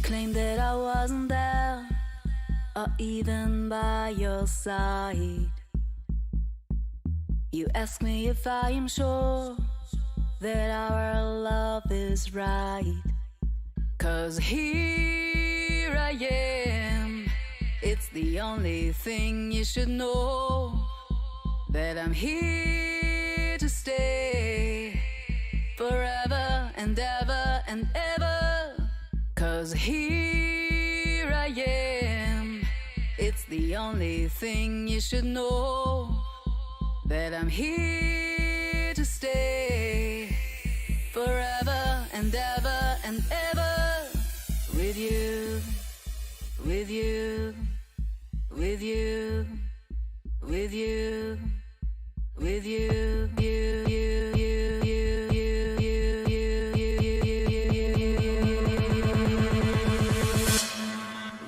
claim that I wasn't there, or even by your side. You ask me if I am sure that our love is right. 'Cause here I am, it's the only thing you should know, that I'm here to stay forever and ever and ever. 'Cause here I am, it's the only thing you should know, that I'm here to stay forever and ever and ever. With you, with you, with you, with you, with you, you, you, you, you, you, you, you, you, you,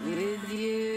with you.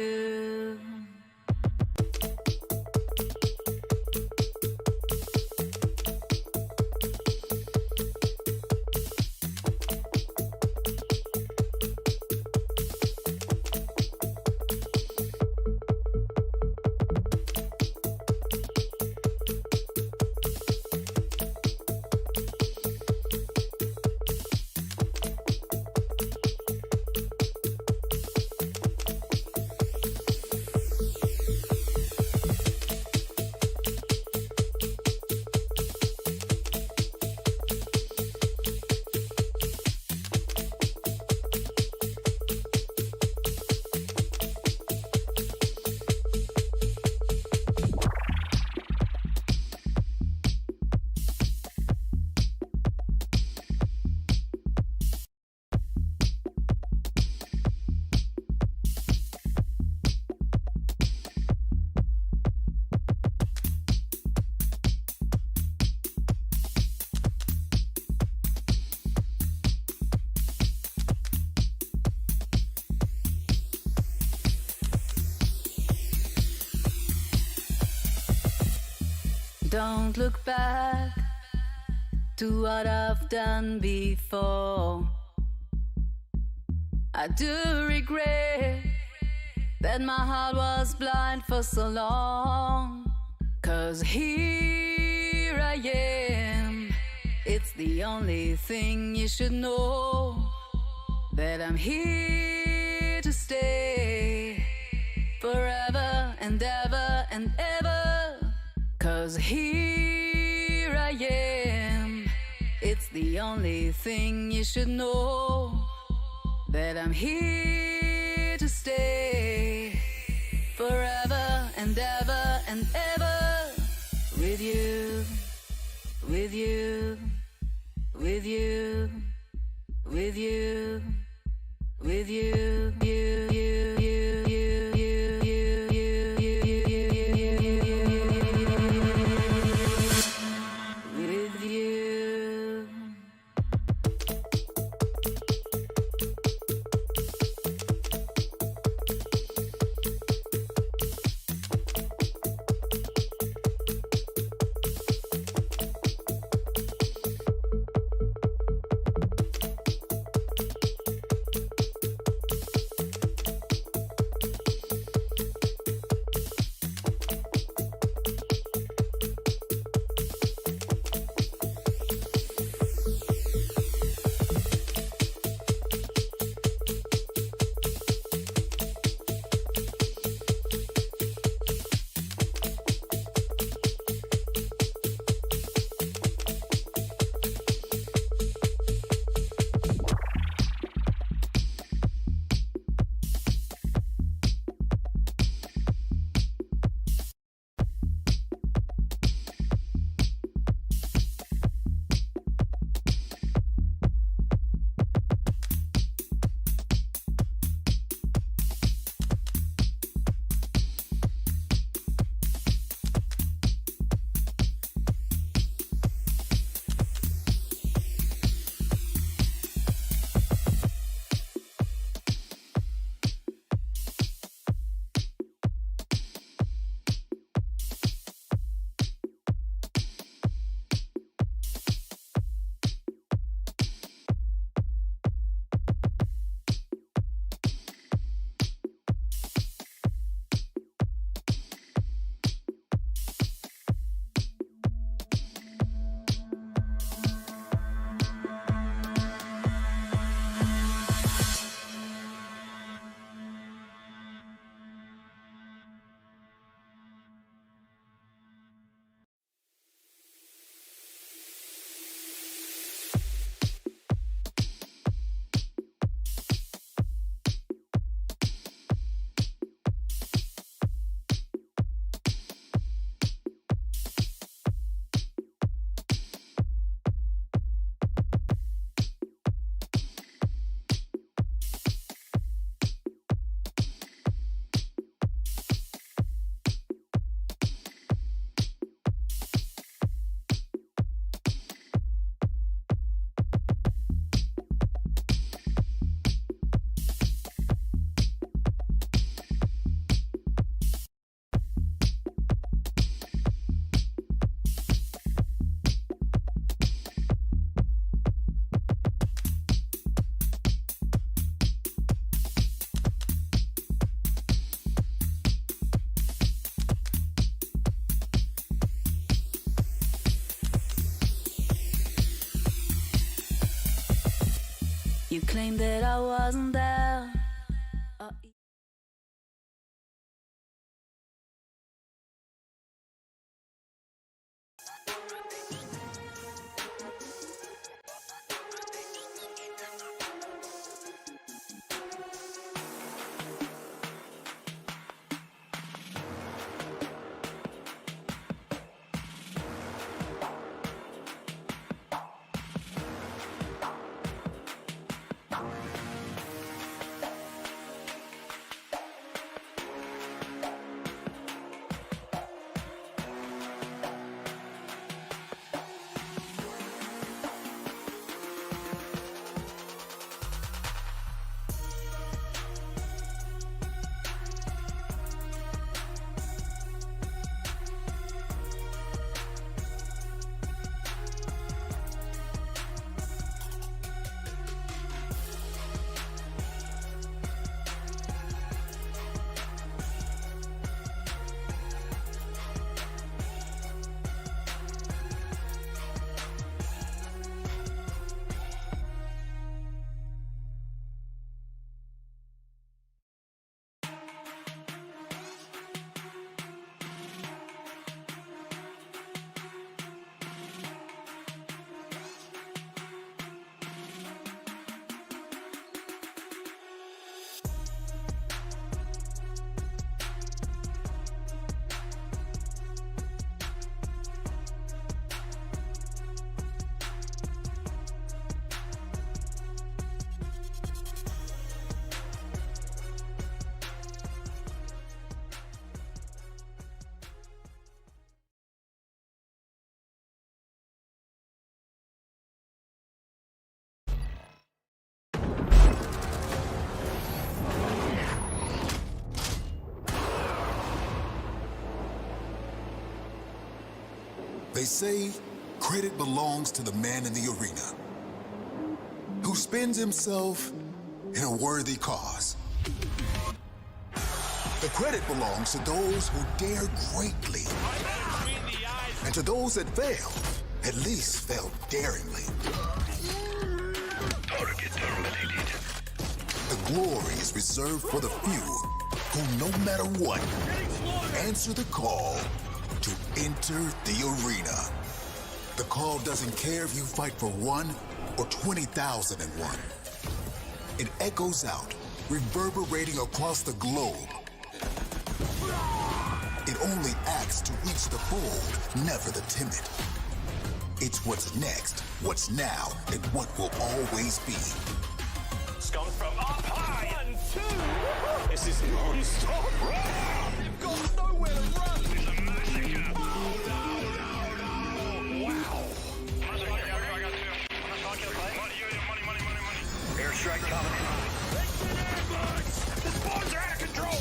Don't look back to what I've done before. I do regret that my heart was blind for so long. 'Cause here I am, it's the only thing you should know, that I'm here to stay forever and ever and ever. 'Cause here I am, it's the only thing you should know, that I'm here to stay forever and ever and ever. With you, with you, with you, with you, with you, you, you, you, you, you, you, you, you, you, you, you, you, with you. You claim that I wasn't there. They say credit belongs to the man in the arena who spends himself in a worthy cause. The credit belongs to those who dare greatly. And to those that fail, at least fail daringly. Target terminated. The glory is reserved for the few who, no matter what, answer the call to enter the arena. The call doesn't care if you fight for 1 or 20,001. It echoes out, reverberating across the globe. It only acts to reach the bold, never the timid. It's what's next, what's now, and what will always be. Scump from up high. 1, 2. This is non-stop. You've got nowhere to run. It's a massacre. Oh, no. Wow. I got 2. Money. Airstrike coming in. The spawns are out of control.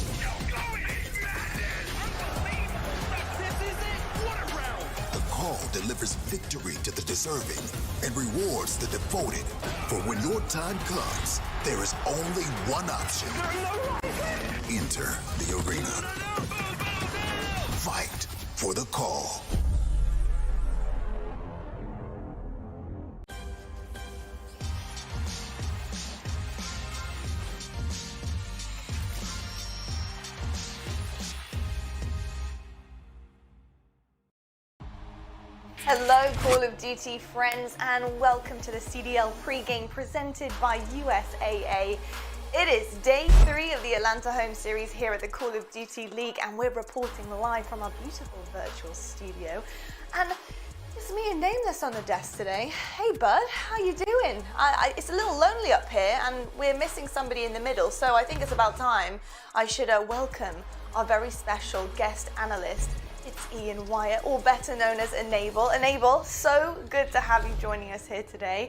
This is it. What a round. The call delivers victory to the deserving and rewards the devoted. For when your time comes, there is only one option. Enter the arena. Fight for the call. Hello Call of Duty friends and welcome to the CDL pregame presented by USAA. It is day 3 of the Atlanta home series here at the Call of Duty League and we're reporting live from our beautiful virtual studio. And it's me and Nameless on the desk today. Hey bud, how you doing? It's a little lonely up here and we're missing somebody in the middle, so I think it's about time I should welcome our very special guest analyst. It's Ian Wyatt, or better known as Enable. Enable, so good to have you joining us here today.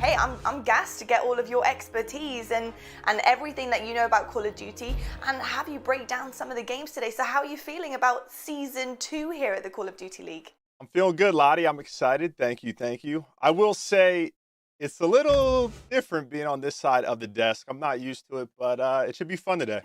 Hey, I'm gassed to get all of your expertise and everything that you know about Call of Duty and have you break down some of the games today. So how are you feeling about Season 2 here at the Call of Duty League? I'm feeling good, Lottie. I'm excited. Thank you. I will say it's a little different being on this side of the desk. I'm not used to it, but it should be fun today.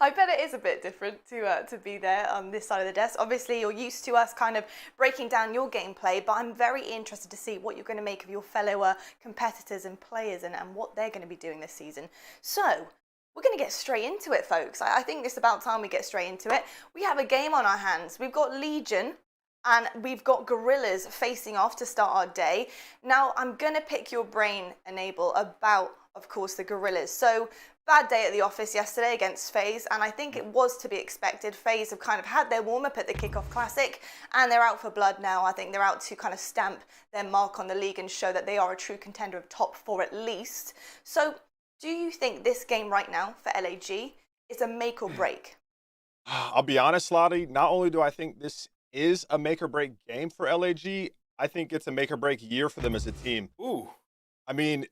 I bet it is a bit different to be there on this side of the desk. Obviously, you're used to us kind of breaking down your gameplay, but I'm very interested to see what you're going to make of your fellow competitors and players and what they're going to be doing this season. So, we're going to get straight into it, folks. I think it's about time we get straight into it. We have a game on our hands. We've got Legion and we've got Guerrillas facing off to start our day. Now, I'm going to pick your brain, Enable, about, of course, the Guerrillas. So, bad day at the office yesterday against FaZe, and I think it was to be expected. FaZe have kind of had their warm-up at the Kickoff Classic, and they're out for blood now. I think they're out to kind of stamp their mark on the league and show that they are a true contender of top 4 at least. So, do you think this game right now for LAG is a make or break? I'll be honest, Lottie, not only do I think this is a make or break game for LAG, I think it's a make or break year for them as a team. Ooh. I mean,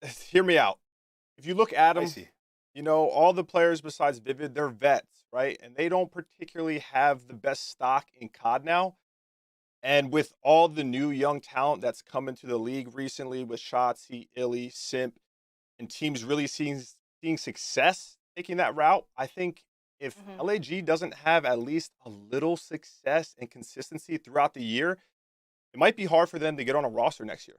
hear me out. If you look at them, you know, all the players besides Vivid, they're vets, right? And they don't particularly have the best stock in COD now. And with all the new young talent that's come into the league recently with Shotzzy, iLLeY, Simp, and teams really seeing success taking that route, I think if LAG doesn't have at least a little success and consistency throughout the year, it might be hard for them to get on a roster next year.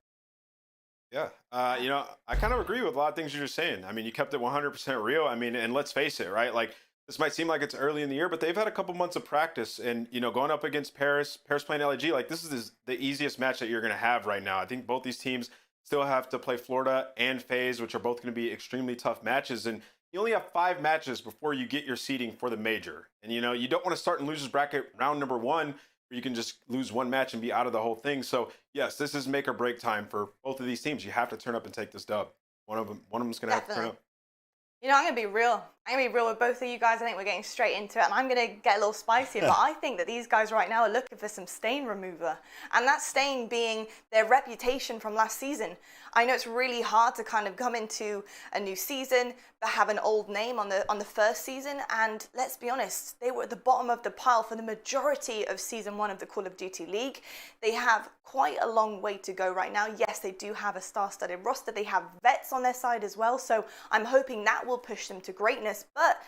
Yeah, you know, I kind of agree with a lot of things you're just saying. I mean, you kept it 100% real. I mean, and let's face it, right? Like, this might seem like it's early in the year, but they've had a couple months of practice. And, you know, going up against Paris playing LAG, like, this is the easiest match that you're going to have right now. I think both these teams still have to play Florida and FaZe, which are both going to be extremely tough matches. And you only have 5 matches before you get your seeding for the major. And, you know, you don't want to start in losers bracket round number 1, you can just lose one match and be out of the whole thing. So yes, this is make or break time for both of these teams. You have to turn up and take this dub. One of them's going to have to turn up. You know, I'm going to be real. I'm going to be real with both of you guys. I think we're getting straight into it, and I'm going to get a little spicier, but I think that these guys right now are looking for some stain remover, and that stain being their reputation from last season. I know it's really hard to kind of come into a new season, but have an old name on the first season, and let's be honest, they were at the bottom of the pile for the majority of Season 1 of the Call of Duty League. They have quite a long way to go right now. Yes, they do have a star-studded roster. They have vets on their side as well, so I'm hoping that will push them to greatness, but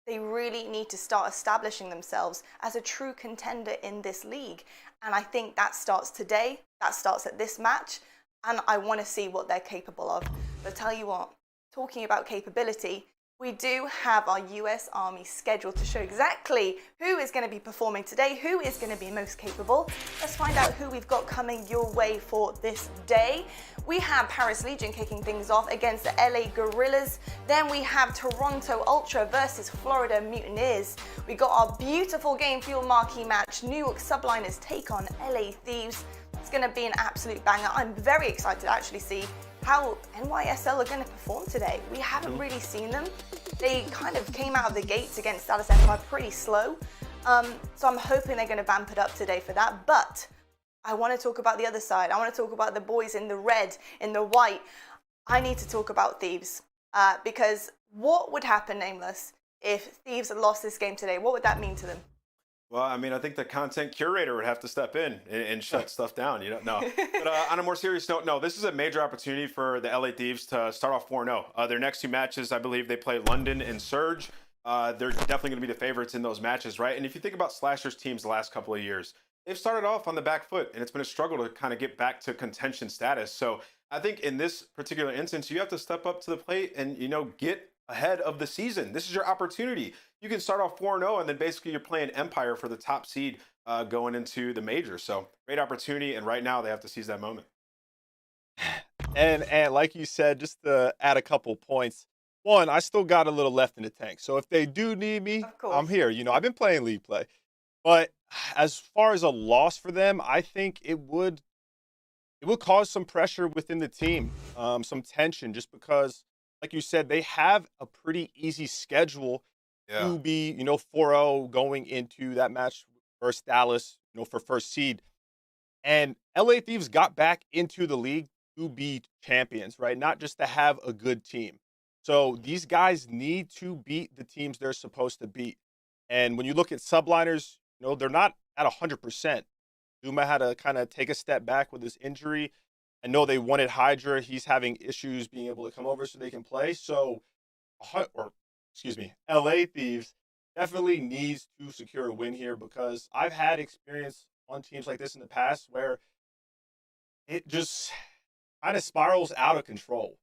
they really need to start establishing themselves as a true contender in this league. And I think that starts today, that starts at this match, and I want to see what they're capable of. But tell you what, talking about capability, we do have our US Army scheduled to show exactly who is going to be performing today, who is going to be most capable. Let's find out who we've got coming your way for this day. We have Paris Legion kicking things off against the LA Guerrillas. Then we have Toronto Ultra versus Florida Mutineers. We got our beautiful Game Fuel marquee match, New York Subliners take on LA Thieves. It's going to be an absolute banger. I'm very excited to actually see how NYSL are going to perform today. We haven't really seen them. They kind of came out of the gates against Dallas Empire pretty slow. So I'm hoping they're going to vamp it up today for that. But I want to talk about the other side. I want to talk about the boys in the red, in the white. I need to talk about Thieves. Because what would happen, Nameless, if Thieves had lost this game today? What would that mean to them? Well, I mean, I think the content curator would have to step in and shut stuff down, you know? No. But on a more serious note, no, this is a major opportunity for the LA Thieves to start off 4-0. Their next 2 matches, I believe they play London and Surge. They're definitely going to be the favorites in those matches, right? And if you think about Slasher's teams the last couple of years, they've started off on the back foot, and it's been a struggle to kind of get back to contention status. So I think in this particular instance, you have to step up to the plate and, you know, get ahead of the season. This is your opportunity. You can start off 4-0, and then basically you're playing Empire for the top seed going into the major. So great opportunity, and right now they have to seize that moment. And like you said, just to add a couple points. One, I still got a little left in the tank. So if they do need me, I'm here. You know, I've been playing league play. But as far as a loss for them, I think it would cause some pressure within the team, some tension, just because, like you said, they have a pretty easy schedule to be, you know, 4-0 going into that match versus Dallas, you know, for first seed. And LA Thieves got back into the league to be champions, right? Not just to have a good team. So these guys need to beat the teams they're supposed to beat. And when you look at Subliners, you know, they're not at 100%. Zuma had to kind of take a step back with his injury. I know they wanted Hydra. He's having issues being able to come over so they can play. So, or LA Thieves definitely needs to secure a win here, because I've had experience on teams like this in the past where it just kind of spirals out of control,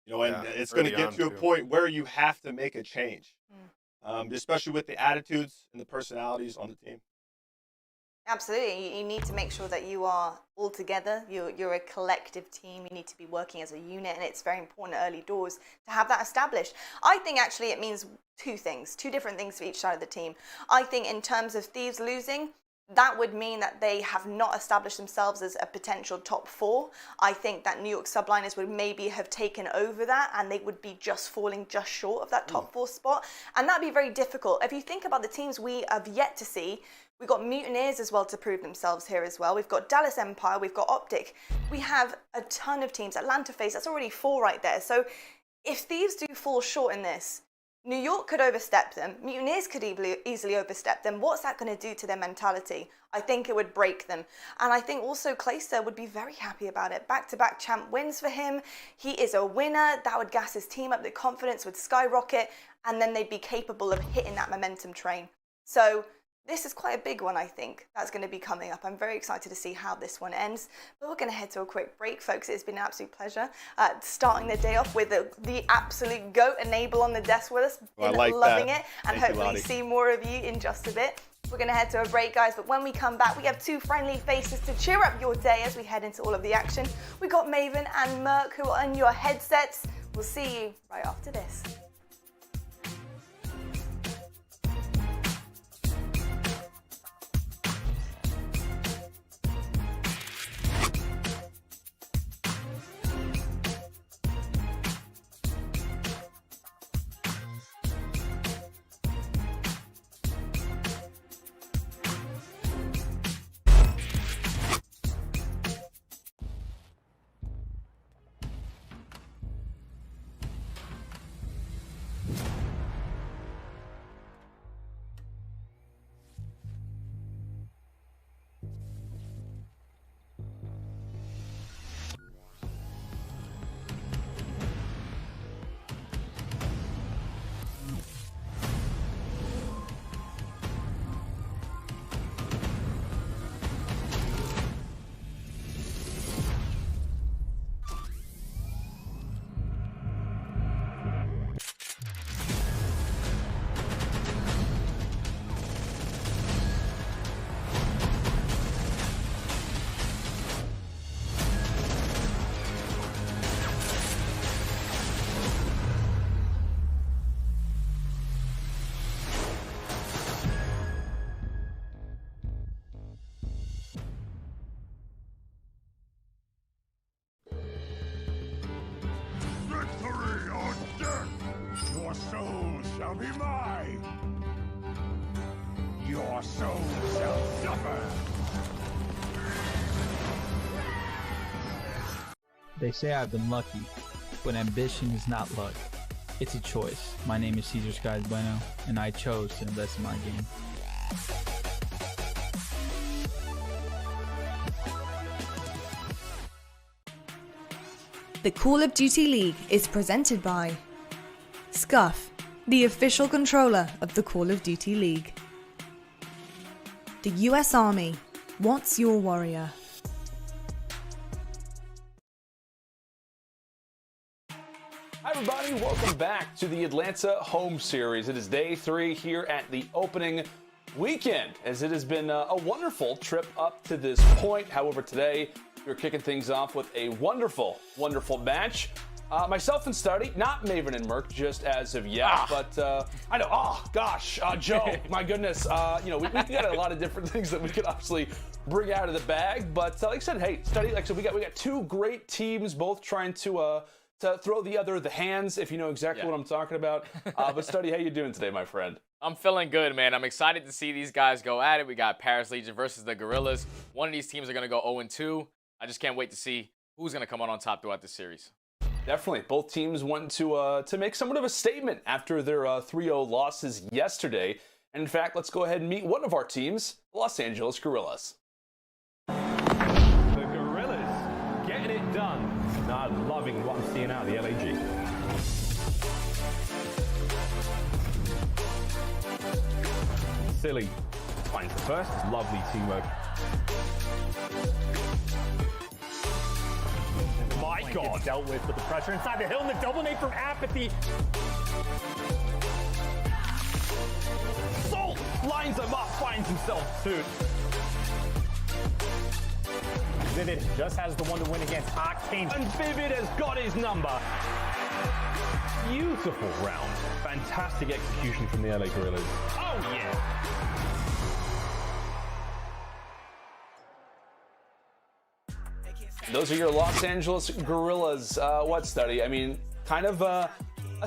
you know, and it's going to get to a point where you have to make a change, especially with the attitudes and the personalities on the team. Absolutely. You need to make sure that you are all together. You're a collective team. You need to be working as a unit, and it's very important early doors to have that established. I think actually it means two different things for each side of the team. I think in terms of Thieves losing, that would mean that they have not established themselves as a potential top 4. I think that New York Subliners would maybe have taken over that, and they would be falling just short of that top 4 spot. And that'd be very difficult. If you think about the teams we have yet to see, we've got Mutineers as well to prove themselves here as well. We've got Dallas Empire, we've got OpTic. We have a ton of teams. Atlanta FaZe, that's already 4 right there. So if Thieves do fall short in this, New York could overstep them. Mutineers could easily overstep them. What's that going to do to their mentality? I think it would break them. And I think also Clayster would be very happy about it. Back-to-back champ wins for him. He is a winner. That would gas his team up. The confidence would skyrocket. And then they'd be capable of hitting that momentum train. So this is quite a big one, I think, that's going to be coming up. I'm very excited to see how this one ends. But we're going to head to a quick break, folks. It's been an absolute pleasure starting the day off with the absolute GOAT Enable on the desk with us. Well, I like loving that. it. And Thank you, hopefully Lottie. see more of you in just a bit. We're going to head to a break, guys. But when we come back, we have 2 friendly faces to cheer up your day as we head into all of the action. We got Maven and Merc who are on your headsets. We'll see you right after this. Be mine. Your soul shall suffer. They say I've been lucky, but ambition is not luck. It's a choice. My name is Cesar Skies Bueno, and I chose to invest in my game. The Call of Duty League is presented by Scuff, the official controller of the Call of Duty League. The US Army wants your warrior. Hi everybody, welcome back to the Atlanta home series. It is day 3 here at the opening weekend, as it has been a wonderful trip up to this point. However, today we're kicking things off with a wonderful match. Myself and Study, not Maven and Merc just as of yet, but I know, Joe, my goodness, we got a lot of different things that we could obviously bring out of the bag, but like I said, hey, Study, like I said, we got 2 great teams, both trying to throw the hands, if you know exactly what I'm talking about. But Study, how you doing today, my friend? I'm feeling good, man. I'm excited to see these guys go at it. We got Paris Legion versus the Guerrillas. One of these teams are going to go 0-2. I just can't wait to see who's going to come out on top throughout this series. Definitely. Both teams want to make somewhat of a statement after their 3-0 losses yesterday. And in fact, let's go ahead and meet one of our teams, the Los Angeles Guerrillas. The Guerrillas getting it done. I'm loving what I'm seeing out of the LAG. Silly finds the first. Lovely teamwork. My God. Dealt with the pressure inside the hill and the double nade from aBeZy. Salt lines him up, finds himself too. Vivid just has the one to win against Octane. And Vivid has got his number. Beautiful round. Fantastic execution from the LA Guerrillas. Oh, yeah. Those are your Los Angeles Guerrillas. What study? I mean, kind of a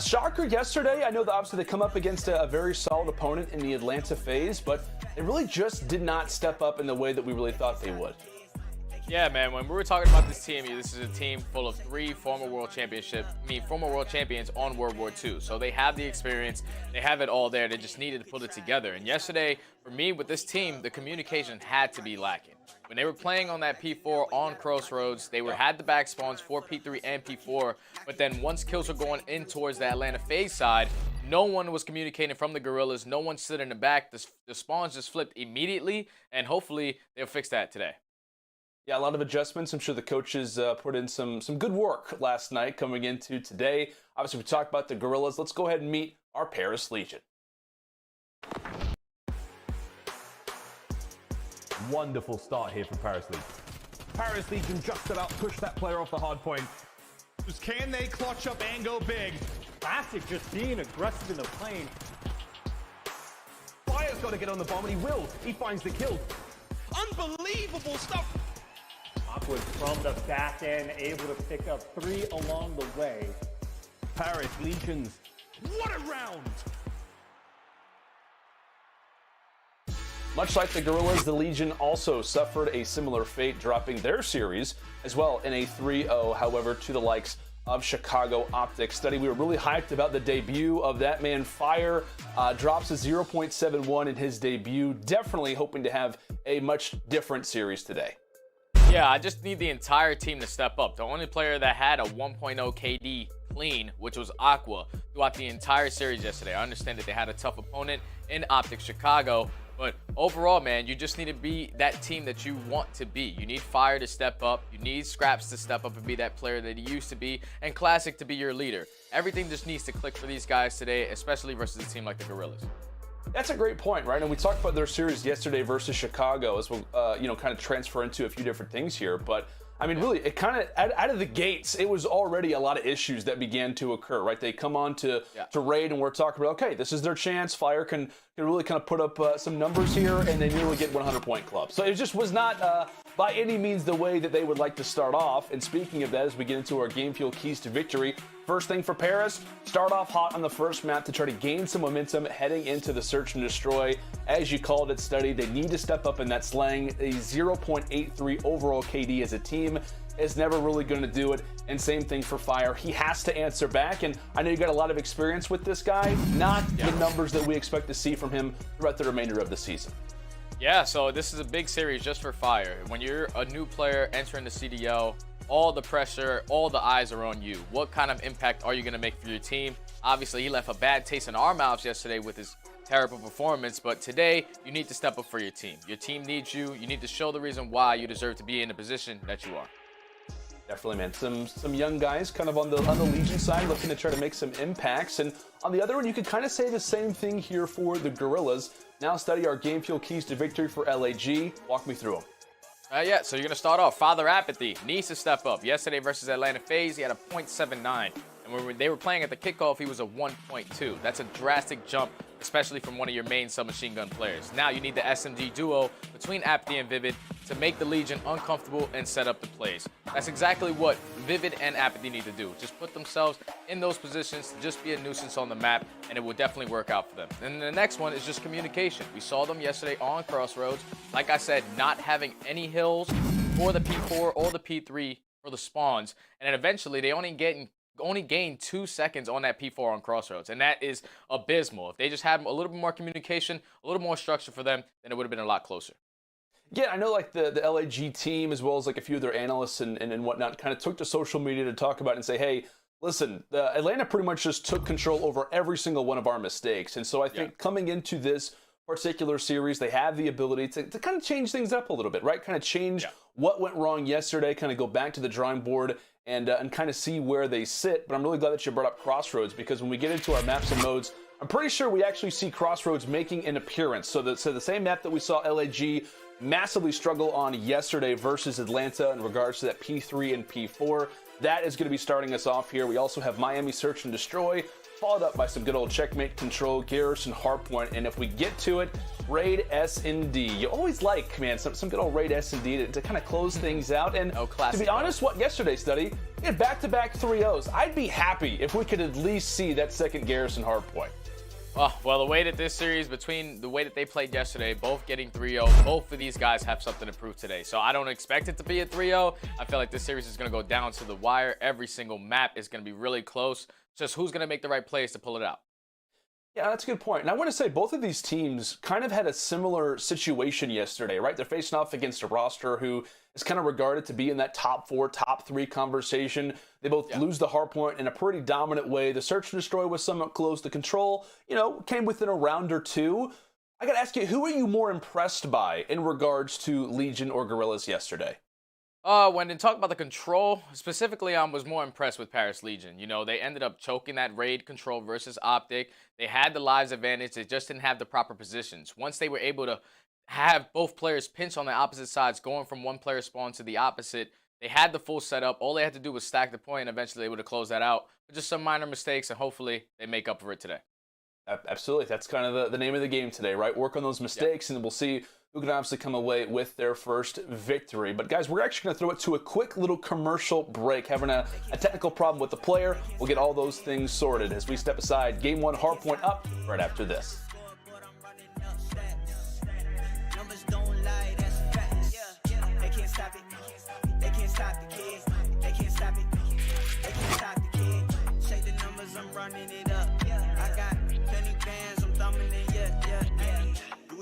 shocker yesterday. I know that obviously they come up against a very solid opponent in the Atlanta FaZe, but they really just did not step up in the way that we really thought they would. Yeah, man, when we were talking about this team, this is a team full of former world champions on World War II. So they have the experience, they have it all there, they just needed to put it together. And yesterday, for me, with this team, the communication had to be lacking. When they were playing on that P4 on Crossroads, they had the back spawns for P3 and P4, but then once kills were going in towards the Atlanta FaZe side, no one was communicating from the Guerrillas, no one stood in the back, the spawns just flipped immediately, and hopefully they'll fix that today. Yeah, a lot of adjustments. I'm sure the coaches put in some good work last night coming into today. Obviously, we talked about the Guerrillas. Let's go ahead and meet our Paris Legion. Wonderful start here for Paris Legion. Paris Legion just about pushed that player off the hard point. Just can they clutch up and go big? Classic just being aggressive in the plane. Fire's got to get on the bomb, and he will. He finds the kill. Unbelievable stuff. Awkward from the back end, able to pick up 3 along the way. Paris Legions. What a round! Much like the Guerrillas, the Legion also suffered a similar fate, dropping their series as well in a 3-0, however, to the likes of Chicago OpTic. Study, we were really hyped about the debut of that man. Fire drops a 0.71 in his debut. Definitely hoping to have a much different series today. Yeah, I just need the entire team to step up. The only player that had a 1.0 KD clean, which was Aqua, throughout the entire series yesterday. I understand that they had a tough opponent in OpTic Chicago, but overall, man, you just need to be that team that you want to be. You need Fire to step up. You need Scraps to step up and be that player that he used to be, and Classic to be your leader. Everything just needs to click for these guys today, especially versus a team like the Guerrillas. That's a great point, right? And we talked about their series yesterday versus Chicago as we'll, kind of transfer into a few different things here. But I mean, really, it kind of out of the gates, it was already a lot of issues that began to occur, right? They come on to raid, and we're talking about, okay, this is their chance. Fire can really kind of put up some numbers here, and they nearly get 100-point club. So it just was not by any means the way that they would like to start off. And speaking of that, as we get into our game fuel keys to victory, first thing for Paris, start off hot on the first map to try to gain some momentum heading into the search and destroy. As you called it, Study, they need to step up in that slang. A 0.83 overall KD as a team is never really going to do it. And same thing for Fire. He has to answer back. And I know you got a lot of experience with this guy, not the numbers that we expect to see from him throughout the remainder of the season. Yeah, so this is a big series just for Fire. When you're a new player entering the CDL, all the pressure, all the eyes are on you. What kind of impact are you going to make for your team? Obviously, he left a bad taste in our mouths yesterday with his terrible performance, but today you need to step up for your team. Your team needs you. You need to show the reason why you deserve to be in the position that you are. Definitely, man. Some young guys kind of on the Legion side looking to try to make some impacts. And on the other one, you could kind of say the same thing here for the Guerrillas. Now study our game fuel keys to victory for LAG. Walk me through them. Yeah, so you're going to start off. Father aBeZy needs to step up. Yesterday versus Atlanta FaZe, he had a 0.79. And when they were playing at the kickoff, he was a 1.2. That's a drastic jump, especially from one of your main submachine gun players. Now you need the SMG duo between aBeZy and Vivid to make the Legion uncomfortable and set up the plays. That's exactly what Vivid and aBeZy need to do. Just put themselves in those positions to just be a nuisance on the map, and it will definitely work out for them. And the next one is just communication. We saw them yesterday on Crossroads. Like I said, not having any hills for the P4 or the P3 for the spawns. And then eventually they only gained 2 seconds on that P4 on Crossroads, and that is abysmal. If they just had a little bit more communication, a little more structure for them, then it would have been a lot closer. Yeah, I know like the LAG team, as well as like a few of their analysts and whatnot, kind of took to social media to talk about it and say, hey, listen, Atlanta pretty much just took control over every single one of our mistakes. And so I think coming into this particular series, they have the ability to kind of change things up a little bit, right? Kind of change what went wrong yesterday, kind of go back to the drawing board and kind of see where they sit. But I'm really glad that you brought up Crossroads, because when we get into our maps and modes, I'm pretty sure we actually see Crossroads making an appearance. So the same map that we saw LAG massively struggle on yesterday versus Atlanta in regards to that P3 and P4, that is going to be starting us off here. We also have Miami Search and Destroy, followed up by some good old Checkmate, Control, Garrison, Hardpoint, and if we get to it, Raid S&D. You always like, man, some good old Raid S&D to kind of close things out. And to be honest, yesterday, Study, we had back-to-back 3-0s. I'd be happy if we could at least see that second Garrison Hardpoint. Well, the way that this series, between the way that they played yesterday, both getting 3-0, both of these guys have something to prove today. So I don't expect it to be a 3-0. I feel like this series is going to go down to the wire. Every single map is going to be really close. Just who's going to make the right plays to pull it out. Yeah, that's a good point. And I want to say both of these teams kind of had a similar situation yesterday, right? They're facing off against a roster who is kind of regarded to be in that top 4, top 3 conversation. They both lose the hardpoint in a pretty dominant way. The Search and Destroy was somewhat close. The Control, came within a round or two. I got to ask you, who are you more impressed by in regards to Legion or Guerrillas yesterday? When they talk about the Control, specifically, I was more impressed with Paris Legion. They ended up choking that raid Control versus OpTic. They had the lives advantage. They just didn't have the proper positions. Once they were able to have both players pinch on the opposite sides, going from one player spawn to the opposite, they had the full setup. All they had to do was stack the point, and eventually they would have closed that out. But just some minor mistakes, and hopefully they make up for it today. Absolutely. That's kind of the name of the game today, right? Work on those mistakes, and we'll see who can obviously come away with their first victory. But guys, we're actually going to throw it to a quick little commercial break. Having a technical problem with the player. We'll get all those things sorted as we step aside. Game 1 hardpoint up right after this.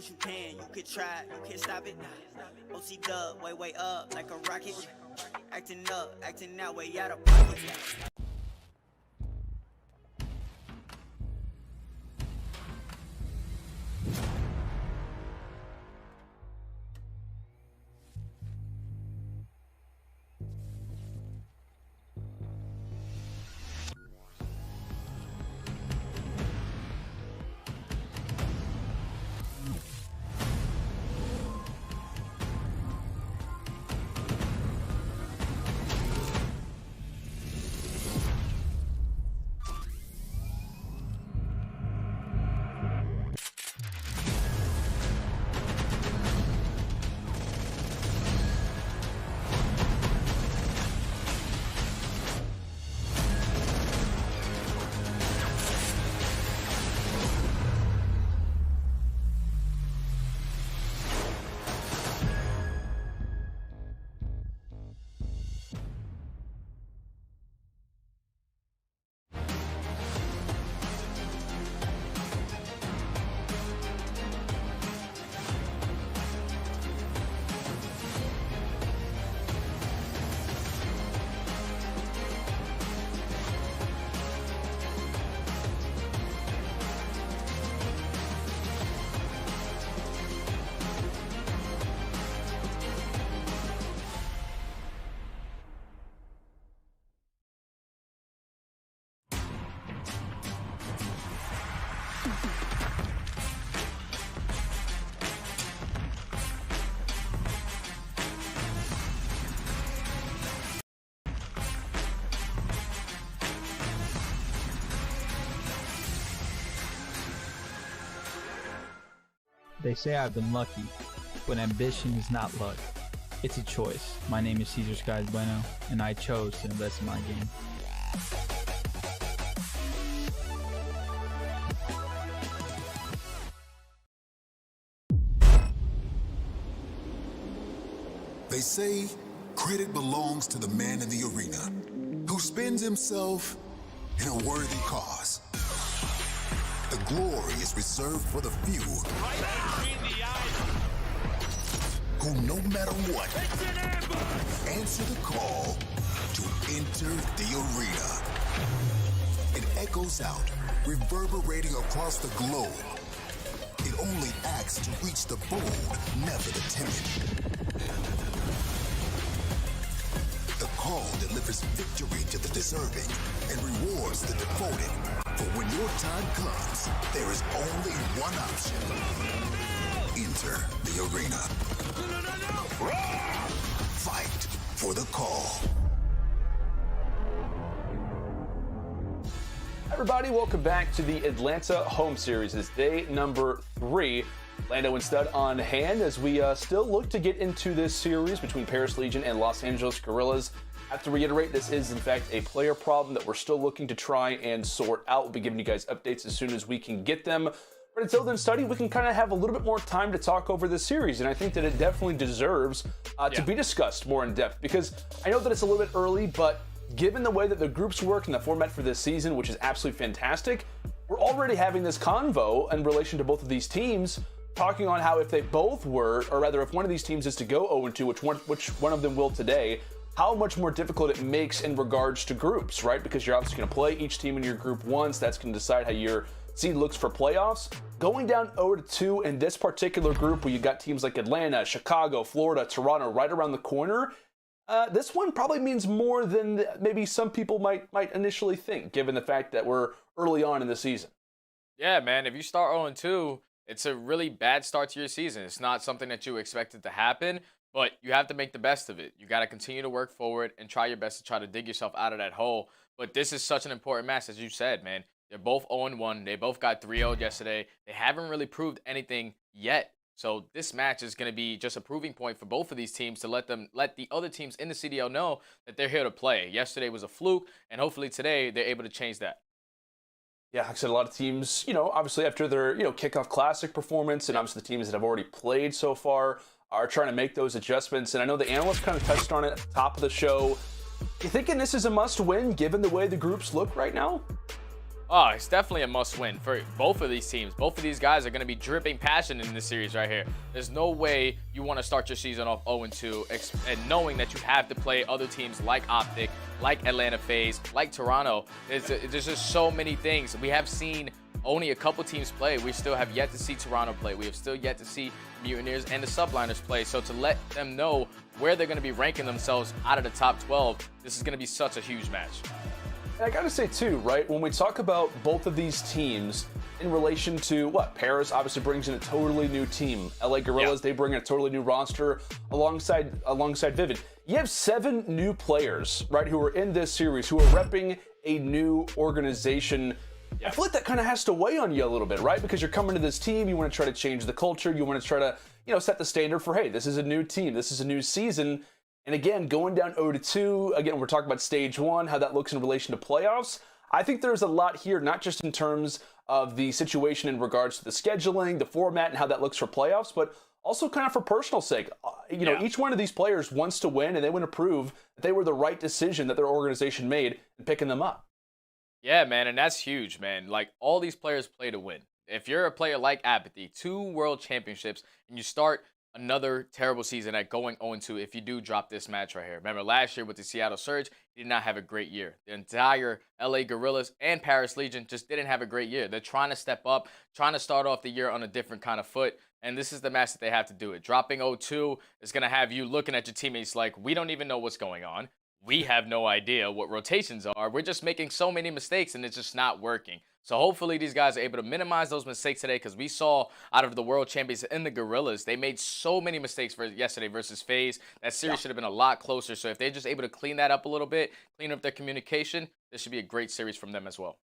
You can, you could try, you can't stop it. OC dub, way up like a rocket. Acting up, acting that way out of pocket. They say I've been lucky, but ambition is not luck. It's a choice. My name is CDL Bueno, and I chose to invest in my game. They say credit belongs to the man in the arena, who spends himself in a worthy cause. The glory is reserved for the few, who no matter what, answer the call to enter the arena. It echoes out, reverberating across the globe. It only acts to reach the bold, never the timid. The call delivers victory to the deserving and rewards the devoted. For when your time comes, there is only one option. Enter the arena. Fight for the call. Everybody, welcome back to the Atlanta home series. It's day number 3. Lando and Stud on hand as we still look to get into this series between Paris Legion and Los Angeles Guerrillas. I have to reiterate, this is in fact a player problem that we're still looking to try and sort out. We'll be giving you guys updates as soon as we can get them. But until then, Studdy, we can kind of have a little bit more time to talk over this series, and I think that it definitely deserves to be discussed more in depth, because I know that it's a little bit early, but given the way that the groups work and the format for this season, which is absolutely fantastic, we're already having this convo in relation to both of these teams, talking on how if they both were, or rather if one of these teams is to go 0-2, which one of them will today, how much more difficult it makes in regards to groups, right? Because you're obviously going to play each team in your group once. That's going to decide how your seed looks for playoffs. Going down 0-2 in this particular group where you got teams like Atlanta, Chicago, Florida, Toronto right around the corner, this one probably means more than maybe some people might initially think, given the fact that we're early on in the season. Yeah, man, if you start 0-2, it's a really bad start to your season. It's not something that you expected to happen, but you have to make the best of it. You got to continue to work forward and try your best to try to dig yourself out of that hole. But this is such an important match, as you said, man. They're both 0-1. They both got 3-0'd yesterday. They haven't really proved anything yet. So this match is going to be just a proving point for both of these teams to let the other teams in the CDL know that they're here to play. Yesterday was a fluke, and hopefully today they're able to change that. Yeah, like I said, a lot of teams, obviously after their, kickoff classic performance, and obviously the teams that have already played so far are trying to make those adjustments. And I know the analysts kind of touched on it at the top of the show. You thinking this is a must-win given the way the groups look right now? Oh, it's definitely a must-win for both of these teams. Both of these guys are going to be dripping passion in this series right here. There's no way you want to start your season off 0-2 and knowing that you have to play other teams like OpTic, like Atlanta FaZe, like Toronto. There's just so many things. We have seen only a couple teams play. We still have yet to see Toronto play. We have still yet to see Mutineers and the Subliners play. So to let them know where they're going to be ranking themselves out of the top 12, this is going to be such a huge match. And I gotta say too, right, when we talk about both of these teams in relation to what, Paris obviously brings in a totally new team. LA Guerrillas, they bring in a totally new roster alongside Vivid. You have 7 new players, right, who are in this series, who are repping a new organization. I feel like that kind of has to weigh on you a little bit, right? Because you're coming to this team, you want to try to change the culture, you want to try to, set the standard for, hey, this is a new team, this is a new season. And again, going down 0-2, again, we're talking about stage 1, how that looks in relation to playoffs. I think there's a lot here, not just in terms of the situation in regards to the scheduling, the format, and how that looks for playoffs, but also kind of for personal sake. Each one of these players wants to win, and they want to prove that they were the right decision that their organization made in picking them up. Yeah, man, and that's huge, man. Like, all these players play to win. If you're a player like aBeZy, 2 world championships, and you start another terrible season at going 0-2 if you do drop this match right here. Remember, last year with the Seattle Surge, he did not have a great year. The entire LA Guerrillas and Paris Legion just didn't have a great year. They're trying to step up, trying to start off the year on a different kind of foot, and this is the match that they have to do it. Dropping 0-2 is going to have you looking at your teammates like, we don't even know what's going on. We have no idea what rotations are. We're just making so many mistakes, and it's just not working. So hopefully these guys are able to minimize those mistakes today, because we saw out of the world champions in the Guerrillas, they made so many mistakes for yesterday versus FaZe. That series should have been a lot closer. So if they're just able to clean that up a little bit, clean up their communication, this should be a great series from them as well.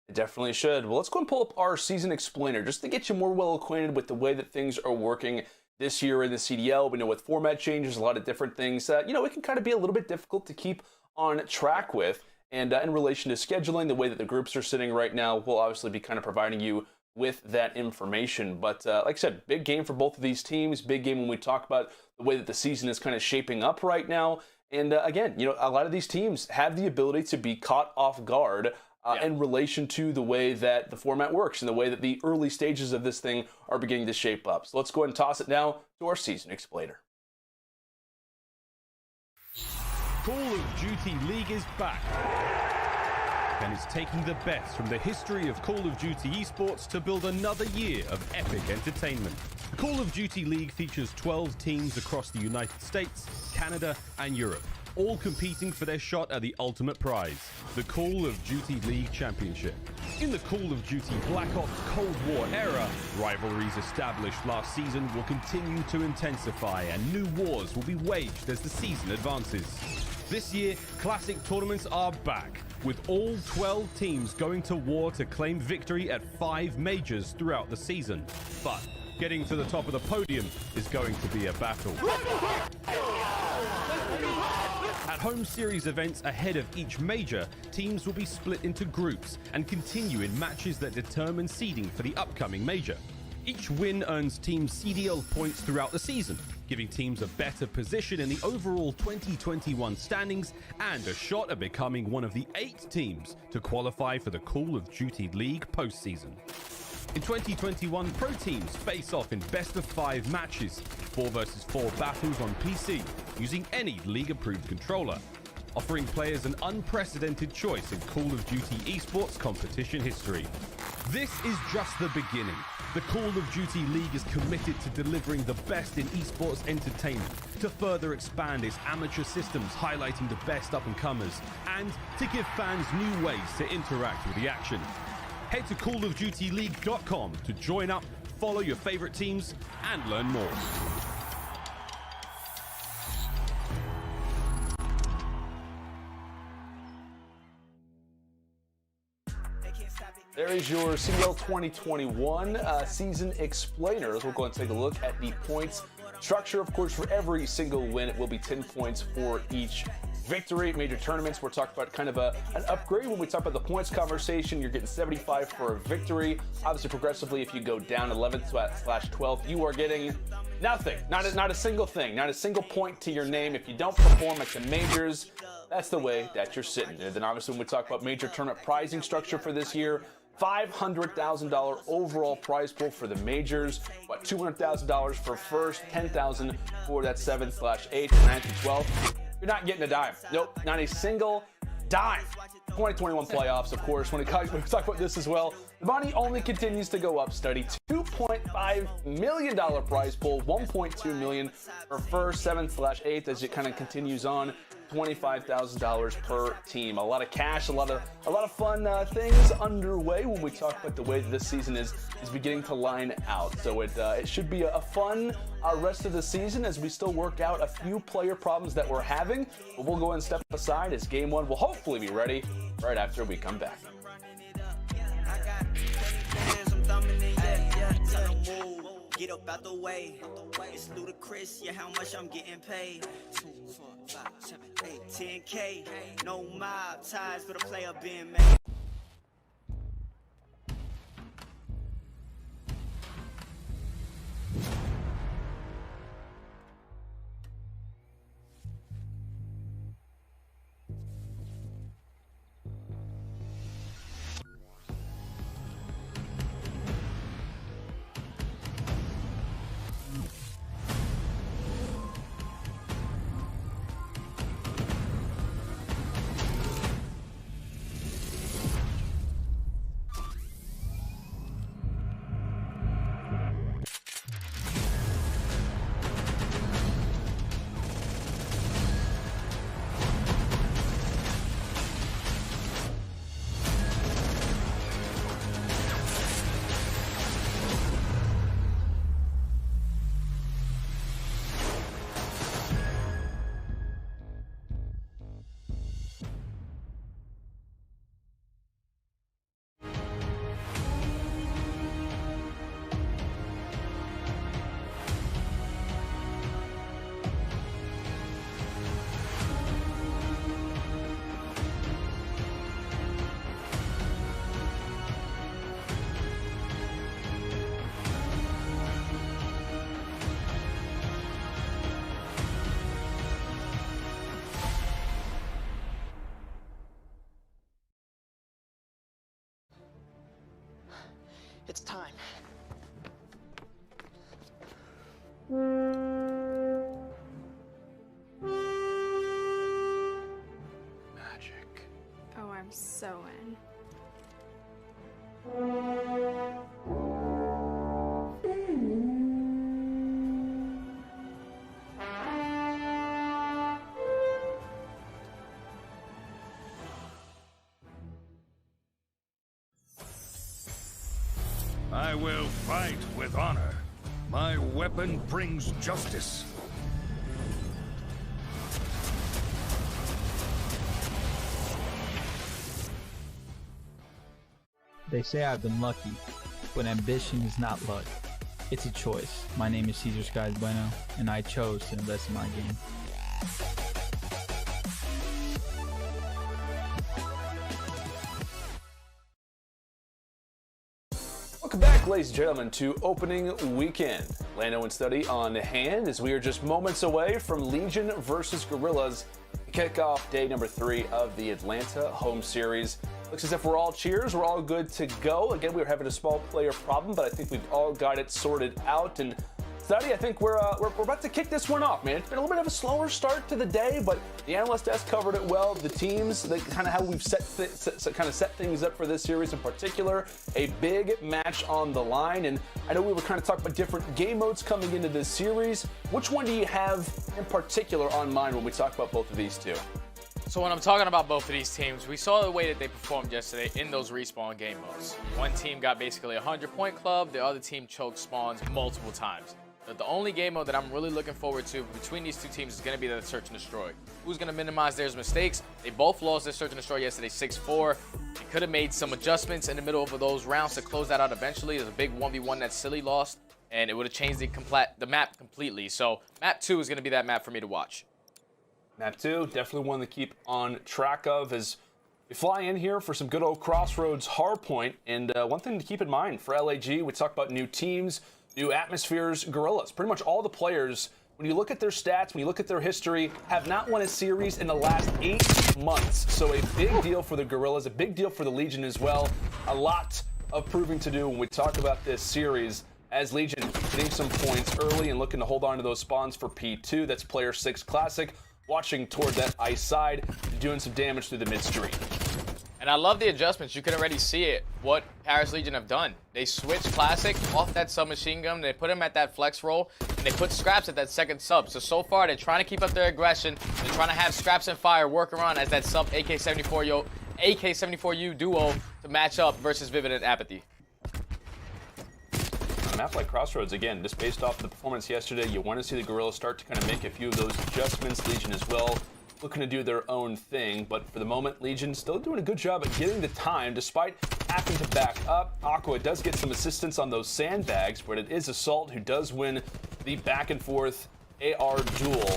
It definitely should. Well, let's go and pull up our season explainer just to get you more well acquainted with the way that things are working this year in the CDL. We know with format changes, a lot of different things, it can kind of be a little bit difficult to keep on track with. And in relation to scheduling, the way that the groups are sitting right now, we'll obviously be kind of providing you with that information. But like I said, big game for both of these teams. Big game when we talk about the way that the season is kind of shaping up right now. And again, a lot of these teams have the ability to be caught off guard in relation to the way that the format works and the way that the early stages of this thing are beginning to shape up. So let's go ahead and toss it now to our season explainer. Call of Duty League is back. and is taking the best from the history of Call of Duty esports to build another year of epic entertainment. The Call of Duty League features 12 teams across the United States, Canada, and Europe, all competing for their shot at the ultimate prize, the Call of Duty League Championship. In the Call of Duty Black Ops Cold War era, rivalries established last season will continue to intensify and new wars will be waged as the season advances. This year, Classic tournaments are back, with all 12 teams going to war to claim victory at 5 majors throughout the season. But getting to the top of the podium is going to be a battle. At home series events ahead of each major, teams will be split into groups and continue in matches that determine seeding for the upcoming major. Each win earns teams CDL points throughout the season, giving teams a better position in the overall 2021 standings and a shot at becoming one of the 8 teams to qualify for the Call of Duty League postseason. In 2021, pro teams face off in best-of-5 matches, 4 versus 4 battles on PC, using any league-approved controller, offering players an unprecedented choice in Call of Duty esports competition history. This is just the beginning. The Call of Duty League is committed to delivering the best in esports entertainment, to further expand its amateur systems highlighting the best up-and-comers, and to give fans new ways to interact with the action. Head to callofdutyleague.com to join up, follow your favorite teams, and learn more. There is your CDL 2021 season explainers. We'll go and take a look at the points structure. Of course, for every single win, it will be 10 points for each victory. Major tournaments, we're talking about kind of an upgrade. When we talk about the points conversation, you're getting 75 for a victory. Obviously, progressively, if you go down 11/12, you are getting nothing. Not a single thing. Not a single point to your name. If you don't perform at the majors, that's the way that you're sitting. And then obviously, when we talk about major tournament pricing structure for this year, $500,000 overall prize pool for the majors. What, $200,000 for first, $10,000 for that 7/8, 9-12. You're not getting a dime. Nope, not a single dime. 2021 playoffs, of course. When we talk about this as well, the money only continues to go up. Study $2.5 million prize pool, $1.2 million for first, 7/8 as it kind of continues on. $25,000 per team. A lot of cash, a lot of fun things underway when we talk about the way that this season is beginning to line out. So it should be a fun rest of the season as we still work out a few player problems that we're having. But we'll go and step aside as game 1 will hopefully be ready right after we come back. Get up out the way. It's ludicrous, yeah, how much I'm getting paid. 2, 4, 5, 7, 8, 10K. No mob ties, but a player being made. It's time. Magic. Oh, I'm so in. I will fight with honor. My weapon brings justice. They say I've been lucky, but ambition is not luck. It's a choice. My name is CDL Bueno, and I chose to invest in my game. Welcome back, ladies and gentlemen, to opening weekend. Lando and Study on hand as we are just moments away from Legion versus Guerrillas to kick off day number 3 of the Atlanta home series. Looks as if we're all cheers, we're all good to go. Again, we were having a small player problem, but I think we've all got it sorted out. And Study, I think we're about to kick this one off, man. It's been a little bit of a slower start to the day, but the analyst desk covered it well. The teams, kind of how we've set things up for this series in particular. A big match on the line, and I know we were kind of talking about different game modes coming into this series. Which one do you have in particular on mind when we talk about both of these two? So when I'm talking about both of these teams, we saw the way that they performed yesterday in those respawn game modes. One team got basically a 100-point club, the other team choked spawns multiple times. But the only game mode that I'm really looking forward to between these two teams is going to be the search and destroy. Who's going to minimize their mistakes? They both lost their search and destroy yesterday 6-4. They could have made some adjustments in the middle of those rounds to close that out eventually. There's a big 1v1 that Silly lost, and it would have changed the map completely. So map 2 is going to be that map for me to watch. Map 2, definitely one to keep on track of as we fly in here for some good old Crossroads hardpoint. And one thing to keep in mind for LAG, we talk about new teams, new atmospheres, Guerrillas. Pretty much all the players, when you look at their stats, when you look at their history, have not won a series in the last 8 months. So a big deal for the Guerrillas, a big deal for the Legion as well. A lot of proving to do when we talk about this series, as Legion getting some points early and looking to hold on to those spawns for P2. That's player 6 Classic. Watching toward that ice side, doing some damage through the midstream. And I love the adjustments. You can already see it, what Paris Legion have done. They switched Classic off that submachine gun, they put him at that flex roll, and they put Scraps at that second sub. So far, they're trying to keep up their aggression. They're trying to have Scraps and Fire work around as that sub AK-74U duo to match up versus Vivid and aBeZy. A map like Crossroads, again, just based off the performance yesterday, you want to see the Guerrillas start to kind of make a few of those adjustments. Legion as well, looking to do their own thing, but for the moment, Legion still doing a good job at getting the time, despite having to back up. Aqua does get some assistance on those sandbags, but it is Assault who does win the back and forth AR duel.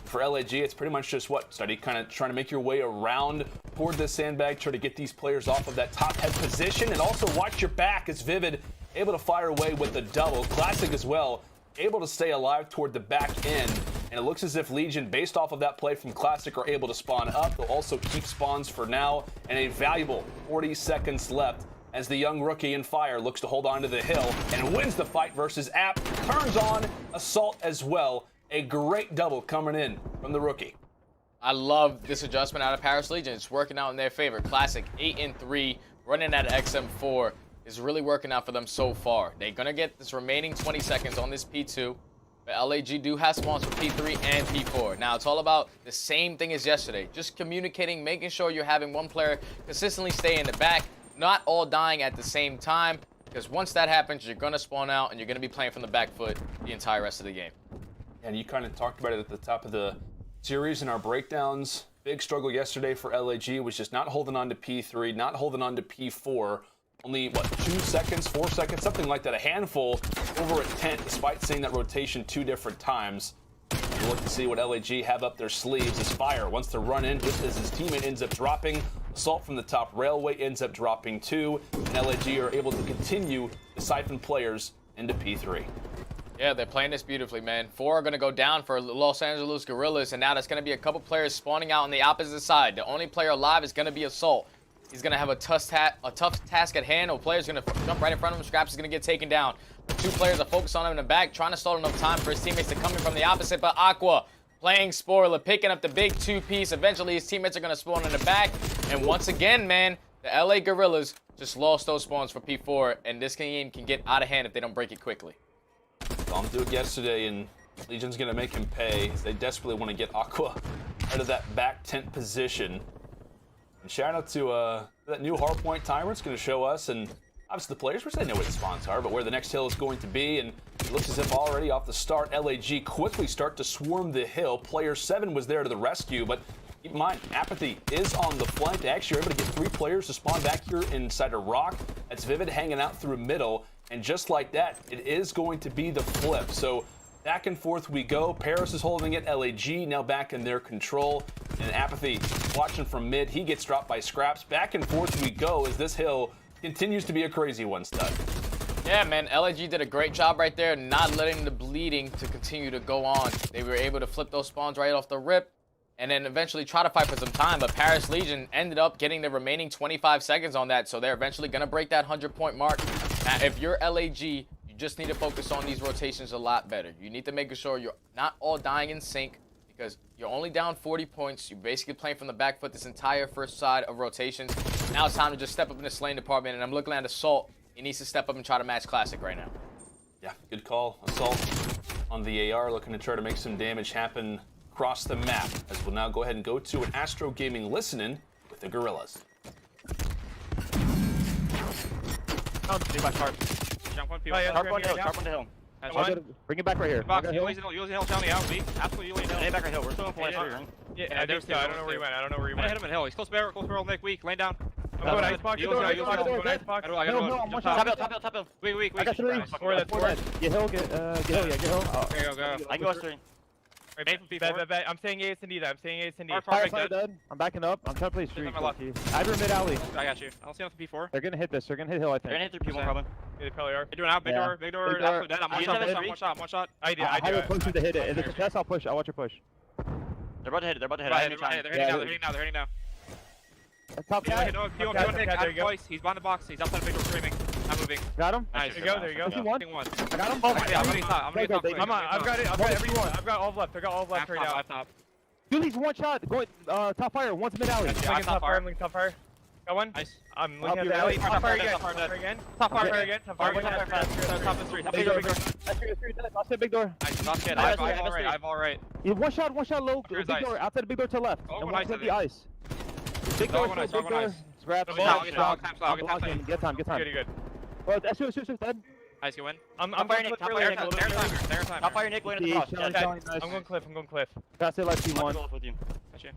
For LAG, it's pretty much just what, Study, kind of trying to make your way around toward the sandbag, try to get these players off of that top head position, and also watch your back as Vivid able to fire away with the double. Classic as well, able to stay alive toward the back end. And it looks as if Legion, based off of that play from Classic, are able to spawn up. They'll also keep spawns for now. And a valuable 40 seconds left as the young rookie in Fire looks to hold on to the hill and wins the fight versus App. Turns on Assault as well. A great double coming in from the rookie. I love this adjustment out of Paris Legion. It's working out in their favor. Classic 8-3, running at XM4. Is really working out for them so far. They're going to get this remaining 20 seconds on this P2, but LAG do have spawns for P3 and P4. Now, it's all about the same thing as yesterday. Just communicating, making sure you're having one player consistently stay in the back, not all dying at the same time, because once that happens, you're going to spawn out and you're going to be playing from the back foot the entire rest of the game. And you kind of talked about it at the top of the series in our breakdowns. Big struggle yesterday for LAG was just not holding on to P3, not holding on to P4. Only, 2 seconds, 4 seconds, something like that, a handful over a tent, despite seeing that rotation 2 different times. We'll look to see what LAG have up their sleeves as Fire wants to run in just as his teammate ends up dropping. Assault from the top railway ends up dropping 2, and LAG are able to continue to siphon players into P3. Yeah, they're playing this beautifully, man. 4 are going to go down for Los Angeles Guerrillas, and now there's going to be a couple players spawning out on the opposite side. The only player alive is going to be Assault. He's going to have a tough task at hand. A player's going to jump right in front of him. Scraps is going to get taken down. The 2 players are focused on him in the back, trying to stall enough time for his teammates to come in from the opposite. But Aqua playing spoiler, picking up the big 2-piece. Eventually, his teammates are going to spawn in the back. And once again, man, the LA Guerrillas just lost those spawns for P4. And this game can get out of hand if they don't break it quickly. Saw him do it yesterday, and Legion's going to make him pay. They desperately want to get Aqua out of that back tent position. And shout out to that new hardpoint timer it's going to show us, and Obviously, the players, which they know where the spawns are, but where the next hill is going to be, and it looks as if already off the start, LAG quickly start to swarm the hill. Player 7 was there to the rescue, but keep in mind, aBeZy is on the flank. They actually are able to get 3 players to spawn back here inside a rock. That's Vivid hanging out through middle, and just like that, it is going to be the flip. So back and forth we go. Paris is holding it. LAG now back in their control. And aBeZy watching from mid. He gets dropped by Scraps. Back and forth we go as this hill continues to be a crazy one, Stud. Yeah, man, LAG did a great job right there, not letting the bleeding to continue to go on. They were able to flip those spawns right off the rip and then eventually try to fight for some time, but Paris Legion ended up getting the remaining 25 seconds on that, so they're eventually going to break that 100-point mark. Now, if you're LAG, you just need to focus on these rotations a lot better. You need to make sure you're not all dying in sync, because you're only down 40 points. You're basically playing from the back foot this entire first side of rotations. Now it's time to just step up in the slaying department, and I'm looking at Assault. He needs to step up and try to match Classic right now. Yeah, good call. Assault on the AR, looking to try to make some damage happen across the map, as we'll now go ahead and go to an Astro Gaming listen-in with the Guerrillas. Jump one, people. Sharp on the hill, sharp on the hill. Bring it back right here. Using hill, Johnny out, B. Absolutely hill. Back right hill, we're still in point. Yeah, there's two. I don't know where he went. I hit him in hill. He's close barrel, Nick, weak, laying down. I'm going icebox. I got Top hill. Weak. I got 3. 4, that's 4. Get hill, get hill. There you go. I can go 3. I'm saying A, it's Indeed. I'm backing up. I'm trying to play streak. Ivory mid alley. I got you. I don't see nothing P4. They're gonna hit this. They're gonna hit hill, I think. They're gonna hit through P1 probably. Yeah, they probably are. They're doing out. Big door. Absolutely dead. I'm one shot. I will push you to hit it. If it's a test, I'll push. I'll watch your push. They're about to hit it. They're hitting now. Top cat. Twice. He's behind the box. He's outside the big door screaming. I'm moving. Got him. Nice. There you go. He won. I got him. Oh my god. I'm gonna top. I've got it. I've got everyone. I've got all left. I got all left right now. Top. Dooley's one shot. Going top fire. One's mid alley. Top fire. Got one. Nice. I'm looking at the alley. Top fire again. Top fire. Top is 3. Big door. I'll say big door. Nice. Not good. I'm all right. One shot low. Big door. Outside the big door to the left. And one's at the ice. Big door. Scrap. Get time. Good. Oh, that's shoot. Dead. Nice, you win. I'm firing Nick. Top fire Nick going to the cross. I'm going cliff. Pass it like T1. Got you.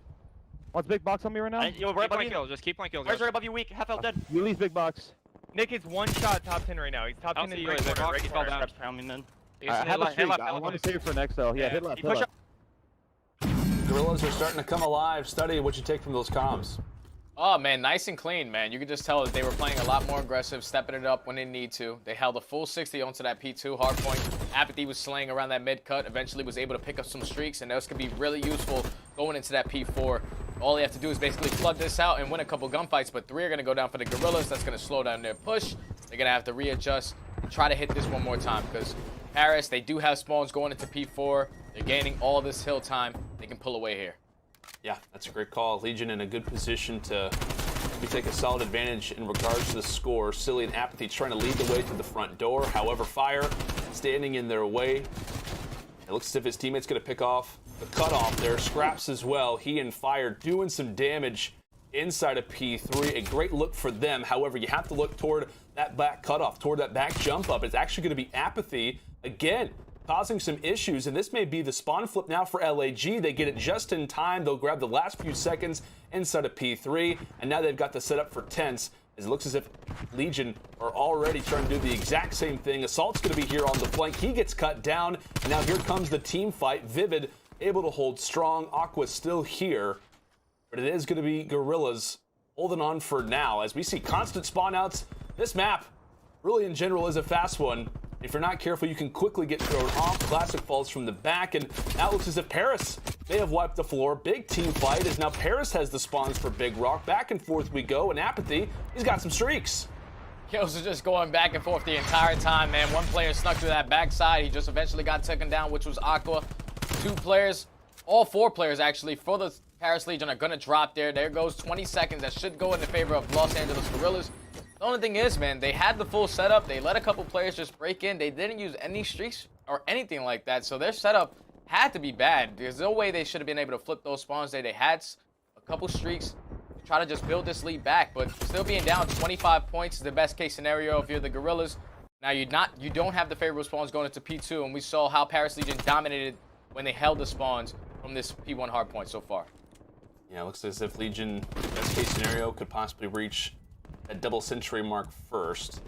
One's big box on me right now. Yo, right above you. Just keep playing kills. Where's right above you? Weak. Half health dead. Yuli's big box. Nick is one shot top 10 right now. He's top 10 in the corner. He fell down. I have a streak. I want to save for next though. Yeah, hit left. Guerrillas are starting to come alive. Study what you take from those comms. Oh, man, nice and clean, man. You could just tell that they were playing a lot more aggressive, stepping it up when they need to. They held a full 60 onto that P2 hard point. aBeZy was slaying around that mid cut, eventually was able to pick up some streaks, and those could be really useful going into that P4. All they have to do is basically flood this out and win a couple gunfights, but 3 are going to go down for the Guerrillas. That's going to slow down their push. They're going to have to readjust and try to hit this one more time, because Paris, they do have spawns going into P4. They're gaining all this hill time. They can pull away here. Yeah, that's a great call. Legion in a good position to maybe take a solid advantage in regards to the score. Silly and aBeZy trying to lead the way to the front door. However, Fire standing in their way. It looks as if his teammate's going to pick off the cutoff there. Scraps as well. He and Fire doing some damage inside of P3. A great look for them. However, you have to look toward that back cutoff, toward that back jump up. It's actually going to be aBeZy again, causing some issues, and this may be the spawn flip now for LAG. They get it just in time. They'll grab the last few seconds inside of P3, and now they've got the setup for tense, as it looks as if Legion are already trying to do the exact same thing. Assault's going to be here on the flank. He gets cut down, and now here comes the team fight. Vivid able to hold strong. Aqua's still here, but it is going to be Guerrillas holding on for now, as we see constant spawn outs. This map, really in general, is a fast one. If you're not careful, you can quickly get thrown off. Classic falls from the back, and now it looks as if Paris may have wiped the floor. Big team fight, as now Paris has the spawns for Big Rock. Back and forth we go, and aBeZy, he's got some streaks. Kills are just going back and forth the entire time, man. One player snuck to that backside. He just eventually got taken down, which was Aqua. 2 players, all 4 players actually, for the Paris Legion are going to drop there. There goes 20 seconds. That should go in the favor of Los Angeles Guerrillas. The only thing is, man, they had the full setup. They let a couple players just break in. They didn't use any streaks or anything like that. So their setup had to be bad. There's no way they should have been able to flip those spawns there. They had a couple streaks, try to just build this lead back. But still being down 25 points is the best case scenario if you're the Guerrillas. Now you don't have the favorable spawns going into P2, and we saw how Paris Legion dominated when they held the spawns from this P1 hard point so far. Yeah, it looks as if Legion, best case scenario, could possibly reach that double century mark first.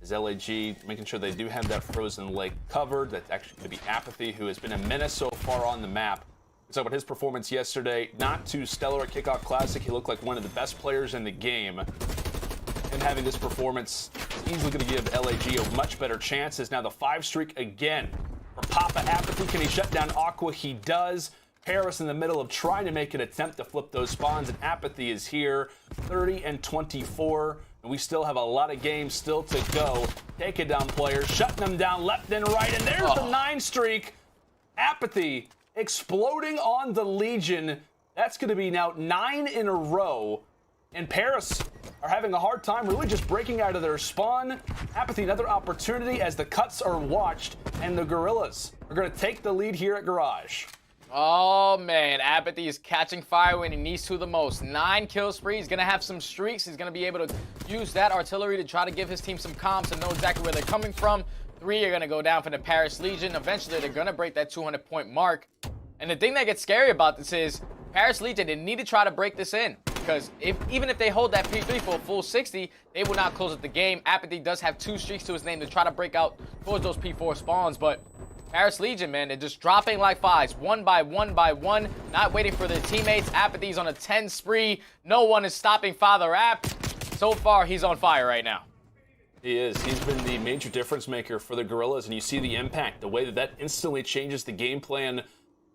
As LAG making sure they do have that frozen lake covered. That's actually going to be aBeZy, who has been a menace so far on the map. We talked about his performance yesterday. Not too stellar at Kickoff Classic. He looked like one of the best players in the game. And having this performance is easily going to give LAG a much better chance. Is now the 5 streak again for Papa aBeZy. Can he shut down Aqua? He does. Paris in the middle of trying to make an attempt to flip those spawns, and aBeZy is here, 30 and 24. And we still have a lot of games still to go. Take it down, players, shutting them down left and right. And there's the 9 streak. aBeZy exploding on the Legion. That's going to be now 9 in a row. And Paris are having a hard time really just breaking out of their spawn. aBeZy, another opportunity as the cuts are watched. And the Guerrillas are going to take the lead here at Garage. Oh, man. aBeZy is catching fire when he needs to the most. 9 kill spree. He's going to have some streaks. He's going to be able to use that artillery to try to give his team some comms and know exactly where they're coming from. 3 are going to go down for the Paris Legion. Eventually, they're going to break that 200-point mark. And the thing that gets scary about this is Paris Legion, they need to try to break this in. Because even if they hold that P3 for a full 60, they will not close up the game. aBeZy does have 2 streaks to his name to try to break out towards those P4 spawns. But Paris Legion, man, they're just dropping like flies, one by one, not waiting for their teammates. aBeZy's on a 10 spree. No one is stopping Father App. So far, he's on fire right now. He is. He's been the major difference maker for the Guerrillas, and you see the impact, the way that instantly changes the game plan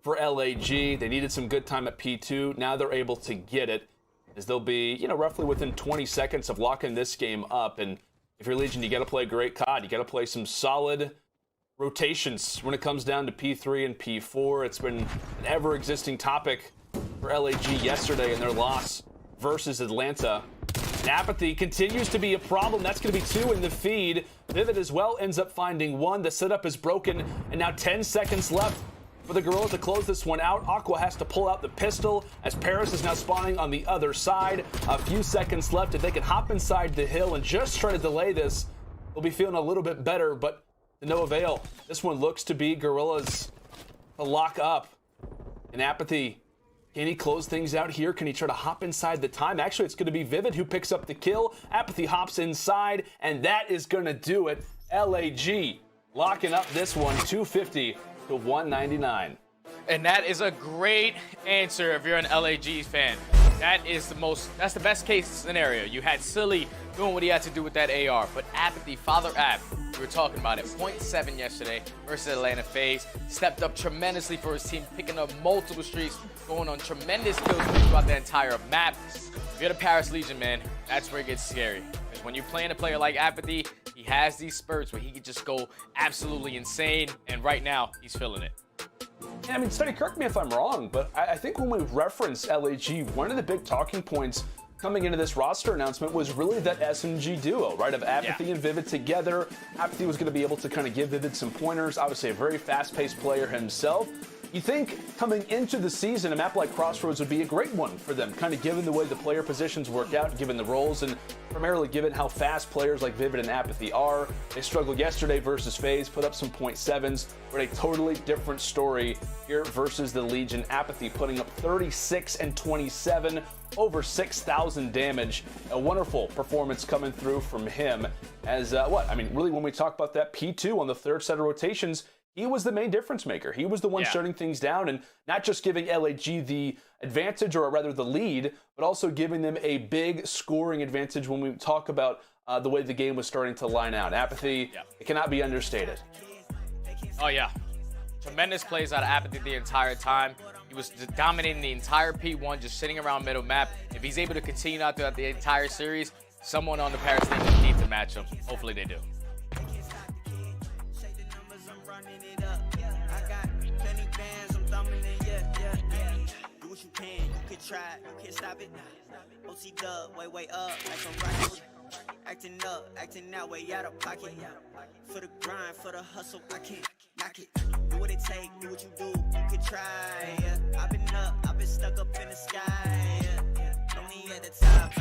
for LAG. They needed some good time at P2. Now they're able to get it, as they'll be, roughly within 20 seconds of locking this game up. And if you're Legion, you got to play great COD. You got to play some solid rotations when it comes down to P3 and P4. It's been an ever-existing topic for LAG yesterday in their loss versus Atlanta. aBeZy continues to be a problem. That's going to be 2 in the feed. Vivid as well ends up finding 1. The setup is broken, and now 10 seconds left for the Guerrillas to close this one out. Aqua has to pull out the pistol as Paris is now spawning on the other side. A few seconds left. If they can hop inside the hill and just try to delay this, they'll be feeling a little bit better, but to no avail. This one looks to be Guerrillas to lock up. And aBeZy, can he close things out here? Can he try to hop inside the time? Actually, it's going to be Vivid who picks up the kill. aBeZy hops inside, and that is going to do it. LAG locking up this one, 250 to 199. And that is a great answer if you're an LAG fan. That's the best case scenario. You had Silly doing what he had to do with that AR, but aBeZy, Father App, we were talking about it, 0.7 yesterday versus Atlanta FaZe, stepped up tremendously for his team, picking up multiple streaks, going on tremendous kills throughout the entire map. If you're the Paris Legion, man, that's where it gets scary. Because when you're playing a player like aBeZy, he has these spurts where he can just go absolutely insane, and right now, he's feeling it. Yeah, I mean, Sonny, correct me if I'm wrong, but I think when we reference LAG, one of the big talking points coming into this roster announcement was really that SMG duo, right, of aBeZy and Vivid together. aBeZy was going to be able to kind of give Vivid some pointers, obviously a very fast-paced player himself. You think coming into the season, a map like Crossroads would be a great one for them, kind of given the way the player positions work out, given the roles, and primarily given how fast players like Vivid and aBeZy are. They struggled yesterday versus FaZe, put up some 0.7s, but a totally different story here versus the Legion. aBeZy putting up 36 and 27, over 6,000 damage. A wonderful performance coming through from him as, really when we talk about that P2 on the third set of rotations, he was the main difference maker. He was the one shutting things down and not just giving LAG the advantage, or rather the lead, but also giving them a big scoring advantage when we talk about the way the game was starting to line out. aBeZy, it cannot be understated. Oh, yeah. Tremendous plays out of aBeZy the entire time. He was dominating the entire P1, just sitting around middle map. If he's able to continue out throughout the entire series, someone on the Paris Legion needs to match him. Hopefully they do. Try, you can't stop it. OC dub, way up, like I'm rockin'. Acting up, acting that way out of pocket. For the grind, for the hustle, I can't knock it. Do what it take, do what you do, you can try. Yeah. I've been up, I've been stuck up in the sky. Yeah. me at the top.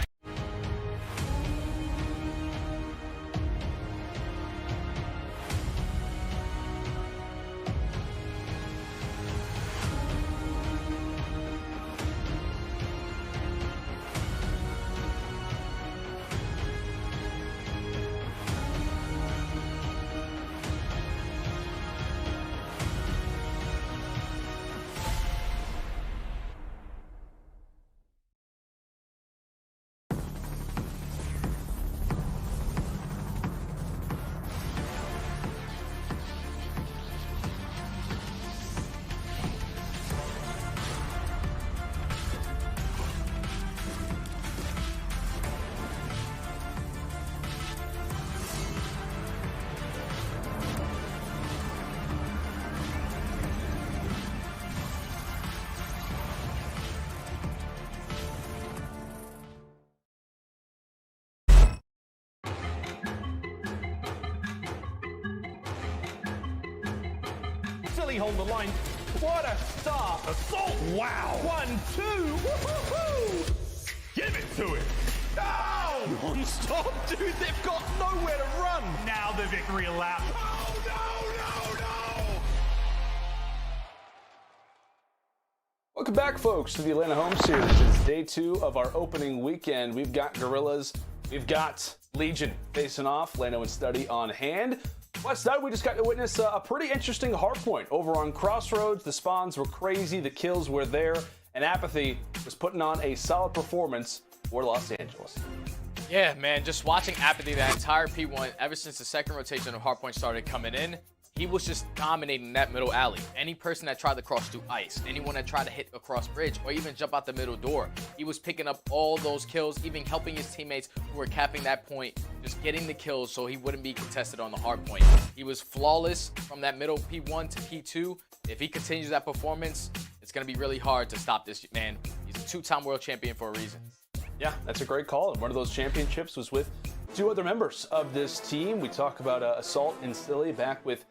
Silly hold the line. What a start. Assault. Wow. 1-2. Woo-hoo-hoo. Give it to him. Oh! Non-stop, dude. They've got nowhere to run. Now the victory lap. Oh, no. Welcome back, folks, to the Atlanta Home Series. It's day 2 of our opening weekend. We've got Guerrillas. We've got Legion facing off. Lano and Study on hand. Last night, we just got to witness a pretty interesting hardpoint over on Crossroads. The spawns were crazy, the kills were there, and aBeZy was putting on a solid performance for Los Angeles. Yeah, man, just watching aBeZy that entire P1, ever since the second rotation of hardpoint started coming in, he was just dominating that middle alley. Any person that tried to cross through ice, anyone that tried to hit across bridge, or even jump out the middle door, he was picking up all those kills, even helping his teammates who were capping that point, just getting the kills so he wouldn't be contested on the hard point. He was flawless from that middle P1 to P2. If he continues that performance, it's going to be really hard to stop this man. He's a 2-time world champion for a reason. Yeah, that's a great call. And one of those championships was with 2 other members of this team. We talk about Assault and Silly back with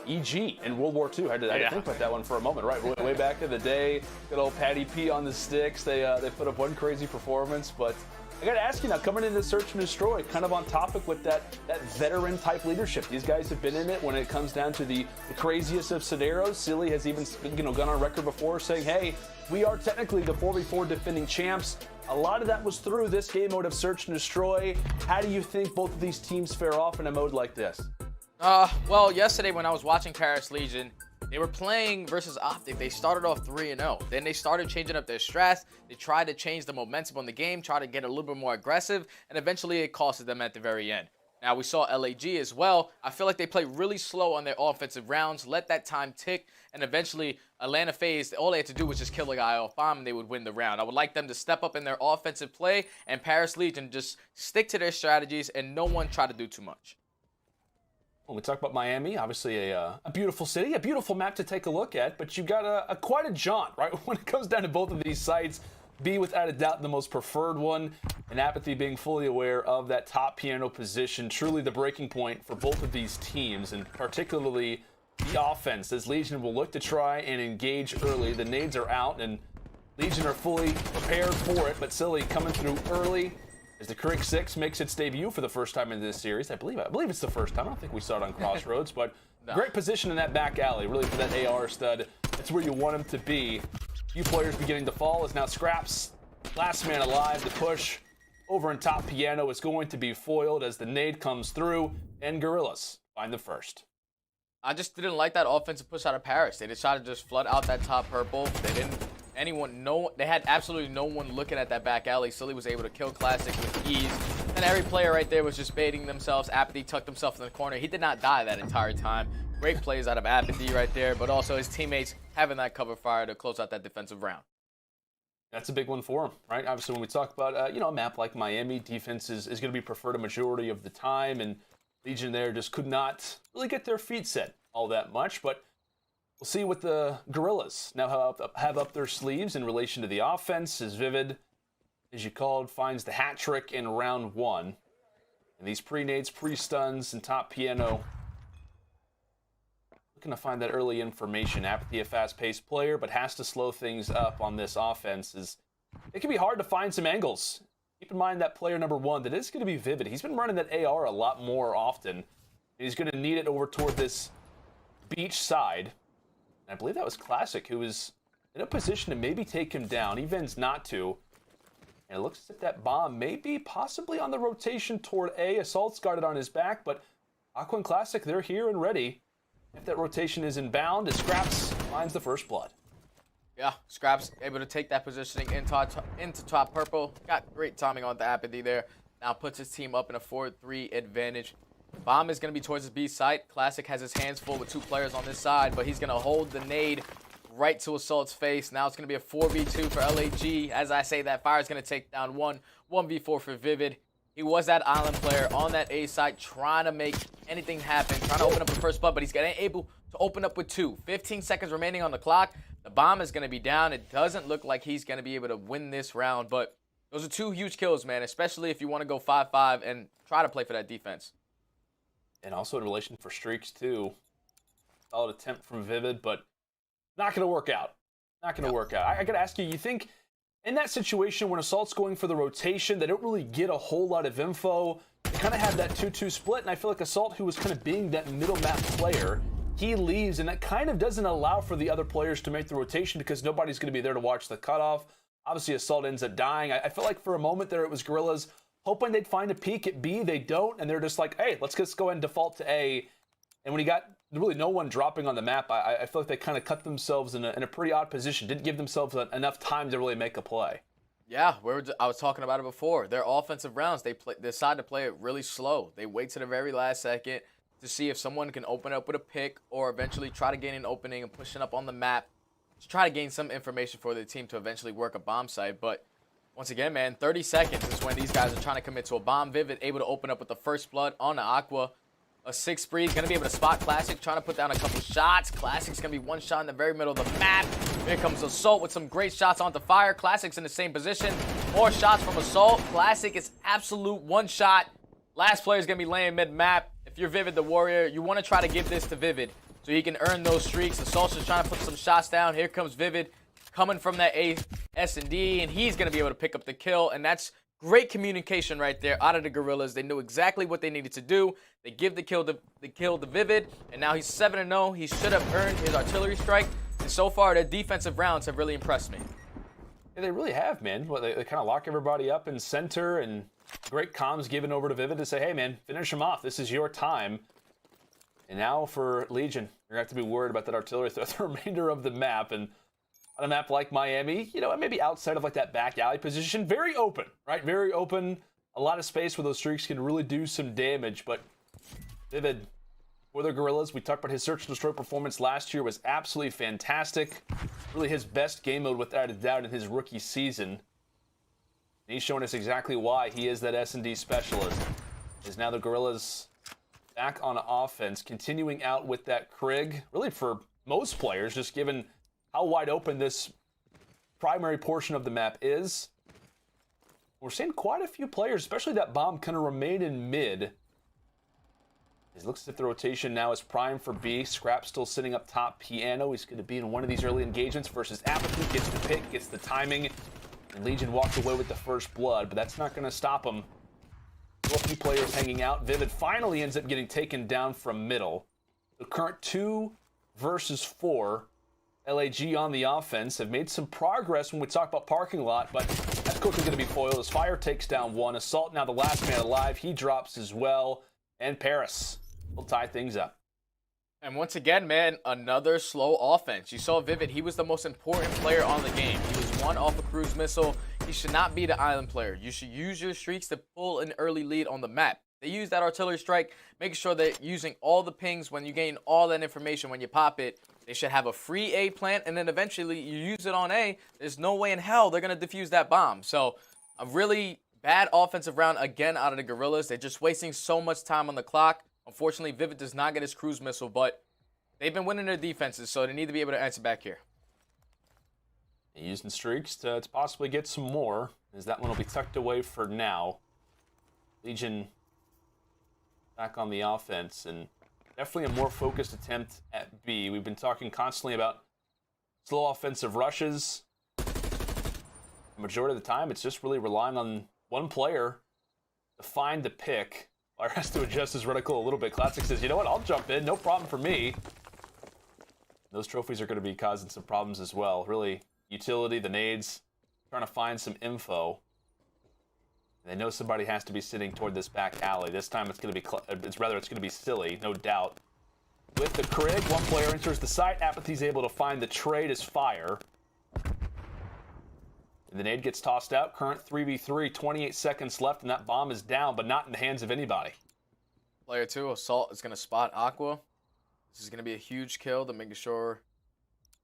EG in World War II. I had to think about that one for a moment, right? Way back in the day, good old Patty P on the sticks. They put up one crazy performance, but I got to ask you now, coming into Search and Destroy, kind of on topic with that veteran type leadership. These guys have been in it when it comes down to the craziest of scenarios. Silly has even gone on record before saying, hey, we are technically the 4v4 defending champs. A lot of that was through this game mode of Search and Destroy. How do you think both of these teams fare off in a mode like this? Well, yesterday when I was watching Paris Legion, they were playing versus OpTic. They started off 3-0. Then they started changing up their strats. They tried to change the momentum on the game, try to get a little bit more aggressive, and eventually it costed them at the very end. Now, we saw LAG as well. I feel like they played really slow on their offensive rounds, let that time tick, and eventually Atlanta FaZe, all they had to do was just kill a guy off bomb and they would win the round. I would like them to step up in their offensive play, and Paris Legion just stick to their strategies and no one try to do too much. When we talk about Miami, obviously a beautiful city, a beautiful map to take a look at, but you've got quite a jaunt, right? When it comes down to both of these sites, B without a doubt the most preferred one, and aBeZy being fully aware of that top piano position, truly the breaking point for both of these teams, and particularly the offense, as Legion will look to try and engage early. The nades are out, and Legion are fully prepared for it, but Silly coming through early as the Crimsix makes its debut for the first time in this series. I believe it's the first time. I don't think we saw it on Crossroads, but no. Great position in that back alley, really for that AR stud. That's where you want him to be. Few players beginning to fall as now Scraps, last man alive, the push over in top piano is going to be foiled as the nade comes through, and Guerrillas find the first. I just didn't like that offensive push out of Paris. They decided to just flood out that top purple. They didn't they had absolutely no one looking at that back alley. Silly was able to kill Classic with ease, and every player right there was just baiting themselves. aBeZy tucked himself in the corner. He did not die that entire time. Great plays out of aBeZy right there, but also his teammates having that cover fire to close out that defensive round. That's a big one for him, right? Obviously, when we talk about a map like Miami, defense is going to be preferred a majority of the time, and Legion there just could not really get their feet set all that much, but we'll see what the Guerrillas now have up their sleeves in relation to the offense. As Vivid, as you called, finds the hat trick in round 1. And these pre-nades, pre-stuns, and top piano looking to find that early information. aBeZy, a fast-paced player, but has to slow things up on this offense as it can be hard to find some angles. Keep in mind that player number 1, that is going to be Vivid. He's been running that AR a lot more often. He's going to need it over toward this beach side. And I believe that was Classic, who was in a position to maybe take him down. He vends not to. And it looks as if that bomb may be possibly on the rotation toward A. Assault's got it on his back, but Aqua and Classic, they're here and ready. If that rotation is inbound, as Scraps finds the first blood. Yeah, Scraps able to take that positioning into top purple. Got great timing on the aBeZy there. Now puts his team up in a 4-3 advantage. Bomb is going to be towards his B site. Classic has his hands full with 2 players on this side, but he's going to hold the nade right to Assault's face. Now it's going to be a 4v2 for LAG. As I say, that fire is going to take down 1v4 for Vivid. He was that island player on that A site trying to make anything happen, trying to open up the first blood, but he's getting able to open up with 2. 15 seconds remaining on the clock. The bomb is going to be down. It doesn't look like he's going to be able to win this round, but those are 2 huge kills, man, especially if you want to go 5-5 and try to play for that defense. And also in relation for streaks, too. Solid attempt from Vivid, but not going to work out. Not going to work out. I got to ask you, you think in that situation when Assault's going for the rotation, they don't really get a whole lot of info. They kind of have that 2-2 split, and I feel like Assault, who was kind of being that middle map player, he leaves, and that kind of doesn't allow for the other players to make the rotation because nobody's going to be there to watch the cutoff. Obviously, Assault ends up dying. I feel like for a moment there it was Guerrillas hoping they'd find a peek at B. They don't, and they're just like, hey, let's just go ahead and default to A. And when you got really no one dropping on the map, I feel like they kind of cut themselves in a pretty odd position. Didn't give themselves enough time to really make a play. Yeah, I was talking about it before. Their offensive rounds, they decide to play it really slow. They wait to the very last second to see if someone can open up with a pick or eventually try to gain an opening and pushing up on the map to try to gain some information for the team to eventually work a bomb site. But once again, man, 30 seconds is when these guys are trying to commit to a bomb. Vivid able to open up with the first blood on the Aqua. A 6 spree, going to be able to spot Classic, trying to put down a couple shots. Classic's going to be one shot in the very middle of the map. Here comes Assault with some great shots onto fire. Classic's in the same position. More shots from Assault. Classic is absolute one shot. Last player is going to be laying mid-map. If you're Vivid the Warrior, you want to try to give this to Vivid so he can earn those streaks. Assault's just trying to put some shots down. Here comes Vivid coming from that S&D, and he's going to be able to pick up the kill, and that's great communication right there out of the Guerrillas. They knew exactly what they needed to do. They give the kill to Vivid, and now he's 7-0. He should have earned his artillery strike, and so far their defensive rounds have really impressed me. Yeah, they really have, man. Well, they kind of lock everybody up in center, and great comms given over to Vivid to say, hey, man, finish him off. This is your time. And now for Legion, you're going to have to be worried about that artillery throughout the remainder of the map, and on a map like Miami, you know, maybe outside of like that back alley position, very open, right? Very open, a lot of space where those streaks can really do some damage. But Vivid, for the Guerrillas, we talked about his Search and Destroy performance last year was absolutely fantastic. Really his best game mode without a doubt in his rookie season. And he's showing us exactly why he is that S&D specialist. Is now the Guerrillas back on offense, continuing out with that Krig, really for most players, just given how wide open this primary portion of the map is. We're seeing quite a few players, especially that bomb, kind of remain in mid. It looks as if the rotation now is prime for B. Scrap still sitting up top piano. He's going to be in one of these early engagements versus aBeZy. Gets the pick, gets the timing, and Legion walked away with the first blood, but that's not going to stop him. Still a few players hanging out. Vivid finally ends up getting taken down from middle. The current 2 versus 4. LAG on the offense have made some progress when we talk about parking lot, but that's quickly going to be foiled as Fire takes down one. Assault now the last man alive. He drops as well. And Paris will tie things up. And once again, man, another slow offense. You saw Vivid. He was the most important player on the game. He was one off a cruise missile. He should not be the island player. You should use your streaks to pull an early lead on the map. They use that artillery strike, making sure they're using all the pings when you gain all that information when you pop it. They should have a free A plant, and then eventually you use it on A. There's no way in hell they're going to defuse that bomb. So a really bad offensive round again out of the Guerrillas. They're just wasting so much time on the clock. Unfortunately, Vivid does not get his cruise missile, but they've been winning their defenses, so they need to be able to answer back here. Using streaks to possibly get some more, as that one will be tucked away for now. Legion back on the offense, and definitely a more focused attempt at B. We've been talking constantly about slow offensive rushes. The majority of the time, it's just really relying on one player to find the pick. Fire has to adjust his reticle a little bit. Classic says, you know what, I'll jump in, no problem for me. Those trophies are going to be causing some problems as well. Really, utility, the nades, trying to find some info. They know somebody has to be sitting toward this back alley. This time it's going to be, it's going to be Silly, no doubt. With the Krig, one player enters the site. aBeZy's able to find the trade as Fire. And the nade gets tossed out. Current 3v3, 28 seconds left, and that bomb is down, but not in the hands of anybody. Player 2, Assault, is going to spot Aqua. This is going to be a huge kill to making sure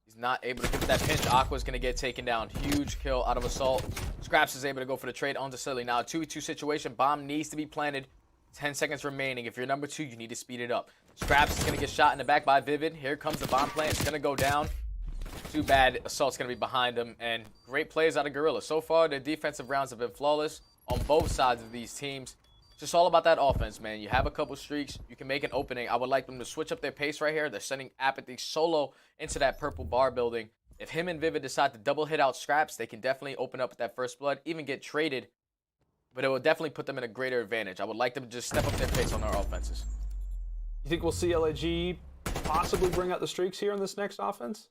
he's not able to get that pinch. Aqua's going to get taken down. Huge kill out of Assault. Scraps is able to go for the trade onto Silly. Now, a 2v2 situation. Bomb needs to be planted. 10 seconds remaining. If you're number 2, you need to speed it up. Scraps is going to get shot in the back by Vivid. Here comes the bomb plant. It's going to go down. Too bad Assault's going to be behind him. And great plays out of Guerrillas. So far, their defensive rounds have been flawless on both sides of these teams. It's just all about that offense, man. You have a couple streaks. You can make an opening. I would like them to switch up their pace right here. They're sending aBeZy solo into that purple bar building. If him and Vivid decide to double hit out Scraps, they can definitely open up with that first blood, even get traded. But it will definitely put them in a greater advantage. I would like them to just step up their pace on their offenses. You think we'll see LAG possibly bring out the streaks here in this next offense?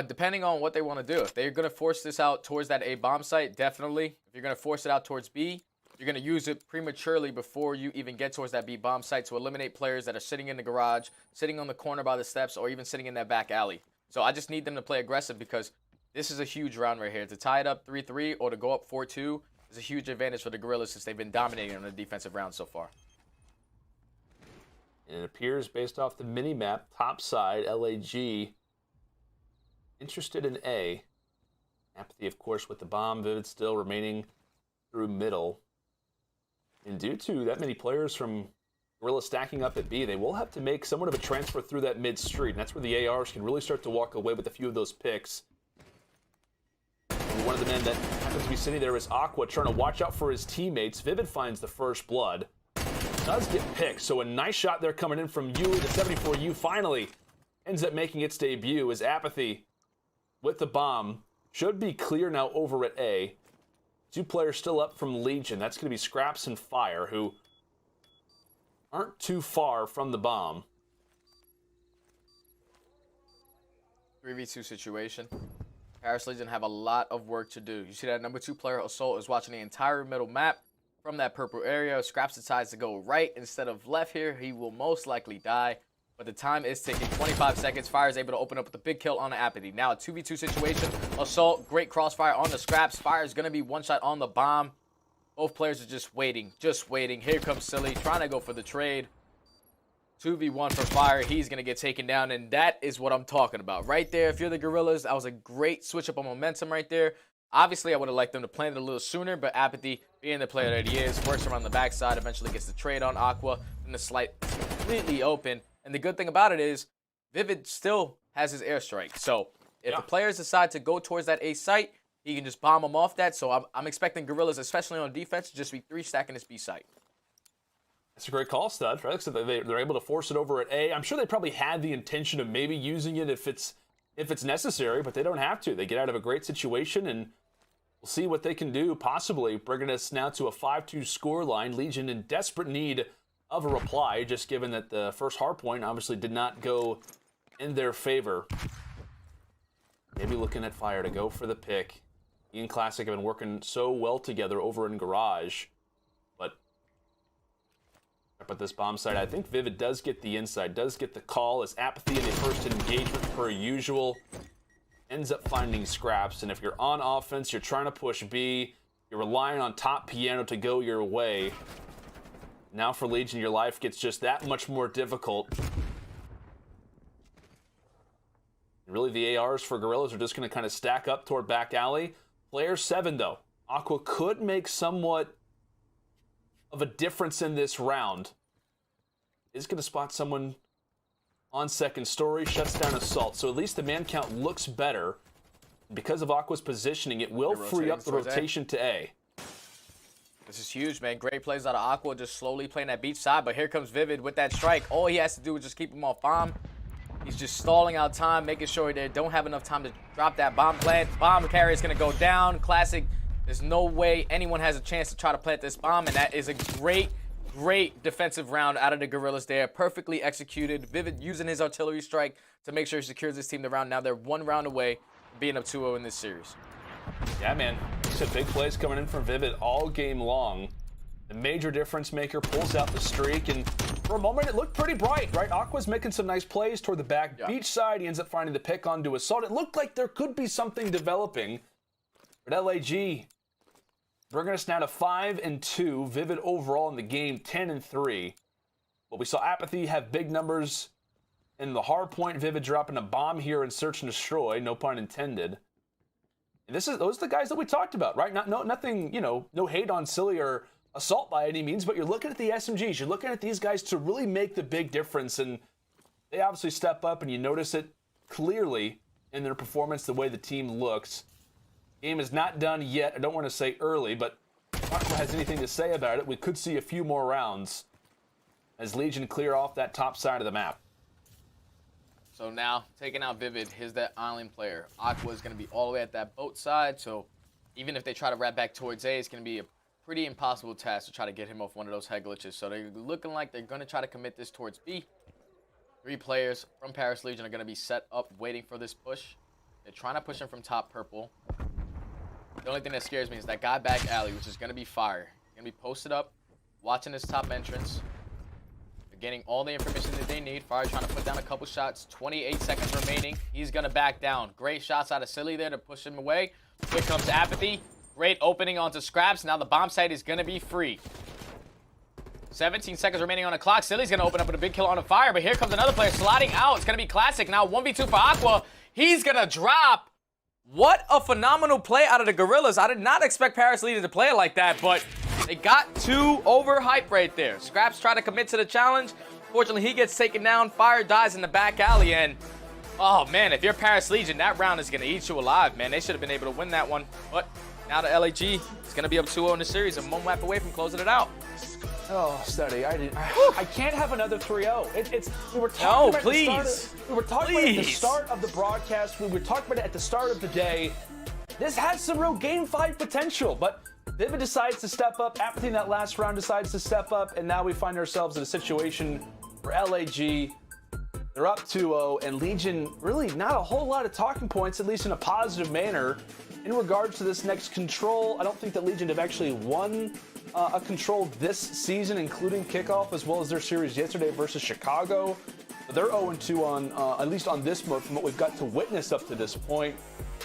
Depending on what they want to do. If they're going to force this out towards that A bomb site, definitely. If you're going to force it out towards B, you're going to use it prematurely before you even get towards that B bomb site to eliminate players that are sitting in the garage, sitting on the corner by the steps, or even sitting in that back alley. So I just need them to play aggressive because this is a huge round right here. To tie it up 3-3 or to go up 4-2 is a huge advantage for the Guerrillas since they've been dominating on the defensive round so far. And it appears, based off the mini-map, top side, LAG interested in A. aBeZy, of course, with the bomb. Vivid still remaining through middle. And due to that many players from Guerrilla stacking up at B, they will have to make somewhat of a transfer through that mid street. And that's where the ARs can really start to walk away with a few of those picks. And one of the men that happens to be sitting there is Aqua, trying to watch out for his teammates. Vivid finds the first blood. Does get picked, so a nice shot there coming in from U. The 74U finally ends up making its debut as aBeZy with the bomb. Should be clear now over at A. 2 players still up from Legion. That's going to be Scraps and Fire, who aren't too far from the bomb. 3v2 situation. Paris Legion have a lot of work to do. You see that number 2 player, Assault, is watching the entire middle map from that purple area. Scraps decides to go right instead of left here. He will most likely die. But the time is ticking. 25 seconds. Fire is able to open up with a big kill on the aBeZy. Now a 2v2 situation. Assault, great crossfire on the Scraps. Fire is going to be one shot on the bomb. Both players are just waiting. Just waiting. Here comes Silly trying to go for the trade. 2v1 for Fire. He's going to get taken down. And that is what I'm talking about. Right there, if you're the Guerrillas, that was a great switch up on momentum right there. Obviously, I would have liked them to plan it a little sooner. But aBeZy, being the player that he is, works around the backside. Eventually gets the trade on Aqua. And the slight completely open. And the good thing about it is, Vivid still has his airstrike. So, if the players decide to go towards that A site, he can just bomb them off that. So, I'm expecting Guerrillas, especially on defense, to just be 3-stacking this B site. That's a great call, Stud. Right? So they're able to force it over at A. I'm sure they probably had the intention of maybe using it if it's necessary, but they don't have to. They get out of a great situation, and we'll see what they can do, possibly bringing us now to a 5-2 scoreline. Legion in desperate need of a reply, just given that the first hard point obviously did not go in their favor. Maybe looking at Fire to go for the pick. He and Classic have been working so well together over in Garage. But up at this bomb site, I think Vivid does get the inside, does get the call as aBeZy in the first engagement per usual. Ends up finding Scraps, and if you're on offense, you're trying to push B, you're relying on top piano to go your way. Now for Legion, your life gets just that much more difficult. And really, the ARs for Guerrillas are just going to kind of stack up toward back alley. Player 7, though. Aqua could make somewhat of a difference in this round. Is going to spot someone on second story, shuts down Assault. So at least the man count looks better. Because of Aqua's positioning, it will free up the rotation to A. This is huge, man. Great plays out of Aqua, just slowly playing that beach side. But here comes Vivid with that strike. All he has to do is just keep him off bomb. He's just stalling out time, making sure they don't have enough time to drop that bomb plant. Bomb carrier is going to go down. Classic, there's no way anyone has a chance to try to plant this bomb, and that is a great defensive round out of the Guerrillas there. Perfectly executed. Vivid using his artillery strike to make sure he secures his team the round. Now they're 1 round away from being up 2-0 in this series. Yeah, man. Some big plays coming in from Vivid all game long. The major difference maker pulls out the streak, and for a moment it looked pretty bright, right? Aqua's making some nice plays toward the back beach side. He ends up finding the pick onto Assault. It looked like there could be something developing, but LAG bringing us now to 5-2. Vivid overall in the game 10-3. But we saw aBeZy have big numbers in the hard point. Vivid dropping a bomb here in search and destroy, no pun intended. And those are the guys that we talked about, right? Nothing, no hate on Silly or Assault by any means, but you're looking at the SMGs. You're looking at these guys to really make the big difference, and they obviously step up, and you notice it clearly in their performance, the way the team looks. Game is not done yet. I don't want to say early, but if Aqua has anything to say about it, we could see a few more rounds as Legion clear off that top side of the map. So now, taking out Vivid, here's that island player. Aqua is going to be all the way at that boat side, so even if they try to wrap back towards A, it's going to be a pretty impossible task to try to get him off one of those head glitches. So they're looking like they're going to try to commit this towards B. 3 players from Paris Legion are going to be set up waiting for this push. They're trying to push him from top purple. The only thing that scares me is that guy back alley, which is going to be fire. Going to be posted up, watching this top entrance. They're getting all the information that they need. Fire trying to put down a couple shots. 28 seconds remaining. He's going to back down. Great shots out of Silly there to push him away. Here comes aBeZy. Great opening onto Scraps. Now the bomb site is going to be free. 17 seconds remaining on the clock. Silly's going to open up with a big kill on the fire, but here comes another player sliding out. It's going to be Classic. Now 1v2 for Aqua. He's going to drop. What a phenomenal play out of the Guerrillas. I did not expect Paris Legion to play it like that, but they got too overhyped right there. Scraps tried to commit to the challenge. Fortunately, he gets taken down. Fire dies in the back alley, and oh man, if you're Paris Legion, that round is going to eat you alive, man. They should have been able to win that one, but now the LAG is going to be up 2-0 in the series and 1 lap away from closing it out. Oh, Steady, I can't have another 3-0. We were talking about it at the start of the broadcast. We were talking about it at the start of the day. This has some real game 5 potential, but Vivid decides to step up. aBeZy in that last round decides to step up, and now we find ourselves in a situation where LAG, they're up 2-0, and Legion really not a whole lot of talking points, at least in a positive manner. In regards to this next control, I don't think that Legion have actually won a control this season, including kickoff, as well as their series yesterday versus Chicago. They're 0-2 on, at least on this mode, from what we've got to witness up to this point.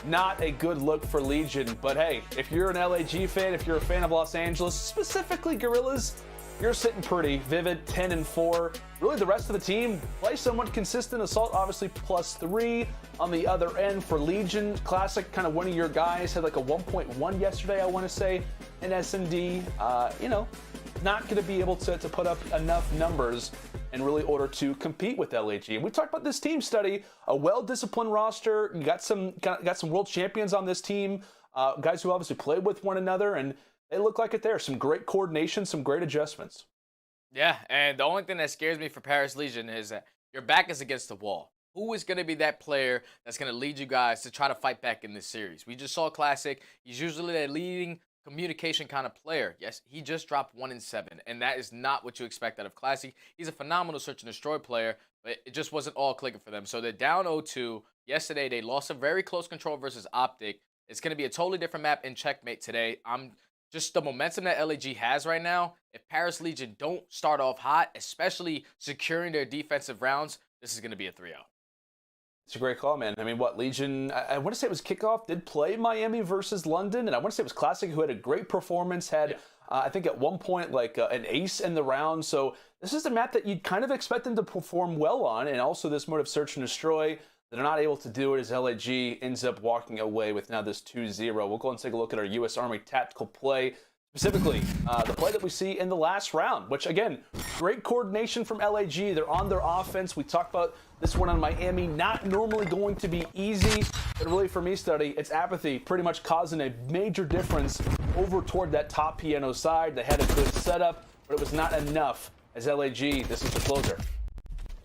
Not a good look for Legion, but hey, if you're an LAG fan, if you're a fan of Los Angeles, specifically Guerrillas, you're sitting pretty. Vivid 10-4. Really, the rest of the team play somewhat consistent. Assault obviously +3 on the other end for Legion. Classic, kind of one of your guys, had like a 1.1 yesterday, I want to say, in SMD. Not going to be able to put up enough numbers in really order to compete with LAG. And we talked about this team study, a well-disciplined roster. You got some world champions on this team, guys who obviously played with one another, and they look like it there. Some great coordination, some great adjustments. Yeah, and the only thing that scares me for Paris Legion is that your back is against the wall. Who is going to be that player that's going to lead you guys to try to fight back in this series? We just saw Classic. He's usually that leading communication kind of player. Yes, he just dropped 1-7, and that is not what you expect out of Classic. He's a phenomenal search and destroy player, but it just wasn't all clicking for them. So they're down 0-2. Yesterday, they lost a very close control versus OpTic. It's going to be a totally different map in Checkmate today. Just the momentum that LAG has right now, if Paris Legion don't start off hot, especially securing their defensive rounds, this is going to be a 3-0. It's a great call, man. I mean, Legion, I want to say it was kickoff, did play Miami versus London, and I want to say it was Classic, who had a great performance, had, I think at one point, like an ace in the round. So this is a map that you'd kind of expect them to perform well on, and also this mode of search and destroy. They're not able to do it as LAG ends up walking away with now this 2-0. We'll go and take a look at our U.S. Army tactical play, specifically the play that we see in the last round, which, again, great coordination from LAG. They're on their offense. We talked about this one on Miami, not normally going to be easy, but really for me, Study, it's aBeZy pretty much causing a major difference over toward that top piano side. They had a good setup, but it was not enough as LAG, this is the closer.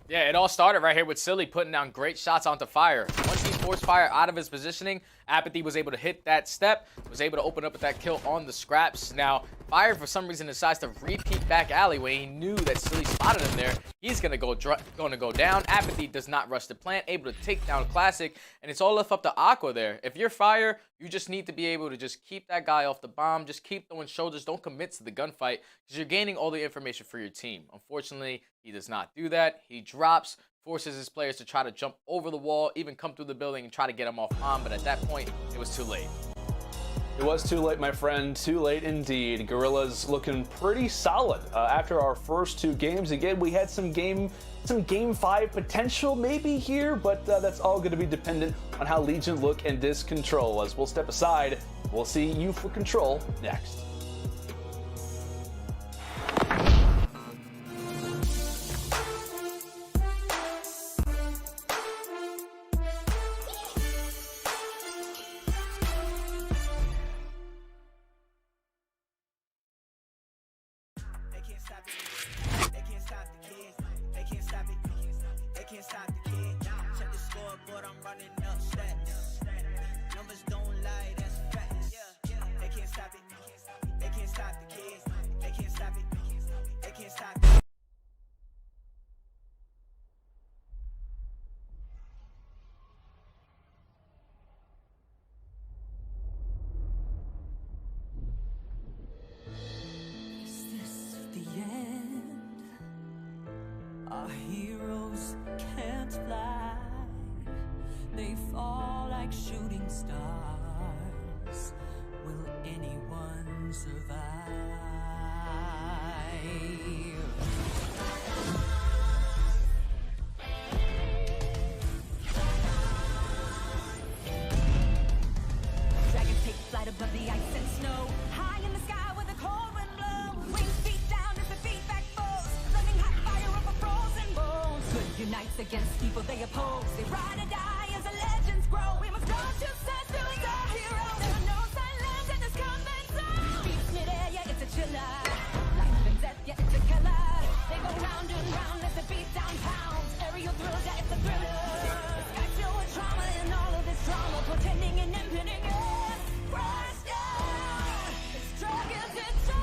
Yeah, it all started right here with Cellium putting down great shots onto Fire. Once he forced Fire out of his positioning, aBeZy was able to hit that step, was able to open up with that kill on the scraps. Now, Fire, for some reason, decides to repeat back alley when he knew that Cellium spotted him there. He's going to go down. aBeZy does not rush the plant, able to take down Classic, and it's all left up to Aqua there. If you're Fire, you just need to be able to just keep that guy off the bomb, just keep throwing shoulders, don't commit to the gunfight, because you're gaining all the information for your team. Unfortunately, he does not do that. He drops, forces his players to try to jump over the wall, even come through the building and try to get him off bomb, but at that point, it was too late. It was too late, my friend. Too late indeed. Guerrillas looking pretty solid after our first 2 games. Again, we had some game 5 potential maybe here, but that's all going to be dependent on how Legion look in this control. As we'll step aside, we'll see you for control next. Our heroes can't fly, they fall like shooting stars. Will anyone survive? Dragons take flight above the ice and snow, high in the sky where the cold wind blows. Wings beat down as the feedback falls, running hot fire over frozen bones. Good unites against people they oppose. They ride or die as the legends grow. We must draw two sides to our hero. There are no silence in this combat zone. Beats mid-air, yeah, it's a chiller. Life and death, yeah, it's a killer. They go round and round as the beat down pounds. Aerial thrills, yeah, it's a thriller. The sky's filled with trauma and all of this drama, pretending and impending. Prestinni, it's dragons descend.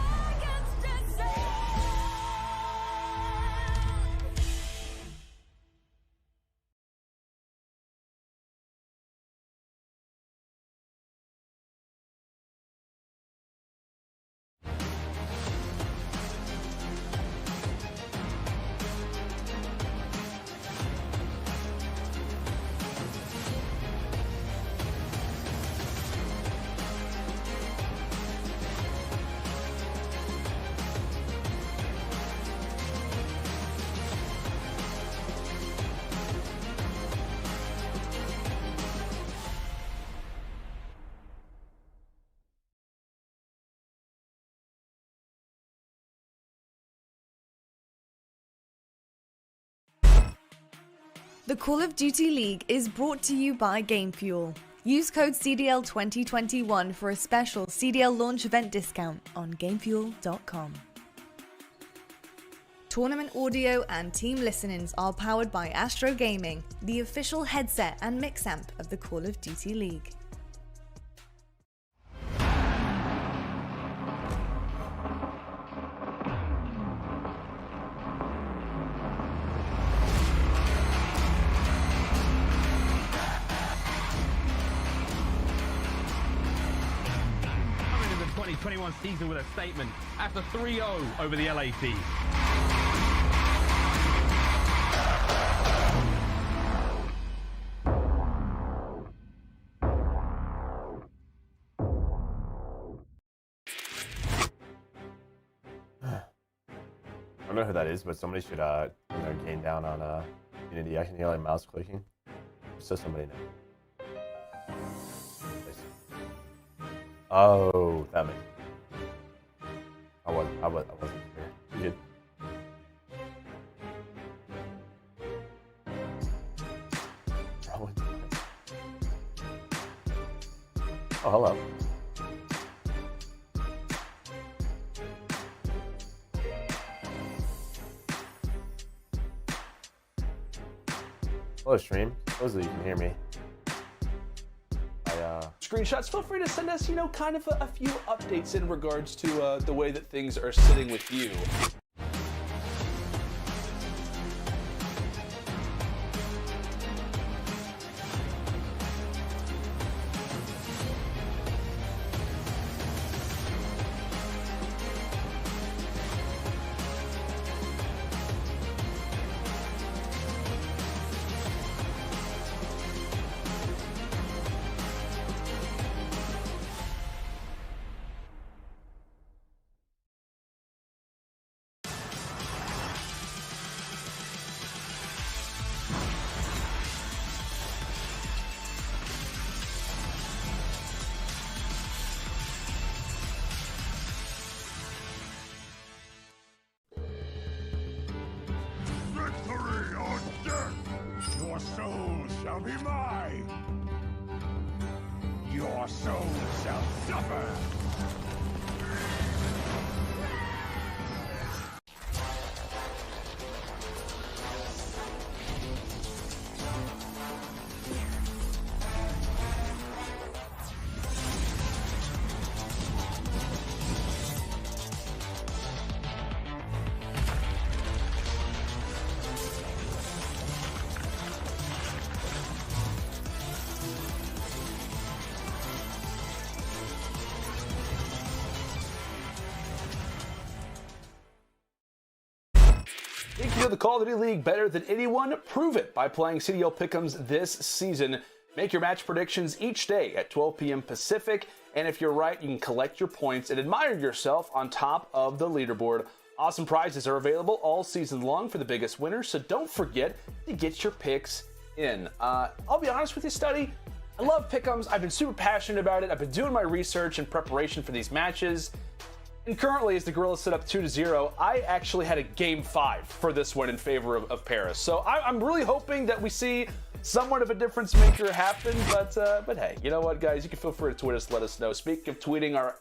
The Call of Duty League is brought to you by GameFuel. Use code CDL2021 for a special CDL launch event discount on GameFuel.com. Tournament audio and team listenings are powered by Astro Gaming, the official headset and mix amp of the Call of Duty League. Coming into the 2021 season with a statement after 3-0 over the LA Thieves. I don't know who that is, but somebody should gain down on Unity. I can hear like mouse clicking. So somebody know. Oh, that makes. I wasn't here. You good? Oh, hello. slow stream. Supposedly you can hear me. Screenshots, feel free to send us, kind of a few updates in regards to the way that things are sitting with you. Victory or death! Your soul shall be mine! Your soul shall suffer! Think you know the Call of Duty League better than anyone? Prove it by playing CDL Pick'ems this season. Make your match predictions each day at 12 p.m. Pacific, and if you're right, you can collect your points and admire yourself on top of the leaderboard. Awesome prizes are available all season long for the biggest winners, so don't forget to get your picks in. I'll be honest with you, Study. I love Pick'ems. I've been super passionate about it. I've been doing my research and preparation for these matches. And currently, as the Guerrillas sit up 2-0, I actually had a game 5 for this one in favor of Paris. So I'm really hoping that we see somewhat of a difference maker happen. But hey, you know what, guys? You can feel free to tweet us, let us know. Speaking of tweeting,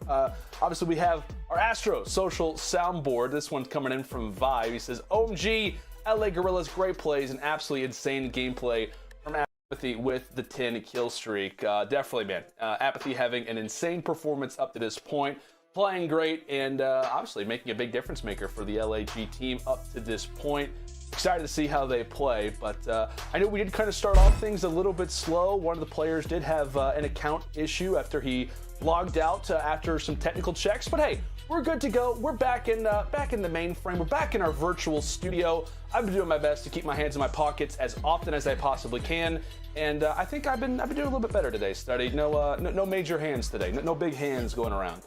obviously we have our Astro social soundboard. This one's coming in from Vibe. He says, OMG, LA Guerrillas, great plays and absolutely insane gameplay from aBeZy with the 10 kill streak. Definitely, man. aBeZy having an insane performance up to this point. Playing great and obviously making a big difference maker for the LAG team up to this point. Excited to see how they play, but I know we did kind of start off things a little bit slow. One of the players did have an account issue after he logged out after some technical checks, but hey, we're good to go. We're back in the mainframe. We're back in our virtual studio. I've been doing my best to keep my hands in my pockets as often as I possibly can, and I think I've been doing a little bit better today, Study. No major hands today. No big hands going around.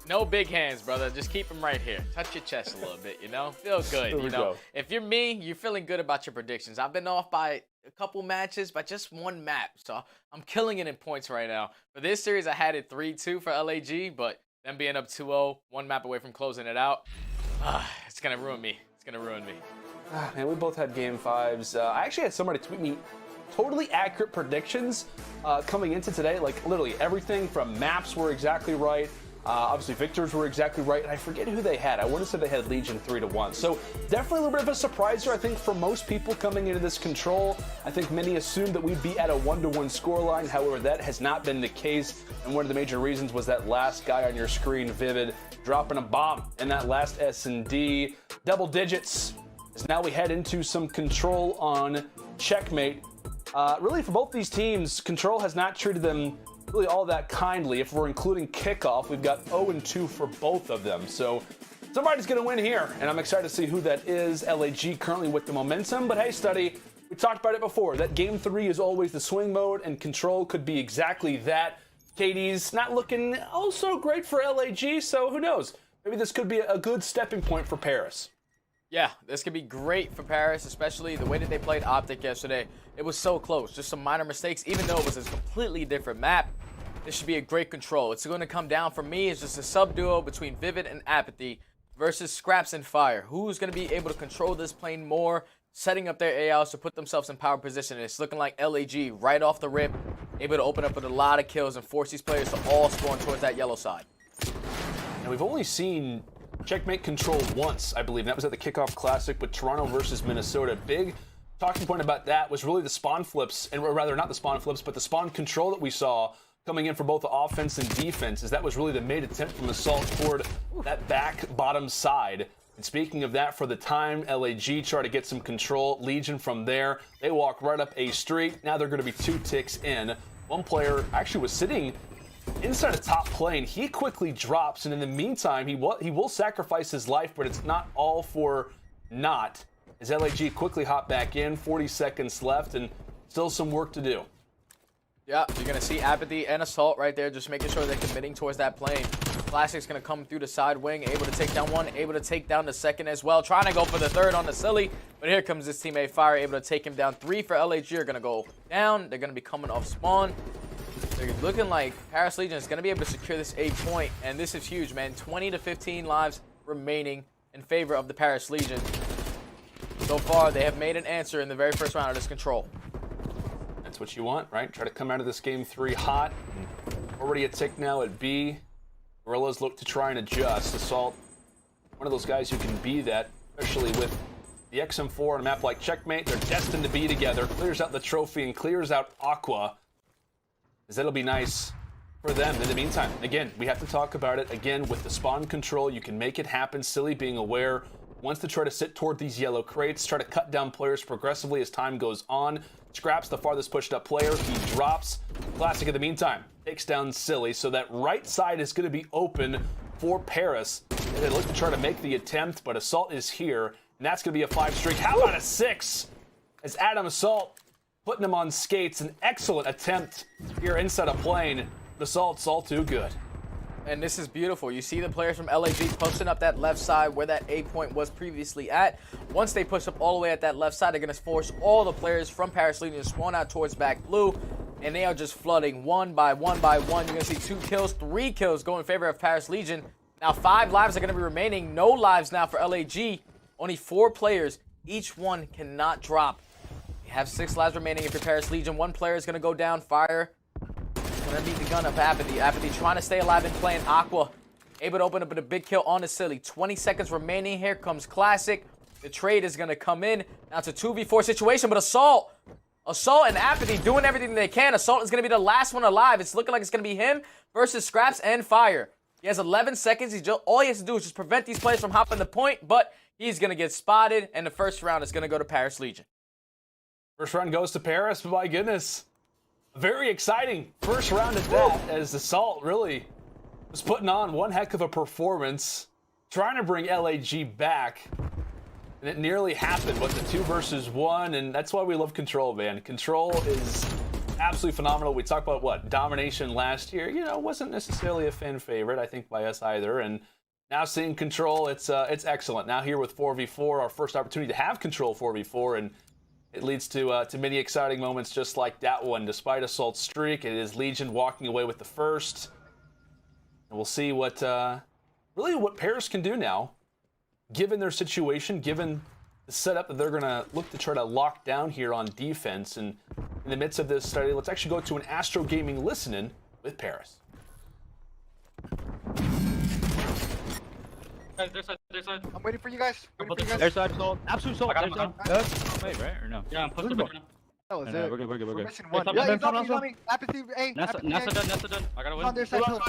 No big hands, brother. Just keep them right here. Touch your chest a little bit, Feel good, Go. If you're me, you're feeling good about your predictions. I've been off by a couple matches, by just one map. So I'm killing it in points right now. For this series, I had it 3-2 for LAG, but them being up 2-0, one map away from closing it out, it's going to ruin me. It's going to ruin me. Man, we both had game 5s. I actually had somebody tweet me totally accurate predictions coming into today. Like, literally everything from maps were exactly right. Obviously, victors were exactly right, and I forget who they had. I want to say they had Legion 3-1. So definitely a little bit of a surprise here, I think, for most people coming into this control. I think many assumed that we'd be at a 1-1 scoreline. However, that has not been the case, and one of the major reasons was that last guy on your screen, Vivid, dropping a bomb in that last S&D. Double digits, as now we head into some control on Checkmate. Really, for both these teams, control has not treated them really all that kindly. If we're including kickoff, we've got 0-2 for both of them. So somebody's going to win here, and I'm excited to see who that is. LAG currently with the momentum, but hey, Study, we talked about it before. That game 3 is always the swing mode, and control could be exactly that. KD's not looking so great for LAG, so who knows? Maybe this could be a good stepping point for Paris. Yeah, this could be great for Paris, especially the way that they played OpTic yesterday. It was so close, just some minor mistakes, even though it was a completely different map. This should be a great control. It's going to come down for me. It's just a sub-duo between Vivid and aBeZy versus Scraps and Fire. Who's going to be able to control this plane more, setting up their AOs to put themselves in power position. And it's looking like LAG right off the rip, able to open up with a lot of kills and force these players to all spawn towards that yellow side. And we've only seen Checkmate control once, I believe. And that was at the Kickoff Classic with Toronto versus Minnesota. Big talking point about that was really the spawn flips, and or rather not the spawn flips, but the spawn control that we saw coming in for both the offense and defense, as that was really the main attempt from Assault toward that back bottom side. And speaking of that, for the time, LAG try to get some control. Legion from there, they walk right up A street. Now they're going to be 2 ticks in. One player actually was sitting inside a top plane. He quickly drops, and in the meantime, he will sacrifice his life, but it's not all for naught. As LAG quickly hop back in, 40 seconds left, and still some work to do. Yeah, you're going to see aBeZy and Assault right there, just making sure they're committing towards that plane. Classic's going to come through the side wing, able to take down one, able to take down the second as well. Trying to go for the third on the Silly, but here comes his teammate Fire, able to take him down. 3 for LAG are going to go down. They're going to be coming off spawn. They're looking like Paris Legion is going to be able to secure this A point, and this is huge, man. 20 to 15 lives remaining in favor of the Paris Legion. So far, they have made an answer in the very first round of this control. That's what you want, right? Try to come out of this game 3 hot. Already a tick now at B. Guerrillas look to try and adjust. Assault, one of those guys who can be that, especially with the XM4 on a map like Checkmate. They're destined to be together. Clears out the trophy and clears out Aqua, as that'll be nice for them. In the meantime, again, we have to talk about it. Again, with the spawn control, you can make it happen. Silly being aware, wants to try to sit toward these yellow crates, try to cut down players progressively as time goes on. Scraps the farthest pushed up player. He drops. Classic in the meantime takes down Silly, so that right side is going to be open for Paris. And they look to try to make the attempt, but Assault is here, and that's going to be a 5 streak. How about a 6? As Adam Assault putting him on skates. An excellent attempt here inside a plane. But Assault's all too good. And this is beautiful. You see the players from LAG pushing up that left side where that A point was previously at. Once they push up all the way at that left side, they're going to force all the players from Paris Legion to spawn out towards back blue. And they are just flooding one by one by one. You're going to see 2 kills, 3 kills go in favor of Paris Legion. Now 5 lives are going to be remaining. No lives now for LAG. Only 4 players. Each one cannot drop. You have 6 lives remaining if you're Paris Legion. 1 player is going to go down. Fire. Gonna beat the gun up aBeZy. aBeZy trying to stay alive and playing Aqua. Able to open up a big kill on the Silly. 20 seconds remaining. Here comes Classic. The trade is gonna come in. Now it's a 2v4 situation, but Assault and aBeZy doing everything they can. Assault is gonna be the last one alive. It's looking like it's gonna be him versus Scraps and Fire. He has 11 seconds. All he has to do is just prevent these players from hopping the point, but he's gonna get spotted, and the first round is gonna go to Paris Legion. First round goes to Paris, but my goodness. Very exciting first round at that, as Assault really was putting on one heck of a performance, trying to bring LAG back, and it nearly happened, but the 2 versus 1, and that's why we love Control, man. Control is absolutely phenomenal. We talked about, what, Domination last year, you know, wasn't necessarily a fan favorite, I think, by us either, and now seeing Control, it's excellent. Now here with 4v4, our first opportunity to have Control 4v4, and it leads to many exciting moments just like that one. Despite Assault's streak, it is Legion walking away with the first. And we'll see what Paris can do now, given their situation, given the setup that they're going to look to try to lock down here on defense. And in the midst of this study, let's actually go to an Astro Gaming listen-in with Paris. Their side. I'm waiting for you guys. Their side, Assault. Absolute Assault. I got him. Wait, right? Or no? Yeah, I'm posted right now. No, we're good. We're missing one. Yeah, He's on me. aBeZy, A. Nasa done. I gotta win. On their side. What's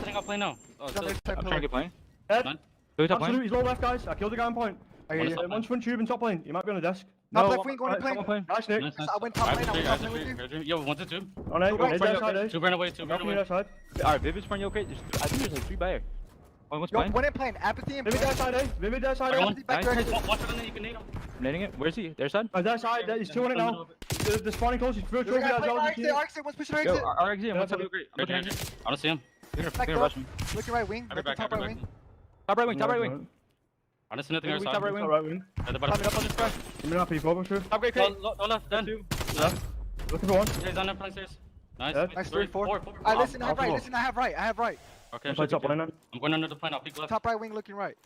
setting up play now? On their side. I'm trying to get playing. Dead. Who's top Absolute, he's low left, guys. I killed the guy on point. One's front tube and top lane. You might be on the desk. Top left wing, going to plane. Nice, Nick. I went top lane. I went with you. Yo, 1 to 2. Oh, no, go side, 2 burn away, 2 burn away. Alright, Vivid's front, you okay? I think there's like 3 bayer. Oh, what's Yo, playing? when I'm playing aBeZy and Vivid their side, eh? Vivid their side, Watch it, and then you can nade him. I'm nading it. Where's he? Their side? Their side. He's 2 on it now. The spawning close. He's through trophy as well. Arcitys, one's pushing exit. RXZ, what's up? I don't see him. You're gonna rush me. Looking right wing. Top right wing. Top right wing. I don't see nothing on Top right wing. Coming up on this guy. I'm gonna people over through. Top great crate. No left, done. Left. Looking for one. Yeah, he's on there, stairs. Nice. Nice, 3, 4. Listen, I have right. Okay, I'm top lane. I'm going under the plane. I'll peek left. Top right wing looking right.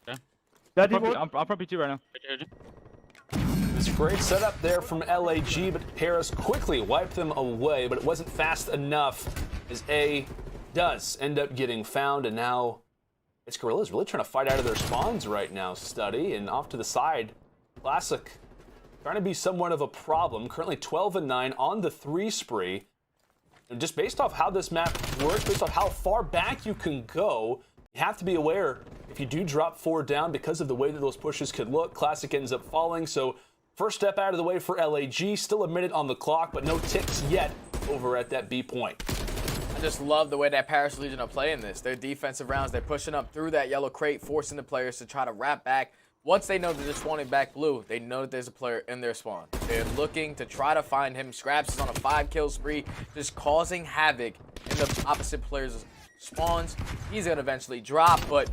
Okay. I'm probably 2 right now. It's a great setup there from LAG, but Paris quickly wiped them away, but it wasn't fast enough, as A does end up getting found, and now it's Guerrillas really trying to fight out of their spawns right now, Study, and off to the side, Classic trying to be somewhat of a problem. Currently 12-9 on the 3 spree. And just based off how this map works, based off how far back you can go, you have to be aware if you do drop 4 down because of the way that those pushes could look. Classic ends up falling, so first step out of the way for LAG. Still a minute on the clock, but no ticks yet over at that B point. I just love the way that Paris Legion are playing this. Their defensive rounds, they're pushing up through that yellow crate, forcing the players to try to wrap back. Once they know that they're spawning back blue, they know that there's a player in their spawn. They're looking to try to find him. Scraps is on a 5-kill spree, just causing havoc in the opposite player's spawns. He's going to eventually drop, but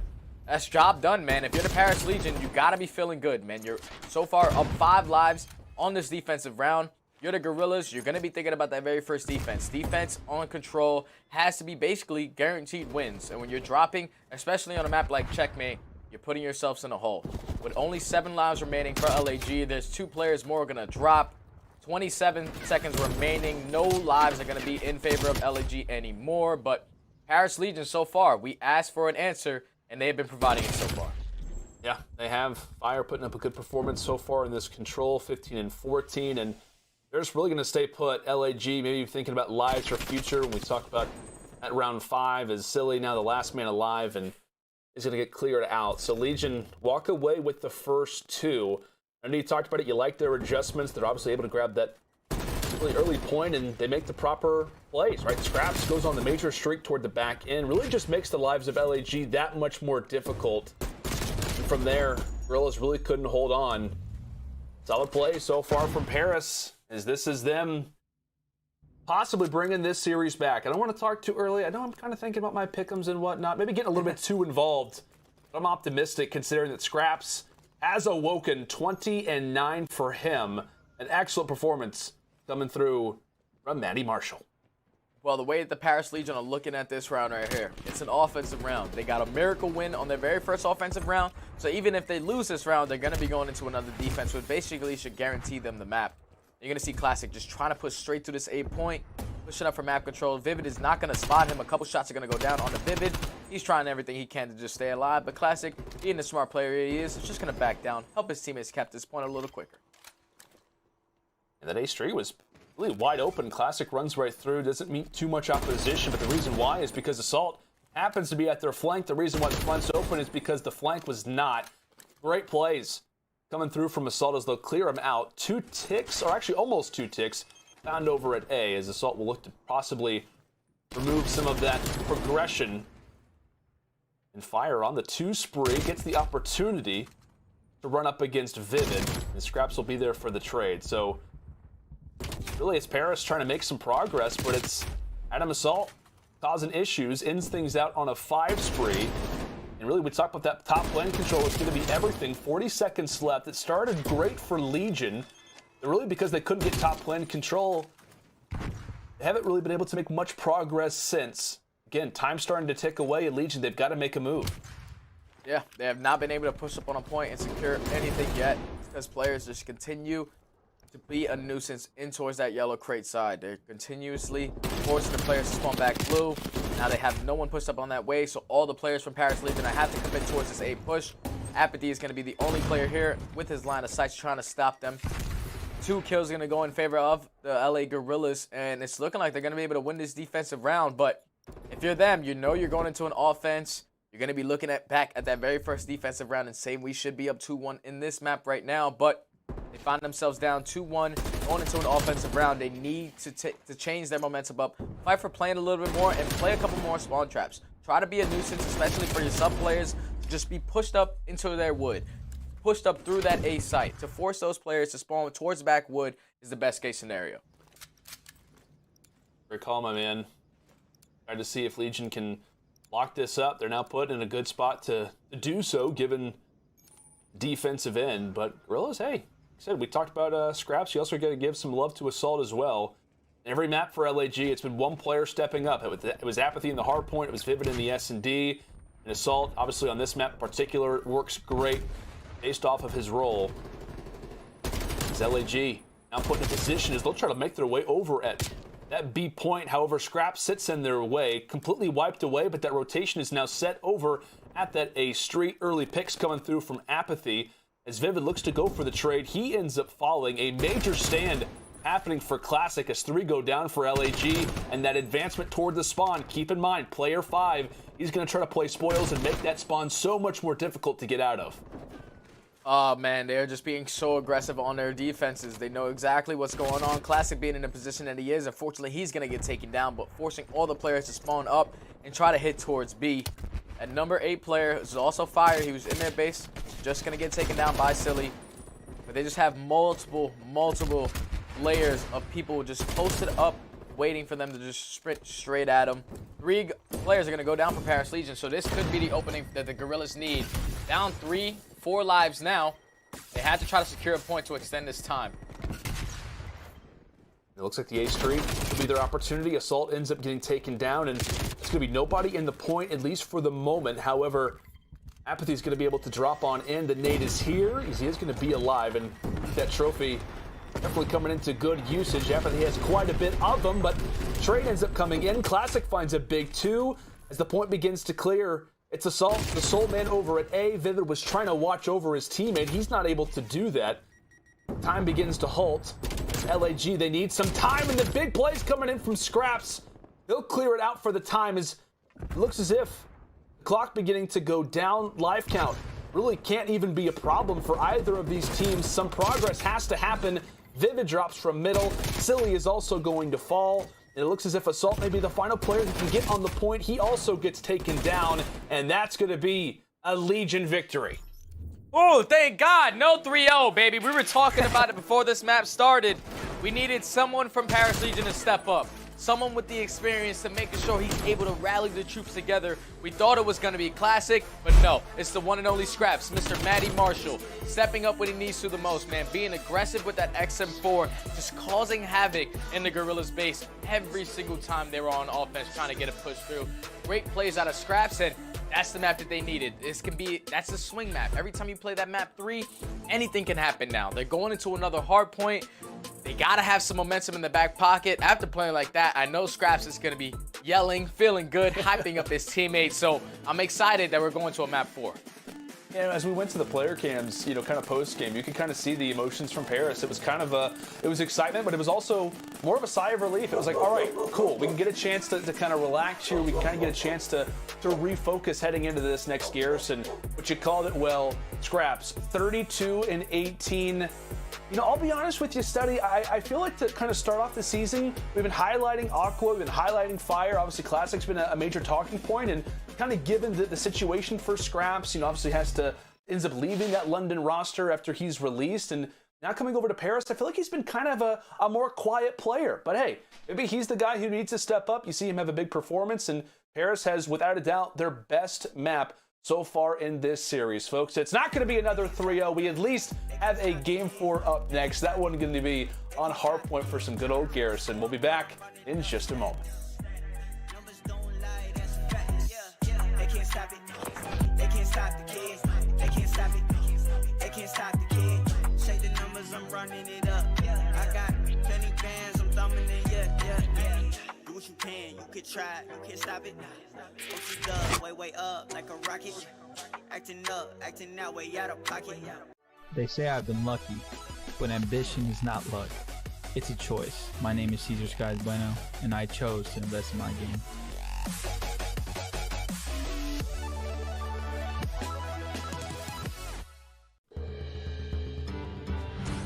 that's job done, man. If you're the Paris Legion, you got to be feeling good, man. You're so far up 5 lives on this defensive round. You're the Guerrillas. You're going to be thinking about that very first defense. Defense on control has to be basically guaranteed wins. And when you're dropping, especially on a map like Checkmate, you're putting yourselves in a hole. With only 7 lives remaining for LAG, there's 2 players more going to drop. 27 seconds remaining. No lives are going to be in favor of LAG anymore. But Paris Legion so far, we asked for an answer, and they have been providing it so far. Yeah, they have. Fire putting up a good performance so far in this control, 15-14, and they're just really going to stay put. LAG maybe thinking about lives for future when we talk about at round 5 as Silly now the last man alive and is going to get cleared out. So Legion walk away with the first 2. I know you talked about it. You like their adjustments. They're obviously able to grab that really early point and they make the proper plays, right? Scraps goes on the major streak toward the back end. Really just makes the lives of LAG that much more difficult. And from there, Guerrillas really couldn't hold on. Solid play so far from Paris, as this is them possibly bringing this series back. I don't want to talk too early. I know I'm kind of thinking about my pick'ems and whatnot, maybe getting a little bit too involved. But I'm optimistic considering that Scraps has awoken. 20-9 for him. An excellent performance coming through from Matty Marshall. Well, the way that the Paris Legion are looking at this round right here, it's an offensive round. They got a miracle win on their very first offensive round. So even if they lose this round, they're going to be going into another defense, which basically should guarantee them the map. You're going to see Classic just trying to push straight to this A point, pushing up for map control. Vivid is not going to spot him. A couple shots are going to go down on the Vivid. He's trying everything he can to just stay alive. But Classic, being the smart player he is just going to back down, help his teammates cap this point a little quicker. And that A street was really wide open. Classic runs right through, doesn't meet too much opposition. But the reason why is because Assault happens to be at their flank. The reason why the flank's open is because the flank was not. Great plays coming through from Assault as they'll clear him out. 2 ticks, or actually almost 2 ticks, found over at A, as Assault will look to possibly remove some of that progression. And Fire on the 2 spree gets the opportunity to run up against Vivid, and Scraps will be there for the trade. So really it's Paris trying to make some progress, but it's Adam Assault causing issues, ends things out on a 5 spree. And really, we talk about that top lane control. It's going to be everything. 40 seconds left. It started great for Legion. But really, because they couldn't get top lane control, they haven't really been able to make much progress since. Again, time's starting to tick away at Legion. They've got to make a move. Yeah, they have not been able to push up on a point and secure anything yet because players just continue to be a nuisance in towards that yellow crate side. They're continuously forcing the players to spawn back blue. Now they have no one pushed up on that way, so all the players from Paris Legion have to commit towards this A push. aBeZy is going to be the only player here with his line of sight trying to stop them. 2 kills going to go in favor of the LA Guerrillas, and it's looking like they're going to be able to win this defensive round. But if you're them, you know you're going into an offense. You're going to be looking back at that very first defensive round and saying we should be up 2-1 in this map right now. But they find themselves down 2-1, going into an offensive round. They need to change their momentum up, fight for playing a little bit more, and play a couple more spawn traps. Try to be a nuisance, especially for your sub players, to just be pushed up into their wood, pushed up through that A site. To force those players to spawn towards back wood is the best case scenario. Great call, my man. Try to see if Legion can lock this up. They're now put in a good spot to do so, given defensive end. But Guerrillas, hey, like I said, we talked about Scraps. You also got to give some love to Assault as well. Every map for LAG, it's been one player stepping up. It was aBeZy in the hard point. It was Vivid in the S&D. And Assault, obviously on this map in particular, works great based off of his role. As LAG now put in a position as they'll try to make their way over at that B point. However, Scrap sits in their way, completely wiped away, but that rotation is now set over at that A street. Early picks coming through from aBeZy. As Vivid looks to go for the trade, he ends up falling. A major stand happening for Classic as 3 go down for LAG, and that advancement toward the spawn. Keep in mind, player 5, he's going to try to play spoils and make that spawn so much more difficult to get out of. Oh, man, they're just being so aggressive on their defenses. They know exactly what's going on. Classic being in the position that he is, unfortunately, he's going to get taken down, but forcing all the players to spawn up and try to hit towards B. At number 8 player is also fired. He was in their base, just going to get taken down by Silly. But they just have multiple layers of people just posted up, waiting for them to just sprint straight at them. 3 players are going to go down for Paris Legion, so this could be the opening that the Guerrillas need. Down 3, 4 lives now. They had to try to secure a point to extend this time. It looks like the ace tree will be their opportunity. Assault ends up getting taken down, and it's going to be nobody in the point, at least for the moment. However, aBeZy is going to be able to drop on in. The nade is here. He is going to be alive, and that trophy definitely coming into good usage. aBeZy has quite a bit of them, but trade ends up coming in. Classic finds a big 2. As the point begins to clear, it's Assault, the sole man over at A. Vivid was trying to watch over his teammate. He's not able to do that. Time begins to halt. LAG, they need some time, and the big plays coming in from Scraps. They'll clear it out for the time. As it looks as if the clock beginning to go down. Life count really can't even be a problem for either of these teams. Some progress has to happen. Vivid drops from middle. Silly is also going to fall. It looks as if Assault may be the final player that can get on the point. He also gets taken down, and that's going to be a Legion victory. Oh, thank God. No 3-0, baby. We were talking about it before this map started. We needed someone from Paris Legion to step up. Someone with the experience to making sure he's able to rally the troops together. We thought it was going to be Classic, but no. It's the one and only Scraps, Mr. Matty Marshall, stepping up when he needs to the most, man. Being aggressive with that XM4, just causing havoc in the Guerrillas base every single time they were on offense, trying to get a push through. Great plays out of Scraps, and that's the map that they needed. That's the swing map. Every time you play that map 3, anything can happen now. They're going into another hard point. They got to have some momentum in the back pocket. After playing like that, I know Scraps is going to be yelling, feeling good, hyping up his teammates. So I'm excited that we're going to a map 4. Yeah, as we went to the player cams, kind of post-game, you could kind of see the emotions from Paris. It was kind of it was excitement, but it was also more of a sigh of relief. It was like, all right, cool. We can get a chance to kind of relax here. We can kind of get a chance to refocus heading into this next Garrison. But you called it well. Scraps, 32 and 18. I'll be honest with you, Steady. I feel like to kind of start off the season, we've been highlighting Aqua, we've been highlighting Fire. Obviously, Classic's been a major talking point, and kind of given the situation for Scraps, obviously ends up leaving that London roster after he's released, and now coming over to Paris, I feel like he's been kind of a more quiet player. But hey, maybe he's the guy who needs to step up. You see him have a big performance, and Paris has, without a doubt, their best map so far in this series, folks. It's not going to be another 3-0. We at least have a Game 4 up next. That one going to be on Hardpoint for some good old Garrison. We'll be back in just a moment. They can't stop it. They can't stop the kids. They can't stop it. They can't stop the kids. Shake the numbers, I'm running it up. I got plenty bands, I'm thumbing it. Yeah. Do what you can, you could try, you can't stop it. Way up like a rocket. Acting that way out of pocket. They say I've been lucky, but ambition is not luck. It's a choice. My name is CDL Bueno, and I chose to invest in my game.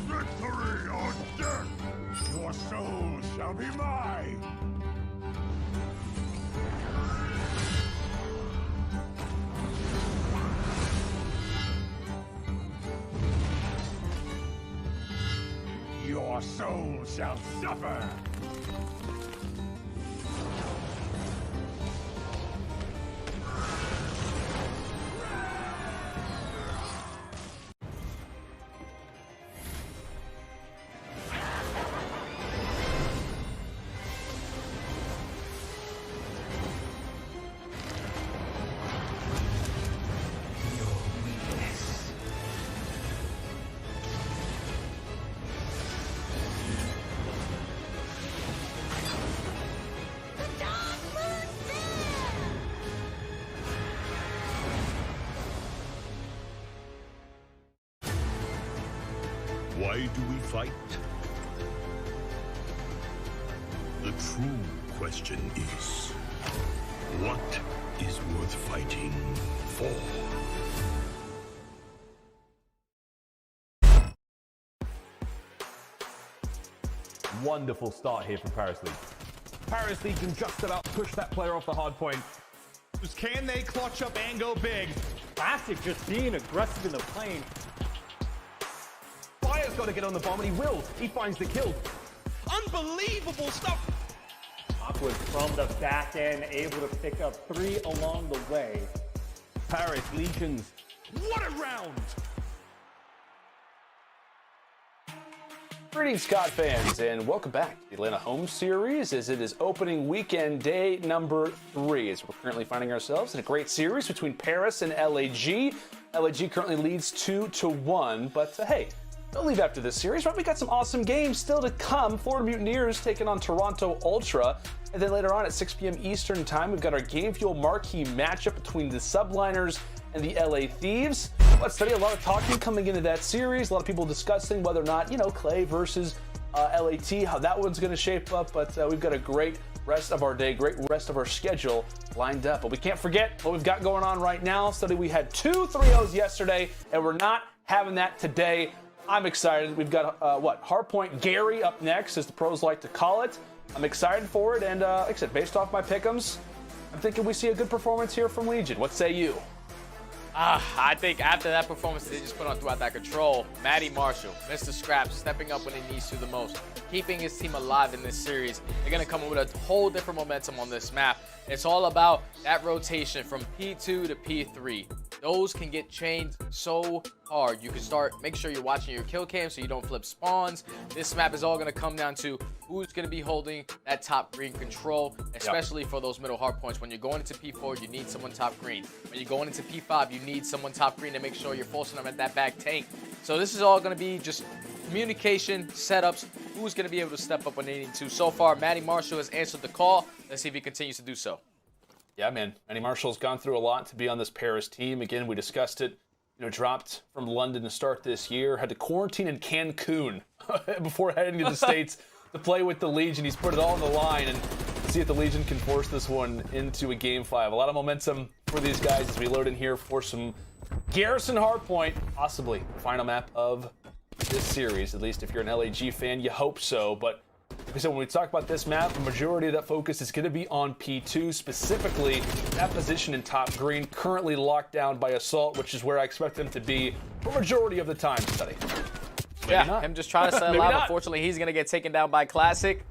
Victory or death! Your soul shall be mine! Your soul shall suffer! do we fight? The true question is, what is worth fighting for? Wonderful start here from Paris Legion. Paris Legion just about pushed that player off the hard point. Can they clutch up and go big? Classic just being aggressive in the plane. Fire's got to get on the bomb, and he will. He finds the kill. Unbelievable stuff. Awkward from the back end, able to pick up 3 along the way. Paris Legions. What a round! Greetings, Scott fans, and welcome back to the Atlanta Home Series, as it is opening weekend day number 3, as we're currently finding ourselves in a great series between Paris and LAG. LAG currently leads 2-1, but hey, don't leave after this series, right? We got some awesome games still to come. Florida Mutineers taking on Toronto Ultra, and then later on at 6 p.m. Eastern time, we've got our Game Fuel marquee matchup between the Subliners and the LA Thieves. Let's study a lot of talking coming into that series. A lot of people discussing whether or not, Clay versus LAT, how that one's going to shape up. But we've got a great rest of our day, great rest of our schedule lined up. But we can't forget what we've got going on right now. Study, we had 2 3-0s yesterday, and we're not having that today. I'm excited. We've got, Hardpoint Gary up next, as the pros like to call it. I'm excited for it, and like I said, based off my pick'ems, I'm thinking we see a good performance here from Legion. What say you? I think after that performance they just put on throughout that control, Matty Marshall, Mr. Scraps, stepping up when he needs to the most, keeping his team alive in this series. They're going to come with a whole different momentum on this map. It's all about that rotation from P2 to P3. Those can get changed so hard. You can make sure you're watching your kill cam so you don't flip spawns. This map is all going to come down to who's going to be holding that top green control, especially for those middle hard points. When you're going into P4, you need someone top green. When you're going into P5, you need someone top green to make sure you're forcing them at that back tank. So this is all going to be just communication, setups, who's going to be able to step up when they need to. So far, Matty Marshall has answered the call. Let's see if he continues to do so. Yeah, man. Matty Marshall's gone through a lot to be on this Paris team. Again, we discussed it. Dropped from London to start this year. Had to quarantine in Cancun before heading to the States to play with the Legion. He's put it all on the line, and see if the Legion can force this one into a Game 5. A lot of momentum for these guys as we load in here for some Garrison Hardpoint, possibly the final map of this series. At least if you're an LAG fan, you hope so. But like I said, when we talk about this map, the majority of that focus is going to be on P2, specifically that position in top green, currently locked down by Assault, which is where I expect them to be for majority of the time, Study. Yeah, him just trying to set alive. Unfortunately, he's going to get taken down by Classic.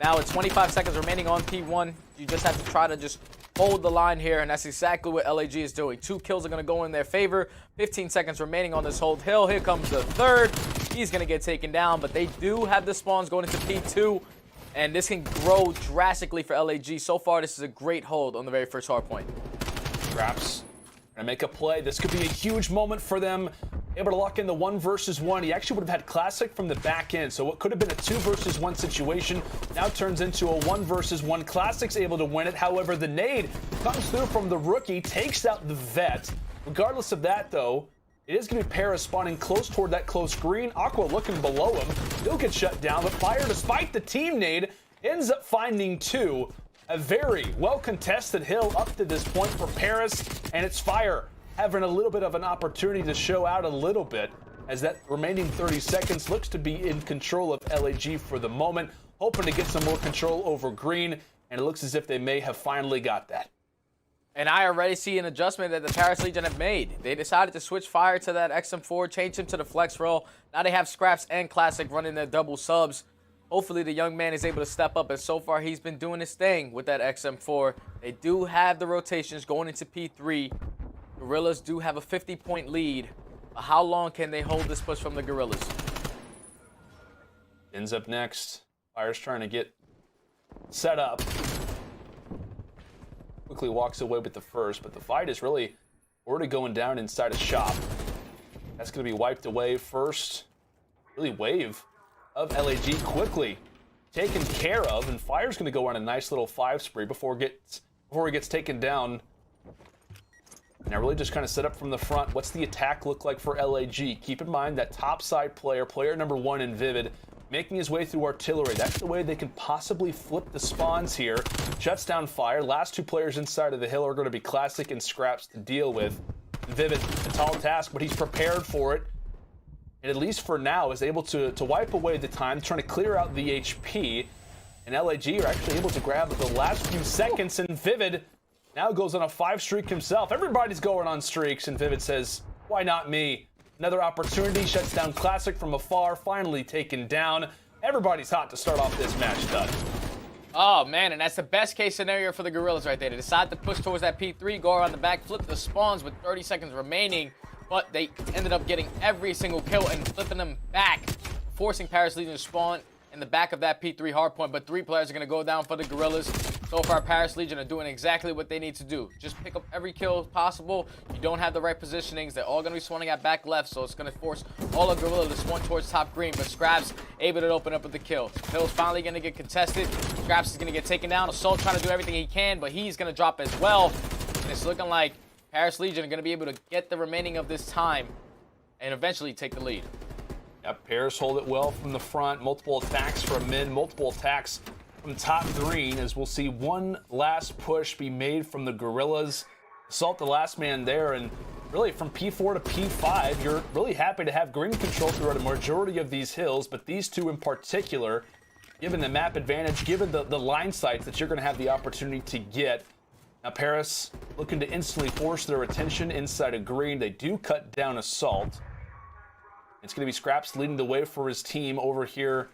Now with 25 seconds remaining on P1, you just have to try to just hold the line here, and that's exactly what LAG is doing. 2 kills are going to go in their favor. 15 seconds remaining on this hold hill. Here comes the third. He's going to get taken down, but they do have the spawns going into P2, and this can grow drastically for LAG. So far, this is a great hold on the very first hard point. Scraps gonna make a play. This could be a huge moment for them. Able to lock in the 1 versus 1. He actually would have had Classic from the back end, so what could have been a 2 versus 1 situation now turns into a 1 versus 1. Classic's able to win it. However, the nade comes through from the rookie, takes out the vet. Regardless of that, though, it is going to be Paris spawning close toward that close green. Aqua looking below him. He'll get shut down, but Fire, despite the team nade, ends up finding 2. A very well-contested hill up to this point for Paris, and it's Fire having a little bit of an opportunity to show out a little bit, as that remaining 30 seconds looks to be in control of LAG for the moment, hoping to get some more control over green, and it looks as if they may have finally got that. And I already see an adjustment that the Paris Legion have made. They decided to switch Fire to that XM4, change him to the flex role. Now they have Scraps and Classic running their double subs. Hopefully the young man is able to step up, and so far he's been doing his thing with that XM4. They do have the rotations going into P3. Guerrillas do have a 50-point lead. But how long can they hold this push from the Guerrillas? Ends up next. Fire's trying to get set up. Quickly walks away with the first, but the fight is really already going down inside a shop. That's going to be wiped away first. Really wave of LAG quickly taken care of, and Fire's going to go on a nice little 5 spree before he gets taken down Now really just kind of set up from the front. What's the attack look like for LAG? Keep in mind that top side player number 1 in Vivid, making his way through artillery. That's the way they can possibly flip the spawns here. Shuts down fire. Last 2 players inside of the hill are going to be Classic and Scraps to deal with. Vivid, a tall task, but he's prepared for it. And at least for now is able to wipe away the time, trying to clear out the HP. And LAG are actually able to grab the last few seconds, and Vivid now goes on a 5 streak himself. Everybody's going on streaks, and Vivid says, why not me? Another opportunity, shuts down Classic from afar, finally taken down. Everybody's hot to start off this match, done. Oh, man, and that's the best case scenario for the Guerrillas right there. They decide to push towards that P3, go around the back, flip the spawns with 30 seconds remaining, but they ended up getting every single kill and flipping them back, forcing Paris Legion to spawn in the back of that P3 hardpoint, but 3 players are going to go down for the Guerrillas. So far, Paris Legion are doing exactly what they need to do. Just pick up every kill possible. You don't have the right positionings. They're all going to be spawning at back left, so it's going to force all of Guerrilla to spawn towards top green, but Scraps able to open up with the kill. Hill's finally going to get contested. Scraps is going to get taken down. Assault trying to do everything he can, but he's going to drop as well. And it's looking like Paris Legion are going to be able to get the remaining of this time and eventually take the lead. Yep, Paris hold it well from the front. Multiple attacks from mid, multiple attacks from top green, as we'll see one last push be made from the Guerrillas. Assault the last man there, and really from P4 to P5, you're really happy to have green control throughout a majority of these hills, but these 2 in particular, given the map advantage, given the line sights that you're going to have the opportunity to get. Now Paris looking to instantly force their attention inside of green. They do cut down Assault. It's going to be Scraps leading the way for his team over here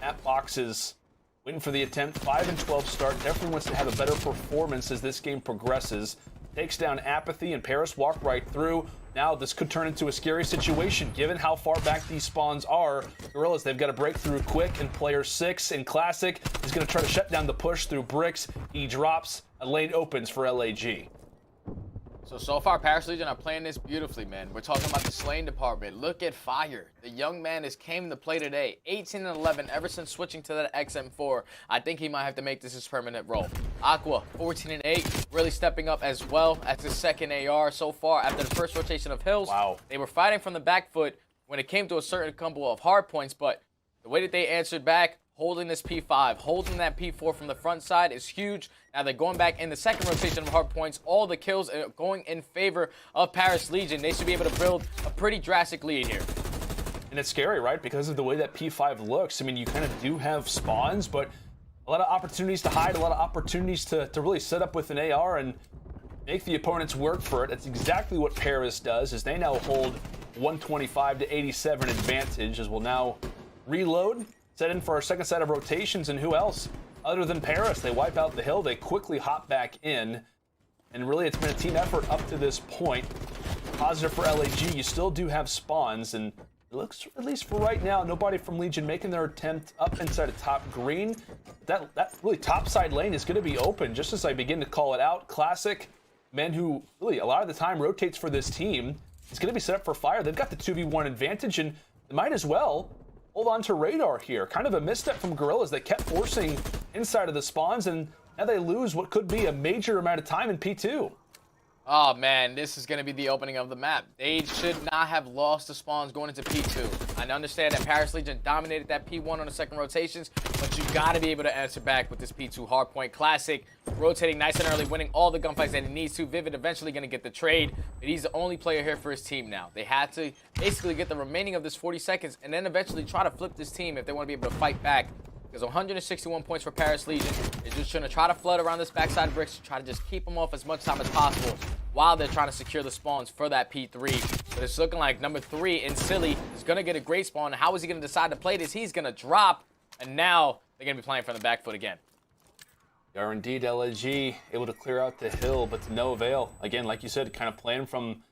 at boxes. Waiting for the attempt. 5 and 12 start. Definitely wants to have a better performance as this game progresses. Takes down aBeZy, and Paris walk right through. Now this could turn into a scary situation given how far back these spawns are. Guerrillas, they've got to break through quick, and player 6 in Classic is going to try to shut down the push through bricks. He drops. A lane opens for LAG. So far, Paris Legion are playing this beautifully, man. We're talking about the slaying department. Look at Fire. The young man has came to play today. 18 and 11 ever since switching to that XM4. I think he might have to make this his permanent role. Aqua, 14 and 8, really stepping up as well as his second AR so far after the first rotation of hills. Wow. They were fighting from the back foot when it came to a certain couple of hard points, but the way that they answered back, holding this P5, holding that P4 from the front side is huge. Now they're going back in the second rotation of hard points. All the kills are going in favor of Paris Legion. They should be able to build a pretty drastic lead here. And it's scary, right? Because of the way that P5 looks. I mean, you kind of do have spawns, but a lot of opportunities to hide, a lot of opportunities to really set up with an AR and make the opponents work for it. That's exactly what Paris does, as they now hold 125 to 87 advantage, as we'll now reload. Set in for our second set of rotations, and who else other than Paris? They wipe out the hill, they quickly hop back in, and really it's been a team effort up to this point. Positive for LAG, you still do have spawns, and it looks, at least for right now, nobody from Legion making their attempt up inside of top green. That really top side lane is going to be open, just as I begin to call it out. Classic, man who really a lot of the time rotates for this team, is going to be set up for Fire. They've got the 2v1 advantage, and they might as well hold on to radar here. Kind of a misstep from Guerrillas. They kept forcing inside of the spawns, and now they lose what could be a major amount of time in P2. Oh, man, this is going to be the opening of the map. They should not have lost the spawns going into P2. I understand that Paris Legion dominated that P1 on the second rotations, but you got to be able to answer back with this P2 hardpoint. Classic, rotating nice and early, winning all the gunfights that he needs to. Vivid eventually going to get the trade, but he's the only player here for his team now. They had to basically get the remaining of this 40 seconds and then eventually try to flip this team if they want to be able to fight back. Because 161 points for Paris Legion. They're just trying to try to flood around this backside bricks to try to just keep them off as much time as possible while they're trying to secure the spawns for that P3. But it's looking like number 3 in Silly is going to get a great spawn. How is he going to decide to play this? He's going to drop, and now they're going to be playing from the back foot again. They are indeed LAG able to clear out the hill, but to no avail. Again, like you said, kind of playing from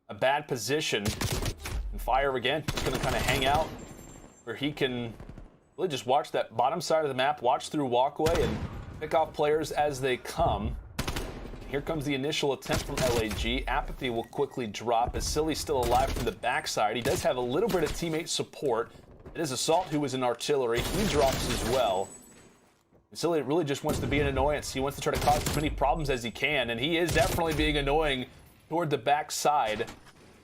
a bad position. And Fire again, just going to kind of hang out where he can really just watch that bottom side of the map, watch through walkway, and pick off players as they come. Here comes the initial attempt from LAG. aBeZy will quickly drop as Silly's still alive from the backside. He does have a little bit of teammate support. It is Assault who is in artillery. He drops as well. And Cellium really just wants to be an annoyance. He wants to try to cause as many problems as he can, and he is definitely being annoying toward the backside.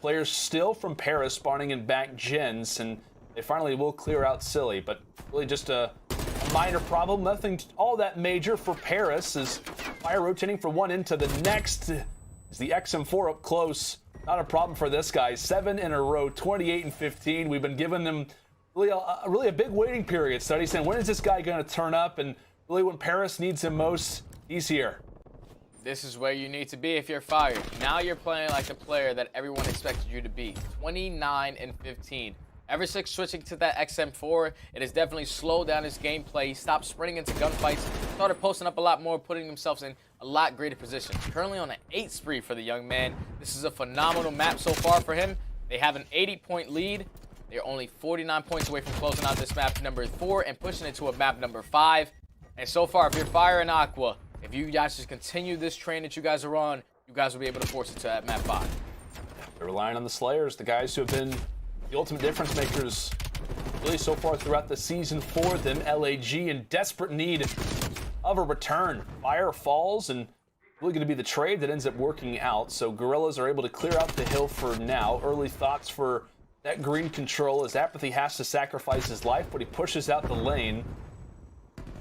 Players still from Paris spawning in back gens, and they finally will clear out Cellium, but really just a minor problem. Nothing all that major for Paris as Fire rotating from one end to the next. Is the XM4 up close? Not a problem for this guy. 7 in a row, 28 and 15. We've been giving them really a big waiting period. Study saying, when is this guy going to turn up? And really, when Paris needs him most, he's here. This is where you need to be if you're fired. Now you're playing like the player that everyone expected you to be. 29 and 15. Ever since switching to that XM4, it has definitely slowed down his gameplay. He stopped sprinting into gunfights, started posting up a lot more, putting himself in a lot greater position. Currently on an 8 spree for the young man. This is a phenomenal map so far for him. They have an 80-point lead. They're only 49 points away from closing out this map number 4 and pushing it to a map number 5. And so far, if you're Fire and Aqua, if you guys just continue this train that you guys are on, you guys will be able to force it to that map 5. They're relying on the Slayers, the guys who have been the ultimate difference makers really so far throughout the season for them. LAG in desperate need of a return. Fire falls, and really going to be the trade that ends up working out. So Guerrillas are able to clear out the hill for now. Early thoughts for that green control as aBeZy has to sacrifice his life, but he pushes out the lane.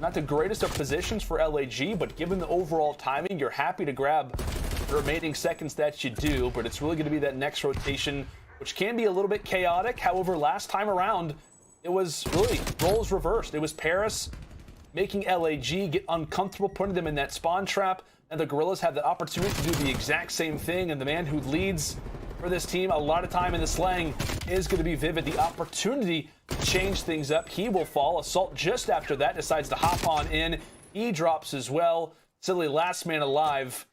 Not the greatest of positions for LAG, but given the overall timing, you're happy to grab the remaining seconds that you do, but it's really going to be that next rotation, which can be a little bit chaotic. However, last time around, it was really roles reversed. It was Paris making LAG get uncomfortable, putting them in that spawn trap, and the Guerrillas have the opportunity to do the exact same thing, and the man who leads for this team a lot of time in the slang is going to be Vivid. The opportunity to change things up. He will fall. Assault just after that decides to hop on in. He drops as well. Cellium last man alive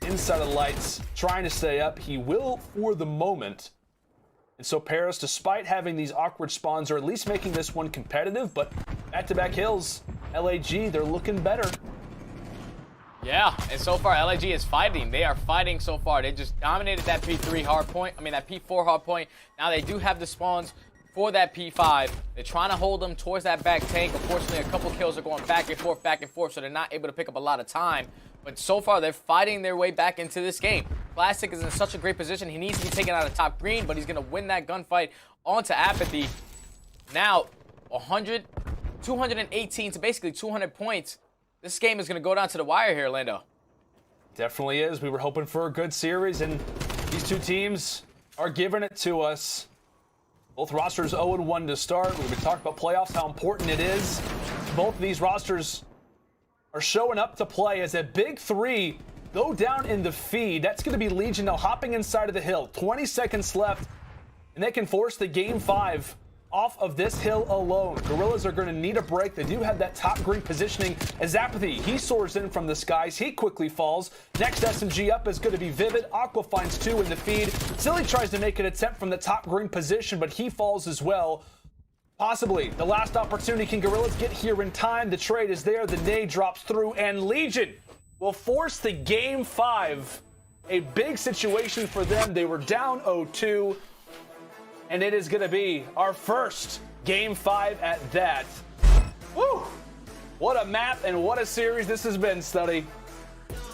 inside of the lights, trying to stay up. He will for the moment. And so Paris, despite having these awkward spawns, are at least making this one competitive, but back-to-back hills, LAG, they're looking better. Yeah, and so far LAG is fighting. They are fighting so far. They just dominated that P3 hard point. That P4 hard point. Now they do have the spawns for that P5. They're trying to hold them towards that back tank. Unfortunately, a couple kills are going back and forth, so they're not able to pick up a lot of time. But so far, they're fighting their way back into this game. Classic is in such a great position. He needs to be taken out of top green, but he's going to win that gunfight onto aBeZy. Now, 218 to basically 200 points. This game is going to go down to the wire here, Lando. Definitely is. We were hoping for a good series, and these two teams are giving it to us. Both rosters 0-1 to start. We've been talking about playoffs, how important it is. Both of these rosters are showing up to play as a big 3 go down in the feed. That's going to be Legion now hopping inside of the hill. 20 seconds left, and they can force the game 5 off of this hill alone. Guerrillas are going to need a break. They do have that top green positioning as aBeZy, he soars in from the skies. He quickly falls. Next SMG up is going to be Vivid. Aqua finds 2 in the feed. Cellium tries to make an attempt from the top green position, but he falls as well. Possibly the last opportunity. Can Guerrillas get here in time? The trade is there. The nade drops through, and Legion will force the game 5. A big situation for them. They were down 0-2. And it is going to be our first game 5 at that. Woo! What a map and what a series this has been, Study.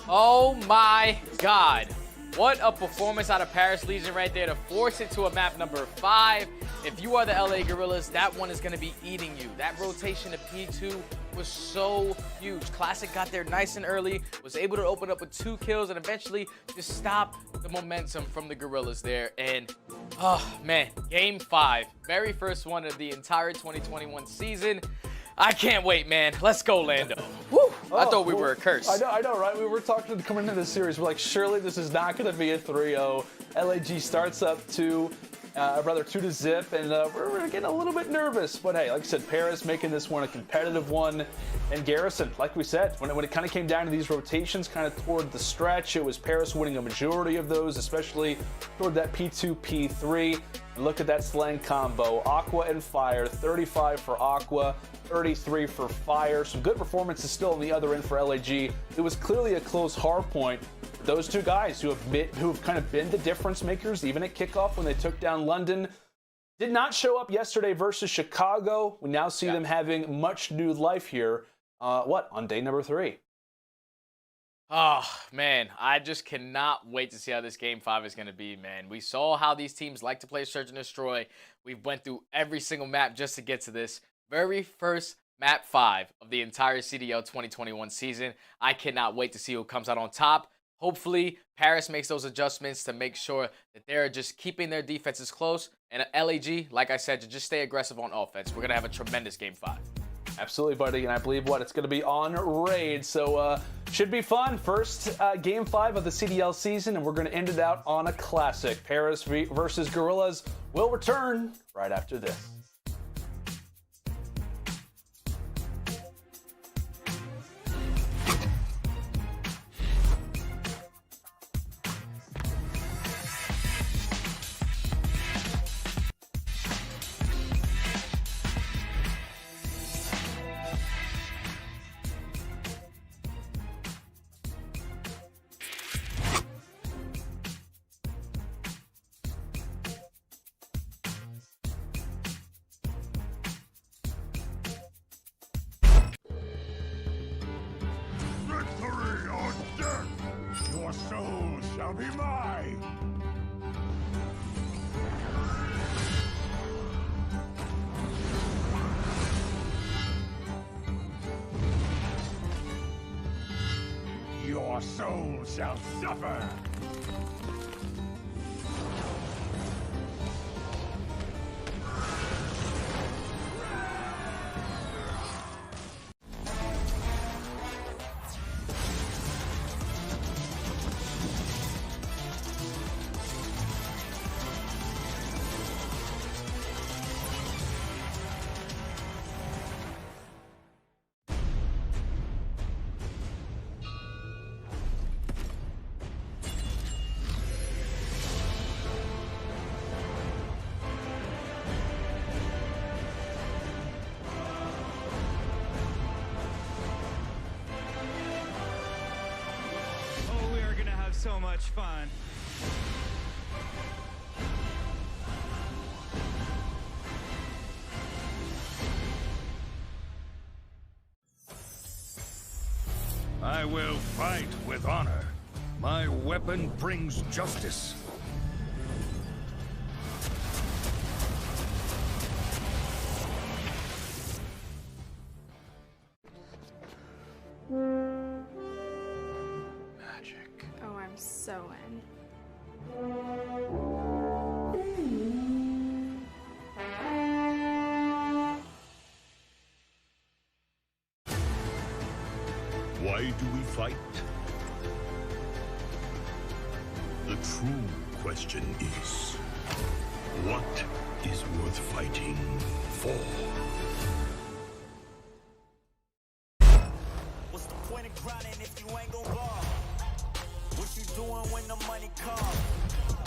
Oh my God. What a performance out of Paris Legion right there to force it to a map number 5. If you are the LA Guerrillas, that one is going to be eating you. That rotation to P2 was so huge. Classic got there nice and early, was able to open up with 2 kills, and eventually just stop the momentum from the Guerrillas there. And, oh man, game 5. Very first one of the entire 2021 season. I can't wait, man. Let's go, Lando. Woo! I thought we were a curse. I know, right? We were talking coming into this series. We're like, surely this is not going to be a 3-0. LAG starts up 2-0, and we're getting a little bit nervous. But hey, like I said, Paris making this one a competitive one. And Garrison, like we said, when it kind of came down to these rotations, kind of toward the stretch, it was Paris winning a majority of those, especially toward that P2, P3. And look at that slang combo. Aqua and Fire, 35 for Aqua, 33 for Fire. Some good performances still on the other end for LAG. It was clearly a close hard point. Those two guys who have kind of been the difference makers, even at kickoff when they took down London, did not show up yesterday versus Chicago. We now see them having much new life here. On day number 3. Oh, man, I just cannot wait to see how this Game 5 is going to be, man. We saw how these teams like to play Search and Destroy. We went through every single map just to get to this very first Map 5 of the entire CDL 2021 season. I cannot wait to see who comes out on top. Hopefully, Paris makes those adjustments to make sure that they're just keeping their defenses close. And LAG, like I said, to just stay aggressive on offense. We're going to have a tremendous Game 5. Absolutely, buddy, and I believe it's going to be on Raid, so should be fun. First Game 5 of the CDL season, and we're going to end it out on a classic. Paris versus Guerrillas will return right after this. Victory or death! Your soul shall be mine! Your soul shall suffer! So much fun. I will fight with honor. My weapon brings justice. So in. Why do we fight? The true question is, what is worth fighting for? What's the point of grinding if you ain't gon' ball? What you doing when the money comes?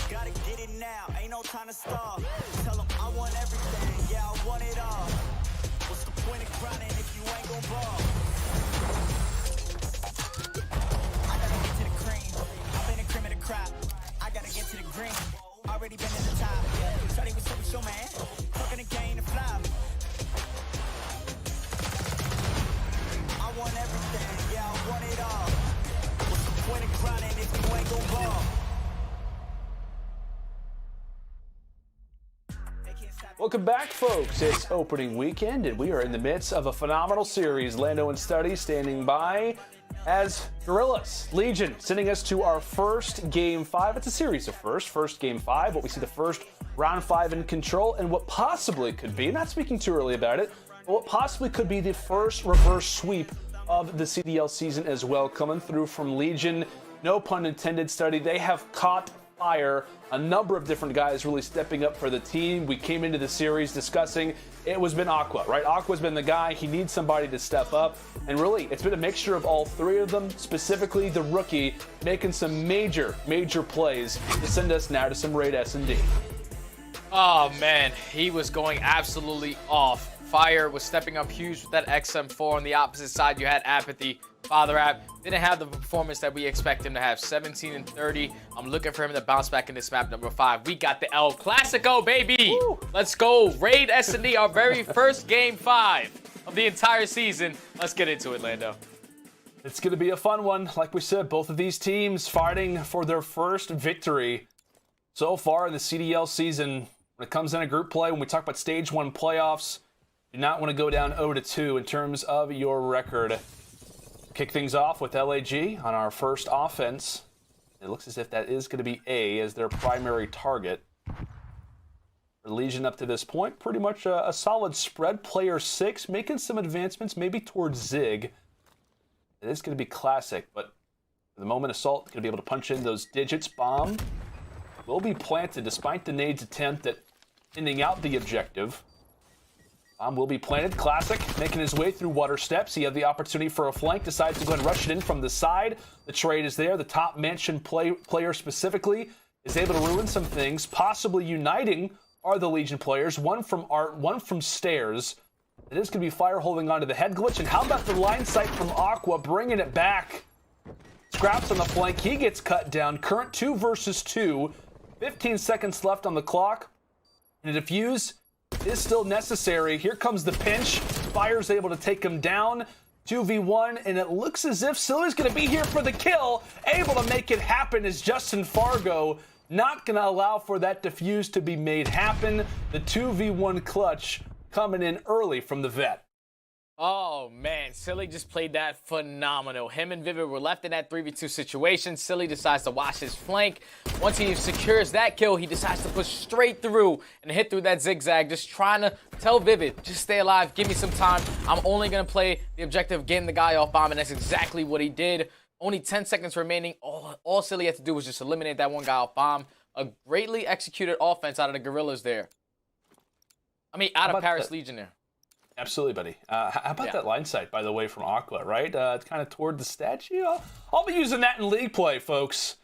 Gotta get it now, ain't no time to stall. Tell them I want everything, yeah, I want it all. What's the point of grinding if you ain't gon' ball? I gotta get to the cream, I've been the cream of the crop. I gotta get to the green, already been at the top. Shawty was super show, man, talking the game to fly. I want everything, yeah, I want it all. What's the point of grinding if you ain't gon' ball? Welcome back, folks. It's opening weekend, and we are in the midst of a phenomenal series. Lando and Study standing by as Guerrillas. Legion sending us to our first Game 5. It's a series of first Game 5. What we see the first Round 5 in control, and what possibly could be, not speaking too early about it, but what possibly could be the first reverse sweep of the CDL season as well, coming through from Legion. No pun intended, Study. They have caught fire. A number of different guys really stepping up for the team. We came into the series discussing it was been Aqua, right? Aqua's been the guy. He needs somebody to step up. And really, it's been a mixture of all three of them, specifically the rookie, making some major plays to send us now to some Raid S&D. Oh, man. He was going absolutely off. Fire was stepping up huge with that XM4. On the opposite side, you had aBeZy. Father App didn't have the performance that we expect him to have. 17 and 30. I'm looking for him to bounce back in this map number 5. We got the El Clasico, baby. Woo. Let's go. Raid S&D, our very first Game 5 of the entire season. Let's get into it, Lando. It's going to be a fun one. Like we said, both of these teams fighting for their first victory so far in the CDL season. When it comes into group play, when we talk about Stage 1 playoffs, do not want to go down 0-2 in terms of your record. Kick things off with LAG on our first offense. It looks as if that is going to be A as their primary target. For Legion up to this point, pretty much a solid spread. Player 6, making some advancements, maybe towards Zig. It is going to be classic, but for the moment, Assault going to be able to punch in those digits. Bomb will be planted despite the nades attempt at ending out the objective. Bomb will be planted. Classic making his way through water steps. He had the opportunity for a flank, decides to go and rush it in from the side. The trade is there. The top mentioned player specifically is able to ruin some things. Possibly uniting are the Legion players. One from Art, one from Stairs. It is going to be Fire holding onto the head glitch. And how about the line sight from Aqua bringing it back? Scraps on the flank. He gets cut down. Current 2 versus 2. 15 seconds left on the clock. And a defuse is still necessary. Here comes the pinch. Fire's able to take him down. 2v1. And it looks as if Silly's going to be here for the kill. Able to make it happen is Justin Fargo. Not going to allow for that defuse to be made happen. The 2v1 clutch coming in early from the vet. Oh, man. Silly just played that phenomenal. Him and Vivid were left in that 3v2 situation. Silly decides to watch his flank. Once he secures that kill, he decides to push straight through and hit through that zigzag, just trying to tell Vivid, just stay alive, give me some time. I'm only going to play the objective of getting the guy off bomb, and that's exactly what he did. Only 10 seconds remaining. All Silly had to do was just eliminate that one guy off bomb. A greatly executed offense out of the Guerrillas there. I mean, out of Paris Legion there. Absolutely, buddy. How about that line sight, by the way, from Aqua, right? It's kind of toward the statue. I'll be using that in league play, folks.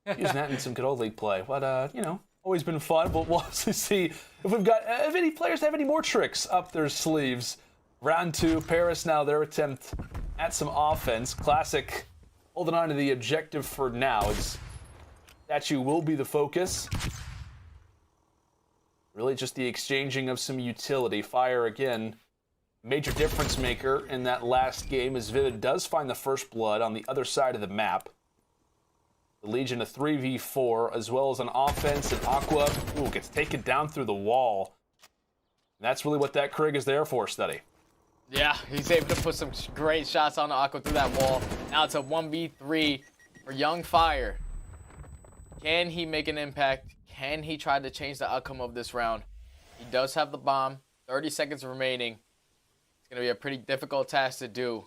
Using that in some good old league play. But, you know, always been fun. But we'll also see if we've got, if any players have any more tricks up their sleeves. Round 2, Paris now, their attempt at some offense. Classic holding on to the objective for now. Statue will be the focus. Really just the exchanging of some utility. Fire again, major difference maker in that last game as Vivid does find the first blood on the other side of the map. The Legion a 3v4 as well as an offense, and Aqua gets taken down through the wall. And that's really what that Krig is there for, Study. Yeah, he's able to put some great shots on the Aqua through that wall. Now it's a 1v3 for Young Fire. Can he make an impact? Can he try to change the outcome of this round? He does have the bomb. 30 seconds remaining. It's going to be a pretty difficult task to do.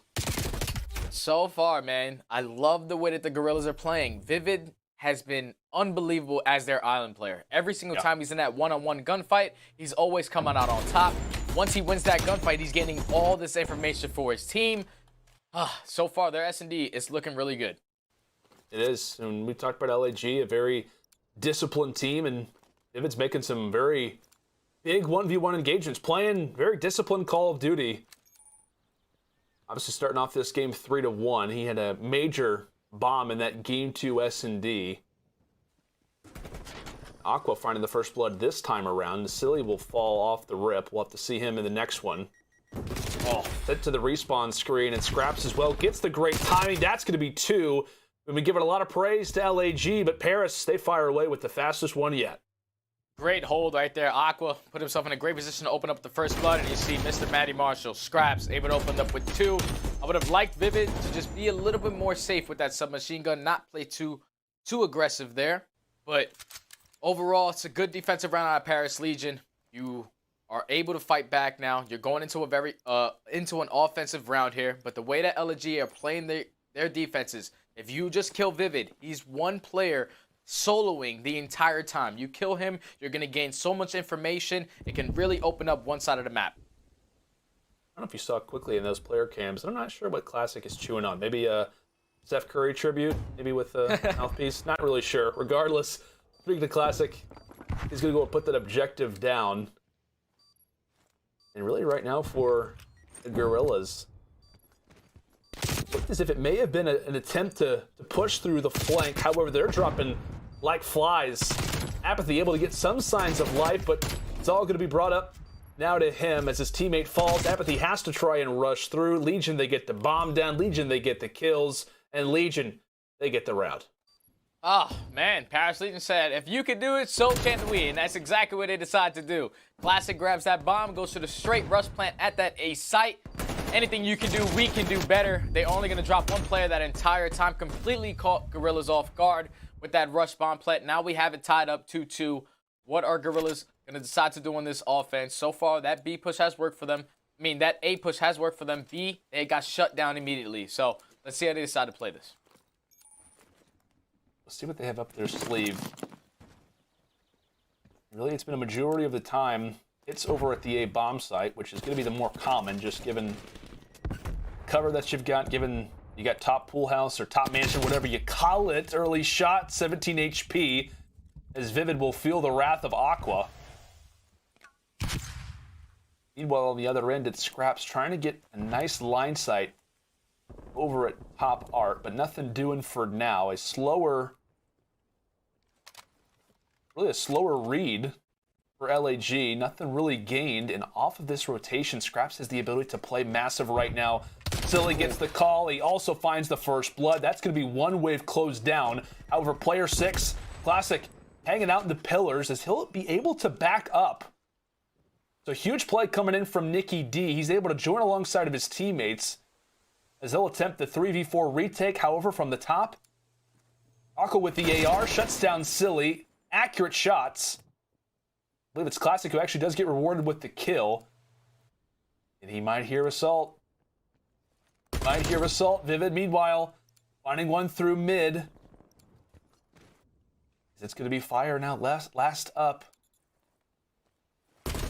So far, man, I love the way that the Guerrillas are playing. Vivid has been unbelievable as their island player. Every single time he's in that one-on-one gunfight, he's always coming out on top. Once he wins that gunfight, he's getting all this information for his team. So far, their S&D is looking really good. It is. And we talked about LAG, a very disciplined team, and Vivid's making some very big 1v1 engagements, playing very disciplined Call of Duty. Obviously starting off this game 3-1. He had a major bomb in that game 2 S&D. Aqua finding the first blood this time around. Silly will fall off the rip. We'll have to see him in the next one. Set to the respawn screen, and Scraps as well gets the great timing. That's going to be 2. We've been giving a lot of praise to LAG, but Paris, they fire away with the fastest one yet. Great hold right there. Aqua put himself in a great position to open up the first blood, and you see Mr. Matty Marshall, Scraps, able to open up with 2. I would have liked Vivid to just be a little bit more safe with that submachine gun, not play too aggressive there. But overall, it's a good defensive round out of Paris Legion. You are able to fight back now. You're going into a very into an offensive round here, but the way that LAG are playing their defenses, if you just kill Vivid, he's one player soloing the entire time. You kill him, you're going to gain so much information. It can really open up one side of the map. I don't know if you saw quickly in those player cams. I'm not sure what Classic is chewing on. Maybe a Steph Curry tribute, maybe with a mouthpiece. Not really sure. Regardless, speaking of Classic, he's going to go put that objective down. And really right now for the Guerrillas, looked as if it may have been an attempt to push through the flank. However, they're dropping like flies. aBeZy able to get some signs of life, but it's all going to be brought up now to him as his teammate falls. aBeZy has to try and rush through. Legion, they get the bomb down. Legion, they get the kills. And Legion, they get the round. Oh, man. Paris Legion said, if you can do it, so can we. And that's exactly what they decide to do. Classic grabs that bomb, goes to the straight rush plant at that A site. Anything you can do, we can do better. They're only going to drop one player that entire time. Completely caught Guerrillas off guard with that rush bomb plant. Now we have it tied up 2-2. What are Guerrillas going to decide to do on this offense? So far, that B push has worked for them. I mean, that A push has worked for them. B, they got shut down immediately. So let's see how they decide to play this. Let's see what they have up their sleeve. Really, it's been a majority of the time it's over at the A bomb site, which is going to be the more common, just given cover that you've got, given you got top pool house or top mansion, whatever you call it. Early shot, 17 HP, as Vivid will feel the wrath of Aqua. Meanwhile, on the other end, it's Scraps trying to get a nice line sight over at top art, but nothing doing for now. A slower read for LAG. Nothing really gained, and off of this rotation, Scraps has the ability to play massive right now. Silly gets the call. He also finds the first blood. That's going to be one wave closed down. However, player 6, Classic, hanging out in the pillars as he'll be able to back up. So huge play coming in from Nicky D. He's able to join alongside of his teammates as they'll attempt the 3v4 retake. However, from the top, Aqua with the AR shuts down Silly. Accurate shots. I believe it's Classic who actually does get rewarded with the kill. And he might hear Assault. Vivid, meanwhile, finding one through mid. It's going to be Fire now, last up.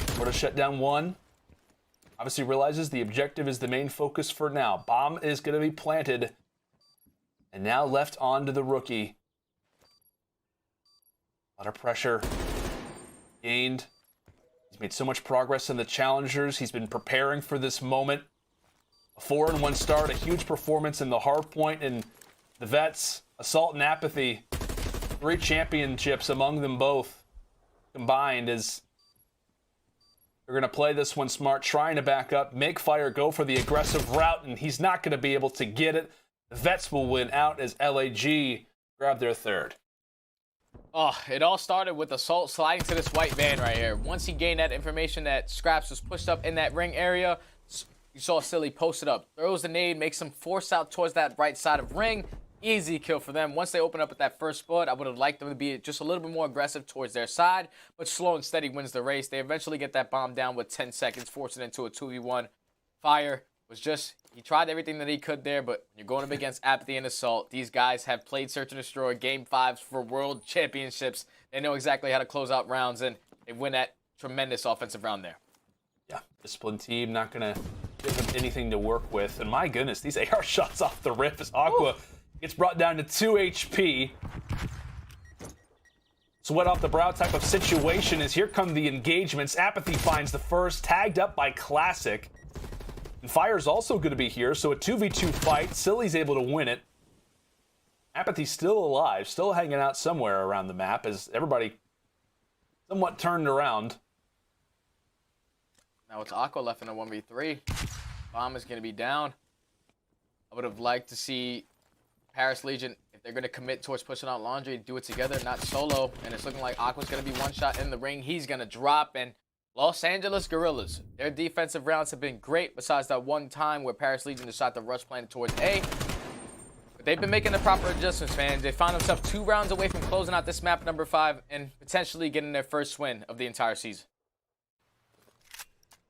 Sort of shut down one. Obviously realizes the objective is the main focus for now. Bomb is going to be planted. And now left on to the rookie. A lot of pressure gained. He's made so much progress in the challengers. He's been preparing for this moment. A 4-1 start, a huge performance in the hard point, and the vets, Assault and aBeZy, 3 championships among them both combined as they're going to play this one smart, trying to back up, make Fire go for the aggressive route, and he's not going to be able to get it. The vets will win out as LAG grab their third. Oh, it all started with Assault sliding to this white van right here. Once he gained that information that Scraps was pushed up in that ring area, you saw Silly posted up, throws the nade, makes him force out towards that right side of ring. Easy kill for them. Once they open up with that first spot, I would have liked them to be just a little bit more aggressive towards their side, but slow and steady wins the race. They eventually get that bomb down with 10 seconds, force it into a 2v1. Fire was just, he tried everything that he could there, but you're going up against aBeZy and Assault. These guys have played Search and Destroy Game 5s for World Championships. They know exactly how to close out rounds, and they win that tremendous offensive round there. Yeah, disciplined team, not going to give them anything to work with. And my goodness, these AR shots off the rip as Aqua gets brought down to 2 HP. Sweat off the brow type of situation as here come the engagements. aBeZy finds the first, tagged up by Classic. And Fire's also going to be here, so a 2v2 fight. Silly's able to win it. aBeZy's still alive, still hanging out somewhere around the map as everybody somewhat turned around. Now it's Aqua left in a 1v3. Bomb is going to be down. I would have liked to see Paris Legion, if they're going to commit towards pushing out Laundry, do it together, not solo. And it's looking like Aqua's going to be one shot in the ring. He's going to drop. And Los Angeles Guerrillas, their defensive rounds have been great, besides that one time where Paris Legion decided to rush plan towards A. But they've been making the proper adjustments, man. They found themselves 2 rounds away from closing out this map number 5 and potentially getting their first win of the entire season.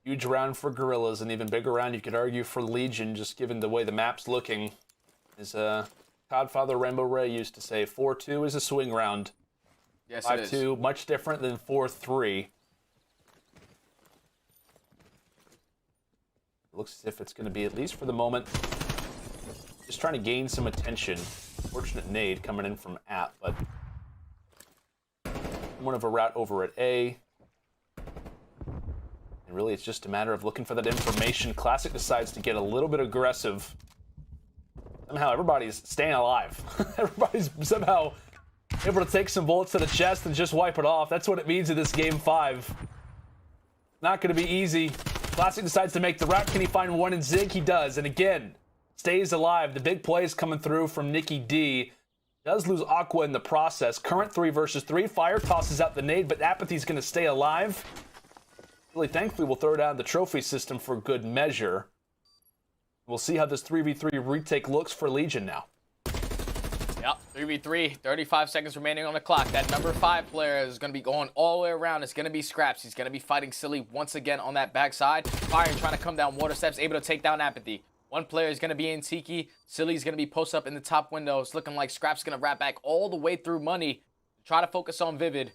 Huge round for Guerrillas, an even bigger round, you could argue, for Legion, just given the way the map's looking. As Godfather Rainbow Ray used to say, 4-2 is a swing round. Yes, 5-2, much different than 4-3. It looks as if it's going to be, at least for the moment, just trying to gain some attention. Fortunate nade coming in from App, but one of a route over at A. And really, it's just a matter of looking for that information. Classic decides to get a little bit aggressive. Somehow, everybody's staying alive. Everybody's somehow able to take some bullets to the chest and just wipe it off. That's what it means in this Game 5. Not going to be easy. Classic decides to make the route. Can he find one in Zig? He does. And again, stays alive. The big play is coming through from Nicky D. Does lose Aqua in the process. Current 3 versus 3. Fire tosses out the nade, but aPeZy's going to stay alive. Really, thankfully, we'll throw down the trophy system for good measure. We'll see how this 3v3 retake looks for Legion now. Yep, 3v3, 35 seconds remaining on the clock. That number 5 player is going to be going all the way around. It's going to be Scraps. He's going to be fighting Silly once again on that backside. Fire trying to come down water steps, able to take down aPeZy. One player is going to be in Tiki. Silly's going to be post up in the top window. It's looking like Scraps going to wrap back all the way through money. Try to focus on Vivid.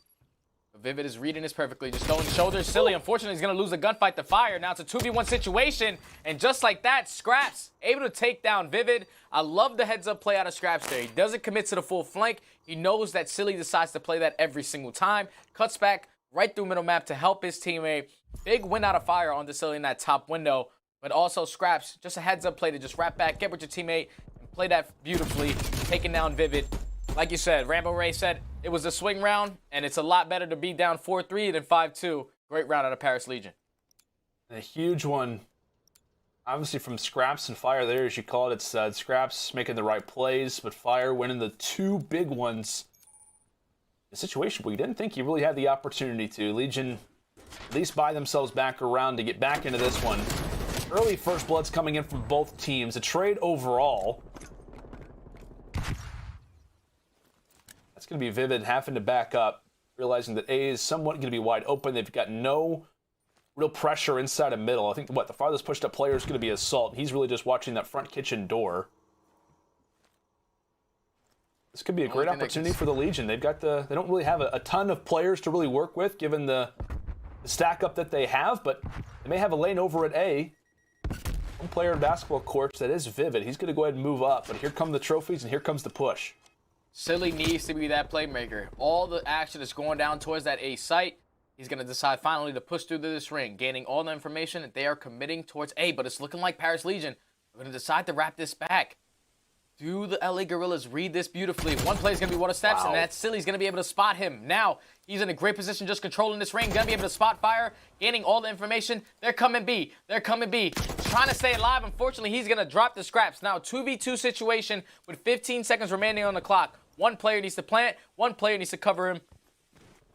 Vivid is reading this perfectly. Just throwing shoulders. Silly, unfortunately, is going to lose a gunfight to Fire. Now it's a 2v1 situation. And just like that, Scraps able to take down Vivid. I love the heads-up play out of Scraps there. He doesn't commit to the full flank. He knows that Silly decides to play that every single time. Cuts back right through middle map to help his teammate. Big win out of Fire on the Silly in that top window. But also Scraps, just a heads-up play to just wrap back, get with your teammate, and play that beautifully, taking down Vivid. Like you said, Rambo Ray said it was a swing round, and it's a lot better to be down 4-3 than 5-2. Great round out of Paris Legion. A huge one, obviously, from Scraps and Fire there, as you call it. It's Scraps making the right plays, but Fire winning the 2 big ones. A situation where you didn't think you really had the opportunity to. Legion at least buy themselves back around to get back into this one. Early first bloods coming in from both teams. A trade overall. That's going to be Vivid having to back up, realizing that A is somewhat going to be wide open. They've got no real pressure inside of middle. I think, the farthest pushed up player is going to be Assault. He's really just watching that front kitchen door. This could be a great opportunity for the Legion. They don't really have a ton of players to really work with, given the stack up that they have, but they may have a lane over at A. One player in basketball courts, that is Vivid. He's going to go ahead and move up, but here come the trophies and here comes the push. Silly needs to be that playmaker. All the action is going down towards that A site. He's going to decide finally to push through this ring, gaining all the information that they are committing towards A, but it's looking like Paris Legion are going to decide to wrap this back. Do the LA Guerrillas read this beautifully? One play is going to be water steps, and that's Silly's going to be able to spot him. Now, he's in a great position just controlling this ring. Going to be able to spot Fire, gaining all the information. They're coming B. They're coming B. Trying to stay alive. Unfortunately, he's going to drop the Scraps. Now, 2v2 situation with 15 seconds remaining on the clock. One player needs to plant. One player needs to cover him.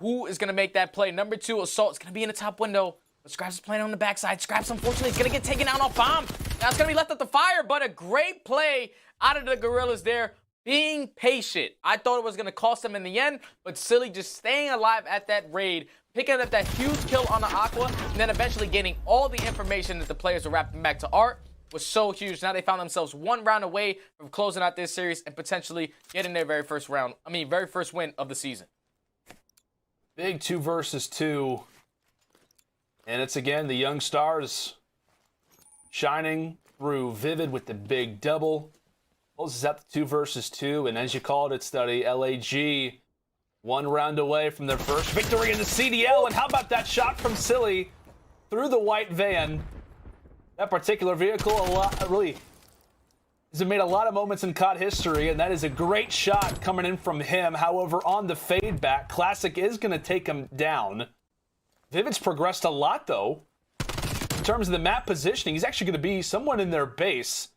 Who is going to make that play? Number 2, Assault is going to be in the top window. But Scraps is playing on the backside. Scraps, unfortunately, is going to get taken out on bomb. Now it's going to be left up to Fire, but a great play out of the Guerrillas there, being patient. I thought it was going to cost them in the end, but Silly just staying alive at that raid, picking up that huge kill on the Aqua, and then eventually getting all the information that the players are wrapping back to Art was so huge. Now they found themselves 1 round away from closing out this series and potentially getting their very first win of the season. Big 2 versus 2. And it's again the young stars shining through. Vivid with the big double. Closes out the 2 versus 2. And as you called it, Study, LAG 1 round away from their first victory in the CDL. And how about that shot from Silly through the white van? That particular vehicle really has made a lot of moments in COD history, and that is a great shot coming in from him. However, on the fade back, Classic is going to take him down. Vivid's progressed a lot, though. In terms of the map positioning, he's actually going to be someone in their base.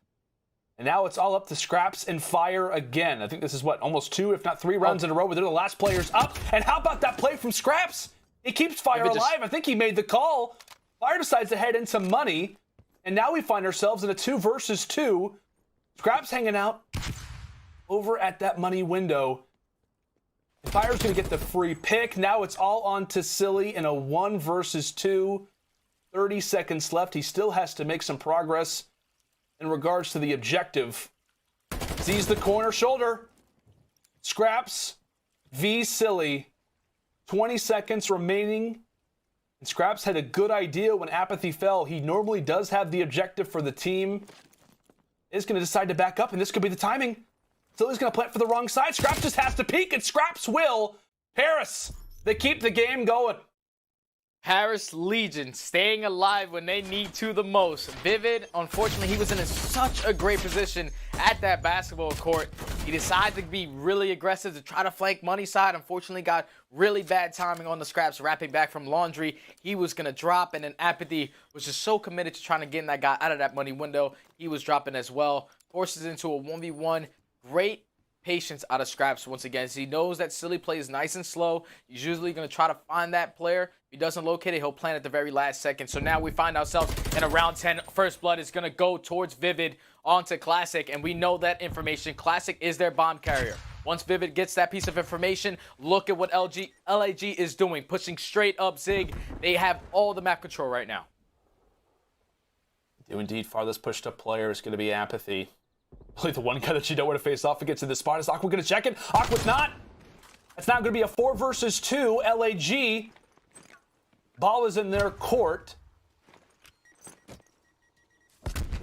And now it's all up to Scraps and Fire again. I think this is, almost 2, if not 3 rounds in a row where they're the last players up. And how about that play from Scraps? He keeps Fire alive. I think he made the call. Fire decides to head in some money. And now we find ourselves in a 2 versus 2. Scraps hanging out over at that money window. Fire's going to get the free pick. Now it's all on to Silly in a 1 versus 2. 30 seconds left. He still has to make some progress in regards to the objective. Sees the corner shoulder. Scraps v Silly. 20 seconds remaining. And Scraps had a good idea when aPeZy fell. He normally does have the objective for the team. Is going to decide to back up, and this could be the timing. Silly's going to plant for the wrong side. Scraps just has to peek, and Scraps will. Paris, they keep the game going. Paris Legion staying alive when they need to the most. Vivid, unfortunately, he was in such a great position at that basketball court. He decided to be really aggressive to try to flank money side. Unfortunately, got really bad timing on the scraps, wrapping back from laundry. He was going to drop, and then aBeZy was just so committed to trying to get that guy out of that money window. He was dropping as well. Forces into a 1v1. Great patience out of scraps once again. So he knows that Cellium plays nice and slow. He's usually going to try to find that player. If he doesn't locate it, he'll plant at the very last second. So now we find ourselves in a round 10. First blood is going to go towards Vivid onto Classic, and we know that information. Classic is their bomb carrier. Once Vivid gets that piece of information, look at what LAG is doing, pushing straight up Zig. They have all the map control right now. Do indeed. Farthest pushed up player is going to be aBeZy. Really the one guy that you don't want to face off against in this spot. Is Aqua going to check it? Aqua's not. It's now going to be a 4 versus 2. LAG. Ball is in their court.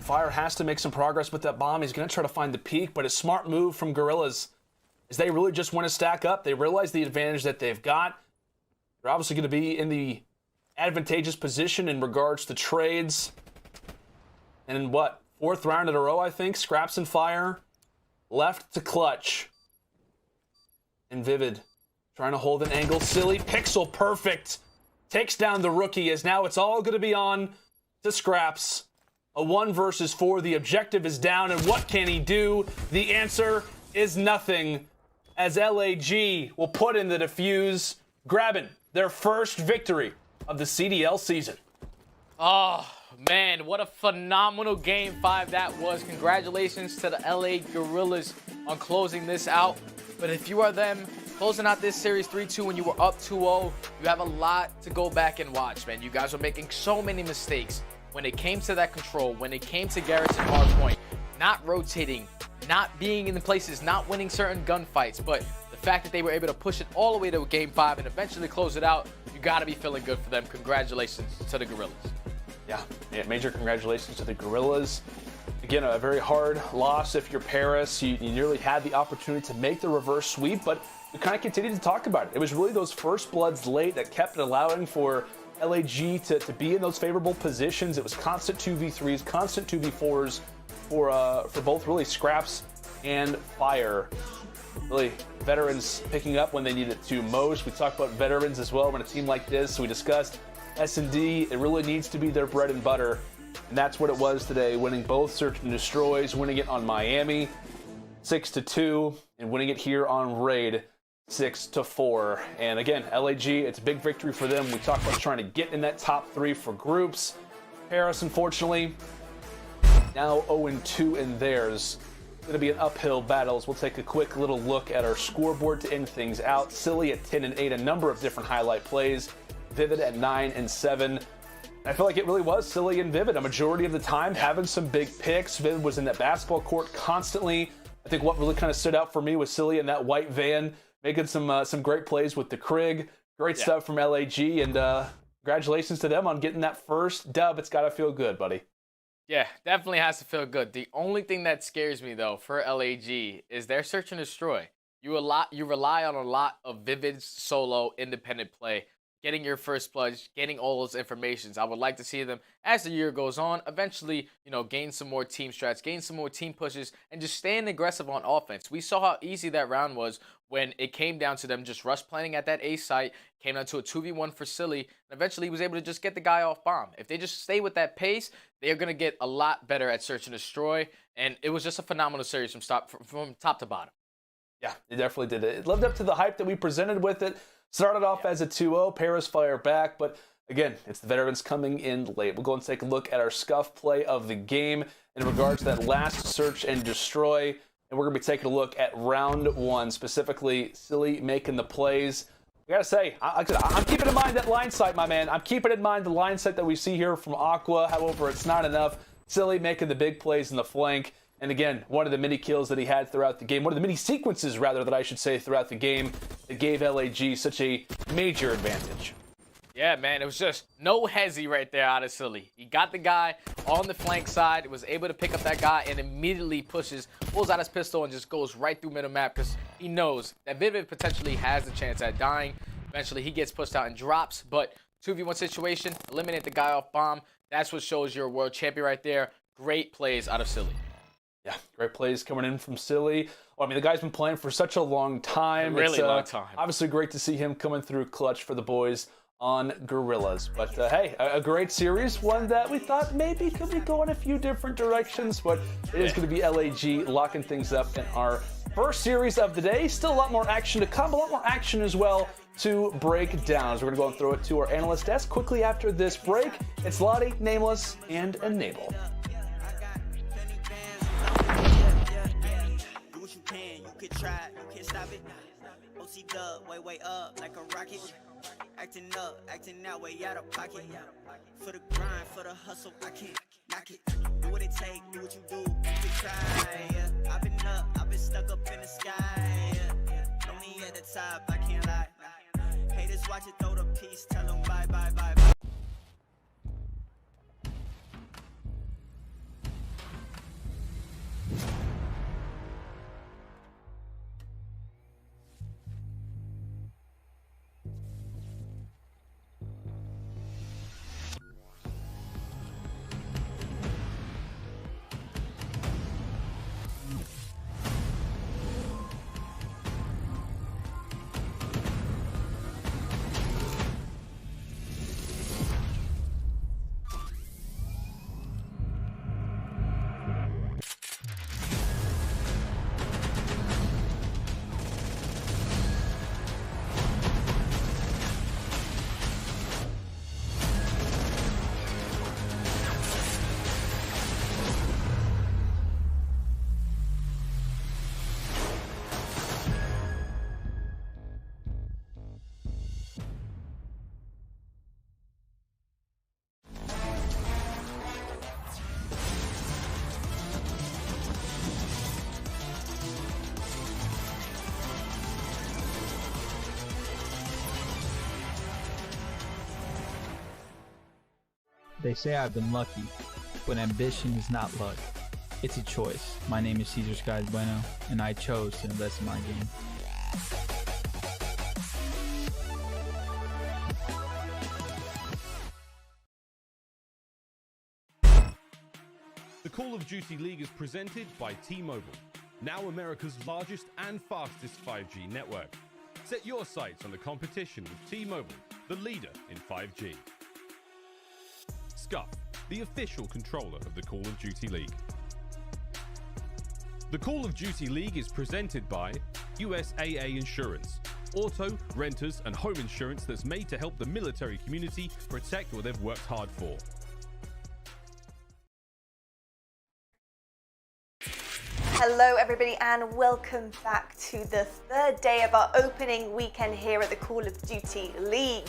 Fire has to make some progress with that bomb. He's going to try to find the peak, but a smart move from Guerrillas is they really just want to stack up. They realize the advantage that they've got. They're obviously going to be in the advantageous position in regards to trades. And in what? 4th round in a row, I think. Scraps and Fire left to clutch. And Vivid trying to hold an angle. Silly. Pixel perfect. Takes down the rookie as now it's all going to be on to Scraps. A 1 versus 4. The objective is down, and what can he do? The answer is nothing, as LAG will put in the defuse, grabbing their first victory of the CDL season. Oh, man, what a phenomenal Game 5 that was. Congratulations to the LA Guerrillas on closing this out. But if you are them, closing out this series 3-2 when you were up 2-0, you have a lot to go back and watch, man. You guys are making so many mistakes. When it came to that control, when it came to Garrison hardpoint, not rotating, not being in the places, not winning certain gunfights, but the fact that they were able to push it all the way to Game 5 and eventually close it out, you got to be feeling good for them. Congratulations to the Guerrillas. Yeah, major congratulations to the Guerrillas. Again, a very hard loss if you're Paris. You nearly had the opportunity to make the reverse sweep, but we kind of continued to talk about it. It was really those first bloods late that kept allowing for LAG to be in those favorable positions. It was constant 2v3s, constant 2v4s for both really Scraps and Fire. Really, veterans picking up when they needed to most. We talked about veterans as well when a team like this. We discussed S&D. It really needs to be their bread and butter, and that's what it was today, winning both Search and Destroys, winning it on Miami 6-2, and winning it here on Raid 6-4. And again, LAG, it's a big victory for them. We talked about trying to get in that top 3 for groups. Paris, unfortunately, now 0-2 in theirs. It's going to be an uphill battle as we'll take a quick little look at our scoreboard to end things out. Cellium at 10-8, a number of different highlight plays. Vivid at 9-7. I feel like it really was Cellium and Vivid a majority of the time, having some big picks. Vivid was in that basketball court constantly. I think what really kind of stood out for me was Cellium in that white van, making some great plays with the Krig. Great stuff from LAG, and congratulations to them on getting that first dub. It's got to feel good, buddy. Yeah, definitely has to feel good. The only thing that scares me, though, for LAG is their search and destroy. You rely on a lot of Vivid's solo independent play, getting your first blood, getting all those informations. I would like to see them, as the year goes on, eventually, gain some more team strats, gain some more team pushes, and just staying aggressive on offense. We saw how easy that round was when it came down to them just rush planning at that A site, came down to a 2v1 for Cellium, and eventually he was able to just get the guy off bomb. If they just stay with that pace, they're going to get a lot better at search and destroy, and it was just a phenomenal series from top to bottom. Yeah, it definitely did. It lived up to the hype that we presented with it. Started off as a 2-0, Paris Fire back, but again, it's the veterans coming in late. We'll go and take a look at our scuff play of the game in regards to that last search and destroy, and we're going to be taking a look at round 1, specifically Cellium making the plays. I gotta say, I'm keeping in mind that line sight, my man. I'm keeping in mind the line sight that we see here from Aqua. However, it's not enough. Cellium making the big plays in the flank. And again, one of the mini kills that he had throughout the game, one of the mini sequences, rather, that I should say, throughout the game that gave LAG such a major advantage. Yeah, man, it was just no hezzy right there out of Cellium. He got the guy on the flank side, was able to pick up that guy, and immediately pulls out his pistol and just goes right through middle map because he knows that Vivid potentially has the chance at dying. Eventually, he gets pushed out and drops, but 2v1 situation, eliminate the guy off bomb. That's what shows you're a world champion right there. Great plays out of Cellium. Yeah, great plays coming in from Silly. Well, I mean, the guy's been playing for such a long time. Really long time. Obviously great to see him coming through clutch for the boys on Guerrillas. But hey, a great series, one that we thought maybe could be going a few different directions, but it is going to be LAG locking things up in our first series of the day. Still a lot more action to come, a lot more action as well to break down. So we're going to go and throw it to our analyst desk quickly after this break. It's Lottie, Nameless, and Enable. Do what you can, you can try, you can stop it. OC dub, way up like a rocket. Acting up, acting that way out of pocket. For the grind, for the hustle, I can't knock it. Do what it take, do what you do, you can try. I've been up, I've been stuck up in the sky. Only at the top, I can't lie. Haters watch it, throw the piece, tell them bye, bye, bye, bye. They say I've been lucky, but ambition is not luck. It's a choice. My name is CDL Bueno, and I chose to invest in my game. The Call of Duty League is presented by T-Mobile, now America's largest and fastest 5G network. Set your sights on the competition with T-Mobile, the leader in 5G. Scump, the official controller of the Call of Duty League. The Call of Duty League is presented by USAA Insurance, auto, renters, and home insurance that's made to help the military community protect what they've worked hard for. Hello everybody and welcome back to the third day of our opening weekend here at the Call of Duty League.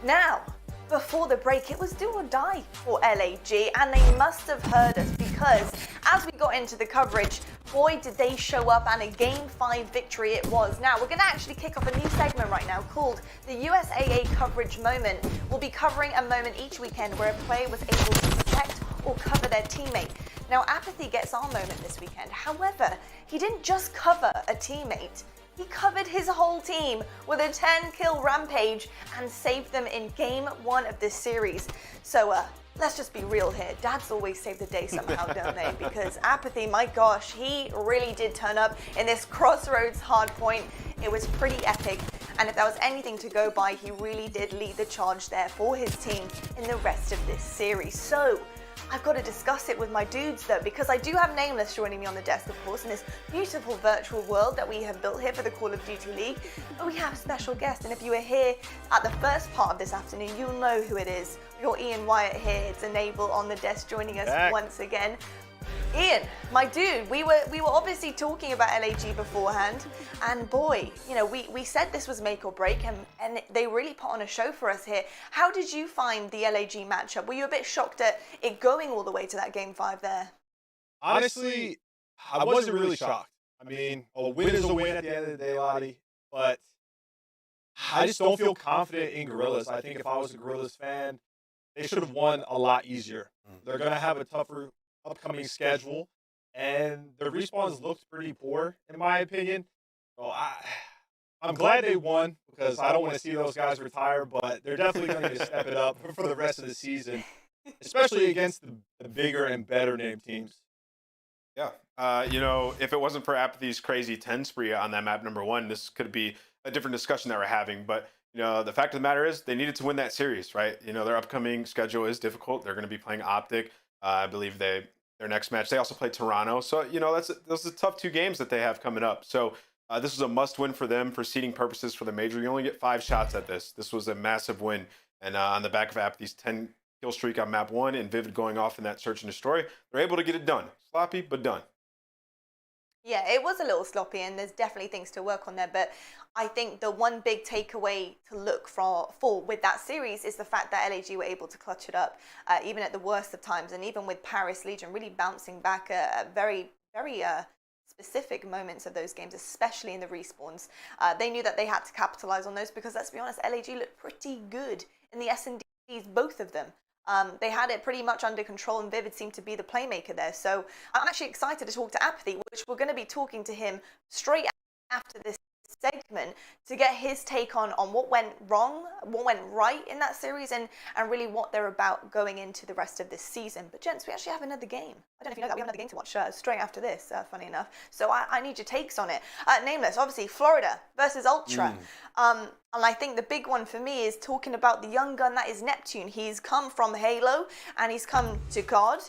Now, before the break, it was do or die for LAG, and they must have heard us because as we got into the coverage, boy did they show up, and a Game 5 victory it was. Now, we're going to actually kick off a new segment right now called the USAA Coverage Moment. We'll be covering a moment each weekend where a player was able to protect or cover their teammate. Now, aBeZy gets our moment this weekend. However, he didn't just cover a teammate. He covered his whole team with a 10-kill rampage and saved them in Game 1 of this series. So let's just be real here. Dads always save the day somehow, don't they? Because aBeZy, my gosh, he really did turn up in this Crossroads hardpoint. It was pretty epic. And if there was anything to go by, he really did lead the charge there for his team in the rest of this series. So I've got to discuss it with my dudes though, because I do have Nameless joining me on the desk, of course, in this beautiful virtual world that we have built here for the Call of Duty League. But we have a special guest, and if you were here at the first part of this afternoon, you'll know who it is. Your Ian Wyatt here. It's Enable on the desk joining us once again. Ian, my dude, we were obviously talking about LAG beforehand, and boy, you know, we said this was make or break, and they really put on a show for us here. How did you find the LAG matchup? Were you a bit shocked at it going all the way to that Game 5 there? Honestly, I wasn't really shocked. I mean, a win is a win at the end of the day, Lottie, but I just don't feel confident in Guerrillas. I think if I was a Guerrillas fan, they should have won a lot easier. They're going to have a tougher upcoming schedule, and their respawns looked pretty poor in my opinion. So I'm glad they won because I don't want to see those guys retire, but they're definitely going to step it up for the rest of the season, especially against the bigger and better named teams. Yeah. You know, if it wasn't for aBeZy's crazy 10 spree on that map #1, this could be a different discussion that we're having. But, you know, the fact of the matter is they needed to win that series, right? You know, their upcoming schedule is difficult. They're going to be playing OpTic. I believe their next match, they also play Toronto. So, you know, those are tough 2 games that they have coming up. So this was a must win for them for seeding purposes for the major. You only get 5 shots at this. This was a massive win. And on the back of aBeZy's 10 kill streak on map 1 and Vivid going off in that search and destroy, they're able to get it done. Sloppy, but done. Yeah, it was a little sloppy, and there's definitely things to work on there. But I think the one big takeaway to look for with that series is the fact that LAG were able to clutch it up, even at the worst of times, and even with Paris Legion really bouncing back at very, very specific moments of those games, especially in the respawns. They knew that they had to capitalize on those because, let's be honest, LAG looked pretty good in the S&Ds, both of them. They had it pretty much under control, and Vivid seemed to be the playmaker there. So I'm actually excited to talk to aBeZy, which we're going to be talking to him straight after this segment to get his take on what went wrong, what went right in that series, and really what they're about going into the rest of this season. But gents, we actually have another game. I don't know if you know that, we have another game to watch straight after this, funny enough. So I need your takes on it. Nameless, obviously, Florida versus Ultra. And I think the big one for me is talking about the young gun that is Neptune. He's come from Halo, and he's come to God.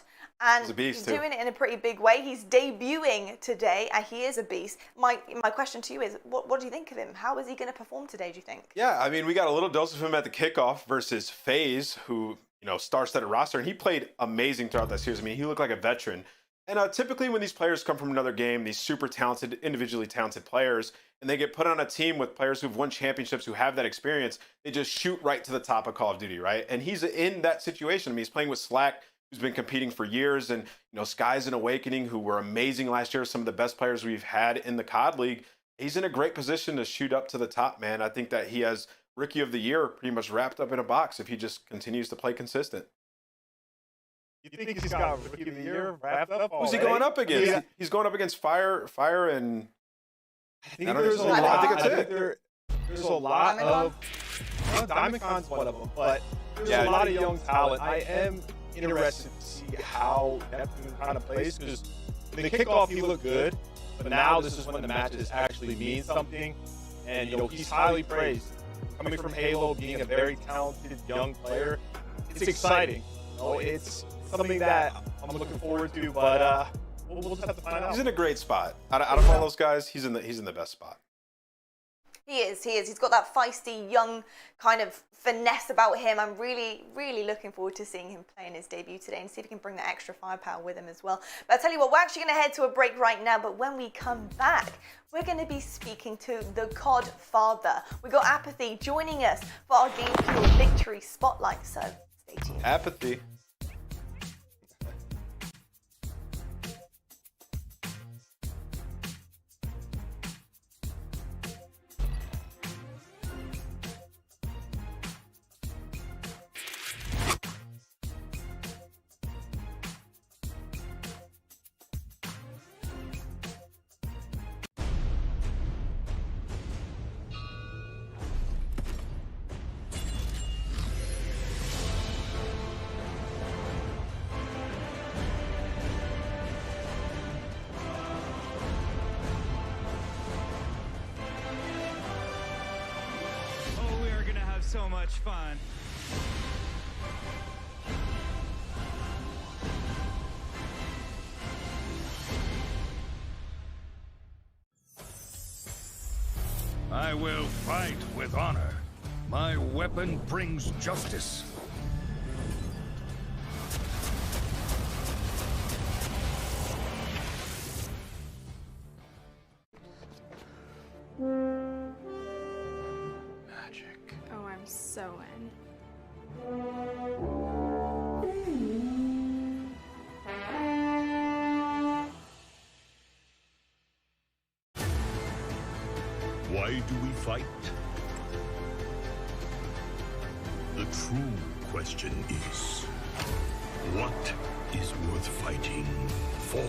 And he's doing it in a pretty big way. He's debuting today, and he is a beast. My question to you is, what do you think of him? How is he going to perform today, do you think? Yeah, I mean, we got a little dose of him at the kickoff versus FaZe, who, you know, star-studded roster, and he played amazing throughout that series. I mean, he looked like a veteran. And typically when these players come from another game, these super talented, individually talented players, and they get put on a team with players who've won championships, who have that experience, they just shoot right to the top of Call of Duty, right? And he's in that situation. I mean, he's playing with Slack, who's been competing for years, and, you know, Skies and Awakening, who were amazing last year, some of the best players we've had in the COD League. He's in a great position to shoot up to the top, man. I think that he has Rookie of the Year pretty much wrapped up in a box if he just continues to play consistent. You think he's got Rookie of the Year wrapped up already? Who's he going up against? Yeah. He's going up against Fire, and I think there's a lot. I think there's a lot of Diamondcon's one of them, but there's a lot of young talent. I am interested to see how Neptune kind of plays, because in the kickoff he looked good, but now this is when the matches actually mean something, and you know, he's highly praised. Coming from Halo, being a very talented young player, it's exciting. You know, it's something that I'm looking forward to, but we'll just have to find out. He's in a great spot. Out of all those guys, he's in the best spot. He is. He's got that feisty, young kind of finesse about him. I'm really, really looking forward to seeing him play in his debut today and see if he can bring that extra firepower with him as well. But I'll tell you what, we're actually going to head to a break right now, but when we come back, we're going to be speaking to the COD father. We got aBeZy joining us for our Game Fuel Victory Spotlight, so stay tuned. aBeZy. So much fun. I will fight with honor. My weapon brings justice. So in. Why do we fight? The true question is, what is worth fighting for?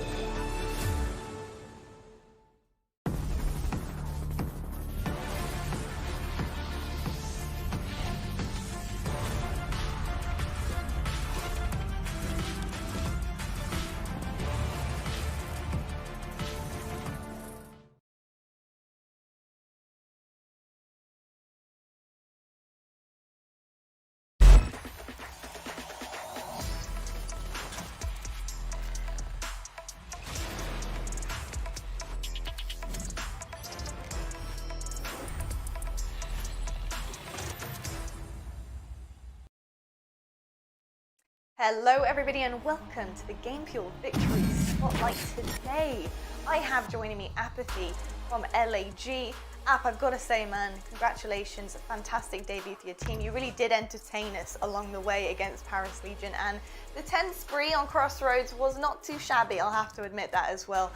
Hello everybody and welcome to the Game Fuel Victory Spotlight today. I have joining me aBeZy from LAG. I've got to say, man, congratulations, a fantastic debut for your team. You really did entertain us along the way against Paris Legion, and the 10 spree on Crossroads was not too shabby, I'll have to admit that as well.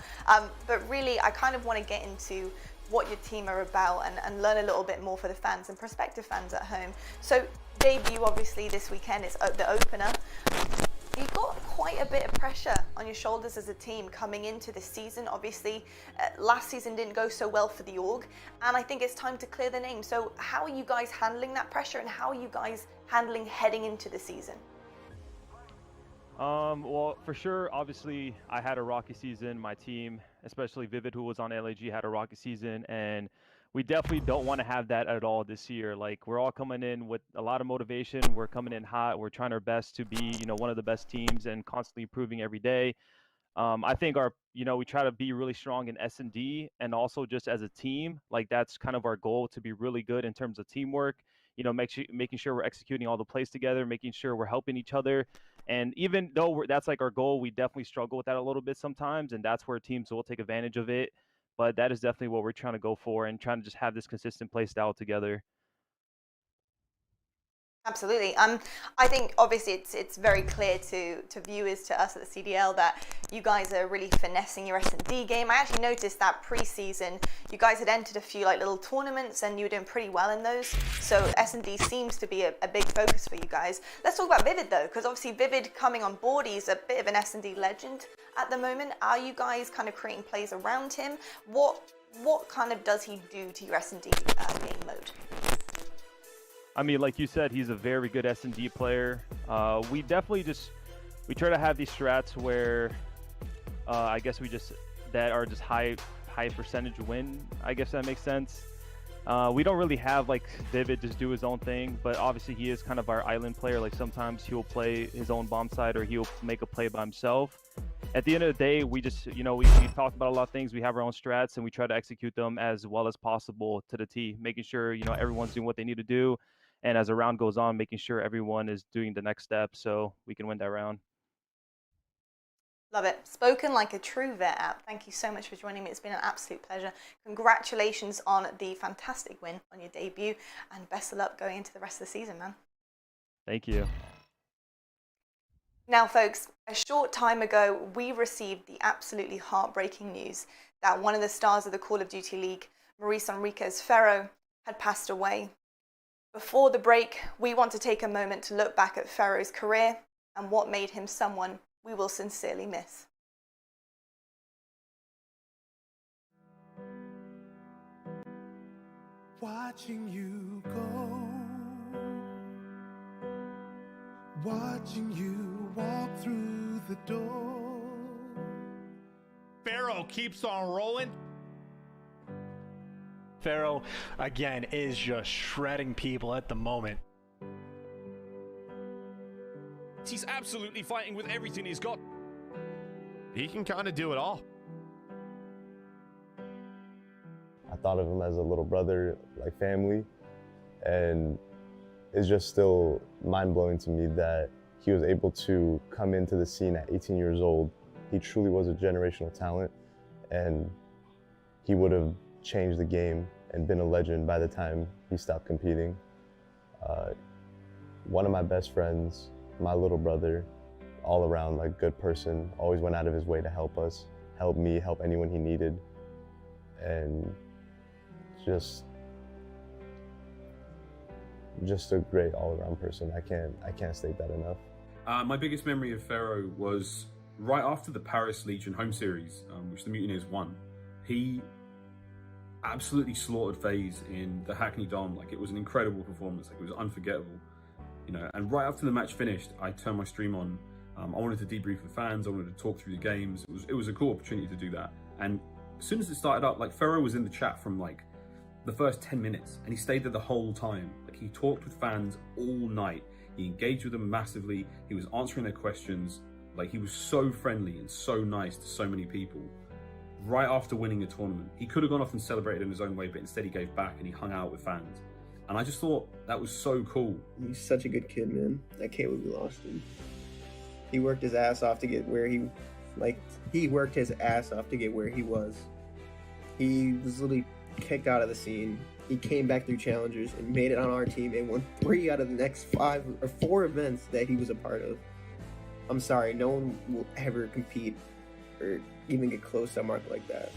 But really, I kind of want to get into what your team are about and learn a little bit more for the fans and prospective fans at home. So, debut obviously this weekend, it's the opener. You've got quite a bit of pressure on your shoulders as a team coming into this season. Obviously, last season didn't go so well for the org, and I think it's time to clear the name. So how are you guys handling that pressure, and how are you guys handling heading into the season? Well, for sure, obviously, I had a rocky season. My team, especially Vivid, who was on LAG, had a rocky season, and we definitely don't want to have that at all this year. Like, we're all coming in with a lot of motivation. We're coming in hot. We're trying our best to be, one of the best teams and constantly improving every day. I think we try to be really strong in S&D, and also just as a team, like that's kind of our goal, to be really good in terms of teamwork. Making sure we're executing all the plays together, making sure we're helping each other. And even though that's like our goal, we definitely struggle with that a little bit sometimes, and that's where teams will take advantage of it. But that is definitely what we're trying to go for, and trying to just have this consistent play style together. Absolutely. I think obviously it's very clear to viewers, to us at the CDL, that you guys are really finessing your S&D game. I actually noticed that pre-season you guys had entered a few like little tournaments and you were doing pretty well in those. So S&D seems to be a big focus for you guys. Let's talk about Vivid though, because obviously Vivid coming on board, he's a bit of an S&D legend at the moment. Are you guys kind of creating plays around him? What kind of does he do to your S&D game mode? I mean, like you said, he's a very good S&D player. We definitely we try to have these strats where I guess that are just high percentage win. I guess that makes sense. We don't really have like Vivid just do his own thing, but obviously he is kind of our island player. Like sometimes he'll play his own bomb site, or he'll make a play by himself. At the end of the day, we just, we talk about a lot of things. We have our own strats, and we try to execute them as well as possible to the T, making sure, everyone's doing what they need to do. And as the round goes on, making sure everyone is doing the next step so we can win that round. Love it. Spoken like a true vet app. Thank you so much for joining me. It's been an absolute pleasure. Congratulations on the fantastic win on your debut, and best of luck going into the rest of the season, man. Thank you. Now, folks, a short time ago, we received the absolutely heartbreaking news that one of the stars of the Call of Duty League, Maurice Enriquez Ferro, had passed away. Before the break, we want to take a moment to look back at Ferro's career and what made him someone we will sincerely miss. Watching you go, watching you walk through the door. Ferro keeps on rolling. Ferro, again, is just shredding people at the moment. He's absolutely fighting with everything he's got. He can kind of do it all. I thought of him as a little brother, like family, and it's just still mind-blowing to me that he was able to come into the scene at 18 years old. He truly was a generational talent, and he would have changed the game and been a legend by the time he stopped competing. One of my best friends, my little brother, all around like good person, always went out of his way to help us, help me, help anyone he needed, and just a great all-around person. I can't state that enough. My biggest memory of Ferro was right after the Paris Legion home series, which the Mutineers won. He absolutely slaughtered FaZe in the Hackney Dome. Like, it was an incredible performance. Like, it was unforgettable, and right after the match finished, I turned my stream on. I wanted to debrief with fans. I wanted to talk through the games. It was a cool opportunity to do that. And as soon as it started up, like, Ferro was in the chat from like the first 10 minutes, and he stayed there the whole time. Like, he talked with fans all night. He engaged with them massively. He was answering their questions. Like, he was so friendly and so nice to so many people. Right after winning a tournament, he could have gone off and celebrated in his own way, but instead he gave back and he hung out with fans. And I just thought that was so cool. He's such a good kid, man. I can't believe we lost him. He worked his ass off to get where he worked his ass off to get where he was. He was literally kicked out of the scene. He came back through challengers and made it on our team and won 3 out of the next 5 or 4 events that he was a part of. I'm sorry, no one will ever compete or even get close to a mark like that.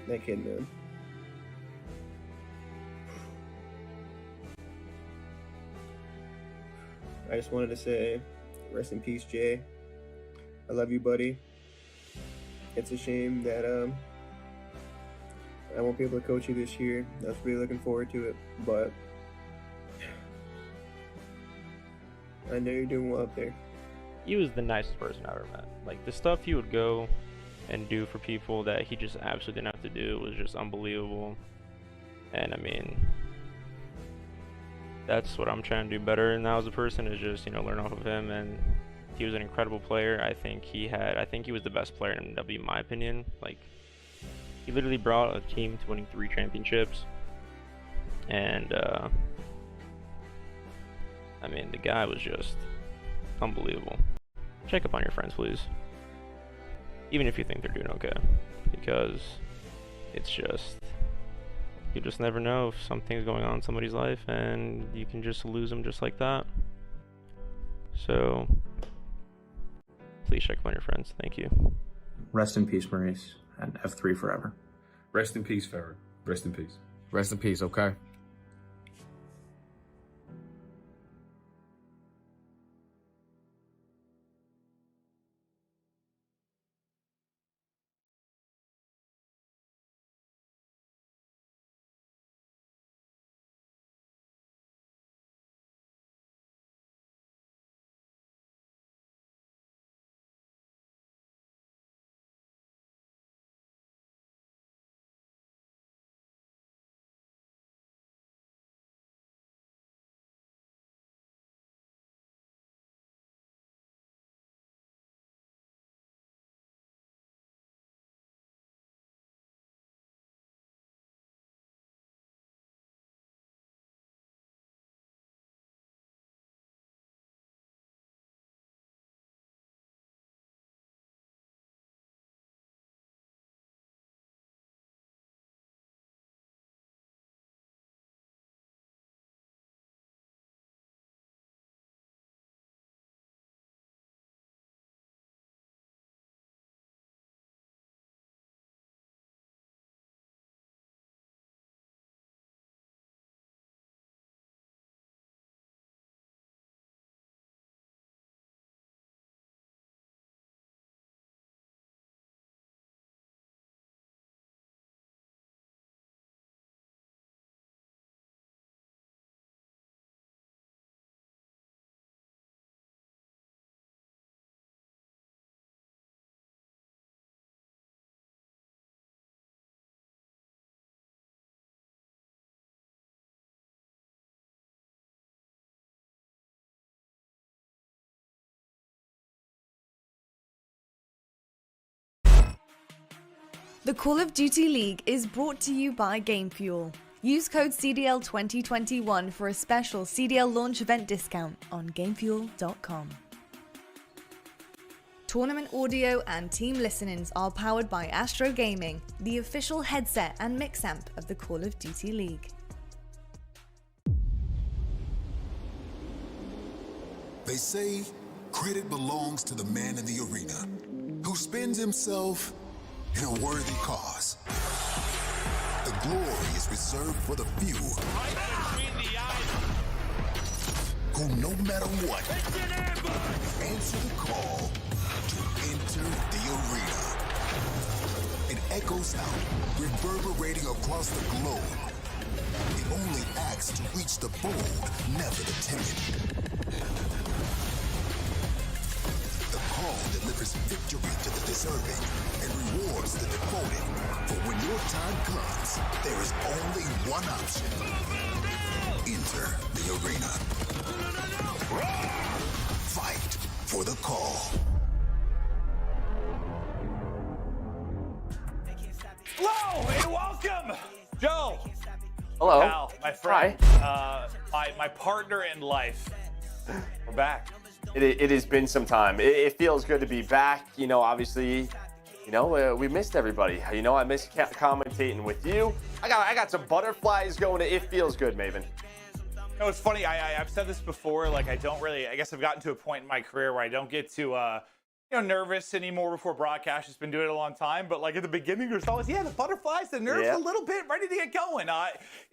That kid, man. I just wanted to say, rest in peace, Jay. I love you, buddy. It's a shame that I won't be able to coach you this year. I was really looking forward to it, but I know you're doing well up there. He was the nicest person I ever met. Like, the stuff he would go and do for people that he just absolutely didn't have to do was just unbelievable. And I mean, that's what I'm trying to do better now as a person, is just, you know, learn off of him. And he was an incredible player. I think he was the best player in MW, in my opinion. Like, he literally brought a team to winning 3 championships. And I mean, the guy was just unbelievable. Check up on your friends, please. Even if you think they're doing okay. Because it's just, you just never know if something's going on in somebody's life and you can just lose them just like that. So, please check up on your friends. Thank you. Rest in peace, Maurice, and F3 forever. Rest in peace, Pharaoh. Rest in peace. Rest in peace, okay? The Call of Duty League is brought to you by GameFuel. Use code CDL2021 for a special CDL launch event discount on GameFuel.com. Tournament audio and team listenings are powered by Astro Gaming, the official headset and mix amp of the Call of Duty League. They say credit belongs to the man in the arena, who spends himself in a worthy cause. The glory is reserved for the few, who no matter what, answer the call to enter the arena. It echoes out, reverberating across the globe. It only acts to reach the bold, never the timid. The call delivers victory to the deserving and rewards the devoted. For when your time comes, there is only one option. Enter the arena. Fight for the call. Hello and welcome, Joe. Hello. Cal, my friend, my partner in life. back. It has been some time. It feels good to be back. You know, obviously, you know, we missed everybody. You know, I miss commentating with you. I got some butterflies going. It feels good, Maven. You know, it's funny. I've said this before. Like, I guess I've gotten to a point in my career where I don't get to, you know, nervous anymore before broadcast. Just been doing it a long time. But like at the beginning, there's always, the butterflies, the nerves a little bit, ready to get going.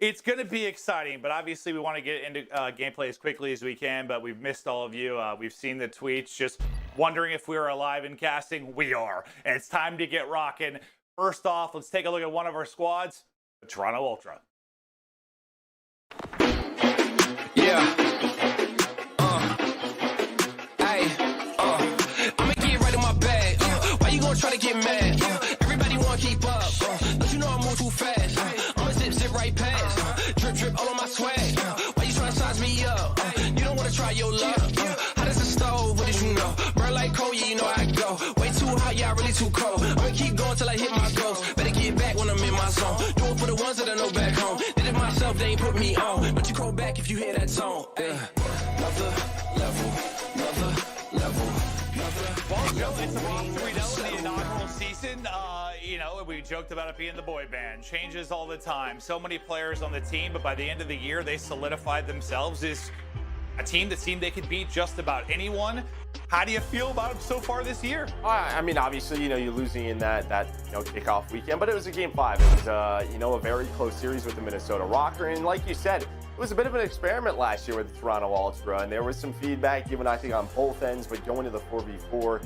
It's going to be exciting. But obviously, we want to get into gameplay as quickly as we can. But we've missed all of you. We've seen the tweets, just wondering if we were alive and casting. We are. And it's time to get rocking. First off, let's take a look at one of our squads, the Toronto Ultra. Yeah. I'ma get right in my bag. Why you gonna try to get mad? Everybody wanna keep up. Don't you know I move too fast? I'ma zip right past. Drip all on my swag. Why you trying to size me up? You don't wanna try your luck. Hot as a stove, what did you know? Burn like coal, yeah, you know I go. Way too hot, yeah, really too cold. I'ma keep going till I hit my goals. Better get back when I'm in my zone. Do it for the ones that I know back home. Did it myself, they ain't put me on. But you call back if you hear that tone. Another level. Well, Joe, it's a roster we know in the inaugural season. You know, we joked about it being the boy band. Changes all the time. So many players on the team, but by the end of the year, they solidified themselves as a team that seemed they could beat just about anyone. How do you feel about them so far this year? I mean, obviously, you know, you're losing in that you know, kickoff weekend, but it was a game 5. It was, you know, a very close series with the Minnesota Røkkr, and like you said, it was a bit of an experiment last year with the Toronto Ultra, and there was some feedback given, I think, on both ends, but going to the 4v4,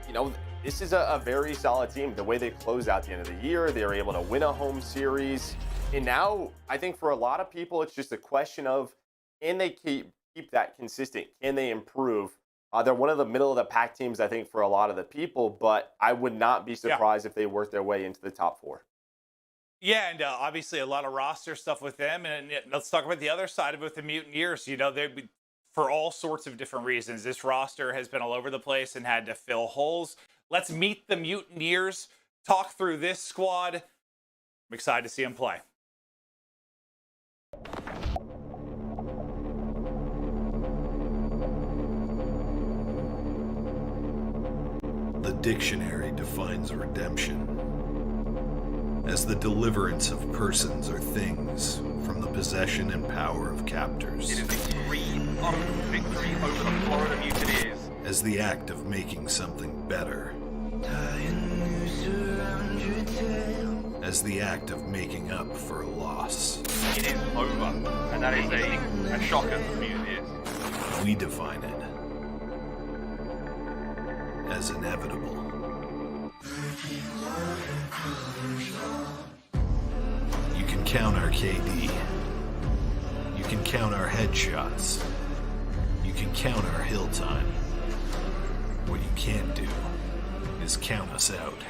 you know, this is a very solid team. The way they closed out the end of the year, they were able to win a home series, and now I think for a lot of people, it's just a question of, can they keep that consistent? Can they improve? They're one of the middle of the pack teams, I think, for a lot of the people, but I would not be surprised if they worked their way into the top 4. Yeah, and obviously a lot of roster stuff with them. And let's talk about the other side of it with the Mutineers. You know, they've been, for all sorts of different reasons, this roster has been all over the place and had to fill holes. Let's meet the Mutineers, talk through this squad. I'm excited to see them play. The dictionary defines redemption as the deliverance of persons or things from the possession and power of captors. It is a victory over the Florida Mutineers. As the act of making something better. As the act of making up for a loss. It is over, and that is a shocker for the Mutineers. We define it as inevitable. You can count our KD. You can count our headshots. You can count our hill time. What you can't do is count us out.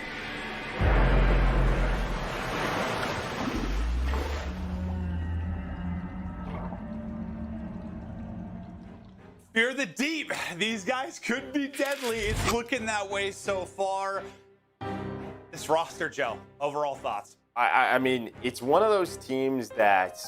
Fear the deep. These guys could be deadly. It's looking that way so far. This roster, Joe, overall thoughts? I mean, it's one of those teams that,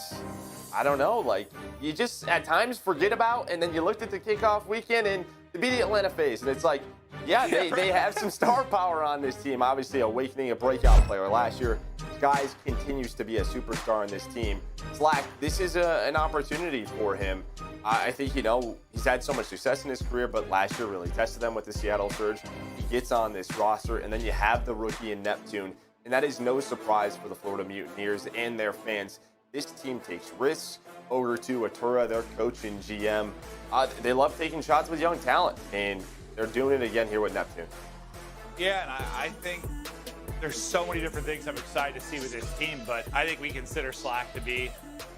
I don't know, like, you just at times forget about, and then you looked at the kickoff weekend and to be the Atlanta FaZe, and it's like, yeah, they have some star power on this team. Obviously, Awakening, a breakout player last year. Guys continues to be a superstar in this team. Slack, this is an opportunity for him. I think, you know, he's had so much success in his career, but last year really tested them with the Seattle Surge. He gets on this roster, and then you have the rookie in Neptune, and that is no surprise for the Florida Mutineers and their fans. This team takes risks. Over to Atura, their coach and GM. They love taking shots with young talent, and they're doing it again here with Neptune. Yeah, and I think there's so many different things I'm excited to see with this team, but I think we consider Slack to be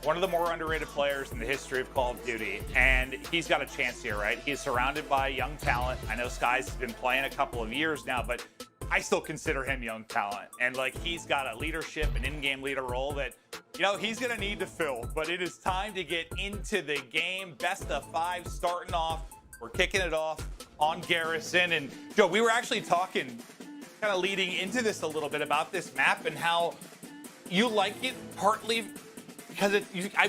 one of the more underrated players in the history of Call of Duty, and he's got a chance here, right? He's surrounded by young talent. I know Skies has been playing a couple of years now, but I still consider him young talent, and like he's got a leadership and in-game leader role that, you know, he's gonna need to fill, but it is time to get into the game. Best of 5 starting off. We're kicking it off on Garrison, and Joe, we were actually talking kind of leading into this a little bit about this map and how you like it partly because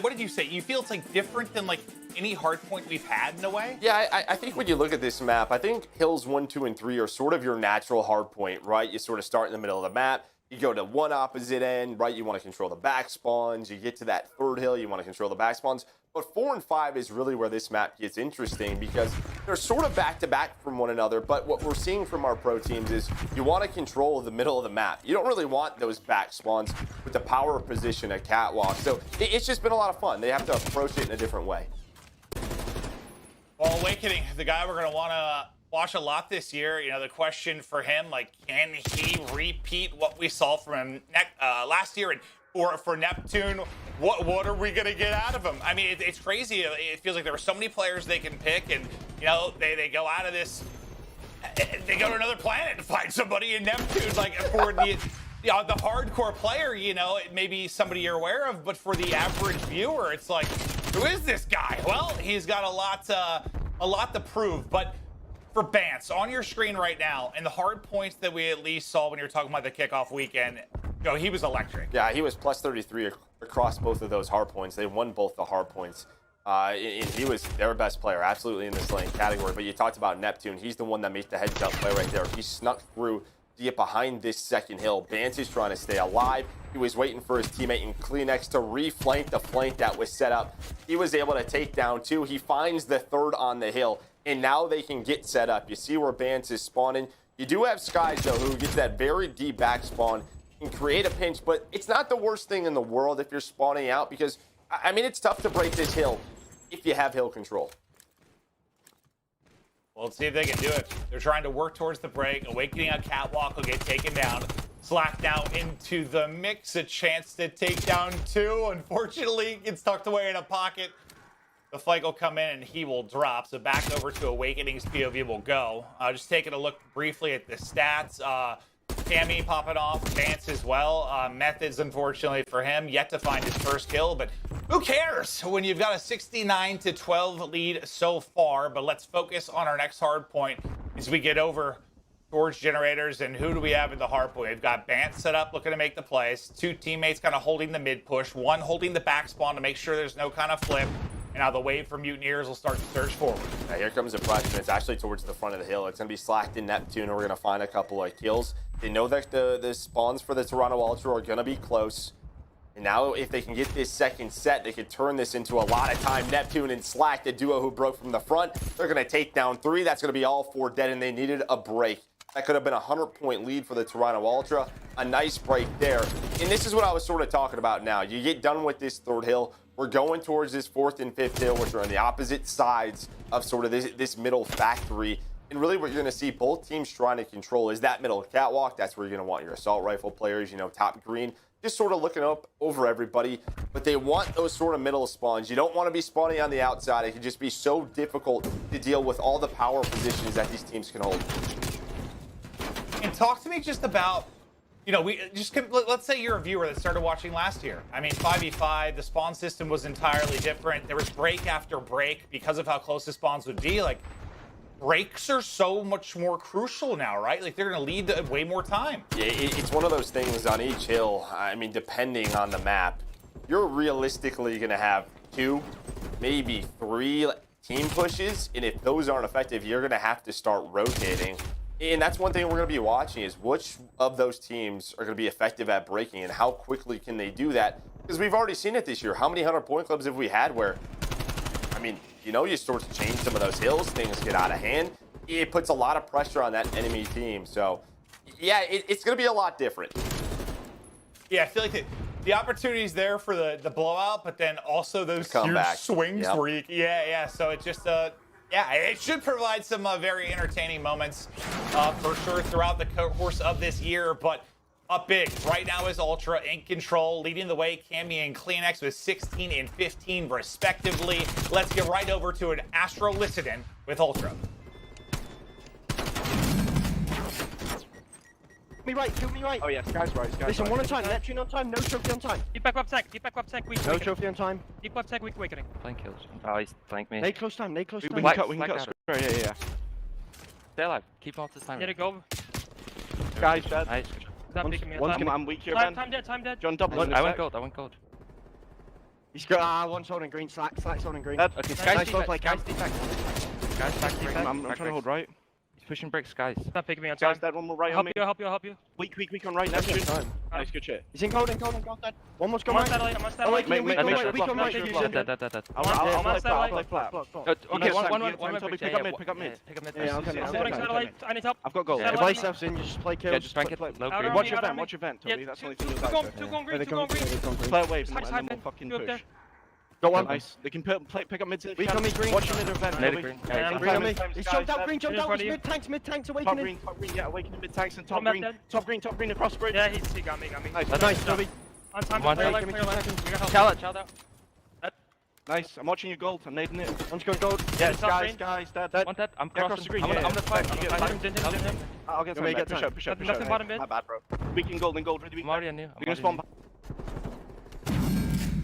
what did you say? You feel it's like different than like any hard point we've had in a way. Yeah, I think when you look at this map, I think hills 1, 2, and 3 are sort of your natural hard point, right? You sort of start in the middle of the map. You go to one opposite end, right? You want to control the back spawns. You get to that third hill, you want to control the back spawns. But 4 and 5 is really where this map gets interesting because they're sort of back-to-back from one another. But what we're seeing from our pro teams is you want to control the middle of the map. You don't really want those back spawns with the power position at Catwalk. So it's just been a lot of fun. They have to approach it in a different way. Well, Awakening, the guy we're going to want to watch a lot this year. You know, the question for him, like, can he repeat what we saw from him last year? And for Neptune, what are we going to get out of him? I mean, it's crazy. It feels like there were so many players they can pick, and, you know, they go out of this, they go to another planet to find somebody in Neptune. Like, for the hardcore player, you know, it may be somebody you're aware of, but for the average viewer, it's like, who is this guy? Well, he's got a lot to prove, but for Bance, on your screen right now, and the hard points that we at least saw when you were talking about the kickoff weekend, you know, he was electric. Yeah, he was plus 33 across both of those hard points. They won both the hard points. And he was their best player, absolutely, in this lane category. But you talked about Neptune. He's the one that made the heads-up play right there. He snuck through to get behind this second hill. Bance is trying to stay alive. He was waiting for his teammate in Kleenex to reflank the flank that was set up. He was able to take down 2. He finds the third on the hill. And now they can get set up. You see where Bance is spawning. You do have Skies, though, who gets that very deep back spawn and create a pinch, but it's not the worst thing in the world if you're spawning out because, I mean, it's tough to break this hill if you have hill control. Well, let's see if they can do it. They're trying to work towards the break. Awakening on Catwalk will get taken down. Slack now into the mix. A chance to take down 2. Unfortunately, gets tucked away in a pocket. The flank will come in and he will drop. So back over to Awakening's POV will go. Just taking a look briefly at the stats. Cammy popping off, Vance as well. Methods, unfortunately for him, yet to find his first kill, but who cares when you've got a 69-12 lead so far? But let's focus on our next hard point as we get over towards generators. And who do we have in the hard point? We've got Bance set up, looking to make the plays. 2 teammates kind of holding the mid push, 1 holding the back spawn to make sure there's no kind of flip. And now the wave from Mutineers will start to surge forward. Now here comes the pressure. It's actually towards the front of the hill. It's going to be slacked in Neptune, and we're going to find a couple of kills. They know that the spawns for the Toronto Ultra are going to be close. And now if they can get this second set, they could turn this into a lot of time. Neptune and Slack, the duo who broke from the front, they're going to take down 3. That's going to be all 4 dead, and they needed a break. That could have been a 100-point lead for the Toronto Ultra. A nice break there. And this is what I was sort of talking about now. You get done with this third hill. We're going towards this 4th and 5th hill, which are on the opposite sides of sort of this middle factory. And really what you're going to see both teams trying to control is that middle catwalk. That's where you're going to want your assault rifle players, you know, top green, just sort of looking up over everybody. But they want those sort of middle spawns. You don't want to be spawning on the outside. It can just be so difficult to deal with all the power positions that these teams can hold. And talk to me just about, you know, let's say you're a viewer that started watching last year. I mean, 5v5, the spawn system was entirely different. There was break after break because of how close the spawns would be. Like, breaks are so much more crucial now, right? Like, they're going to lead to way more time. Yeah, it's one of those things on each hill. I mean, depending on the map, you're realistically going to have 2, maybe 3 team pushes. And if those aren't effective, you're going to have to start rotating. And that's one thing we're going to be watching is which of those teams are going to be effective at breaking and how quickly can they do that? Because we've already seen it this year. How many 100-point clubs have we had where, I mean, you know, you start to change some of those hills, things get out of hand. It puts a lot of pressure on that enemy team. So, yeah, it's going to be a lot different. Yeah, I feel like the opportunity's there for the blowout, but then also those huge swings where you, yeah. So it just, yeah, it should provide some very entertaining moments for sure throughout the course of this year. But up big right now is Ultra in control, leading the way. Cammy and Kleenex with 16 and 15 respectively. Let's get right over to an Astro Lycidon with Ultra. Me right, kill me right. Oh yes, guys right, guys. Listen, right. one on time, Neptune on time, no trophy on time. Deep back tech, No trophy on time. Deep left tech, weak awakening. Flank kills. Oh, he's flanked me. They close time, they close time. We can cut. Yeah. Stay alive. Keep on this time. Get it go. Guys, dead. Nice. Stop picking me. I'm weak here, man. Time dead. John, double. I went gold. He's got one's holding green. Slack's holding green. Okay, Sky's nice defect, play Sky's camp. defect. Sky's back defect. I'm trying to hold right. He's pushing bricks, Sky's. Stop picking me on time. Guys, that one more right I'll on help me. you, I'll help you. Weak on right. Next time. Nice, good shit. He's in golden. Got that. One more I'm on satellite, Oh, satellite. wait, weak on right. Dead. I'll play flat. Okay, one Toby, pick up mid. Yeah, I'm I'm holding satellite. I need help. I've got gold. Yeah, everybody steps in. Just play kills. Yeah, just bank it. Play. Low Out green. on Watch me, your out on vent. me. Watch your vent, Yeah, Toby. That's the only thing two you'll gone die. green, two gone green. Play waves Side, and then we'll fucking two up there. push. Got one. Nice. They can pick up mid. Weak on me, green. Watch your mid event. Mid Toby. green. Yeah, I'm Green on me. Times He's guys, jumped out. dead. Green jumped In out. front of you. Mid tanks, Top awakening. green, yeah, awakening mid tanks and I'm top not green. dead. Top green across bridge. Yeah, he got me. Nice, Toby. On time, One clear second. left, clear left. We got help. Child out. Nice. I'm watching your gold. I'm nading it. One's going gold. Yeah, Top green. guys, dead. One dead. I'm Yeah, crossing. across the green. I'm gonna fight. You I'm get gonna fight. fight. Didn't him. I'll get You may some. get Push time. up, push up. Nothing bottom mid. My bad, bro. Weak in gold, really weak. I'm already on you. You're gonna spawn.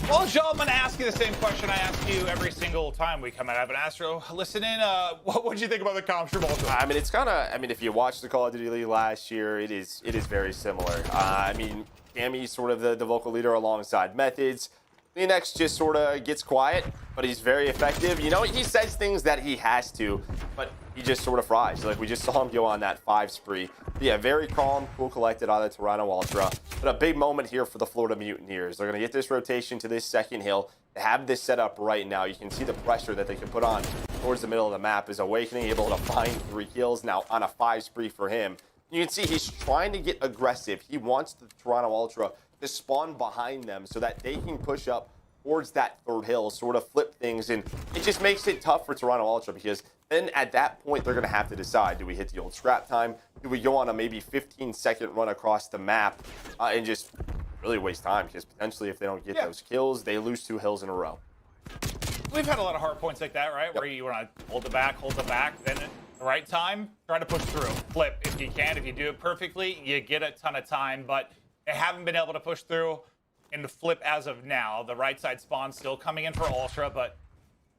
Well, Joe, I'm going to ask you the same question I ask you every single time we come out. I've been Astro. Listen in. What did you think about the comps from Ultra? I mean, it's kind of. I mean, if you watched the Call of Duty League last year, it is very similar. I mean, Cammy's sort of the vocal leader alongside Methods. Phoenix just sort of gets quiet, but he's very effective. You know, he says things that he has to, but he just sort of fries. Like, we just saw him go on that 5 spree. But yeah, very calm, cool, collected out of Toronto Ultra. But a big moment here for the Florida Mutineers. They're going to get this rotation to this second hill. They have this set up right now. You can see the pressure that they can put on towards the middle of the map. Is Awakening able to find 3 kills now on a 5 spree for him. You can see he's trying to get aggressive. He wants the Toronto Ultra to spawn behind them so that they can push up towards that 3rd hill, sort of flip things, and it just makes it tough for Toronto Ultra because then at that point they're going to have to decide, do we hit the old scrap time? Do we go on a maybe 15-second run across the map and just really waste time because potentially if they don't get those kills, they lose 2 hills in a row. We've had a lot of hard points like that, right? Where you want to hold the back, then at the right time, try to push through. Flip if you can. If you do it perfectly, you get a ton of time, but they haven't been able to push through in the flip as of now. The right side spawn still coming in for Ultra, but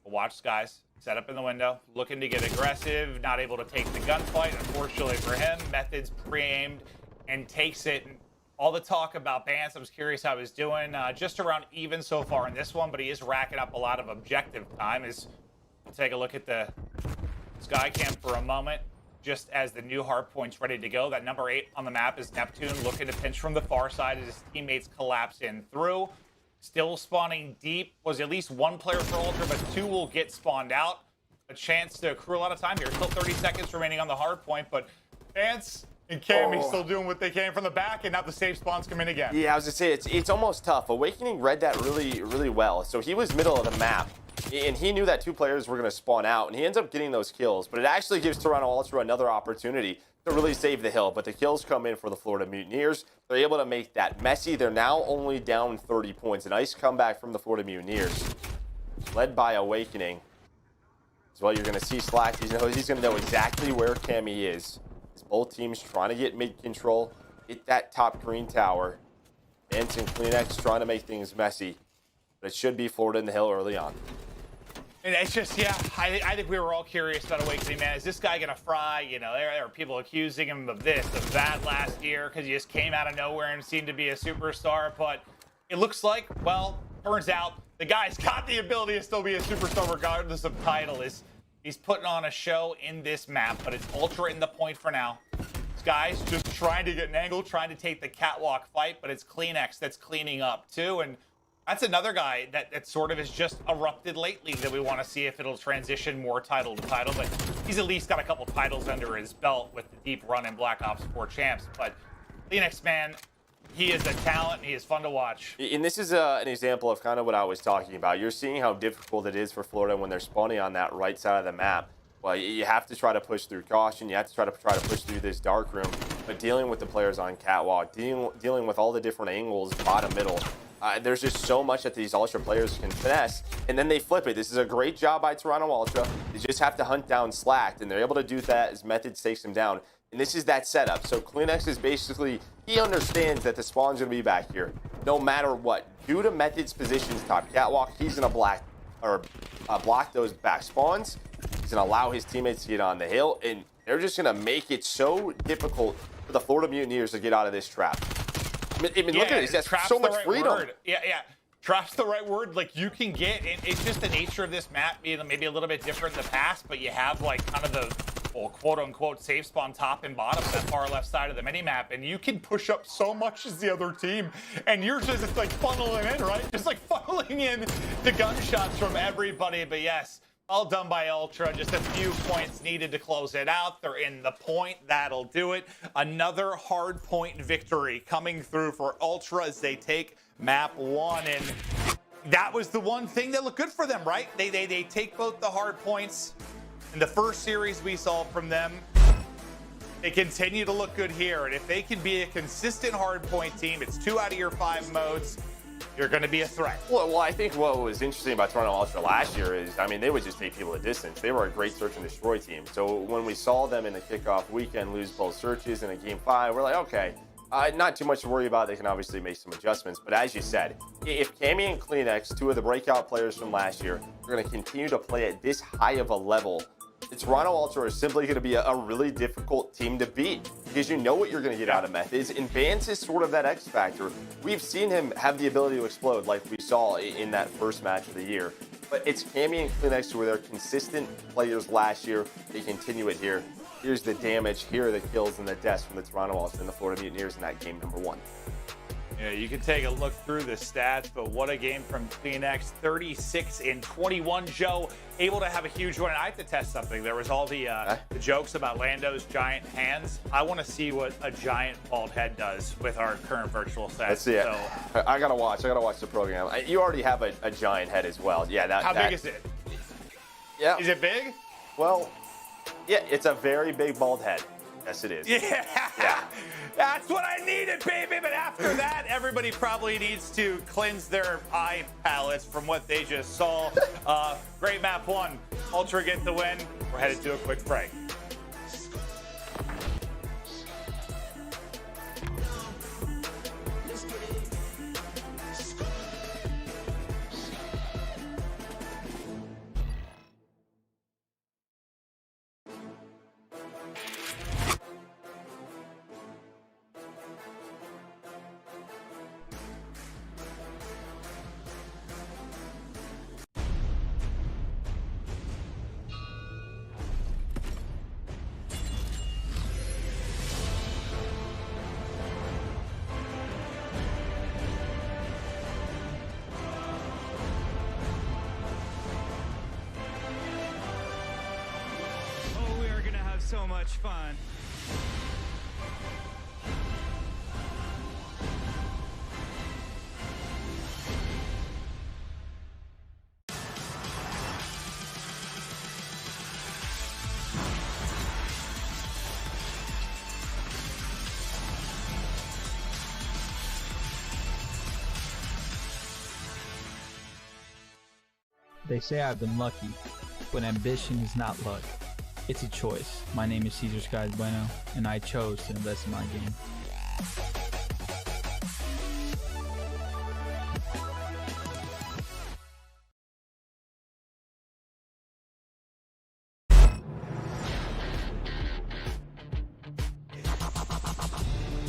watch Skies. Set up in the window, looking to get aggressive, not able to take the gunfight. Unfortunately for him, Methods pre-aimed and takes it. And all the talk about Bance, I was curious how he's doing. Just around even so far in this one, but he is racking up a lot of objective time. We'll take a look at the Sky Cam for a moment. Just as the new hard point's ready to go, that number 8 on the map is Neptune, looking to pinch from the far side as his teammates collapse in through. Still spawning deep. Was at least 1 player for Ultra, but 2 will get spawned out. A chance to accrue a lot of time here. Still 30 seconds remaining on the hard point, but Vance and Cammy still doing what they can from the back, and now the safe spawns come in again. Yeah, I was going to say, it's almost tough. Awakening read that really well. So he was middle of the map, and he knew that 2 players were going to spawn out, and he ends up getting those kills. But it actually gives Toronto Ultra another opportunity to really save the hill. But the kills come in for the Florida Mutineers. They're able to make that messy. They're now only down 30 points. A nice comeback from the Florida Mutineers, led by Awakening. As well, you're going to see Slack. He's going to know exactly where Cammy is. As both teams trying to get mid-control, hit that top green tower. Vance and Kleenex trying to make things messy. But it should be Florida in the hill early on. And it's just, yeah, I think we were all curious about Awakening, man. Is this guy going to fry? You know, there are people accusing him of this, of that last year because he just came out of nowhere and seemed to be a superstar. But it looks like, well, turns out the guy's got the ability to still be a superstar regardless of title. He's putting on a show in this map, but it's Ultra in the point for now. This guy's just trying to get an angle, trying to take the catwalk fight, but it's Kleenex that's cleaning up too. And that's another guy that sort of has just erupted lately that we want to see if it'll transition more title to title. But he's at least got a couple titles under his belt with the deep run in Black Ops 4 champs. But Kleenex, man, he is a talent. He is fun to watch. And this is an example of kind of what I was talking about. You're seeing how difficult it is for Florida when they're spawning on that right side of the map. Well, you have to try to push through caution. You have to try to push through this dark room. But dealing with the players on catwalk, dealing with all the different angles, bottom, middle, there's just so much that these Ultra players can finesse, and then they flip it. This is a great job by Toronto Ultra. They just have to hunt down Slack, and they're able to do that as Methods takes them down. And this is that setup. So Kleenex is basically, he understands that the spawn's going to be back here no matter what. Due to Methods' positions top catwalk, he's going to block those back spawns. He's going to allow his teammates to get on the hill, and they're just going to make it so difficult for the Florida Mutineers to get out of this trap. I mean, look at this. That's so much freedom. Yeah. trap's the right word. Like, you can get, it's just the nature of this map being maybe a little bit different in the past, but you have like kind of the, well, quote unquote safe spawn top and bottom, that far left side of the mini map, and you can push up so much as the other team, and you're just like funneling in, right? Just like funneling in the gunshots from everybody. But yes, all done by Ultra. Just a few points needed to close it out. They're in the point. That'll do it. Another hard point victory coming through for Ultra as they take map 1, and that was the one thing that looked good for them, right? They take both the hard points. In the first series we saw from them, they continue to look good here. And if they can be a consistent hardpoint team, it's 2 out of your 5 modes, you're going to be a threat. Well, I think what was interesting about Toronto Ultra last year is, I mean, they would just take people a distance. They were a great search and destroy team. So when we saw them in the kickoff weekend lose both searches in a game 5, we're like, okay, not too much to worry about. They can obviously make some adjustments. But as you said, if Cammy and Kleenex, 2 of the breakout players from last year, are going to continue to play at this high of a level, the Toronto Ultra is simply going to be a really difficult team to beat because you know what you're going to get out of Methods. And Vance is sort of that X factor. We've seen him have the ability to explode like we saw in that first match of the year. But it's Cammy and Kleenex who were their consistent players last year. They continue it here. Here's the damage. Here are the kills and the deaths from the Toronto Ultra and the Florida Mutineers in that game number 1. Yeah, you can take a look through the stats, but what a game from Kleenex. 36 in 21. Joe, able to have a huge one. And I have to test something. There was all the jokes about Lando's giant hands. I want to see what a giant bald head does with our current virtual set. Let's see it. So, I gotta watch the program. You already have a giant head as well. Yeah, how big is it? Yeah. Is it big? Well, yeah, it's a very big bald head. Yes, it is. Yeah. That's what I needed, baby. But after that, everybody probably needs to cleanse their eye palettes from what they just saw. Great map 1. Ultra get the win. We're headed to a quick break. So much fun. They say I've been lucky, but ambition is not luck. It's a choice. My name is Cesar Skies Bueno, and I chose to invest in my game.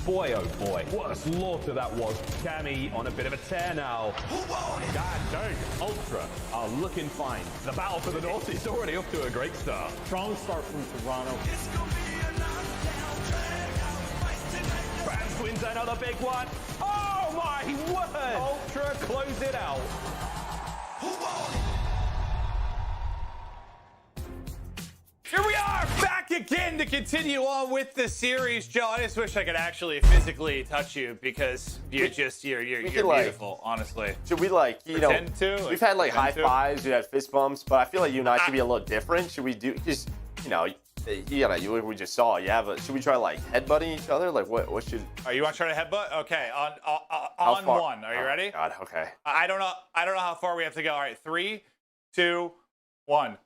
Boy, oh boy, what a slaughter that was. Cammy on a bit of a tear now. God dang, Ultra are looking fine. The battle for the North is already off to a great start. Strong start from Toronto. Bams wins another big one. Oh my word! Ultra close it out. Here we are, back again to continue on with the series. Joe, I just wish I could actually physically touch you because you're beautiful, honestly. Should we pretend to? We've had like high fives, we had fist bumps, but I feel like you and I should be a little different. Should we do, because, we just saw, should we try like headbutting each other? Like what should? Oh, you want to try to headbutt? Okay, on one. Are you ready? God, okay. I don't know how far we have to go. All right, 3, 2, 1.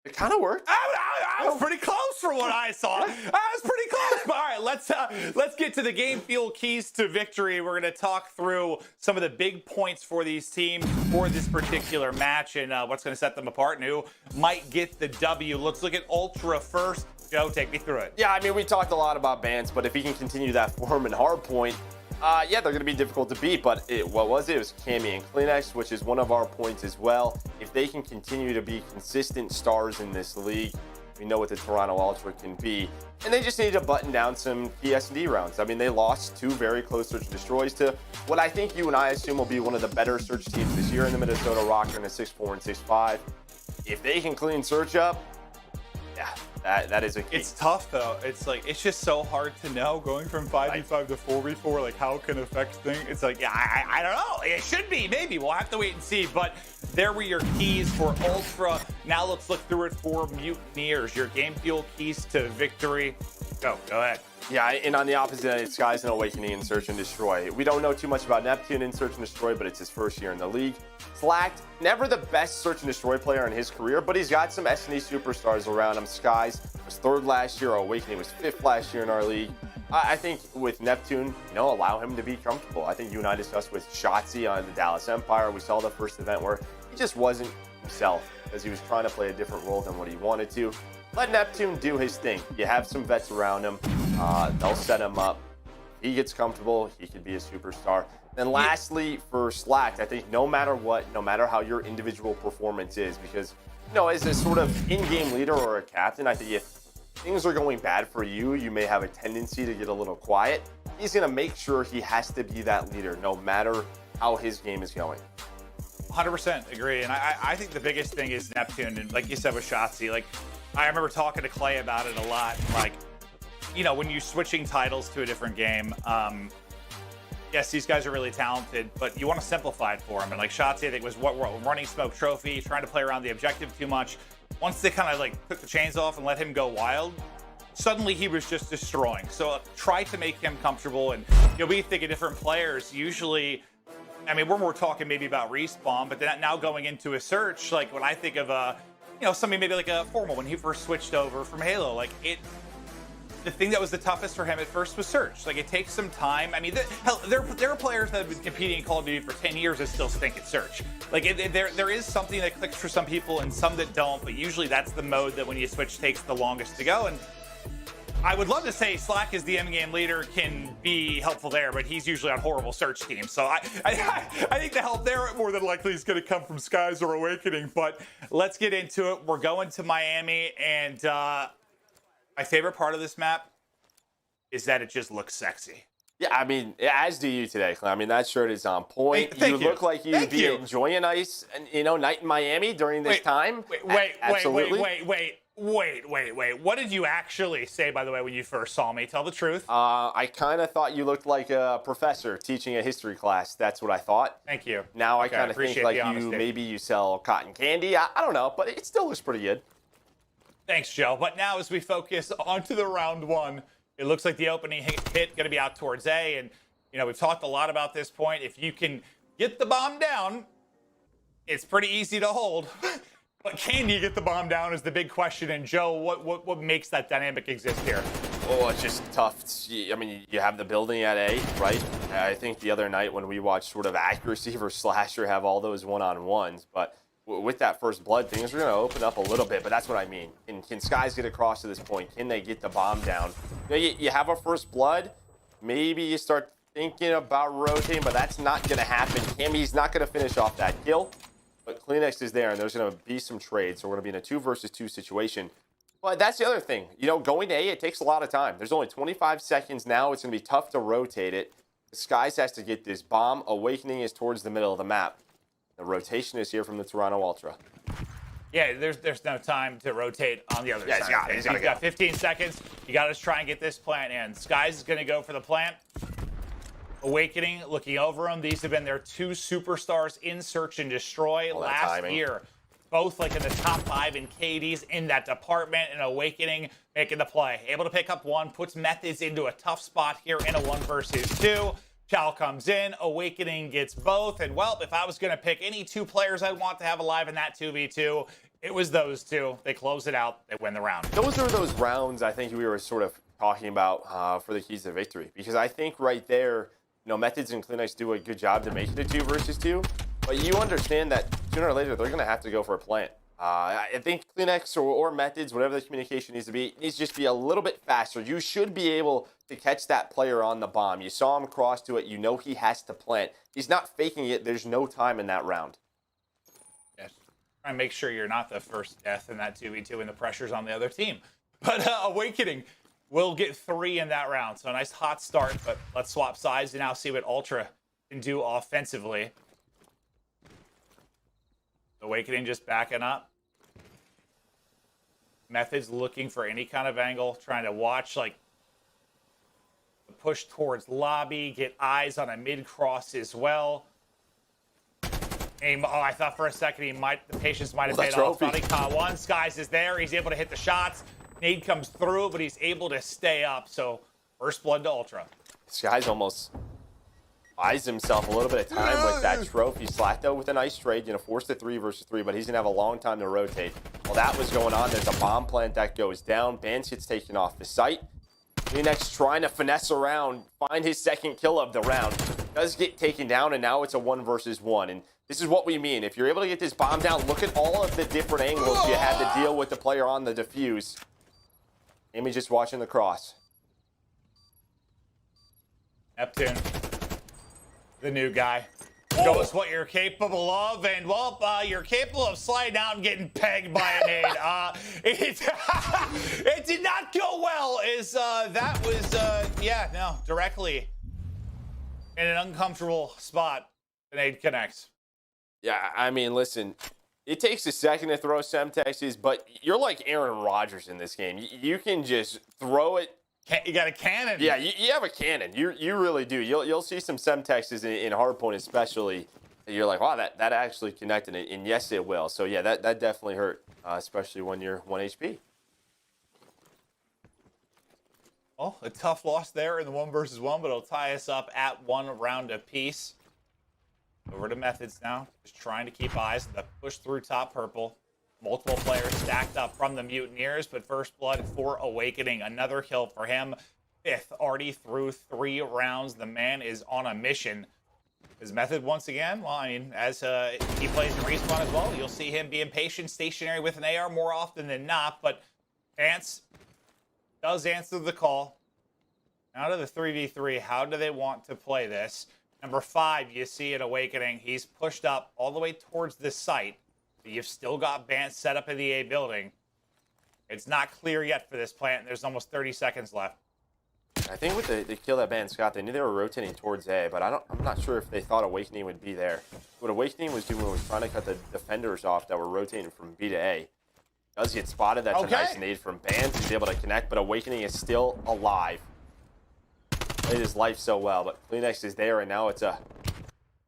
It kind of worked. I was pretty close from what I saw. I was pretty close. But all right, let's get to the game fuel keys to victory. We're going to talk through some of the big points for these teams for this particular match and what's going to set them apart and who might get the W. Let's look at Ultra first. Joe, take me through it. Yeah, I mean, we talked a lot about Vance, but if he can continue that form in hardpoint, Yeah, they're going to be difficult to beat, but what was it? It was Cammy and Kleenex, which is one of our points as well. If they can continue to be consistent stars in this league, we know what the Toronto Ultra can be. And they just need to button down some PS&D rounds. I mean, they lost 2 very close search and destroys to what I think you and I assume will be one of the better search teams this year in the Minnesota Røkkr in a 6-4 and 6-5. If they can clean search up, yeah, that is a key. It's tough though. It's like it's just so hard to know going from 5v5 to 4v4. Like how it can affect things. It's like yeah, I don't know. It should be maybe. We'll have to wait and see. But there were your keys for Ultra. Now let's look through it for Mutineers. Your game fuel keys to victory. Go ahead. Yeah, and on the opposite end, it's Skies and Awakening in Search and Destroy. We don't know too much about Neptune in Search and Destroy, but it's his first year in the league. Slacked, never the best Search and Destroy player in his career, but he's got some S&E superstars around him. Skies was 3rd last year. Awakening was 5th last year in our league. I think with Neptune, allow him to be comfortable. I think you and I discussed with Shotzzy on the Dallas Empire. We saw the first event where he just wasn't himself because he was trying to play a different role than what he wanted to. Let Neptune do his thing. You have some vets around him. They'll set him up. He gets comfortable. He could be a superstar. Then lastly, for Slacked, I think no matter what, no matter how your individual performance is, because, as a sort of in-game leader or a captain, I think if things are going bad for you, you may have a tendency to get a little quiet. He's going to make sure he has to be that leader no matter how his game is going. 100% agree. And I think the biggest thing is Neptune. And like you said with Shotzzy, like I remember talking to Clay about it a lot. Like, when you're switching titles to a different game, yes, these guys are really talented, but you want to simplify it for them. And like Shotzzy, I think, was what running smoke trophy, trying to play around the objective too much. Once they kind of like took the chains off and let him go wild, suddenly he was just destroying. So try to make him comfortable. And we think of different players. Usually, I mean, we're more talking maybe about Respawn, but then now going into a search, like when I think of somebody maybe like a Formal when he first switched over from Halo, like the thing that was the toughest for him at first was search. Like it takes some time. I mean, there are players that have been competing in Call of Duty for 10 years that still stink at search. Like there is something that clicks for some people and some that don't, but usually that's the mode that when you switch takes the longest to go. And I would love to say Slack is the M-game leader can be helpful there, but he's usually on horrible search teams. So I think the help there more than likely is going to come from Skies or Awakening. But let's get into it. We're going to Miami, and my favorite part of this map is that it just looks sexy. Yeah, I mean, as do you today, Clay. I mean, that shirt is on point. Thank you. Look like you'd be enjoying a nice, night in Miami during this time. Wait. What did you actually say, by the way, when you first saw me? Tell the truth. I kind of thought you looked like a professor teaching a history class. That's what I thought. Thank you. Now I kind of think like maybe you sell cotton candy. I don't know, but it still looks pretty good. Thanks, Joe. But now as we focus onto the round one, it looks like the opening hit going to be out towards A. And, we've talked a lot about this point. If you can get the bomb down, it's pretty easy to hold. But can you get the bomb down is the big question. And Joe, what makes that dynamic exist here? Oh, it's just tough. I mean, you have the building at A, right? I think the other night when we watched sort of accuracy versus Slasher have all those one-on-ones. But with that first blood, things are going to open up a little bit. But that's what I mean. Can Skies get across to this point? Can they get the bomb down? You have a first blood. Maybe you start thinking about rotating, but that's not going to happen. Cammy's not going to finish off that kill. But Kleenex is there, and there's going to be some trades, so we're going to be in a 2 versus 2 situation. But that's the other thing. Going to A, it takes a lot of time. There's only 25 seconds now. It's going to be tough to rotate it. Skies has to get this bomb. Awakening is towards the middle of the map. The rotation is here from the Toronto Ultra. Yeah, there's no time to rotate on the other side. He's got 15 seconds. You got to try and get this plant in. Skies is going to go for the plant. Awakening, looking over them. These have been their 2 superstars in Search and Destroy last year. Both like in the top 5 in KDs in that department, and Awakening making the play. Able to pick up 1, puts Methods into a tough spot here in a 1 versus 2. Chal comes in, Awakening gets both, and well, if I was going to pick any 2 players I'd want to have alive in that 2v2, it was those 2. They close it out, they win the round. Those are those rounds I think we were sort of talking about for the keys to victory, because I think right there, Methods and Kleenex do a good job to make it a 2 versus 2, but you understand that sooner or later they're going to have to go for a plant. I think Cleanex or methods, whatever the communication needs to just be a little bit faster. You should be able to catch that player on the bomb. You saw him cross to it. You know he has to plant. He's not faking it. There's no time in that round. Yes. Try and make sure you're not the first death in that 2v2 and the pressure's on the other team. But Awakening will get 3 in that round. So a nice hot start, but let's swap sides and now see what Ultra can do offensively. Awakening just backing up. Methods looking for any kind of angle, trying to watch like the push towards lobby, get eyes on a mid cross as well. Aim. Oh, I thought for a second the patience might have paid off. Thought he caught one. Skies is there. He's able to hit the shots. Nade comes through, but he's able to stay up. So first blood to Ultra. Skies almost buys himself a little bit of time with that trophy. Slacto with a nice trade, forced a 3 versus 3, but he's gonna have a long time to rotate. While that was going on, there's a bomb plant that goes down. Bans gets taken off the site. Phoenix trying to finesse around, find his second kill of the round. Does get taken down, and now it's a 1 versus 1. And this is what we mean. If you're able to get this bomb down, look at all of the different angles you had to deal with the player on the defuse. Amy just watching the cross. Neptune, the new guy. Show us what you're capable of, and well, you're capable of sliding out and getting pegged by a nade. It did not go well. That was directly in an uncomfortable spot. The nade connects. Yeah, I mean, listen, it takes a second to throw Semtexes, but you're like Aaron Rodgers in this game. You can just throw it. You got a cannon. Yeah, you have a cannon. You really do. You'll see some Semtexes in hardpoint especially. You're like, wow, that actually connected. And yes, it will. So yeah, that definitely hurt, especially when you're 1 HP. Well, a tough loss there in the 1 versus 1, but it'll tie us up at 1 round apiece. Over to Methods now, just trying to keep eyes on the push through top purple. Multiple players stacked up from the Mutineers, but first blood for Awakening. Another kill for him. 5th, already through 3 rounds. The man is on a mission. His method once again, well, I mean, as he plays in respawn as well, you'll see him being patient, stationary with an AR more often than not, but Vance does answer the call. Now to the 3v3, how do they want to play this? Number 5, you see at Awakening, he's pushed up all the way towards the site. You've still got Vance set up in the A building. It's not clear yet for this plant. There's almost 30 seconds left. I think with the kill that Vance got, they knew they were rotating towards A, but I'm not sure if they thought Awakening would be there. What Awakening was doing was trying to cut the defenders off that were rotating from B to A. Does get spotted. That's a nice nade from Vance. He's able to connect, but Awakening is still alive. Played his life so well, but Kleenex is there, and now it's a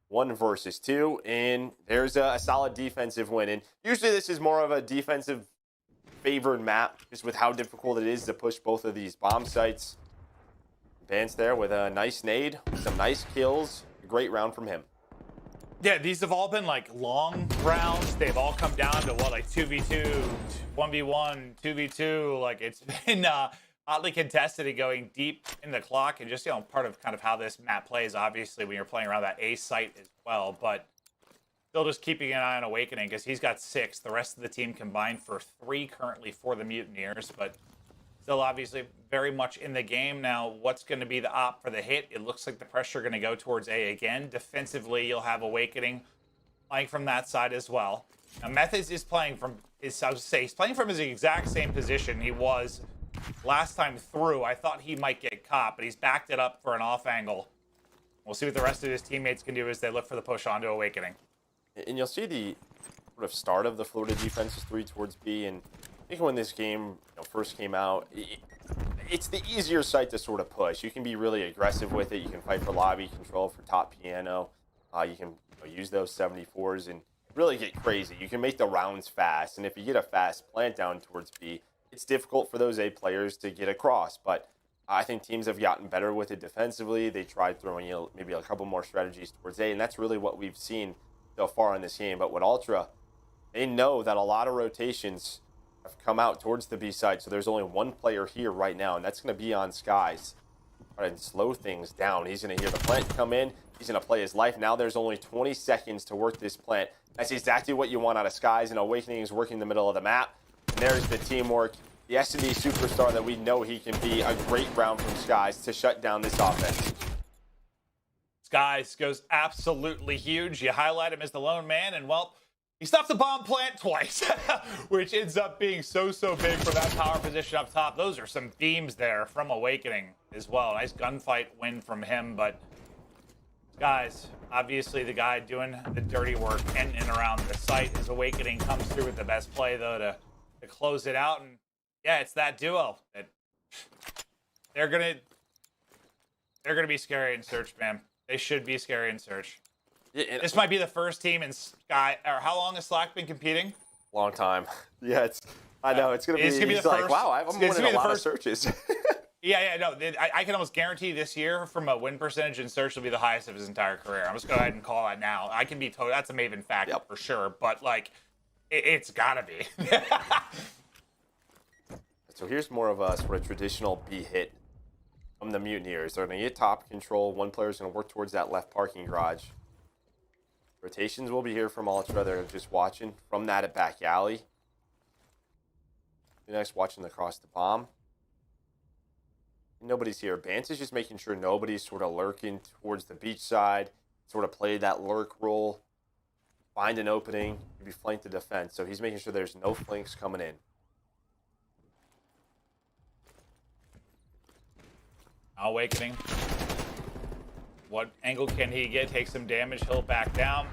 1 versus 2, and there's a solid defensive win. And usually this is more of a defensive favored map, just with how difficult it is to push both of these bomb sites. Vance there with a nice nade, some nice kills. A great round from him. Yeah, these have all been like long rounds. They've all come down to what, like 2v2, 1v1, 2v2. Like it's been hotly contested and going deep in the clock, and just part of kind of how this map plays. Obviously, when you're playing around that A site as well, but still just keeping an eye on Awakening because he's got 6. The rest of the team combined for 3 currently for the Mutineers, but still obviously very much in the game. Now, what's going to be the op for the hit? It looks like the pressure going to go towards A again. Defensively, you'll have Awakening playing from that side as well. Now, Methods is playing from he's playing from his exact same position he was last time through. I thought he might get caught, but he's backed it up for an off angle. We'll see what the rest of his teammates can do as they look for the push onto Awakening. And you'll see the sort of start of the Florida defense is 3 towards B, and I think when this game first came out, it's the easier site to sort of push. You can be really aggressive with it. You can fight for lobby control, for top piano. You can use those 74s and really get crazy. You can make the rounds fast, and if you get a fast plant down towards B, it's difficult for those A players to get across. But I think teams have gotten better with it defensively. They tried throwing maybe a couple more strategies towards A, and that's really what we've seen so far in this game. But with Ultra, they know that a lot of rotations have come out towards the B side, so there's only 1 player here right now, and that's going to be on Skies. try and slow things down. He's going to hear the plant come in. He's going to play his life. Now there's only 20 seconds to work this plant. That's exactly what you want out of Skies, and Awakening is working the middle of the map. And there's the teamwork. The S&D superstar that we know he can be. A great round from Skies to shut down this offense. Skies goes absolutely huge. You highlight him as the lone man, and well, he stops the bomb plant twice, which ends up being so big for that power position up top. Those are some themes there from Awakening as well. Nice gunfight win from him, but Skies, obviously the guy doing the dirty work in and around the site as Awakening comes through with the best play, though, to close it out. And yeah, it's that duo that they're gonna be scary in search, man. They should be scary in search. Yeah, this might be the first team in Sky. Or how long has Slack been competing? Long time. Yeah, I know it's gonna be. It's gonna be the like, first, wow, I'm winning a lot of searches. No, I can almost guarantee this year from a win percentage in search will be the highest of his entire career. I'm just going to go ahead and call that now. I can be told that's a Maven fact for sure, but like, it's gotta be. So here's more of a sort of traditional B hit from the Mutineers. They're going to get top control. One player's going to work towards that left parking garage. Rotations will be here from Ultra. They're just watching from that at back alley. Next, watching across the bomb. Nobody's here. Bance is just making sure nobody's sort of lurking towards the beach side. Sort of play that lurk role. Find an opening. Maybe flank the defense. So he's making sure there's no flanks coming in. Awakening. What angle can he get? Take some damage. He'll back down.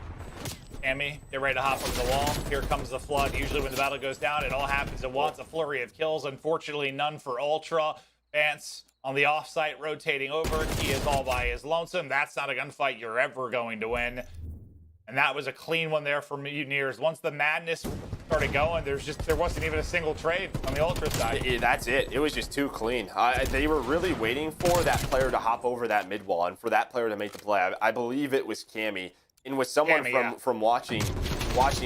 Cammy, get ready to hop over the wall. Here comes the flood. Usually when the battle goes down, it all happens at once. A flurry of kills. Unfortunately, none for Ultra. Vance on the offsite, rotating over. He is all by his lonesome. That's not a gunfight you're ever going to win. And that was a clean one there for Mutineers. Once the madness started going, there wasn't even a single trade on the Ultra side. Yeah, that's it. It was just too clean. They were really waiting for that player to hop over that mid wall and for that player to make the play. I believe it was Cammy. And with someone from watching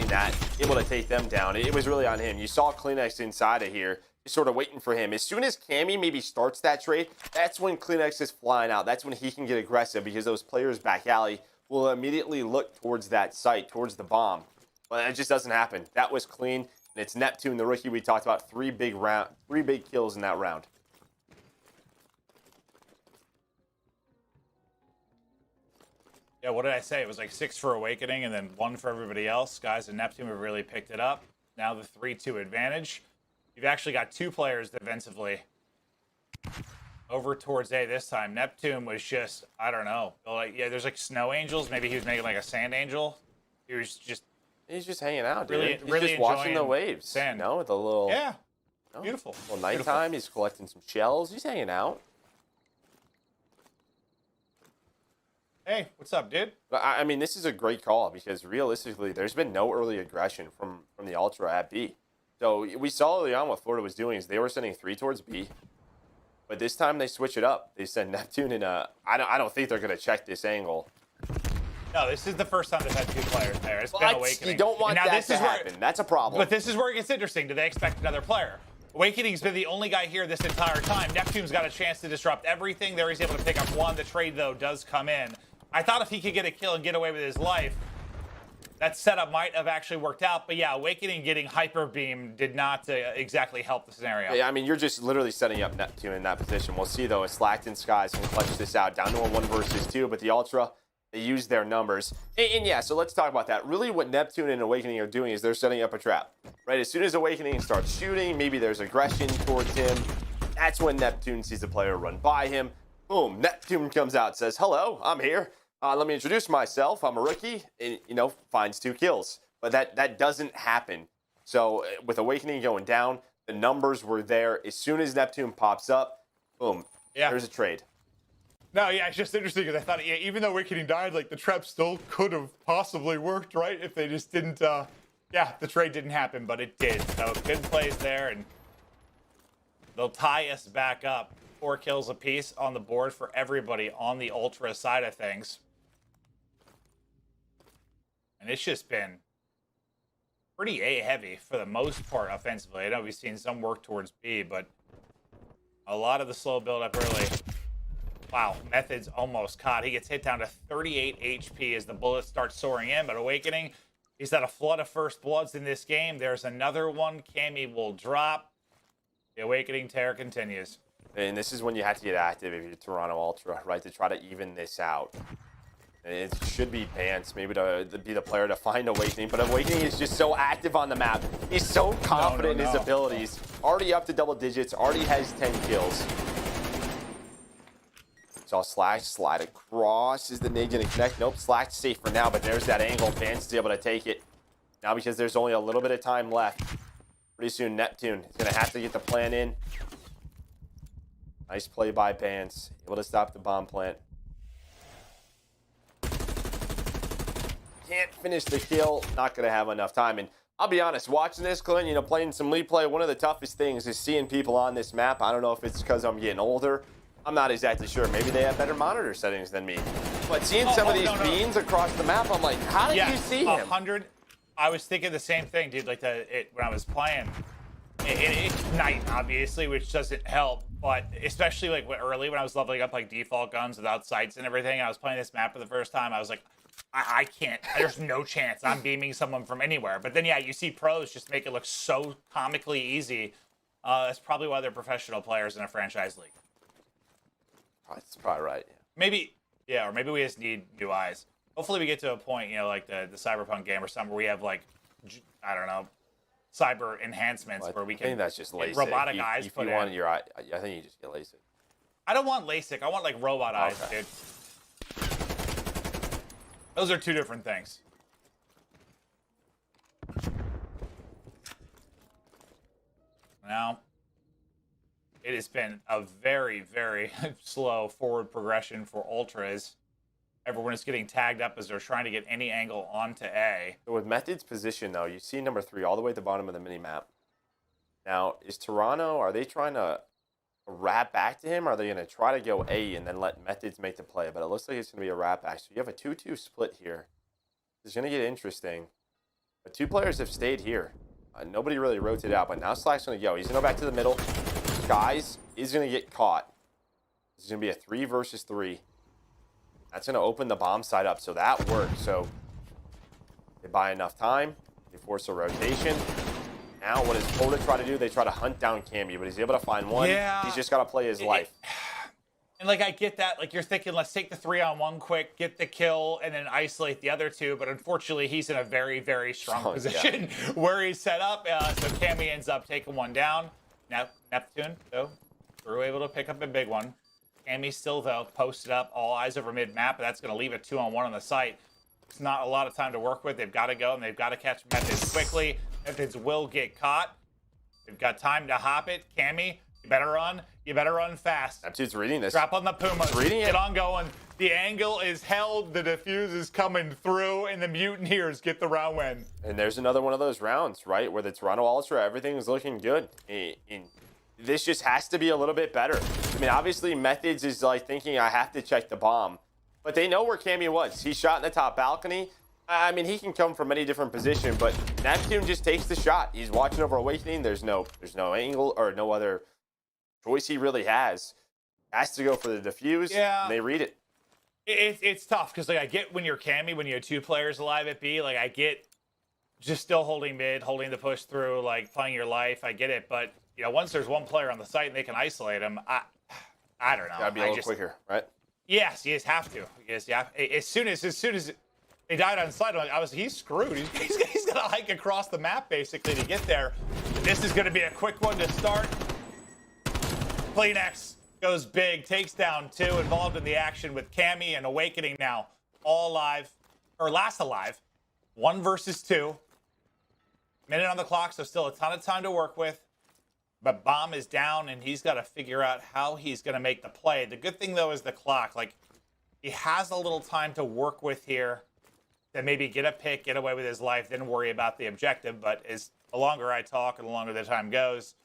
that, able to take them down, it was really on him. You saw Kleenex inside of here, just sort of waiting for him. As soon as Cammy maybe starts that trade, that's when Kleenex is flying out. That's when he can get aggressive because those players back alley will immediately look towards that site, towards the bomb. But it just doesn't happen. That was clean, and it's Neptune, the rookie we talked about. Three big kills in that round. Yeah, what did I say? It was like 6 for Awakening and then 1 for everybody else. Guys and Neptune have really picked it up. Now the 3-2 advantage. You've actually got 2 players defensively over towards A this time. Neptune was just, I don't know. Like, yeah, there's like snow angels. Maybe he was making like a sand angel. He's just hanging out, dude. Really, He's really just watching the waves. Sand. No, with a little... Yeah, beautiful. Well, nighttime, he's collecting some shells. He's hanging out. Hey, what's up, dude? I mean, this is a great call because realistically, there's been no early aggression from the Ultra at B. So we saw early on what Florida was doing is they were sending 3 towards B. But this time they switch it up. They send Neptune in a... I don't think they're going to check this angle. No, this is the first time they've had 2 players there. It's been Awakening. You don't want that to happen. That's a problem. But this is where it gets interesting. Do they expect another player? Awakening's been the only guy here this entire time. Neptune's got a chance to disrupt everything. There he's able to pick up 1. The trade, though, does come in. I thought if he could get a kill and get away with his life, that setup might have actually worked out. But yeah, Awakening getting hyper beam did not exactly help the scenario. Yeah, I mean, you're just literally setting up Neptune in that position. We'll see, though, as Slacked and Skies can clutch this out. Down to a 1 versus 2, but the Ultra, they use their numbers. And yeah, so let's talk about that. Really what Neptune and Awakening are doing is they're setting up a trap. Right, as soon as Awakening starts shooting, maybe there's aggression towards him. That's when Neptune sees the player run by him. Boom, Neptune comes out, says, hello, I'm here. Let me introduce myself. I'm a rookie, and, finds 2 kills. But that doesn't happen. So with Awakening going down, the numbers were there. As soon as Neptune pops up, boom, there's a trade. No, yeah, it's just interesting because I thought, even though Awakening died, like the trap still could have possibly worked, right? If they just didn't, the trade didn't happen, but it did. So good plays there, and they'll tie us back up. 4 kills apiece on the board for everybody on the Ultra side of things. And it's just been pretty A-heavy for the most part offensively. I know we've seen some work towards B, but a lot of the slow build-up early. Wow, Method's almost caught. He gets hit down to 38 HP as the bullets start soaring in, but Awakening, he's had a flood of first bloods in this game. There's another one. Cammy will drop. The Awakening tear continues. And this is when you have to get active if you're Toronto Ultra, right, to try to even this out. And it should be Pants, maybe to be the player to find Awakening, but Awakening is just so active on the map. He's so confident in his abilities. Already up to double digits, already has 10 kills. Saw Slash slide across. Is the nade gonna connect? Nope, Slash safe for now, but there's that angle. Pants is able to take it. Now because there's only a little bit of time left. Pretty soon, Neptune is gonna have to get the plan in. Nice play by Pants. Able to stop the bomb plant. Can't finish the kill. Not gonna have enough time. And I'll be honest, watching this, Clint, you know, playing some league play, one of the toughest things is seeing people on this map. I don't know if it's because I'm getting older. I'm not exactly sure. Maybe they have better monitor settings than me. But seeing some of these beans across the map, I'm like, how did you see him? 100. I was thinking the same thing, dude. Like when I was playing, it's night, obviously, which doesn't help. But especially like early when I was leveling up like default guns without sights and everything, I was playing this map for the first time. I was like, I can't. There's no chance I'm beaming someone from anywhere. But then, yeah, you see pros just make it look so comically easy. That's probably why they're professional players in a franchise league. That's probably right. Yeah. Maybe, yeah, or maybe we just need new eyes. Hopefully we get to a point, you know, like the Cyberpunk game or something where we have like, I don't know, cyber enhancements where we can. I think that's just LASIK. Robotic eyes. If you want your eye, I think you just get LASIK. I don't want LASIK. I want like robot eyes, dude. Those are two different things. Now, it has been a very, very slow forward progression for Ultras. Everyone is getting tagged up as they're trying to get any angle onto A. So with Method's position, though, you see number 3 all the way at the bottom of the mini-map. Now, is Toronto, are they trying to wrap back to him? Or are they going to try to go A and then let Methods make the play? But it looks like it's going to be a wrap back. So you have a 2-2 split here. It's going to get interesting. But 2 players have stayed here. Nobody really rotated out, but now Slack's going to go. He's going to go back to the middle. Skies is going to get caught. This is going to be a 3 versus 3. That's going to open the bomb side up, so that works. So they buy enough time. They force a rotation. Now what does Oda try to do? They try to hunt down Cammy, but he's able to find one. Yeah. He's just got to play his life. And like I get that, like you're thinking, let's take the 3-on-1 quick, get the kill, and then isolate the other 2. But unfortunately, he's in a very, very strong position where he's set up. So Cammy ends up taking one down. Neptune, though, we're able to pick up a big one. Cammy still, though, posted up, all eyes over mid-map, but that's going to leave a 2-on-1 on the site. It's not a lot of time to work with. They've got to go, and they've got to catch Methods quickly. Methods will get caught. They've got time to hop it. Cammy, you better run. You better run fast. Neptune's reading this. Drop on the Pumas. Reading it. Get on going. The angle is held. The defuse is coming through, and the Mutineers get the round win. And there's another one of those rounds, right, where the Toronto Ultra, everything is looking good. This just has to be a little bit better. I mean, obviously, Methods is like thinking, I have to check the bomb. But they know where Cammy was. He shot in the top balcony. I mean, he can come from any different position, but Neptune just takes the shot. He's watching over Awakening. There's no angle or no other choice he really has. Has to go for the defuse. Yeah. And they read it. It's tough because like I get when you're Cammy, when you have 2 players alive at B, like I get just still holding mid, holding the push through, like playing your life. I get it, but you know, once there's one player on the site and they can isolate him, I don't know. Gotta be a little quicker, right? Yes, you just have to. Yes, yeah. As soon as they died on site, he's screwed. He's gonna hike across the map basically to get there. This is gonna be a quick one to start. Cleanex goes big, takes down 2, involved in the action with Cammy and Awakening now. All alive, or last alive. 1 versus 2. Minute on the clock, so still a ton of time to work with. But bomb is down, and he's got to figure out how he's going to make the play. The good thing, though, is the clock. Like, he has a little time to work with here to maybe get a pick, get away with his life, then worry about the objective. But the longer I talk and the longer the time goes,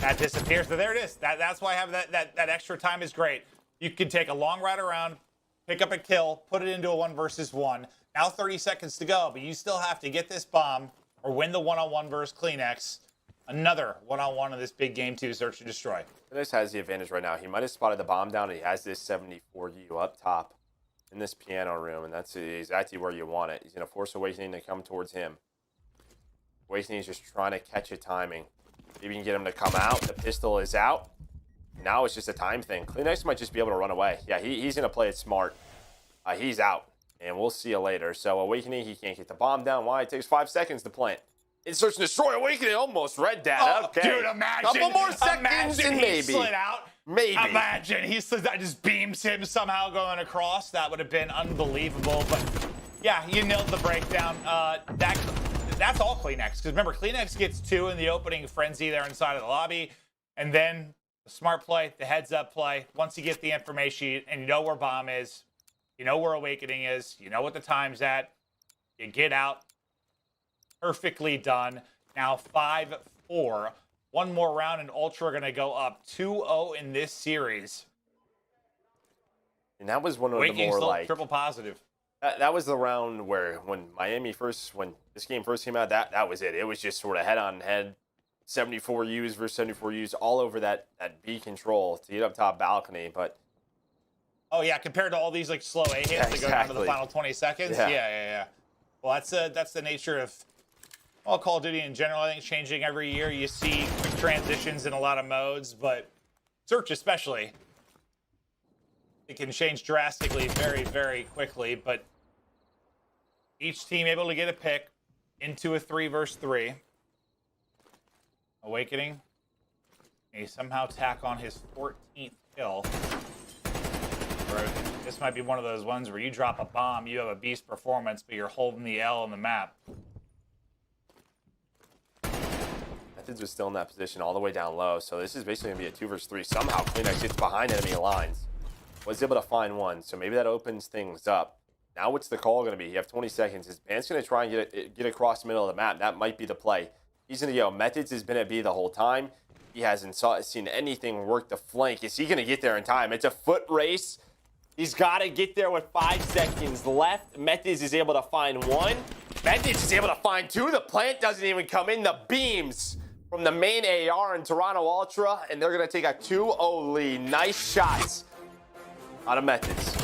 that disappears. But there it is. That's why I have that extra time is great. You can take a long ride around, pick up a kill, put it into a 1 versus 1. Now 30 seconds to go, but you still have to get this bomb or win the 1-on-1 versus Cleanex. Another one-on-one in this big game 2 search and destroy. Gunless has the advantage right now. He might have spotted the bomb down, and he has this 74U up top in this piano room, and that's exactly where you want it. He's going to force Awakening to come towards him. Awakening is just trying to catch a timing. Maybe you can get him to come out. The pistol is out. Now it's just a time thing. Clayster might just be able to run away. Yeah, he's going to play it smart. He's out, and we'll see you later. So Awakening, he can't get the bomb down. Why? It takes 5 seconds to plant. In search and destroy. Awakening almost read that. Oh, okay. dude, imagine. Couple more seconds and maybe. He slid out. Maybe. Imagine he slid out, just beams him somehow going across. That would have been unbelievable. But yeah, you nailed the breakdown. That's all Clayster. Because remember, Clayster gets 2 in the opening frenzy there inside of the lobby. And then the smart play, the heads up play. Once you get the information and you know where bomb is, you know where Awakening is, you know what the time's at, you get out. Perfectly done. Now 5-4. One more round and Ultra are going to go up 2-0 in this series. And that was one of the more like triple positive. That was the round where when this game first came out, that was it. It was just sort of head on head, 74 U's versus 74 U's all over that B control to get up top balcony. But oh yeah, compared to all these like slow A hits that go down to the final 20 seconds. Yeah. Well, that's the nature of Call of Duty in general. I think changing every year. You see quick transitions in a lot of modes, but search especially. It can change drastically very, very quickly, but each team able to get a pick into a 3 versus 3. Awakening. He somehow tack on his 14th kill. This might be one of those ones where you drop a bomb, you have a beast performance, but you're holding the L on the map. Methods was still in that position all the way down low, so this is basically going to be a 2 versus 3. Somehow Clayster gets behind enemy lines. Was able to find one, so maybe that opens things up. Now what's the call going to be? You have 20 seconds. His band's going to try and get across the middle of the map. That might be the play. He's going to go. Methods has been at B the whole time. He hasn't seen anything work the flank. Is he going to get there in time? It's a foot race. He's got to get there with 5 seconds left. Methods is able to find one. Methods is able to find 2. The plant doesn't even come in. The beams from the main AR in Toronto Ultra, and they're going to take a 2-0 lead. Nice shots out of Methods.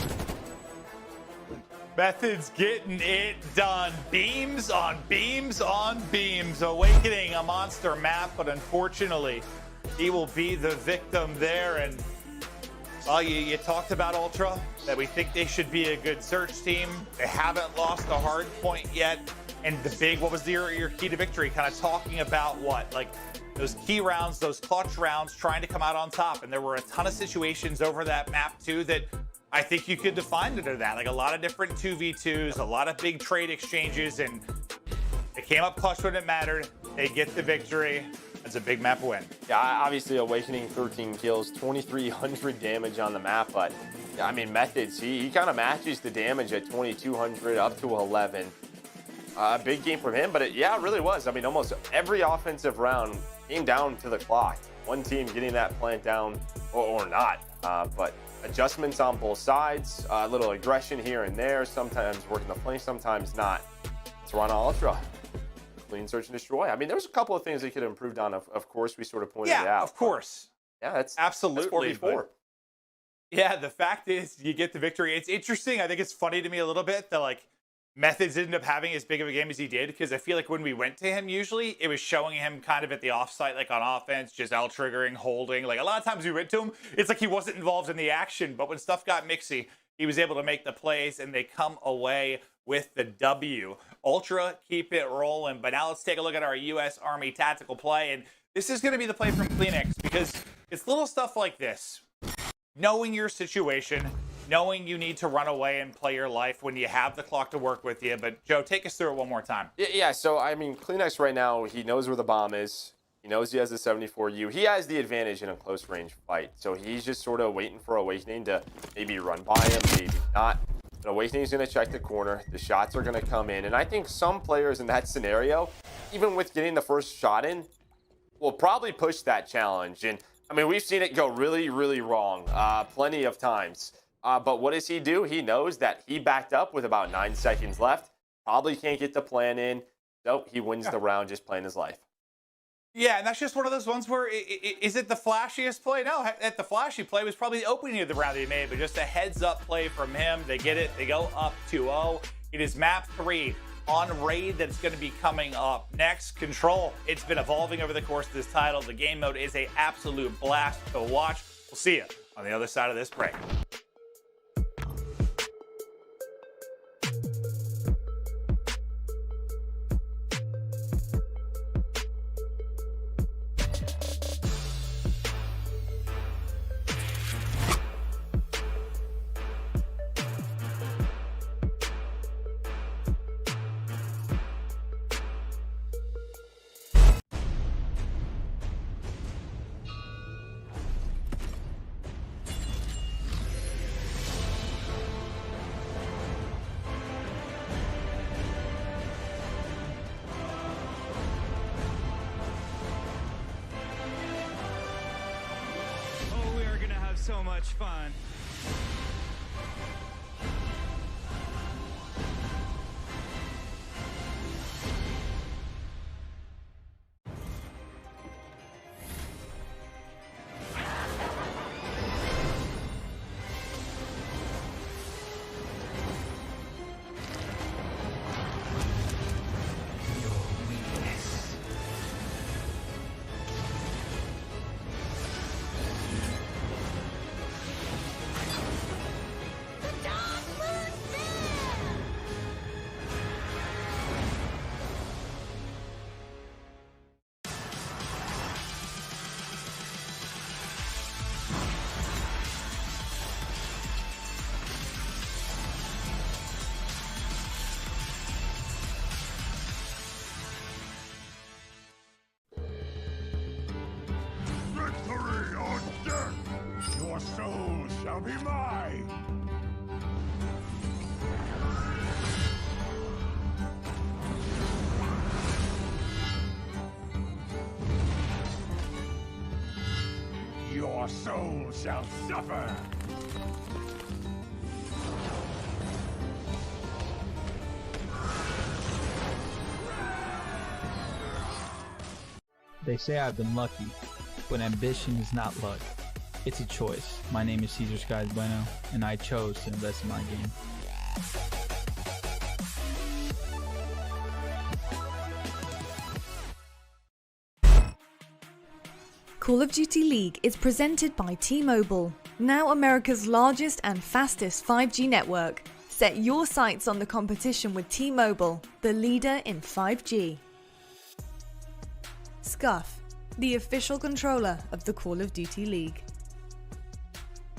Methods getting it done. Beams on beams on beams. Awakening a monster map, but unfortunately, he will be the victim there. And well, you talked about Ultra, that we think they should be a good search team. They haven't lost a hard point yet. And the big, what was your key to victory? Kind of talking about what? Like those key rounds, those clutch rounds, trying to come out on top. And there were a ton of situations over that map too that I think you could define under that. Like a lot of different 2v2s, a lot of big trade exchanges, and they came up clutch when it mattered. They get the victory. That's a big map win. Yeah, obviously Awakening 13 kills, 2,300 damage on the map, but I mean Methods, he kind of matches the damage at 2,200 up to 11. Big game from him, but it really was. I mean, almost every offensive round came down to the clock. One team getting that plant down or not, but adjustments on both sides, a little aggression here and there, sometimes working the flank, sometimes not. Toronto Ultra, clean search and destroy. I mean, there's a couple of things they could have improved on, of course, we sort of pointed it out. Yeah, of course. Yeah, that's absolutely. That's 4v4. Yeah, the fact is you get the victory. It's interesting. I think it's funny to me a little bit that like Methods ended up having as big of a game as he did, because I feel like when we went to him, usually it was showing him kind of at the offsite, like on offense, just L-triggering, holding. Like a lot of times we went to him, it's like he wasn't involved in the action, but when stuff got mixy, he was able to make the plays, and they come away with the W. Ultra keep it rolling, but now let's take a look at our U.S. Army tactical play, and this is going to be the play from Clayster, because it's little stuff like this. Knowing your situation, knowing you need to run away and play your life when you have the clock to work with you. But Joe, take us through it one more time. Yeah, so I mean, Clayster right now, he knows where the bomb is. He knows he has the 74U. He has the advantage in a close range fight. So he's just sort of waiting for Awakening to maybe run by him, maybe not. But Awakening's going to check the corner. The shots are going to come in. And I think some players in that scenario, even with getting the first shot in, will probably push that challenge. And I mean, we've seen it go really, really wrong plenty of times. But what does he do? He knows that he backed up with about 9 seconds left. Probably can't get the plan in. So he wins the round just playing his life. Yeah, and that's just one of those ones where, is it the flashiest play? No, the flashy play was probably the opening of the round that he made, but just a heads-up play from him. They get it. They go up 2-0. It is map 3 on Raid that's going to be coming up next. Control. It's been evolving over the course of this title. The game mode is an absolute blast to watch. We'll see you on the other side of this break. Oh, we are gonna have so much fun. Victory or death! Your soul shall be mine! Your soul shall suffer! They say I've been lucky, but ambition is not luck. It's a choice. My name is Cesar Skies Bueno, and I chose to invest in my game. Call of Duty League is presented by T-Mobile, now America's largest and fastest 5G network. Set your sights on the competition with T-Mobile, the leader in 5G. Scuff, the official controller of the Call of Duty League.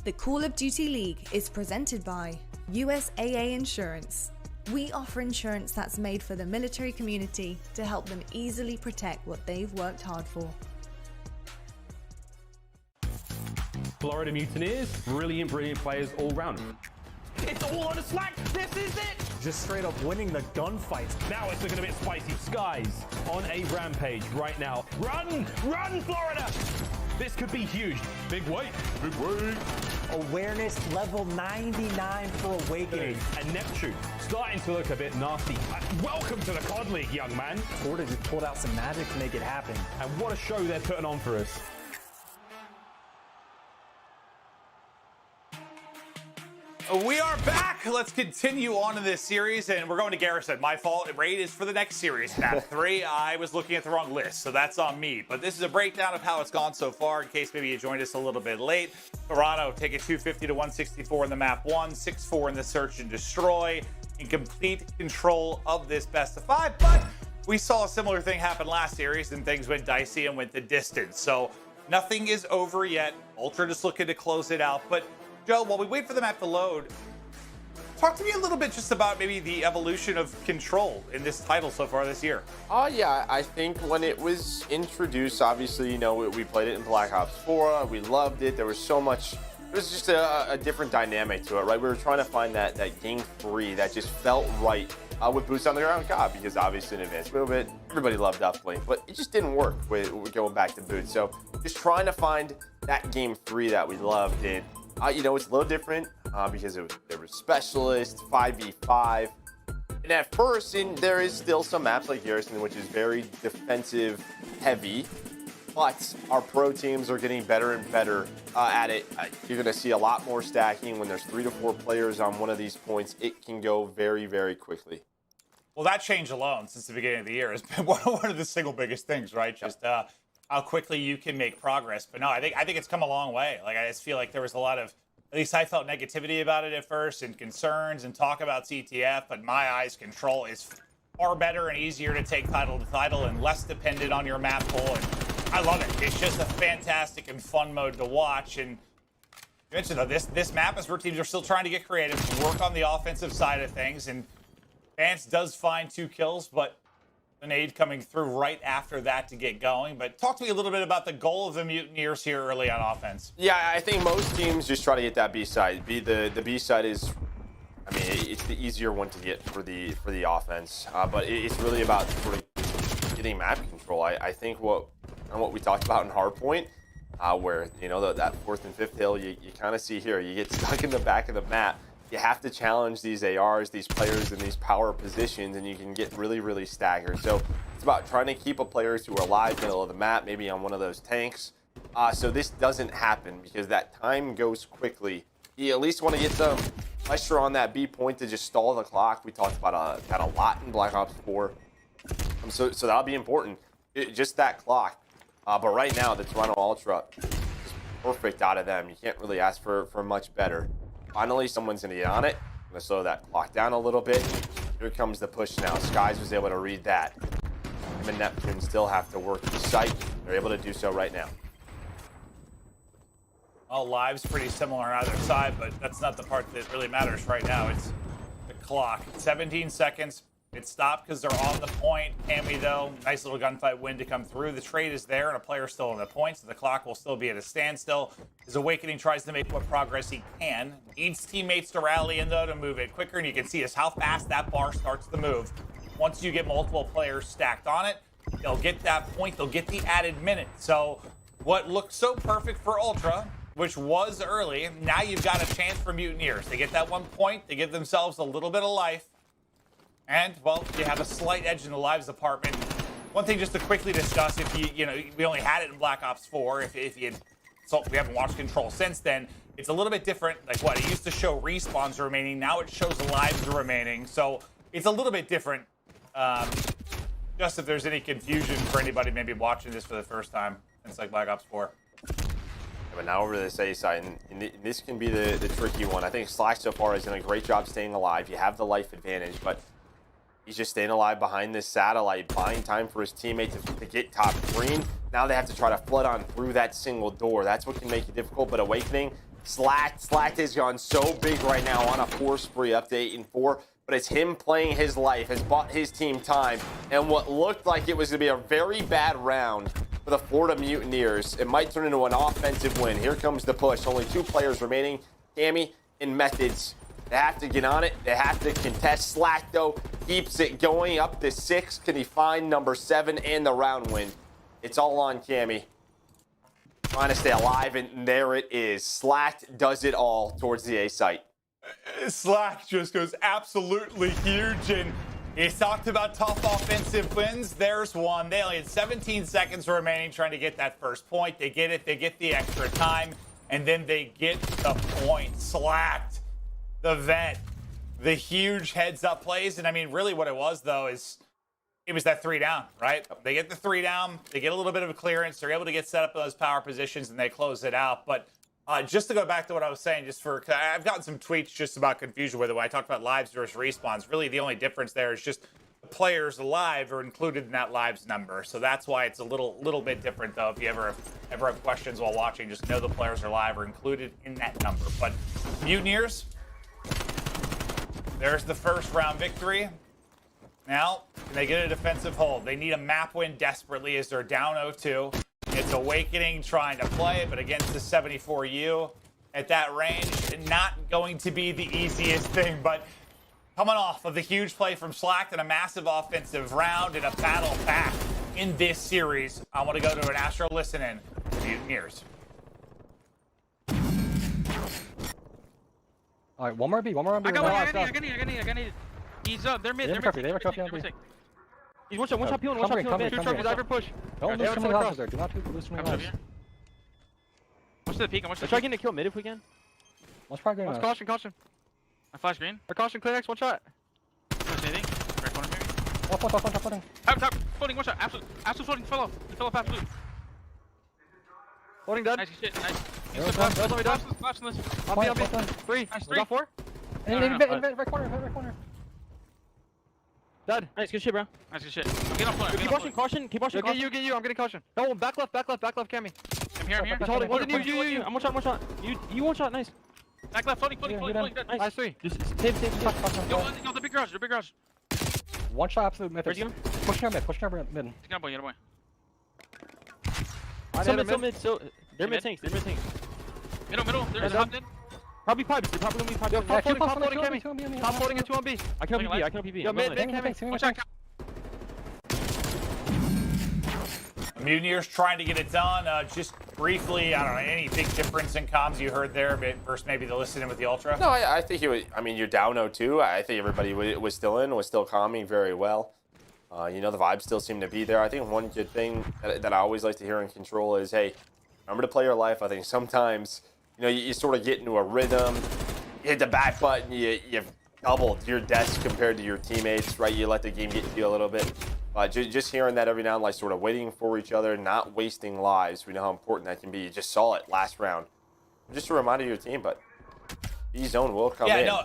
The Call of Duty League is presented by USAA Insurance. We offer insurance that's made for the military community to help them easily protect what they've worked hard for. Florida Mutineers, brilliant players all round. It's all on a slack. This is it. Just straight up winning the gunfights. Now it's looking a bit spicy. Skies on a rampage right now. Run, Florida! This could be huge. Big weight. Awareness level 99 for Awakening. And Neptune starting to look a bit nasty. Welcome to the COD League, young man. Florida just pulled out some magic to make it happen. And what a show they're putting on for us. We are back. Let's continue on in this series, and we're going to Garrison. My fault. Raid is for the next series, map 3. I was looking at the wrong list, so that's on me. But this is a breakdown of how it's gone so far, in case maybe you joined us a little bit late. Toronto take it 250 to 164 in the map 1, 6-4 in the search and destroy, in complete control of this best of 5. But we saw a similar thing happen last series, and things went dicey and went the distance. So nothing is over yet. Ultra just looking to close it out, but Joe, while we wait for the map to load, talk to me a little bit just about maybe the evolution of Control in this title so far this year. Oh, yeah. I think when it was introduced, obviously, you know, we played it in Black Ops 4. We loved it. There was so much. It was just a different dynamic to it, right? We were trying to find that game 3 that just felt right with boots on the ground COD, because obviously in Advanced Movement, everybody loved Uplink, but it just didn't work with going back to boots. So just trying to find that game 3 that we loved. And you know, it's a little different because there was specialists, 5v5, And at first, there is still some maps like Garrison, which is very defensive heavy. But our pro teams are getting better and better at it. You're going to see a lot more stacking. When there's 3 to 4 players on one of these points, it can go very, very quickly. Well, that change alone since the beginning of the year has been one of the single biggest things, right? Just how quickly you can make progress. But no, I think it's come a long way. Like, I just feel like there was a lot of, at least I felt negativity about it at first and concerns and talk about CTF. But my eyes, control is far better and easier to take title to title and less dependent on your map pool. And I love it. It's just a fantastic and fun mode to watch. And you mentioned though, this map is where teams are still trying to get creative, work on the offensive side of things. And Vance does find 2 kills, but an aid coming through right after that to get going. But talk to me a little bit about the goal of the Mutineers here early on offense. Yeah, I think most teams just try to get that B side. The B side is, I mean, it's the easier one to get for the offense. But it's really about sort of getting map control. I think what we talked about in Hardpoint, where that 4th and 5th hill, you kind of see here, you get stuck in the back of the map. You have to challenge these ARs, these players in these power positions, and you can get really, really staggered. So it's about trying to keep players who are alive middle of the map, maybe on one of those tanks. So this doesn't happen because that time goes quickly. You at least want to get some pressure on that B point to just stall the clock. We talked about that a lot in Black Ops 4. So that'll be important. Just that clock. But right now, the Toronto Ultra is perfect out of them. You can't really ask for much better. Finally, someone's going to get on it. I'm going to slow that clock down a little bit. Here comes the push now. Skies was able to read that. Him and Neptune still have to work the site. They're able to do so right now. Well, lives pretty similar on either side, but that's not the part that really matters right now. It's the clock. 17 seconds. It stopped because they're on the point. Cammy, though, nice little gunfight win to come through. The trade is there, and a player's still on the point, so the clock will still be at a standstill. As Awakening tries to make what progress he can. Needs teammates to rally in, though, to move it quicker, and you can see just how fast that bar starts to move. Once you get multiple players stacked on it, they'll get that point, they'll get the added minute. So what looked so perfect for Ultra, which was early, now you've got a chance for Mutineers. They get that 1 point, they give themselves a little bit of life. And, well, you have a slight edge in the lives department. One thing just to quickly discuss, if we only had it in Black Ops 4, we haven't watched Control since then, it's a little bit different. Like what, it used to show respawns remaining, now it shows lives remaining. So it's a little bit different. Just if there's any confusion for anybody maybe watching this for the first time, it's like Black Ops 4. But now over to this A side, and this can be the tricky one. I think Slack so far has done a great job staying alive. You have the life advantage, but he's just staying alive behind this satellite, buying time for his teammate to get top green. Now they have to try to flood on through that single door. That's what can make it difficult, but Awakening, Slack has gone so big right now on a 4 spree up to 8-4, but it's him playing his life, has bought his team time, and what looked like it was going to be a very bad round for the Florida Mutineers. It might turn into an offensive win. Here comes the push. Only 2 players remaining, Cammy and Methods. They have to get on it. They have to contest. Slack, though, keeps it going up to 6. Can he find number 7 and the round win? It's all on Cammy. Trying to stay alive, and there it is. Slack does it all towards the A site. Slack just goes absolutely huge, and he talked about tough offensive wins. There's one. They only had 17 seconds remaining trying to get that first point. They get it. They get the extra time, and then they get the point. Slacked. The vent, the huge heads-up plays. And, I mean, really what it was, though, is it was that 3 down, right? They get the 3 down. They get a little bit of a clearance. They're able to get set up in those power positions, and they close it out. But just to go back to what I was saying, I've gotten some tweets just about confusion with it when I talked about lives versus respawns. Really, the only difference there is just the players alive are included in that lives number. So that's why it's a little bit different, though. If you ever have questions while watching, just know the players are alive are included in that number. But Mutineers, there's the first round victory. Now, can they get a defensive hold? They need a map win desperately as they're down 0-2. It's Awakening trying to play, but against the 74U at that range, not going to be the easiest thing. But coming off of the huge play from Slack and a massive offensive round and a battle back in this series, I want to go to an Astro listen-in to Mutineers. All right, one more B. I got need. He's they're mid. They They're have a mid. trophy, they have a trophy on B. He's one shot peeling. One shot peeling. Two trophies. Ivory push. Don't lose too many lives there. Do not lose too many lives. Watch the peak. Watch the Let's try getting a kill mid if we can. Let's try getting Watch caution. Caution. I flash green. Or caution. Clear X. One shot. Push anything. Right corner maybe. One. Top. Floating. One shot. Absolute floating. Fell off. He fell off absolute. Floating dead. Nice shit. Nice. Flash on this. On B. 3. Nice. 3. Got 4. Right corner. Dead. Nice, good shit, bro. Nice good shit. I'm getting off corner. Keep pushing, caution. Keep pushing. Get you. I'm getting caution. No, back left, Cammy. I'm here. He's holding. Wasn't you. I'm one shot. You one shot. Nice. Back left. Floating. Dead. Nice. 3. Just save. Yo, the big garage. One shot absolute mid. Pushing our mid. Get a boy. Still mid. They're mid tanks. Middle. There's a hop in. Probably pipes. They're probably gonna be pipes. Yo, Top floating, Cammy. Top floating and 2 on B. I can help you B. Yo, mid, Cammy. Watch out. Mutineers trying to get it done. Just briefly, I don't know, any big difference in comms you heard there versus maybe the listening with the Ultra? No, I think it was, I mean, you're down 0-2. I think everybody was still calming very well. You know, the vibes still seem to be there. I think one good thing that I always like to hear in Control is, hey, remember to play your life. I think sometimes, you know, you sort of get into a rhythm, you hit the back button, you've doubled your deaths compared to your teammates, right? You let the game get to you a little bit. Just hearing that every now and then, like sort of waiting for each other, not wasting lives. We know how important that can be. You just saw it last round. Just a reminder to your team, but B-Zone will come in. No.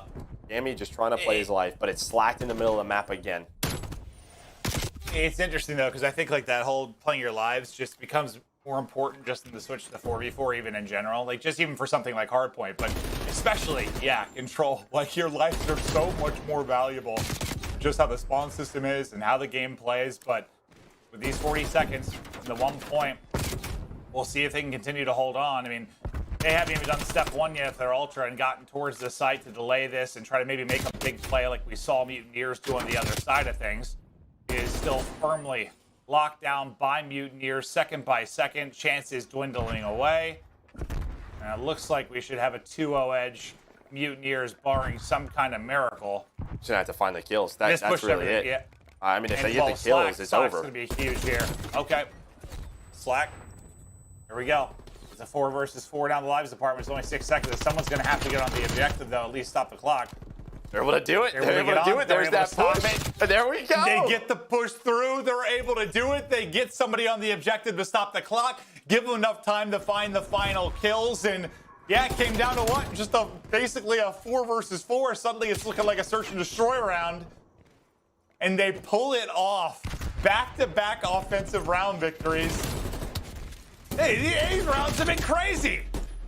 Gammy just trying to play his life, but it's slacked in the middle of the map again. It's interesting, though, because I think like that whole playing your lives just becomes more important just in the switch to the 4v4, even in general. Like, just even for something like Hardpoint, but especially, Control. Like, your lives are so much more valuable. Just how the spawn system is and how the game plays. But with these 40 seconds and the 1 point, we'll see if they can continue to hold on. I mean, they haven't even done step 1 yet if they're Ultra and gotten towards the site to delay this and try to maybe make a big play like we saw Mutineers do on the other side of things. Is still firmly locked down by Mutineers, second by second. Chances dwindling away. And it looks like we should have a 2-0 edge. Mutineers barring some kind of miracle. Just gonna have to find the kills. That's really it. Yeah. I mean, if they get the kills, it's over. It's gonna be huge here. Okay. Slack. Here we go. It's a 4 versus 4 down the lives department. It's only 6 seconds. Someone's gonna have to get on the objective, though. At least stop the clock. They're able to do it. They're able to do it. There's that push. There we go. They get the push through. They're able to do it. They get somebody on the objective to stop the clock. Give them enough time to find the final kills. And yeah, it came down to what? Just basically a 4 versus 4. Suddenly it's looking like a search and destroy round. And they pull it off. Back-to-back offensive round victories. Hey, these rounds have been crazy.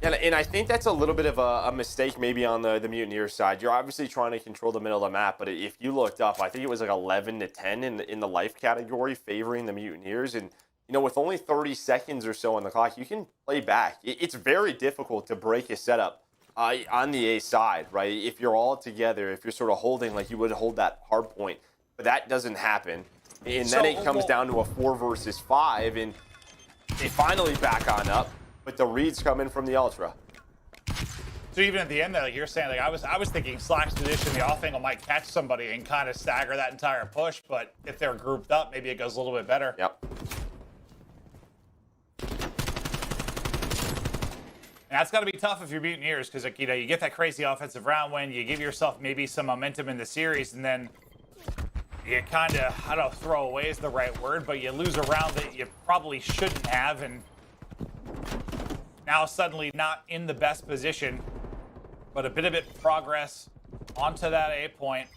And I think that's a little bit of a mistake maybe on the Mutineer side. You're obviously trying to control the middle of the map, but if you looked up, I think it was like 11-10 in the life category favoring the Mutineers. And, you know, with only 30 seconds or so on the clock, you can play back. It's very difficult to break a setup on the A side, right? If you're all together, if you're sort of holding like you would hold that hard point. But that doesn't happen. And then it comes down to a 4 versus 5, and they finally back on up. But the reads come in from the Ultra. So even at the end there, like you're saying, like I was thinking Slack's position, the off angle might catch somebody and kind of stagger that entire push. But if they're grouped up, maybe it goes a little bit better. Yep. And that's got to be tough if you're Mutineers, because like, you know, you get that crazy offensive round win, you give yourself maybe some momentum in the series, and then you kind of, I don't know, throw away is the right word, but you lose a round that you probably shouldn't have, and now suddenly not in the best position, but a bit of progress onto that A point.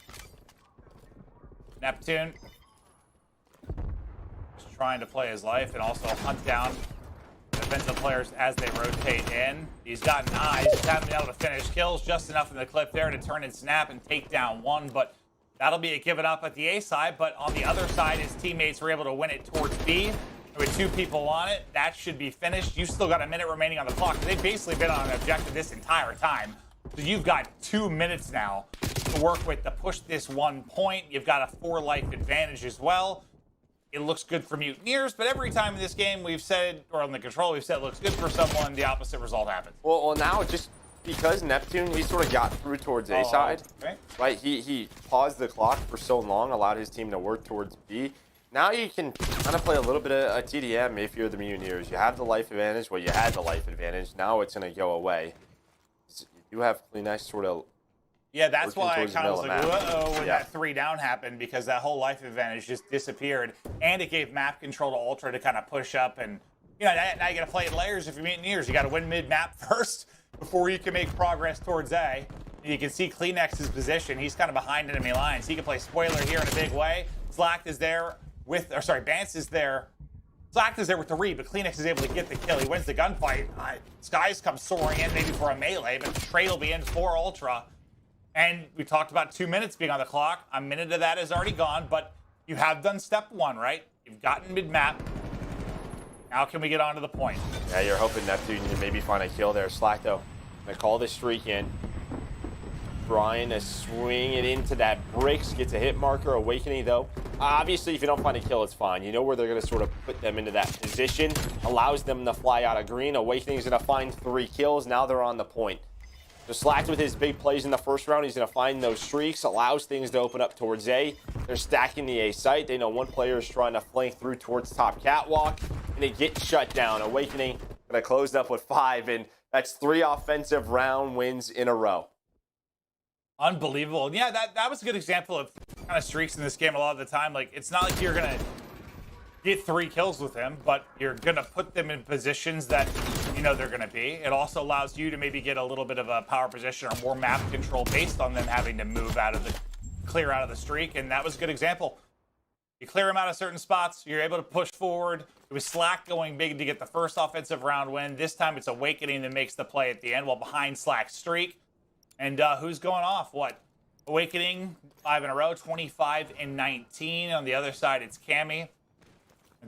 Neptune just trying to play his life and also hunt down defensive players as they rotate in. He's gotten eyes, just haven't been able to finish kills, just enough in the clip there to turn and snap and take down one, but that'll be a given up at the A side. But on the other side, his teammates were able to win it towards B. With 2 people on it, that should be finished. You still got a minute remaining on the clock. They've basically been on an objective this entire time. So you've got 2 minutes now to work with to push this 1 point. You've got a 4 life advantage as well. It looks good for Mutineers, but every time in this game we've said, or on the Control, we've said it looks good for someone, the opposite result happens. Well, now just because Neptune, he sort of got through towards A side, right? He paused the clock for so long, allowed his team to work towards B. Now you can kind of play a little bit of a TDM if you're the Mutineers. You have the life advantage. Well, you had the life advantage. Now it's going to go away. You do have Cleanex sort of. Yeah, that's why I kind of was like, whoa, when Yeah. that 3 down happened, because that whole life advantage just disappeared, and it gave map control to Ultra to kind of push up, and you know, now you got to play in layers if you're Mutineers. You got to win mid-map first before you can make progress towards A. And you can see Cleanex's position. He's kind of behind enemy lines. He can play spoiler here in a big way. Slack is there with, or sorry, Bance is there. Slack is there with the read, but Cleanex is able to get the kill. He wins the gunfight. Skies come soaring in maybe for a melee, but the trade will be in for Ultra. And we talked about 2 minutes being on the clock. A minute of that is already gone, but you have done step 1, right? You've gotten mid-map. Now can we get on to the point? Yeah, you're hoping Neptune can maybe find a kill there. Slack, though, gonna call this streak in. Trying to swing it into that bricks. Gets a hit marker. Awakening, though. Obviously, if you don't find a kill, it's fine. You know where they're going to sort of put them into that position. Allows them to fly out of green. Awakening is going to find 3 kills. Now they're on the point. So Slack with his big plays in the first round, he's going to find those streaks, allows things to open up towards A. They're stacking the A site. They know one player is trying to flank through towards top catwalk, and it gets shut down. Awakening going to close up with 5, and that's 3 offensive round wins in a row. Unbelievable. Yeah, that was a good example of kind of streaks in this game a lot of the time. Like, it's not like you're going to get 3 kills with him, but you're going to put them in positions that you know they're going to be. It also allows you to maybe get a little bit of a power position or more map control based on them having to move out of the, clear out of the streak, and that was a good example. You clear them out of certain spots, you're able to push forward. It was Slack going big to get the first offensive round win. This time it's Awakening that makes the play at the end while behind Slack's streak. And who's going off? What? Awakening, 5 in a row, 25 and 19. On the other side, it's Cammy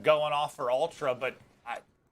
going off for Ultra, but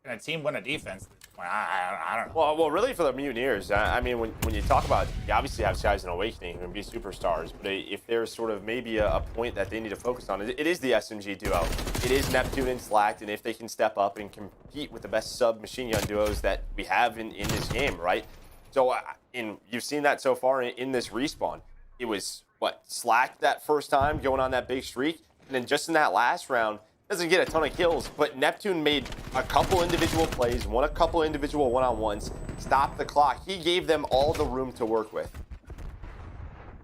can a team win a defense? I don't know. Well, really for the Mutineers, I mean, when you talk about, you obviously have Skies and Awakening who can be superstars, but if there's sort of maybe a point that they need to focus on, it is the SMG duo. It is Neptune and Slack, and if they can step up and compete with the best sub-machine gun duos that we have in this game, right? So, you've seen that so far in this respawn. It was, what, Slack that first time going on that big streak, and then just in that last round, doesn't get a ton of kills, but Neptune made a couple individual plays, won a couple individual one-on-ones, stopped the clock. He gave them all the room to work with.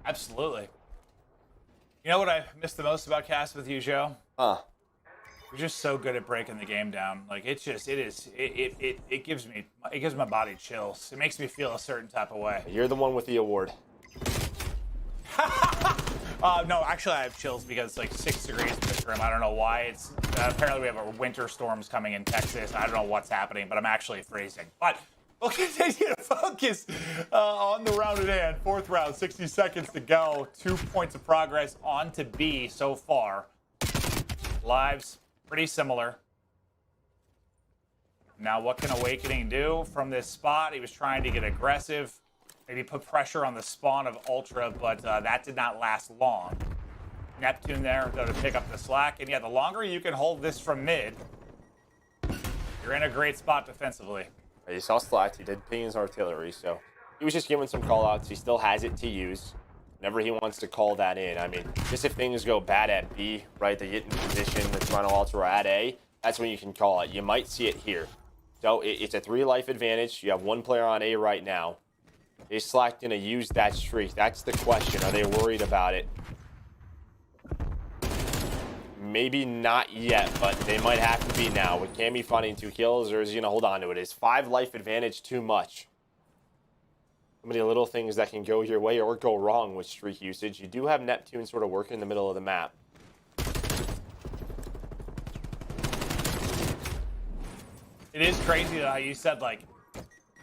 Absolutely. You know what I miss the most about cast with you, Joe? You're just so good at breaking the game down. Like, it gives my body chills. It makes me feel a certain type of way. You're the one with the award. No, actually I have chills because it's like 6 degrees in this room. I don't know why. It's apparently we have a winter storms coming in Texas. I don't know what's happening, but I'm actually freezing. But we'll continue to focus on the round at hand. 4th round, 60 seconds to go. 2 points of progress on to B so far. Lives pretty similar. Now what can Awakening do from this spot? He was trying to get aggressive. Maybe put pressure on the spawn of Ultra, but that did not last long. Neptune there, though, to pick up the slack. And yeah, the longer you can hold this from mid, you're in a great spot defensively. You saw Slack, he did ping his artillery, so he was just giving some call-outs. He still has it to use whenever he wants to call that in. I mean, just if things go bad at B, right, they get in position, the Toronto Ultra at A, that's when you can call it. You might see it here. So it's a 3 life advantage. You have 1 player on A right now. Is Slack going to use that streak? That's the question. Are they worried about it? Maybe not yet, but they might have to be now. With Cammy finding 2 kills, or is he going to hold on to it? Is 5 life advantage too much? So many little things that can go your way or go wrong with streak usage. You do have Neptune sort of working in the middle of the map. It is crazy how you said, like,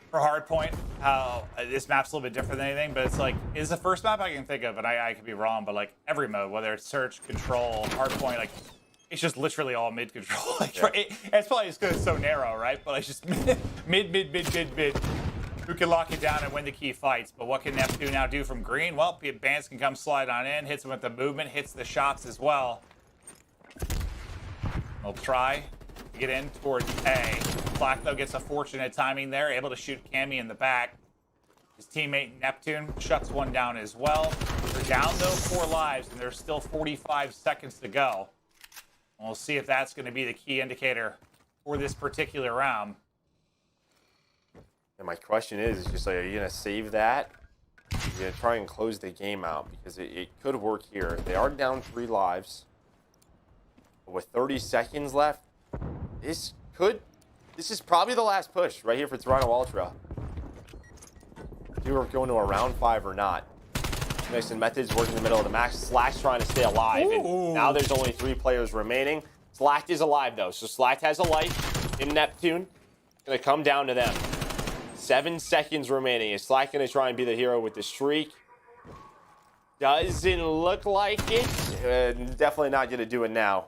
for Hardpoint, how this map's a little bit different than anything, but it's like, is the first map I can think of, and I could be wrong, but like every mode, whether it's search, control, Hardpoint, like, it's just literally all mid control. Like, yeah. It's probably just because it's so narrow, right? But it's just mid. Who can lock it down and win the key fights? But what can Neptune now do from green? Well, Bance can come slide on in, hits him with the movement, hits the shots as well. They'll try to get in towards A. Black, though, gets a fortunate timing there, able to shoot Cammy in the back. His teammate Neptune shuts one down as well. They're down though 4 lives, and there's still 45 seconds to go. And we'll see if that's going to be the key indicator for this particular round. And my question is just like, are you going to save that? Are you going to try and close the game out? Because it could work here. They are down 3 lives. But with 30 seconds left, this is probably the last push right here for Toronto Ultra. If we're going to a round 5 or not. Mixing methods working in the middle of the match. Slack's trying to stay alive. And now there's only 3 players remaining. Slack is alive though, so Slack has a life in Neptune. Gonna come down to them. 7 seconds remaining. Is Slack gonna try and be the hero with the streak? Doesn't look like it. Definitely not gonna do it now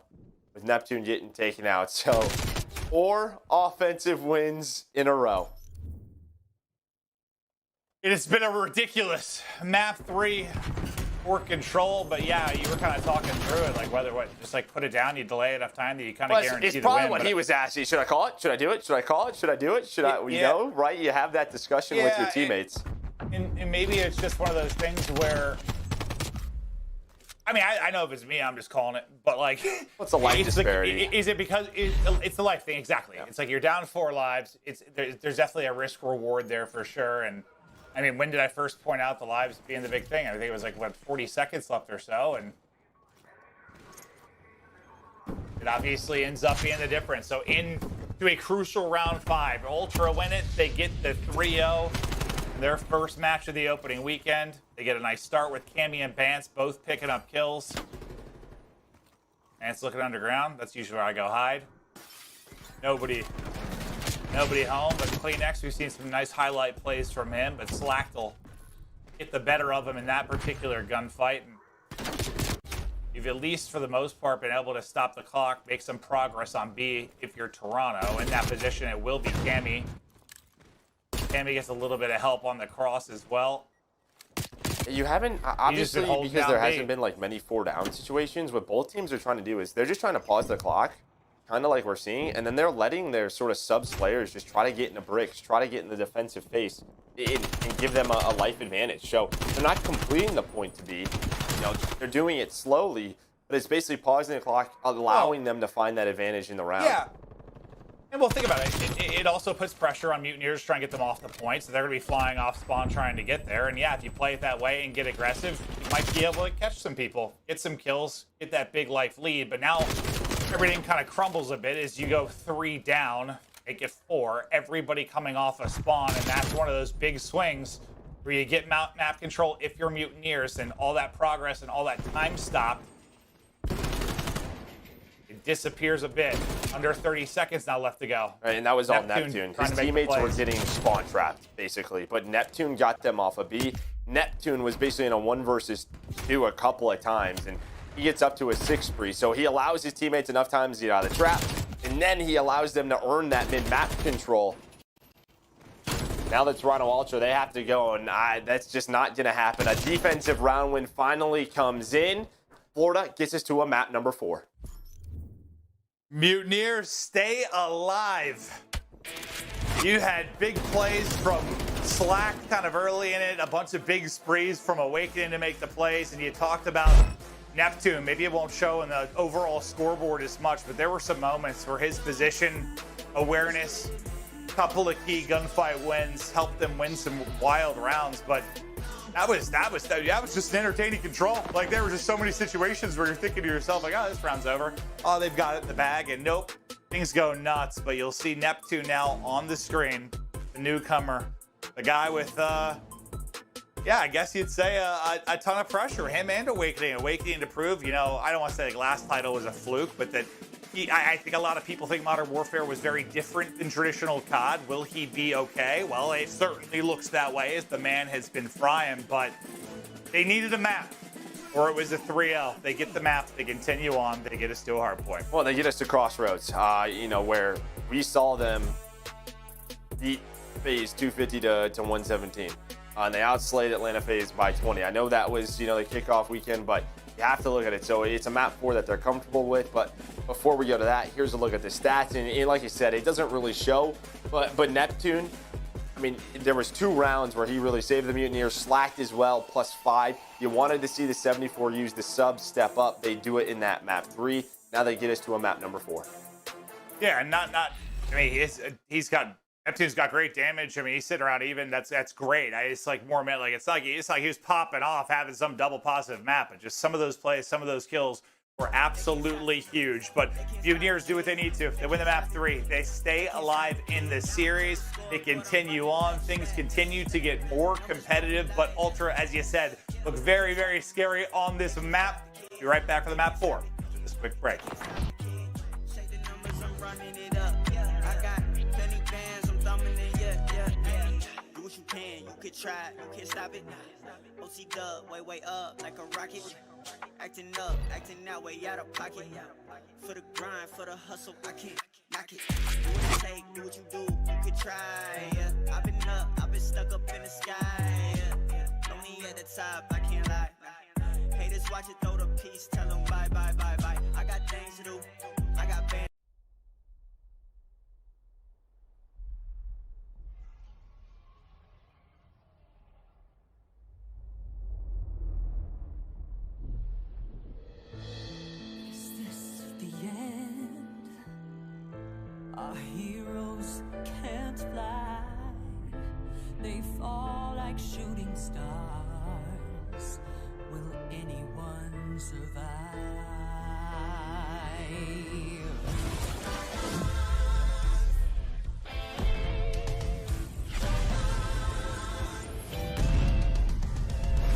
with Neptune getting taken out. So 4 offensive wins in a row. It has been a ridiculous map 3 for control, but yeah, you were kind of talking through it, like whether just like put it down, you delay enough time that you kind of guarantee the win. It's probably what he was asking. Should I call it? Should I do it? Should I call it? Should I do it? Should I? You know, right? You have that discussion with your teammates. And maybe it's just one of those things where, I mean, I know if it's me, I'm just calling it, but like, what's the life disparity? Is it because it's the life thing? Exactly. Yeah. It's like you're down 4 lives. There's definitely a risk reward there for sure. And I mean, when did I first point out the lives being the big thing? I think it was like, what, 40 seconds left or so, and it obviously ends up being the difference. So into a crucial round 5. Ultra win it. They get the 3-0, their first match of the opening weekend. They get a nice start with Cammy and Bance both picking up kills. Bance looking underground. That's usually where I go hide. Nobody home, but Kleenex, we've seen some nice highlight plays from him, but Slack will get the better of him in that particular gunfight. And you've at least, for the most part, been able to stop the clock, make some progress on B if you're Toronto. In that position, it will be Cammy. Cammy gets a little bit of help on the cross as well. You haven't, obviously, because there hasn't been like many 4-down situations, what both teams are trying to do is they're just trying to pause the clock, kind of like we're seeing, and then they're letting their sort of subs players just try to get in the bricks, try to get in the defensive face, and give them a life advantage. So they're not completing the point to be, you know, they're doing it slowly, but it's basically pausing the clock, allowing them to find that advantage in the round. Yeah. And well, think about it. It also puts pressure on Mutineers trying to get them off the point, so they're going to be flying off spawn trying to get there. And yeah, if you play it that way and get aggressive, you might be able to catch some people, get some kills, get that big life lead. But now everything kind of crumbles a bit as you go 3 down, make it 4, everybody coming off a spawn, and that's one of those big swings where you get map control if you're Mutineers, and all that progress and all that time stopped, it disappears a bit. Under 30 seconds now left to go. Right, and that was all Neptune. His teammates were getting spawn trapped, basically, but Neptune got them off a B. Neptune was basically in a 1 versus 2 a couple of times, and he gets up to a 6 spree, so he allows his teammates enough times to get out of the trap, and then he allows them to earn that mid-map control. Now that Toronto Ultra, they have to go, and that's just not going to happen. A defensive round win finally comes in. Florida gets us to a map number 4. Mutineers, stay alive. You had big plays from Slack kind of early in it, a bunch of big sprees from Awakening to make the plays, and you talked about Neptune. Maybe it won't show in the overall scoreboard as much, but there were some moments where his position awareness, couple of key gunfight wins, helped them win some wild rounds. But that was just an entertaining control. Like, there were just so many situations where you're thinking to yourself, like, oh, this round's over. Oh, they've got it in the bag, and nope, things go nuts. But you'll see Neptune now on the screen, the newcomer, the guy with yeah, I guess you'd say a ton of pressure. Him and Awakening to prove, you know, I don't want to say like last title was a fluke, but that I think a lot of people think Modern Warfare was very different than traditional COD. Will he be okay? Well, it certainly looks that way as the man has been frying, but they needed a map, or it was a 3-0. They get the map, they continue on, they get us to a hard point. Well, they get us to Crossroads, you know, where we saw them beat FaZe 250 to 117. And they outslayed Atlanta FaZe by 20. I know that was, you know, the kickoff weekend, but you have to look at it. So it's a map 4 that they're comfortable with. But before we go to that, here's a look at the stats. And like you said, it doesn't really show. But Neptune, mean, there was 2 rounds where he really saved the Mutineers, slacked as well, +5. You wanted to see the 74 use the sub step up. They do it in that map 3. Now they get us to a map number 4. Yeah, and not. I mean, he's got Neptune's got great damage. I mean, he's sitting around even. That's great. It's like more meant like it's like he was popping off having some double positive map, but just some of those plays, some of those kills were absolutely huge. But Mutineers do what they need to. They win the map 3. They stay alive in the series. They continue on. Things continue to get more competitive, but Ultra, as you said, look very, very scary on this map. Be right back for the map 4. Just a quick break. You could try it, you can't stop it. OC dub, way up like a rocket. Acting up, acting that way out of pocket. For the grind, for the hustle, I can't knock it. Do what it take, do what you do, you could try. Yeah. I've been up, I've been stuck up in the sky. Yeah. Loony at the top, I can't lie. Haters watch it, throw the piece, tell them bye, bye, bye, bye. I got things to do, I got bands. Our heroes can't fly. They fall like shooting stars. Will anyone survive?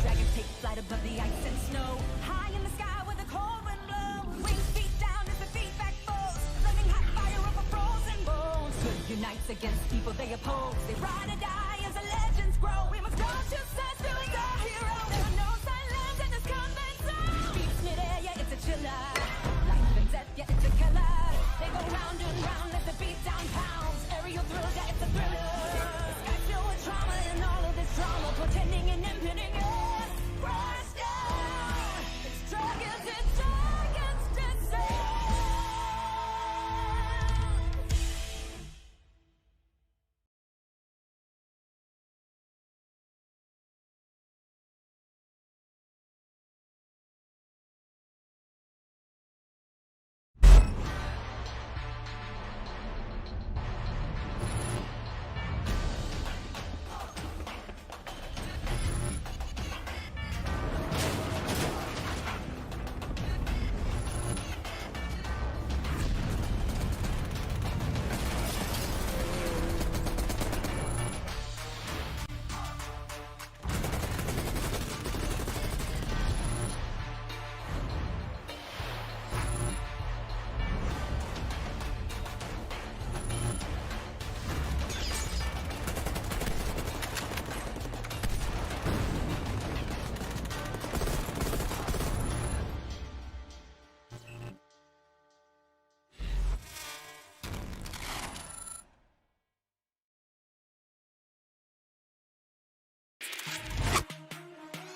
Dragons take flight above the ice and snow. High in the sky where the cold wind blows. Wings beat down as the feedback falls. Flaming hot fire over frozen bones. Good unites against people they oppose. They ride or die as the legends grow. We must go to such doing our hero. There are no silence in this combat zone. Beats mid-air, yeah, it's a chiller. Life and death, yeah, it's a killer. They go round and round like the beat down pounds. Aerial thrills, yeah, it's a thriller. Sky filled with trauma and all of this drama. Pretending and impending, yeah. Crush down. It's dragons, descend.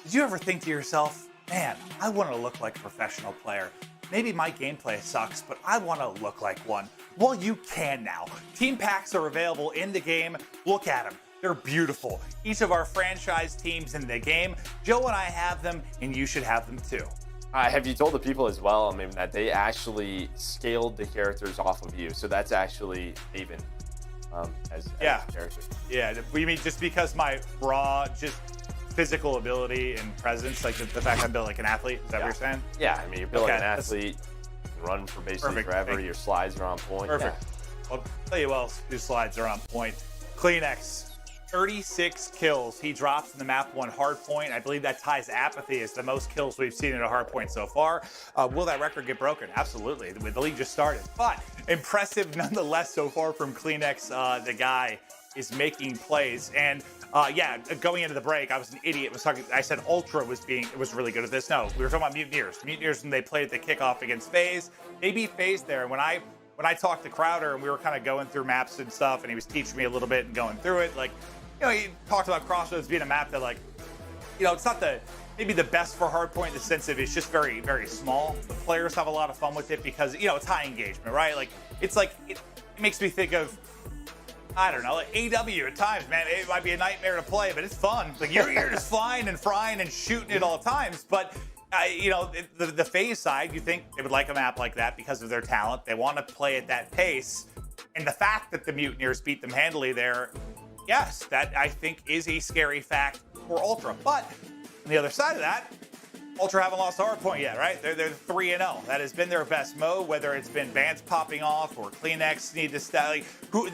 Did you ever think to yourself, man, I want to look like a professional player? Maybe my gameplay sucks, but I want to look like one. Well, you can now. Team packs are available in the game. Look at them. They're beautiful. Each of our franchise teams in the game. Joe and I have them, and you should have them too. Have you told the people as well, I mean, that they actually scaled the characters off of you? So that's actually even as a character. Yeah, we mean just because my raw, just physical ability and presence, like the fact I'm built like an athlete, is that what you're saying? Yeah, I mean, you're built like an athlete, you can run for basically forever, your slides are on point. Perfect. Yeah. I'll tell you what else, his slides are on point. Cleanex, 36 kills. He drops in the map 1 hardpoint. I believe that ties aBeZy as the most kills we've seen in a hardpoint so far. Will that record get broken? Absolutely. The league just started. But impressive nonetheless so far from Cleanex. The guy is making plays. And going into the break, I was an idiot. I said Ultra was really good at this. No, we were talking about Mutineers. Mutineers, when they played at the kickoff against FaZe, they beat FaZe there. And when I talked to Crowder and we were kind of going through maps and stuff, and he was teaching me a little bit and going through it, like, you know, he talked about Crossroads being a map that, like, you know, it's not maybe the best for hardpoint in the sense of it's just very, very small. The players have a lot of fun with it because, you know, it's high engagement, right? Like, it makes me think of, I don't know, like AW at times, man, it might be a nightmare to play, but it's fun. Like you're just flying and frying and shooting it all times. But you know, the FaZe side, you think they would like a map like that because of their talent. They want to play at that pace, and the fact that the Mutineers beat them handily there, yes, that I think is a scary fact for Ultra. But on the other side of that, Ultra haven't lost a hard point yet, right? They're 3-0. That has been their best mode, whether it's been bans popping off or Kleenex need to step.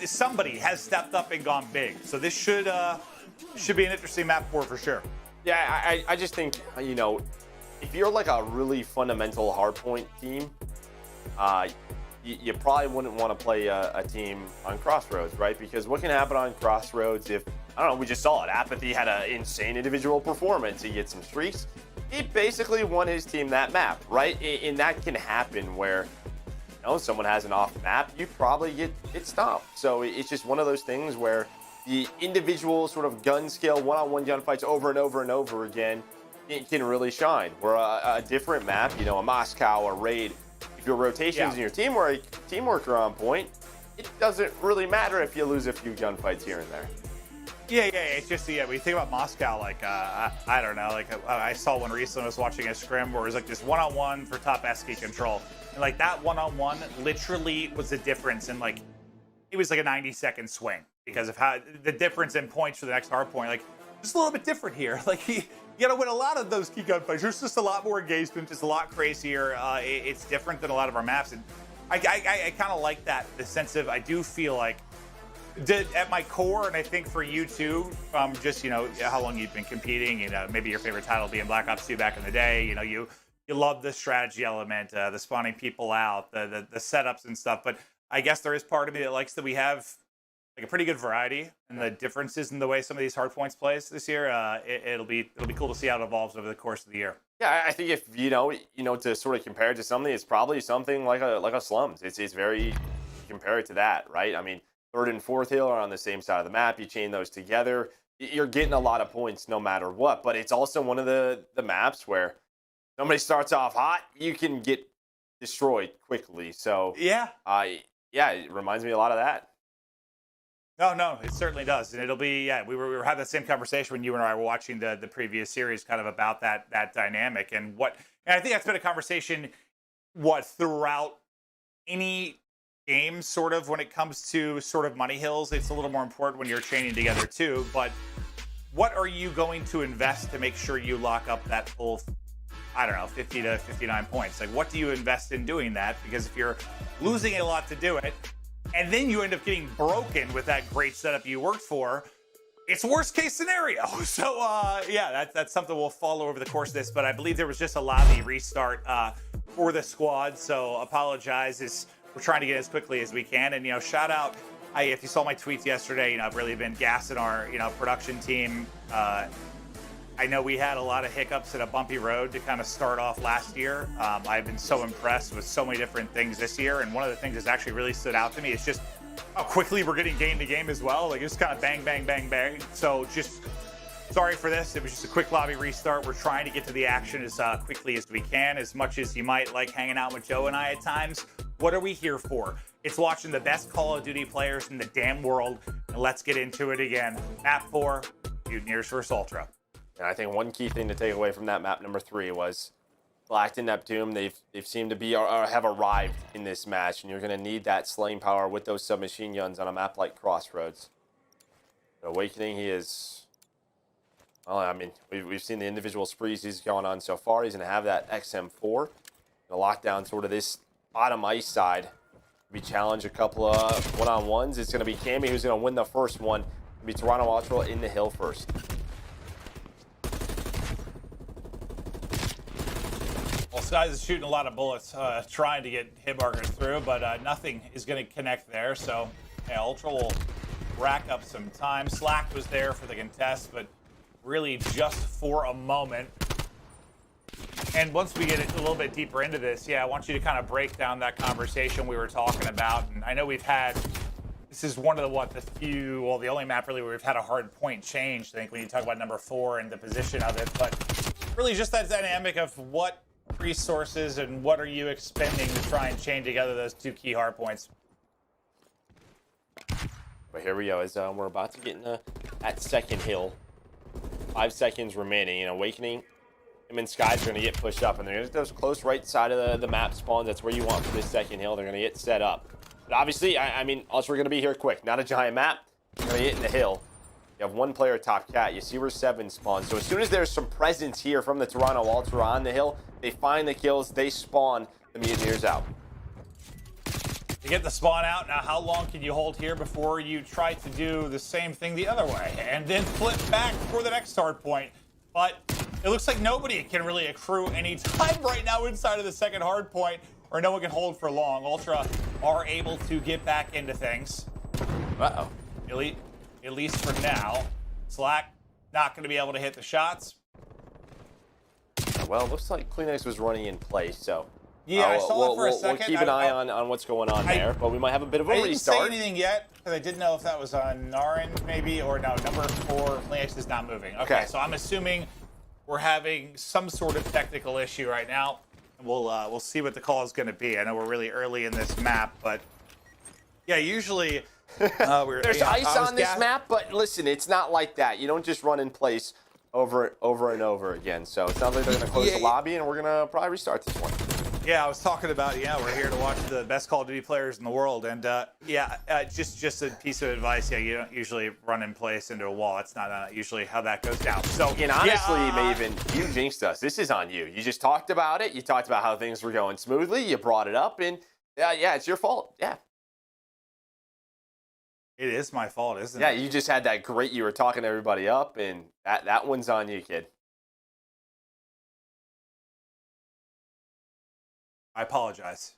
Somebody has stepped up and gone big. So this should be an interesting map for sure. Yeah, I just think, you know, if you're like a really fundamental hardpoint team, you probably wouldn't want to play a team on Crossroads, right? Because what can happen on Crossroads if, I don't know, we just saw it. aBeZy had an insane individual performance. He gets some streaks. He basically won his team that map, right? And that can happen where, you know, someone has an off map, you probably get stomped. So it's just one of those things where the individual sort of gun skill, one-on-one gunfights over and over and over again, it can really shine. Where a different map, you know, a Moscow, a Raid, if your rotations and your teamwork are on point, it doesn't really matter if you lose a few gunfights here and there. Yeah, it's just, when you think about Moscow, like, I don't know, like, I saw one recently, I was watching a scrim where it was like this one-on-one for top SK control. And like that one-on-one literally was the difference in like, it was like a 90-second swing because of how the difference in points for the next hard point, like, just a little bit different here. Like, you gotta win a lot of those key gunfights. There's just a lot more engagement, just a lot crazier. It's different than a lot of our maps. And I kind of like that, the sense of, I do feel like, at my core, and I think for you too, just, you know, how long you've been competing, you know, maybe your favorite title being Black Ops 2 back in the day, you know, you love the strategy element, the spawning people out, the setups and stuff, but I guess there is part of me that likes that we have like a pretty good variety and the differences in the way some of these hardpoints plays this year. It'll be cool to see how it evolves over the course of the year. Yeah, I think if you know to sort of compare it to something, it's probably something like a Slums. It's very compared to that, right? I mean, third and fourth hill are on the same side of the map. You chain those together, you're getting a lot of points no matter what. But it's also one of the maps where somebody starts off hot, you can get destroyed quickly. So yeah, it reminds me a lot of that. No, it certainly does, and it'll be we were having the same conversation when you and I were watching the previous series, kind of about that dynamic and I think that's been a conversation throughout any game, sort of, when it comes to sort of money hills. It's a little more important when you're chaining together too, but what are you going to invest to make sure you lock up that full, I don't know, 50 to 59 points? Like, what do you invest in doing that? Because if you're losing a lot to do it, and then you end up getting broken with that great setup you worked for, it's worst case scenario. So that's something we'll follow over the course of this, but I believe there was just a lobby restart for the squad, so apologize. We're trying to get as quickly as we can, and, you know, shout out, if you saw my tweets yesterday, you know, I've really been gassing our, you know, production team. I know we had a lot of hiccups at a bumpy road to kind of start off last year. I've been so impressed with so many different things this year, and one of the things that's actually really stood out to me is just how quickly we're getting game to game as well. Like, it's kind of bang, bang, bang, bang. So just sorry for this. It was just a quick lobby restart. We're trying to get to the action as quickly as we can, as much as you might like hanging out with Joe and I at times. What are we here for? It's watching the best Call of Duty players in the damn world, and let's get into it again. Map 4, Mutineers vs. Ultra. And I think one key thing to take away from that map number 3 was Black and Neptune. They've seemed to be or have arrived in this match, and you're going to need that slaying power with those submachine guns on a map like Crossroads. Awakening, he is. Well, I mean, we've seen the individual sprees he's going on so far. He's going to have that XM4. Going to lock down sort of this bottom ice side. Be challenge a couple of one-on-ones. It's going to be Cammy who's going to win the first one. It'll be Toronto Ultra in the hill first. Well, Skies is shooting a lot of bullets, trying to get hit markers through, but nothing is going to connect there. So, Ultra will rack up some time. Slack was there for the contest, but really just for a moment. And once we get a little bit deeper into this, I want you to kind of break down that conversation we were talking about. And I know we've had, this is one of the only map really where we've had a hard point change, I think, when you talk about number 4 and the position of it. But really just that dynamic of what resources and what are you expending to try and chain together those two key hard points. But here we go, as we're about to get in that second hill. 5 seconds remaining, and Awakening, him and Skies are going to get pushed up, and they're going to those close right side of the map spawns. That's where you want for this second hill. They're going to get set up. But obviously, I mean, also we're going to be here quick. Not a giant map. We're going to get in the hill. You have 1 player top cat. You see where 7 spawns. So as soon as there's some presence here from the Toronto Ultra on the hill, they find the kills, they spawn the Mutineers out. You get the spawn out. Now, how long can you hold here before you try to do the same thing the other way and then flip back for the next start point? But it looks like nobody can really accrue any time right now inside of the second hard point, or no one can hold for long. Ultra are able to get back into things. Uh-oh. Elite, at least for now. Slack not going to be able to hit the shots. Well, it looks like Kleenex was running in place, so... Yeah, I saw it for a second. We'll keep an eye on what's going on there, but we might have a bit of a restart. I didn't say anything yet, because I didn't know if that was on our end, maybe, or no, number 4, Kleenex is not moving. Okay, so I'm assuming we're having some sort of technical issue right now. We'll see what the call is going to be. I know we're really early in this map, but yeah, usually... There's ice on this map, but listen, it's not like that. You don't just run in place over and over again. So it sounds like they're going to close the lobby, and we're going to probably restart this one. Yeah, I was talking about, we're here to watch the best Call of Duty players in the world. And just a piece of advice. Yeah, you don't usually run in place into a wall. It's not usually how that goes down. So, and honestly, Maven, you jinxed us. This is on you. You just talked about it. You talked about how things were going smoothly. You brought it up, and yeah, it's your fault. Yeah. It is my fault, isn't it? Yeah, you just had that great, you were talking everybody up, and that one's on you, kid. I apologize.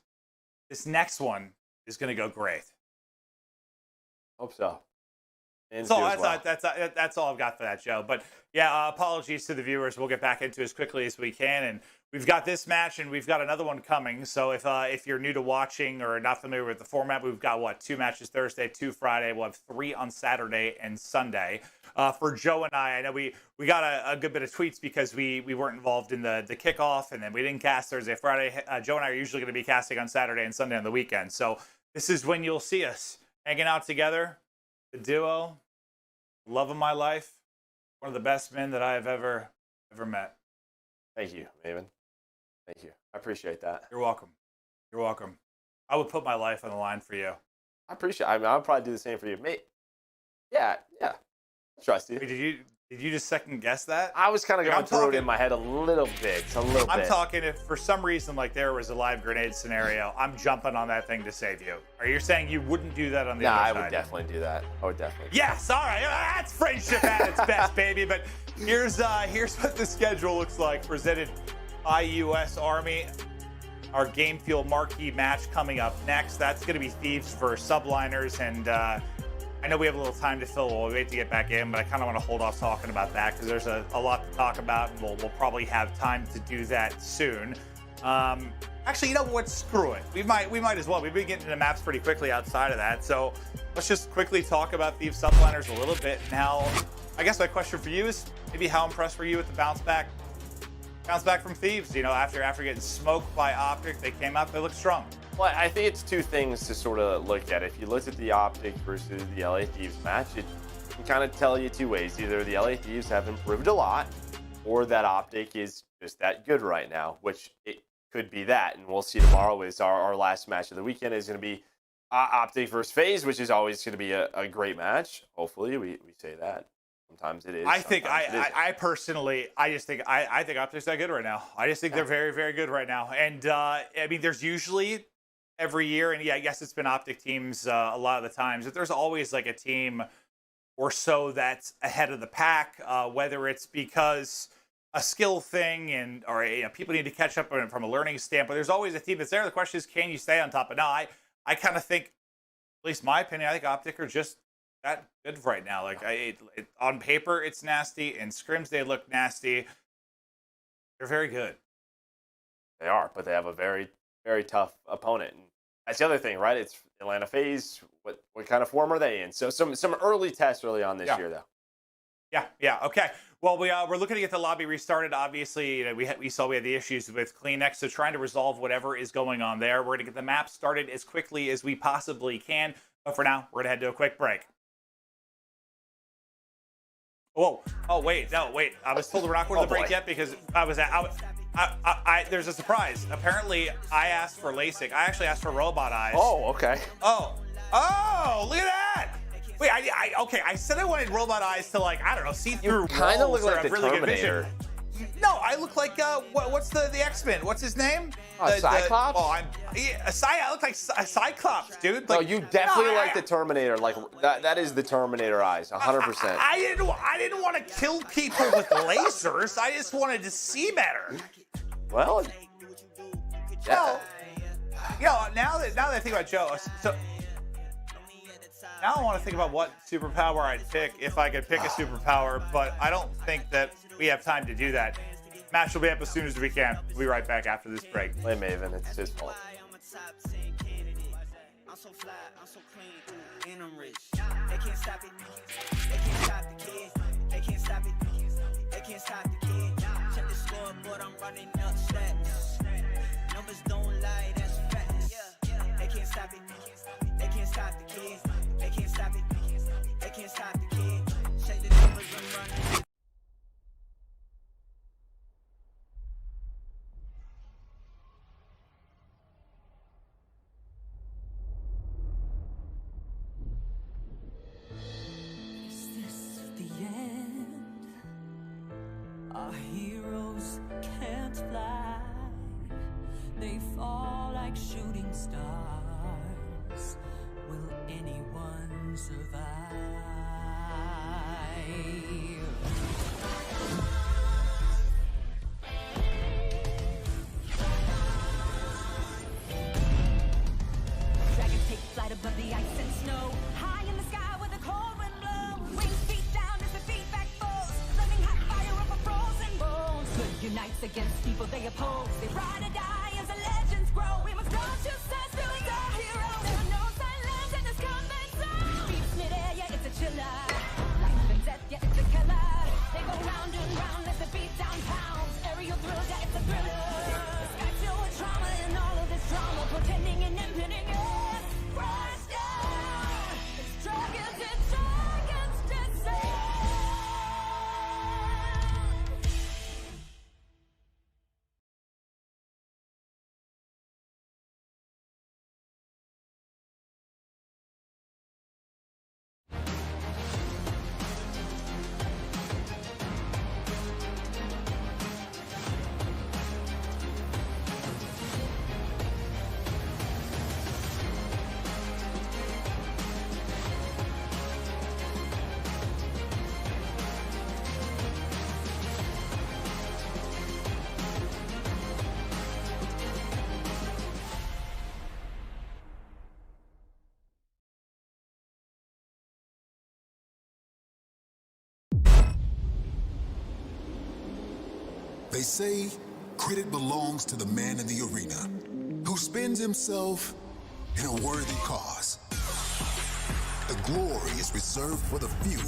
This next one is going to go great. Hope so. That's all I've got for that, Joe. But yeah, apologies to the viewers. We'll get back into it as quickly as we can. And we've got this match, and we've got another one coming. So if you're new to watching or not familiar with the format, we've got 2 matches Thursday, 2 Friday. We'll have 3 on Saturday and Sunday. For Joe and I know we got a good bit of tweets because we weren't involved in the kickoff, and then we didn't cast Thursday, Friday. Joe and I are usually going to be casting on Saturday and Sunday on the weekend. So this is when you'll see us hanging out together. The duo, love of my life, one of the best men that I have ever met. Thank you, Maven. Thank you. I appreciate that. You're welcome. You're welcome. I would put my life on the line for you. I appreciate it. I mean, I'll probably do the same for you, mate. Yeah. Trust you. Wait, did you just second guess that? I was kind of going through it in my head a little bit. I'm talking if for some reason like there was a live grenade scenario, I'm jumping on that thing to save you. Are you saying you wouldn't do that on the other side? I would definitely do that. I would definitely. Yes, all right. That's friendship at its best, baby. But here's what the schedule looks like, presented by US Army. Our Game Fuel marquee match coming up next. That's going to be Thieves versus Subliners, and I know we have a little time to fill. We'll wait to get back in, but I kind of want to hold off talking about that because there's a lot to talk about, and we'll probably have time to do that soon. Actually, you know what? Screw it. We might as well. We've been getting into maps pretty quickly outside of that, so let's just quickly talk about Thieves Subliners a little bit. Now, I guess my question for you is maybe how impressed were you with the bounce back from Thieves? After getting smoked by OpTic, they came out, they looked strong. Well, I think it's 2 things to sort of look at. If you looked at the OpTic versus the LA Thieves match, it can kind of tell you 2 ways. Either the LA Thieves have improved a lot, or that OpTic is just that good right now, which it could be that. And we'll see tomorrow is our last match of the weekend is going to be OpTic versus FaZe, which is always going to be a great match. Hopefully, we say that. Sometimes it is. I think I personally, I think OpTic's that good right now. I just think they're very, very good right now. And I mean, there's usually every year, and yeah, I guess it's been OpTic teams a lot of the times, but there's always like a team or so that's ahead of the pack, whether it's because a skill thing or people need to catch up from a learning standpoint. There's always a team that's there. The question is, can you stay on top? But no, I kind of think, at least my opinion, I think OpTic are just that good right now. Like on paper, it's nasty. In scrims, they look nasty. They're very good. They are, but they have a very, very tough opponent. And that's the other thing, right? It's Atlanta FaZe. What kind of form are they in? So some early tests early on this year, though. Yeah. Okay. Well, we're looking to get the lobby restarted. Obviously, we saw we had the issues with Kleenex, so trying to resolve whatever is going on there. We're going to get the map started as quickly as we possibly can. But for now, we're going to head to a quick break. Whoa. Oh, wait. No, wait. I was told we're not going to the break yet because there's a surprise. Apparently, I asked for LASIK. I actually asked for robot eyes. Oh, okay. Oh, look at that. Wait, okay. I said I wanted robot eyes to, like, I don't know, see through walls. Kind of look or like the have really good Terminator. vision. No, I look like what's the X-Men? What's his name? Cyclops? I look like a Cyclops, dude. No, Like, you definitely like the Terminator. Like that is the Terminator eyes, 100%. I didn't want to kill people with lasers. I just wanted to see better. Well, yeah. Now that I think about Joe, so now I want to think about what superpower I'd pick if I could pick a superpower, but I don't think that we have time to do that. Match will be up as soon as we can. We'll be right back after this break. Play Maven, it's his fault. I'm so fly, I'm so clean, and I'm rich. They can't stop it. They can't stop the kid. They can't stop it. They can't stop the kid. Check the scoreboard, I'm running up stats. Numbers don't lie, that's facts. They can't stop it. They can't stop the kid. They can't stop it. They can't stop the kid. Check the numbers, I'm running. Our heroes can't fly. They fall like shooting stars. Will anyone survive? Dragons take flight above the ice and snow. High in the sky where the cold wind blows. Wings feet down as the feedback falls. Flaming hot fire of a frozen bones. Good unites against people they oppose. They ride or die as the legends grow. We must go to sides, feeling our heroes. There are no silence in this combat zone. Beats mid-air, yeah, it's a chiller. Life and death, yeah, it's a killer. They go round and round as the beat down pounds. Aerial thrill, yeah, it's a thriller. The sky filled with trauma and all of this drama. Pretending and impending, yeah. It's dragons descend. They say credit belongs to the man in the arena who spends himself in a worthy cause. The glory is reserved for the few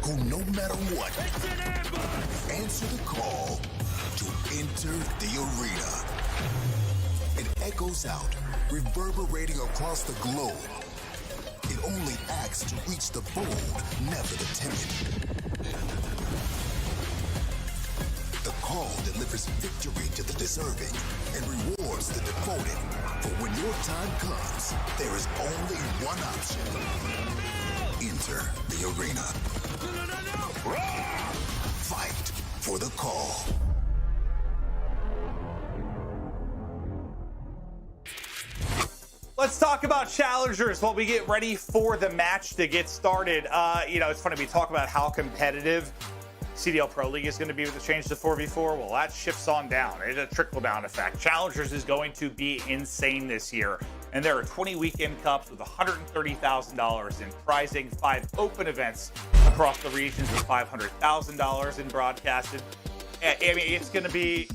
who, no matter what, answer the call to enter the arena. It echoes out, reverberating across the globe. It only acts to reach the bold, never the timid. The call delivers victory to the deserving and rewards the devoted. For when your time comes, there is only one option. Enter the arena. Fight for the call. Let's talk about challengers while we get ready for the match to get started. It's funny, we talk about how competitive CDL Pro League is going to be with the change to 4v4. Well, that shifts on down. It's a trickle-down effect. Challengers is going to be insane this year. And there are 20 weekend cups with $130,000 in prizing, 5 open events across the regions with $500,000 in broadcasted. I mean, it's gonna be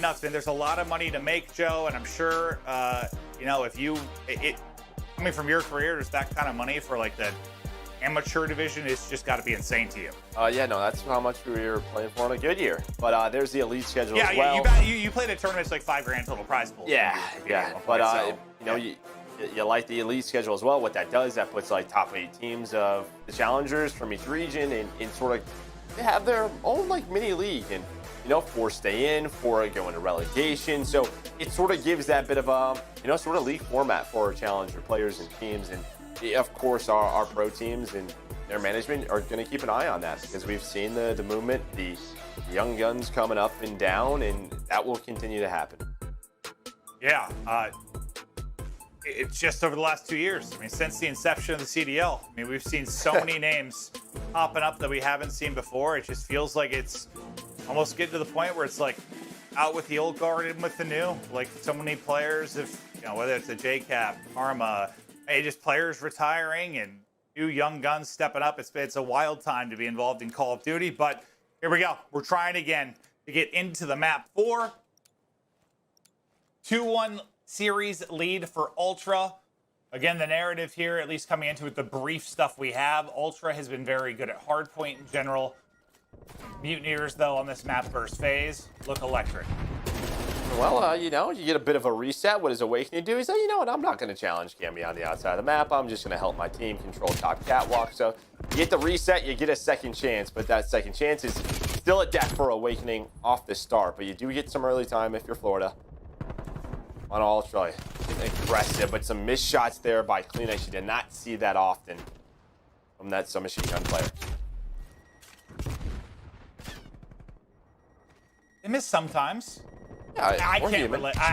nuts, man. There's a lot of money to make, Joe, and I'm sure, from your career, there's that kind of money for like the amateur division. It's just got to be insane to you. That's how much we were playing for in a good year. But there's the elite schedule as well. You played at tournaments like $5 grand total prize pool. Yeah. But you like the elite schedule as well. What that does, that puts like top 8 teams of the challengers from each region in sort of, they have their own like mini league, and you know, 4 stay in, 4 go into relegation. So it sort of gives that bit of a, you know, sort of league format for challenger players and teams. And of course, our pro teams and their management are going to keep an eye on that, because we've seen the movement, the young guns coming up and down, and that will continue to happen. Yeah, it's just over the last 2 years. I mean, since the inception of the CDL, I mean, we've seen so many names popping up that we haven't seen before. It just feels like it's almost getting to the point where it's like out with the old guard and with the new. Like so many players, if you know, whether it's a JCap, Karma, just players retiring and new young guns stepping up. It's a wild time to be involved in Call of Duty, but here we go. We're trying again to get into the map 4. 2-1 series lead for Ultra. Again, the narrative here, at least coming into it, the brief stuff we have, Ultra has been very good at hardpoint in general. Mutineers, though, on this map versus FaZe, look electric. Well, you know, you get a bit of a reset. What does Awakening do? He's like, you know what, I'm not going to challenge Cammy on the outside of the map. I'm just going to help my team control top catwalk. So you get the reset, you get a second chance, but that second chance is still a death for Awakening off the start. But you do get some early time if you're Florida. On Ultra, aggressive, but some missed shots there by Cleanex. You did not see that often from that submachine gun player. They miss sometimes. Yeah, I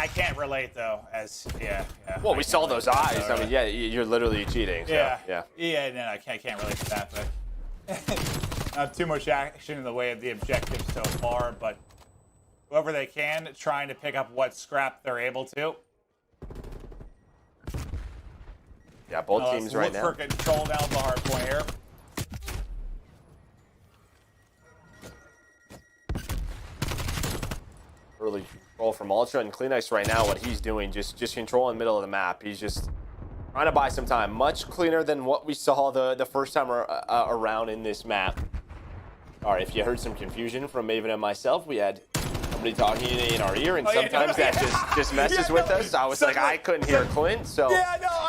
can't relate though. As yeah. Well, we saw those eyes. I mean, yeah, you're literally cheating. So, yeah. No, I can't relate to that. But not too much action in the way of the objectives so far. But whoever they can, trying to pick up what scrap they're able to. Yeah, both teams right now. Look for control down the hard point here. Early control from Ultra, and Cleanex right now, what he's doing, just controlling the middle of the map. He's just trying to buy some time. Much cleaner than what we saw the first time around in this map. All right, if you heard some confusion from Maven and myself, we had somebody talking in our ear, and sometimes that just messes with us. I was like, I couldn't hear Clint, so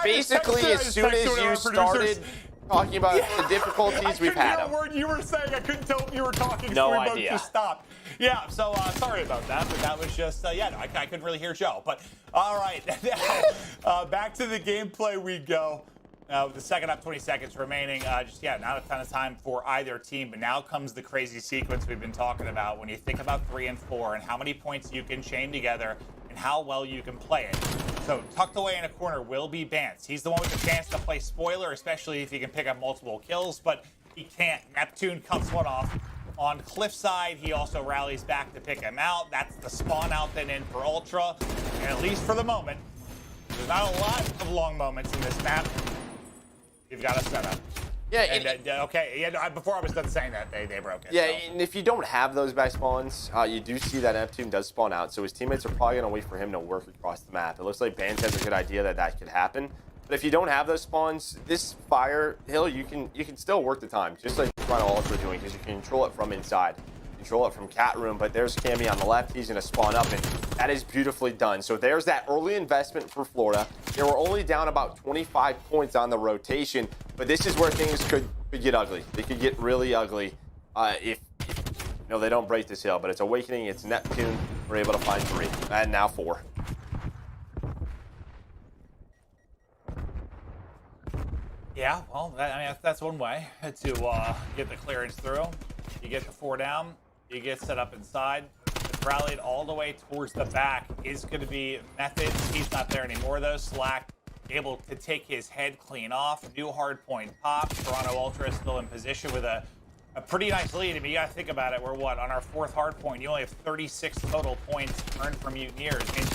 basically as soon as you started talking about the difficulties we've had. I couldn't hear a word you were saying. I couldn't tell if you were talking, no so we idea. both just stopped. Yeah, so sorry about that, but that was just, I couldn't really hear Joe. But all right, back to the gameplay we go. With the second up, 20 seconds remaining. Not a ton of time for either team, but now comes the crazy sequence we've been talking about when you think about 3 and 4 and how many points you can chain together and how well you can play it. So tucked away in a corner will be Bance. He's the one with the chance to play spoiler, especially if he can pick up multiple kills, but he can't. Neptune cuts one off. On Cliffside, he also rallies back to pick him out. That's the spawn out then in for Ultra. And at least for the moment, there's not a lot of long moments in this map. You've got a setup. Yeah, before I was done saying that, they broke it. Yeah, so. And if you don't have those back spawns, you do see that Neptune does spawn out, so his teammates are probably going to wait for him to work across the map. It looks like Bans has a good idea that could happen. But if you don't have those spawns, this fire hill, you can still work the time, just like Final Ultra doing, because you can control it from inside. Control it from cat room, but there's Cammy on the left. He's going to spawn up, and that is beautifully done. So there's that early investment for Florida. They were only down about 25 points on the rotation, but this is where things could get ugly. They could get really ugly if they don't break this hill. But it's Awakening, it's Neptune. We're able to find 3, and now 4. Yeah, well, that's one way to get the clearance through. You get the 4 down, you get set up inside. It's rallied all the way towards the back is going to be Methods. He's not there anymore, though. Slack able to take his head clean off. New hard point pop. Toronto Ultra is still in position with a pretty nice lead. I mean, you got to think about it. We're what? On our 4th hard point, you only have 36 total points earned from Mutineers. I mean,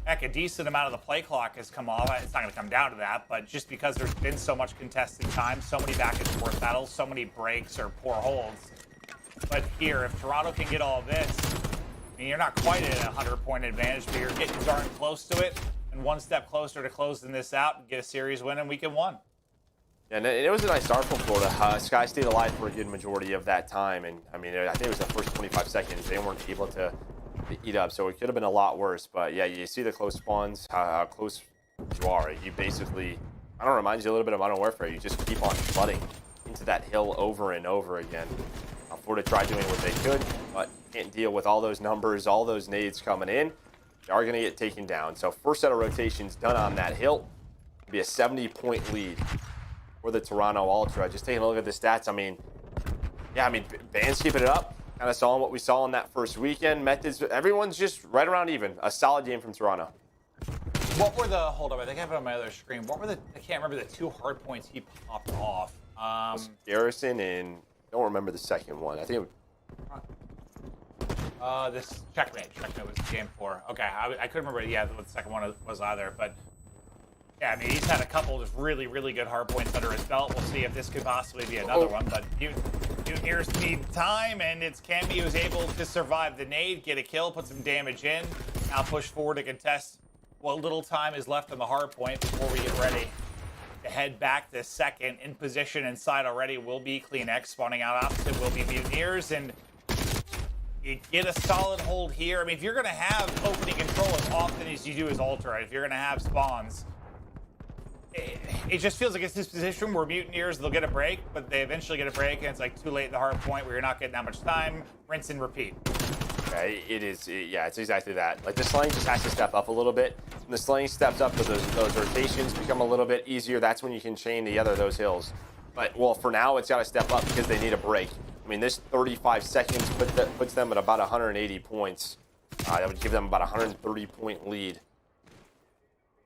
heck, a decent amount of the play clock has come off. It's not going to come down to that, but just because there's been so much contested time, so many back and forth battles, so many breaks or poor holds. But here, if Toronto can get all of this, I mean, you're not quite at a 100-point advantage, but you're getting darn close to it, and one step closer to closing this out and get a series win in week 1. Yeah, and it was a nice start from Florida. Sky stayed alive for a good majority of that time, and I mean, I think it was the first 25 seconds. They weren't able to eat up, so it could have been a lot worse. But yeah, you see the close spawns, how close you are. You basically, I don't know, reminds you a little bit of Modern Warfare. You just keep on flooding into that hill over and over again. Florida tried doing what they could, but can't deal with all those numbers, all those nades coming in. They are going to get taken down. So first set of rotations done on that hill. It'll be a 70-point lead for the Toronto Ultra. Just taking a look at the stats, I mean, yeah, I mean, Band's keeping it up. Kind of saw what we saw in that first weekend. Methods, everyone's just right around even. A solid game from Toronto. What were the, hold up, I think I have it on my other screen. What were the, I can't remember the 2 hard points he popped off. Garrison and, I don't remember the second one. I think this checkmate was game 4. Okay, I couldn't remember, yeah, what the second one was either, but yeah, I mean, he's had a couple of just really, really good hard points under his belt. We'll see if this could possibly be another one, but Mutineers need time, and it's Cammy who's able to survive the nade, get a kill, put some damage in, now push forward to contest what little time is left on the hard point before we get ready to head back to second. In position inside already will be CleanX, spawning out opposite will be Mutineers, and you get a solid hold here. I mean, if you're going to have opening control as often as you do as Ultra, if you're going to have spawns, it just feels like it's this position where Mutineers, they'll get a break, but they eventually get a break, and it's like too late in the hard point where you're not getting that much time. Rinse and repeat. Okay, it is, yeah, it's exactly that. Like, the slaying just has to step up a little bit. When the slaying steps up, those rotations become a little bit easier. That's when you can chain together those hills. But, well, for now, it's got to step up because they need a break. I mean, this 35 seconds puts them at about 180 points. That would give them about a 130-point lead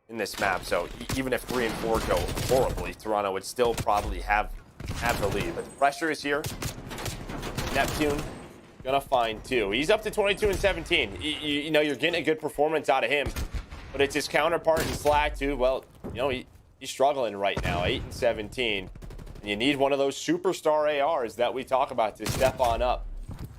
in this map. So even if 3 and 4 go horribly, Toronto would still probably have the lead. But the pressure is here. Neptune gonna find 2. He's up to 22 and 17. You know, you're getting a good performance out of him, but it's his counterpart in Slack too. Well, you know, he's struggling right now, 8 and 17. And you need one of those superstar ARs that we talk about to step on up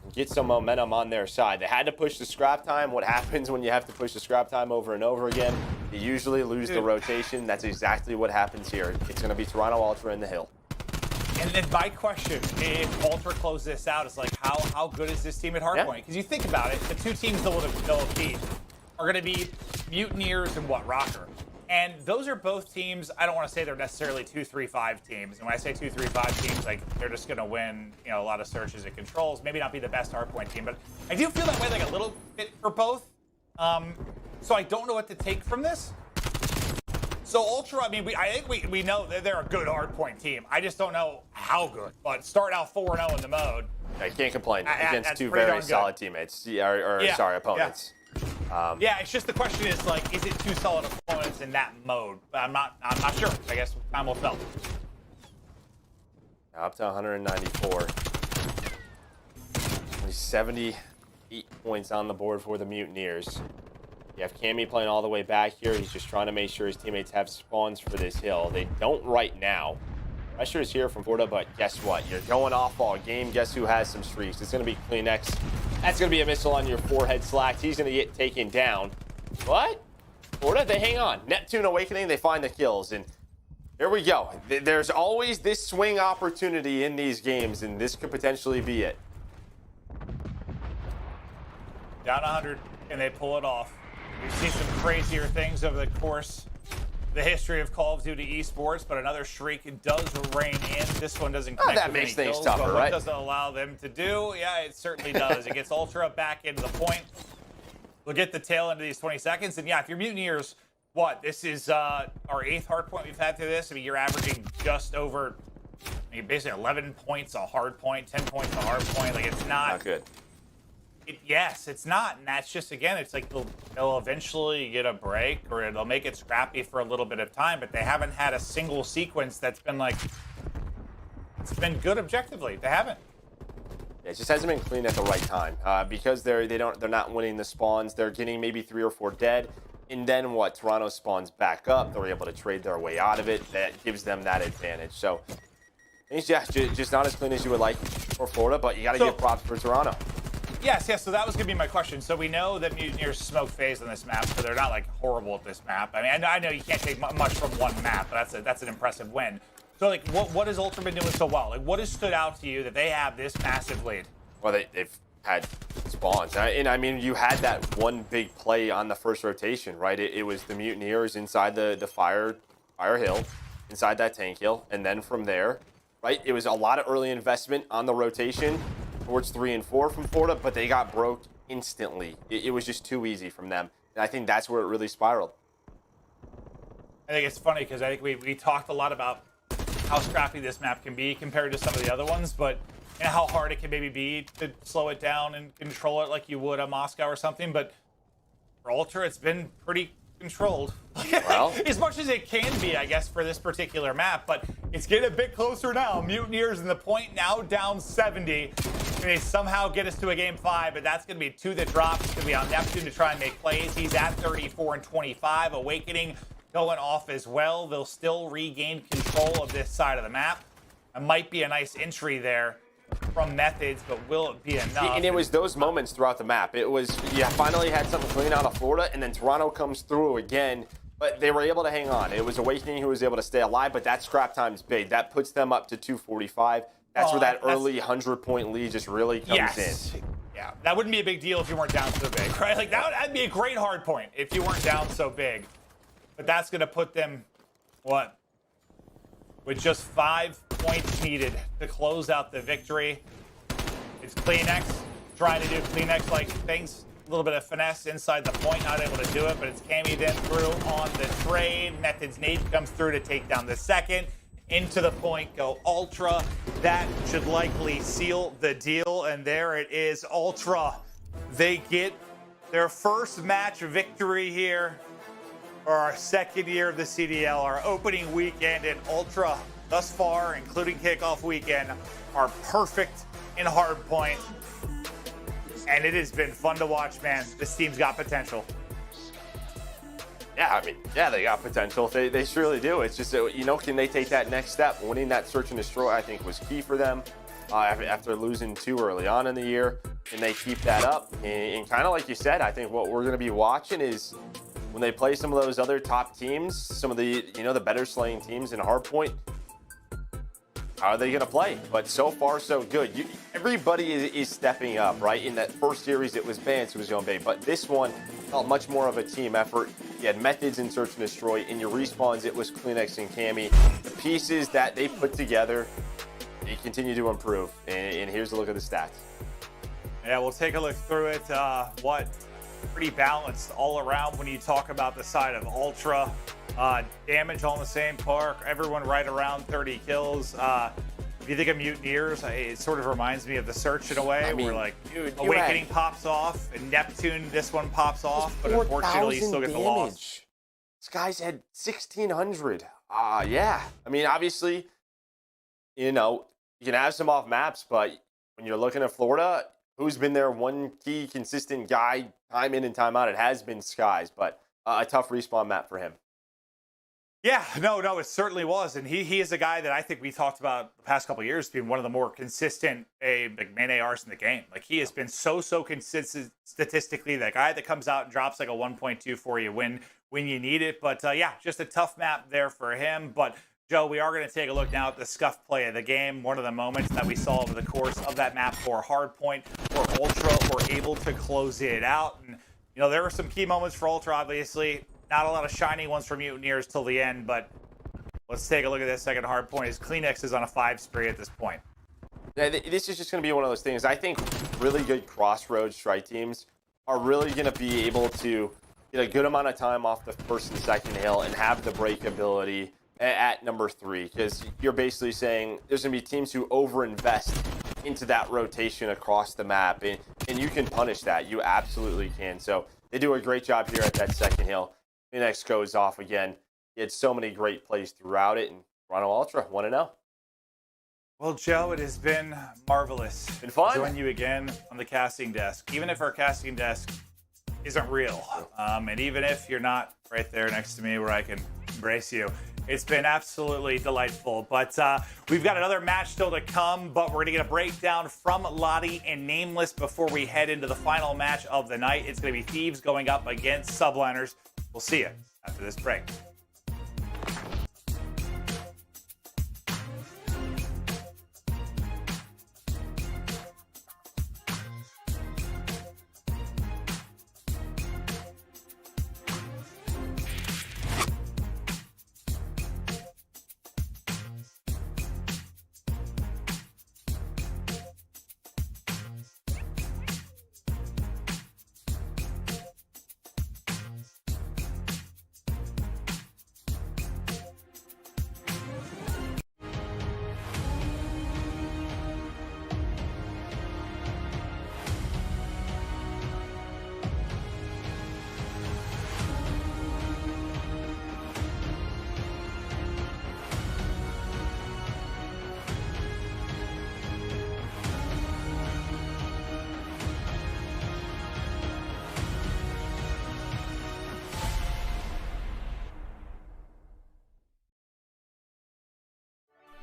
and get some momentum on their side. They had to push the scrap time. What happens when you have to push the scrap time over and over again? You usually lose the rotation. That's exactly what happens here. It's going to be Toronto Ultra in the hill. And then my question, if Ultra close this out, is like, how good is this team at hardpoint? Because you think about it, the 2 teams they'll beat are going to be Mutineers and Røkkr. And those are both teams, I don't want to say they're necessarily 2-3-5 teams. And when I say 2-3-5 teams, like, they're just going to win, you know, a lot of searches and controls. Maybe not be the best hardpoint team, but I do feel that way, like, a little bit for both. So I don't know what to take from this. So Ultra, I mean, I think we know that they're a good hardpoint team. I just don't know how good. But start out 4-0 in the mode. I can't complain against 2 very solid teammates. Sorry, opponents. Yeah, it's just the question is, like, is it 2 solid opponents in that mode? But I'm not sure. I guess time will tell. Up to 194. Only 78 points on the board for the Mutineers. You have Cammy playing all the way back here. He's just trying to make sure his teammates have spawns for this hill. They don't right now. Pressure is here from Florida, but guess what? You're going off all game. Guess who has some streaks? It's going to be CleanX. That's going to be a missile on your forehead, Slacks. He's going to get taken down. What? Florida, they hang on. Neptune Awakening, they find the kills. And here we go. There's always this swing opportunity in these games, and this could potentially be it. Down 100, and they pull it off. We've seen some crazier things over the course the history of Call of Duty esports, but another streak does rein in. This one doesn't connect that with makes any things kills, tougher, but right? what does it allow them to do? Yeah, it certainly does. It gets Ultra back into the point. We'll get the tail into these 20 seconds. And yeah, if you're Mutineers, what? This is our 8th hard point we've had through this. I mean, you're averaging just over, I mean, basically 11 points a hard point, 10 points a hard point. Like, it's not good. Yes, it's not, and that's just, again, it's like they'll eventually get a break, or they'll make it scrappy for a little bit of time, but they haven't had a single sequence that's been like, it's been good objectively. They haven't. Yeah, it just hasn't been clean at the right time because they're not winning the spawns. They're getting maybe 3 or 4 dead, and then what? Toronto spawns back up. They're able to trade their way out of it. That gives them that advantage. So, yeah, just not as clean as you would like for Florida, but you got to give props for Toronto. Yes, so that was going to be my question. So we know that Mutineers smoke FaZe on this map, so they're not, like, horrible at this map. I mean, I know you can't take much from one map, but that's an impressive win. So, like, what has Ultra been doing so well? Like, what has stood out to you that they have this massive lead? Well, they've had spawns. And I mean, you had that one big play on the first rotation, right? It was the Mutineers inside the fire hill, inside that tank hill. And then from there, right, it was a lot of early investment on the rotation towards 3 and 4 from Florida, but they got broke instantly. It was just too easy from them. And I think that's where it really spiraled. I think it's funny because I think we talked a lot about how scrappy this map can be compared to some of the other ones, but and how hard it can maybe be to slow it down and control it like you would on Moscow or something. But for Ultra, it's been pretty controlled. Well, as much as it can be, I guess, for this particular map, but it's getting a bit closer now. Mutineers in the point now down 70. And they somehow get us to a game 5, but that's going to be 2 that drop. It's going to be on Neptune to try and make plays. He's at 34 and 25. Awakening going off as well. They'll still regain control of this side of the map. It might be a nice entry there from Methods, but will it be enough? And it was those moments throughout the map. It was, yeah, finally had something clean out of Florida, and then Toronto comes through again, but they were able to hang on. It was Awakening who was able to stay alive, but that scrap time's big. That puts them up to 245. That's where that early 100-point lead just really comes in. Yeah, that wouldn't be a big deal if you weren't down so big, right? Like, that'd be a great hard point if you weren't down so big. But that's going to put them, what? With just 5 points needed to close out the victory. It's CleanX trying to do CleanX-like things. A little bit of finesse inside the point, not able to do it, but it's Cammy then through on the trade. Methods nade comes through to take down the second. Into the point go Ultra. That should likely seal the deal, and there it is. Ultra, they get their first match victory here for our second year of the CDL, our opening weekend. In Ultra thus far, including kickoff weekend, are perfect in hardpoint. And it has been fun to watch, man. This team's got potential. Yeah, I mean, yeah, they got potential. They surely do. It's just, you know, can they take that next step? Winning that search and destroy, I think, was key for them after losing 2 early on in the year. Can they keep that up? And kind of like you said, I think what we're going to be watching is when they play some of those other top teams, some of the, you know, the better slaying teams in hardpoint, how are they going to play? But so far, so good. Everybody is stepping up, right? In that first series, it was Vance who was going big. But this one felt much more of a team effort. You had Methods in Search and Destroy. In your respawns, it was CleanX and Cammy. The pieces that they put together, they continue to improve. And here's a look at the stats. Yeah, we'll take a look through it. What pretty balanced all around when you talk about the side of Ultra. Damage on the same park, everyone right around 30 kills. If you think of Mutineers, it sort of reminds me of the Search in a way, where like Awakening pops off and Neptune, this one pops off, but unfortunately you still get the loss. This guy's had 1,600. Yeah. I mean, obviously, you know, you can have some off maps, but when you're looking at Florida, who's been their one key consistent guy time in and time out? It has been Skies, but a tough respawn map for him. Yeah, no, it certainly was. And he is a guy that I think we talked about the past couple of years being one of the more consistent main ARs in the game. Like, he has been so consistent statistically. That guy that comes out and drops like a 1.2 for you when you need it. But yeah, just a tough map there for him. But Joe, we are going to take a look now at the scuff play of the game. One of the moments that we saw over the course of that map for Hardpoint, where Ultra were able to close it out. And, you know, there were some key moments for Ultra, obviously. Not a lot of shiny ones for Mutineers till the end, but let's take a look at this second Hardpoint. As CleanX is on a 5 spree at this point. Yeah, this is just going to be one of those things. I think really good crossroads strike teams are really going to be able to get a good amount of time off the first and second hill and have the break ability at number 3, because you're basically saying there's going to be teams who overinvest into that rotation across the map, and you can punish that. You absolutely can. So they do a great job here at that second hill. CleanX goes off again. He had so many great plays throughout it, and Toronto Ultra 1-0. Well, Joe, it has been marvelous. Been fun. To join you again on the casting desk, even if our casting desk isn't real, and even if you're not right there next to me where I can embrace you. It's been absolutely delightful. But we've got another match still to come, but we're going to get a breakdown from Lottie and Nameless before we head into the final match of the night. It's going to be Thieves going up against Subliners. We'll see you after this break.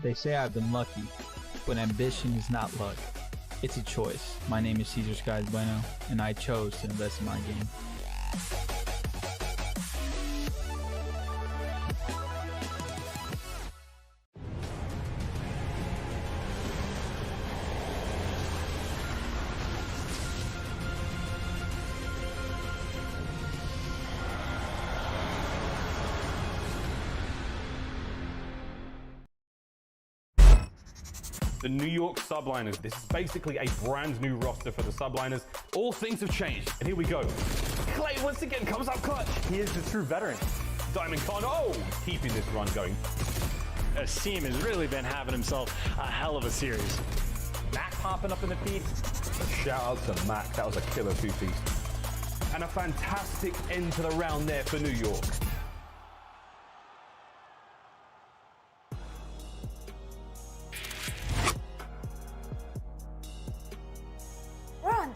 They say I've been lucky, but ambition is not luck. It's a choice. My name is Cesar Skies Bueno, and I chose to invest in my game. The New York Subliners. This is basically a brand new roster for the Subliners. All things have changed, and here we go. Clay once again comes up clutch. He is the true veteran. Diamondcon, oh, keeping this run going. Asim has really been having himself a hell of a series. Mack popping up in the feed. Shout out to Mack, that was a killer two-piece. And a fantastic end to the round there for New York.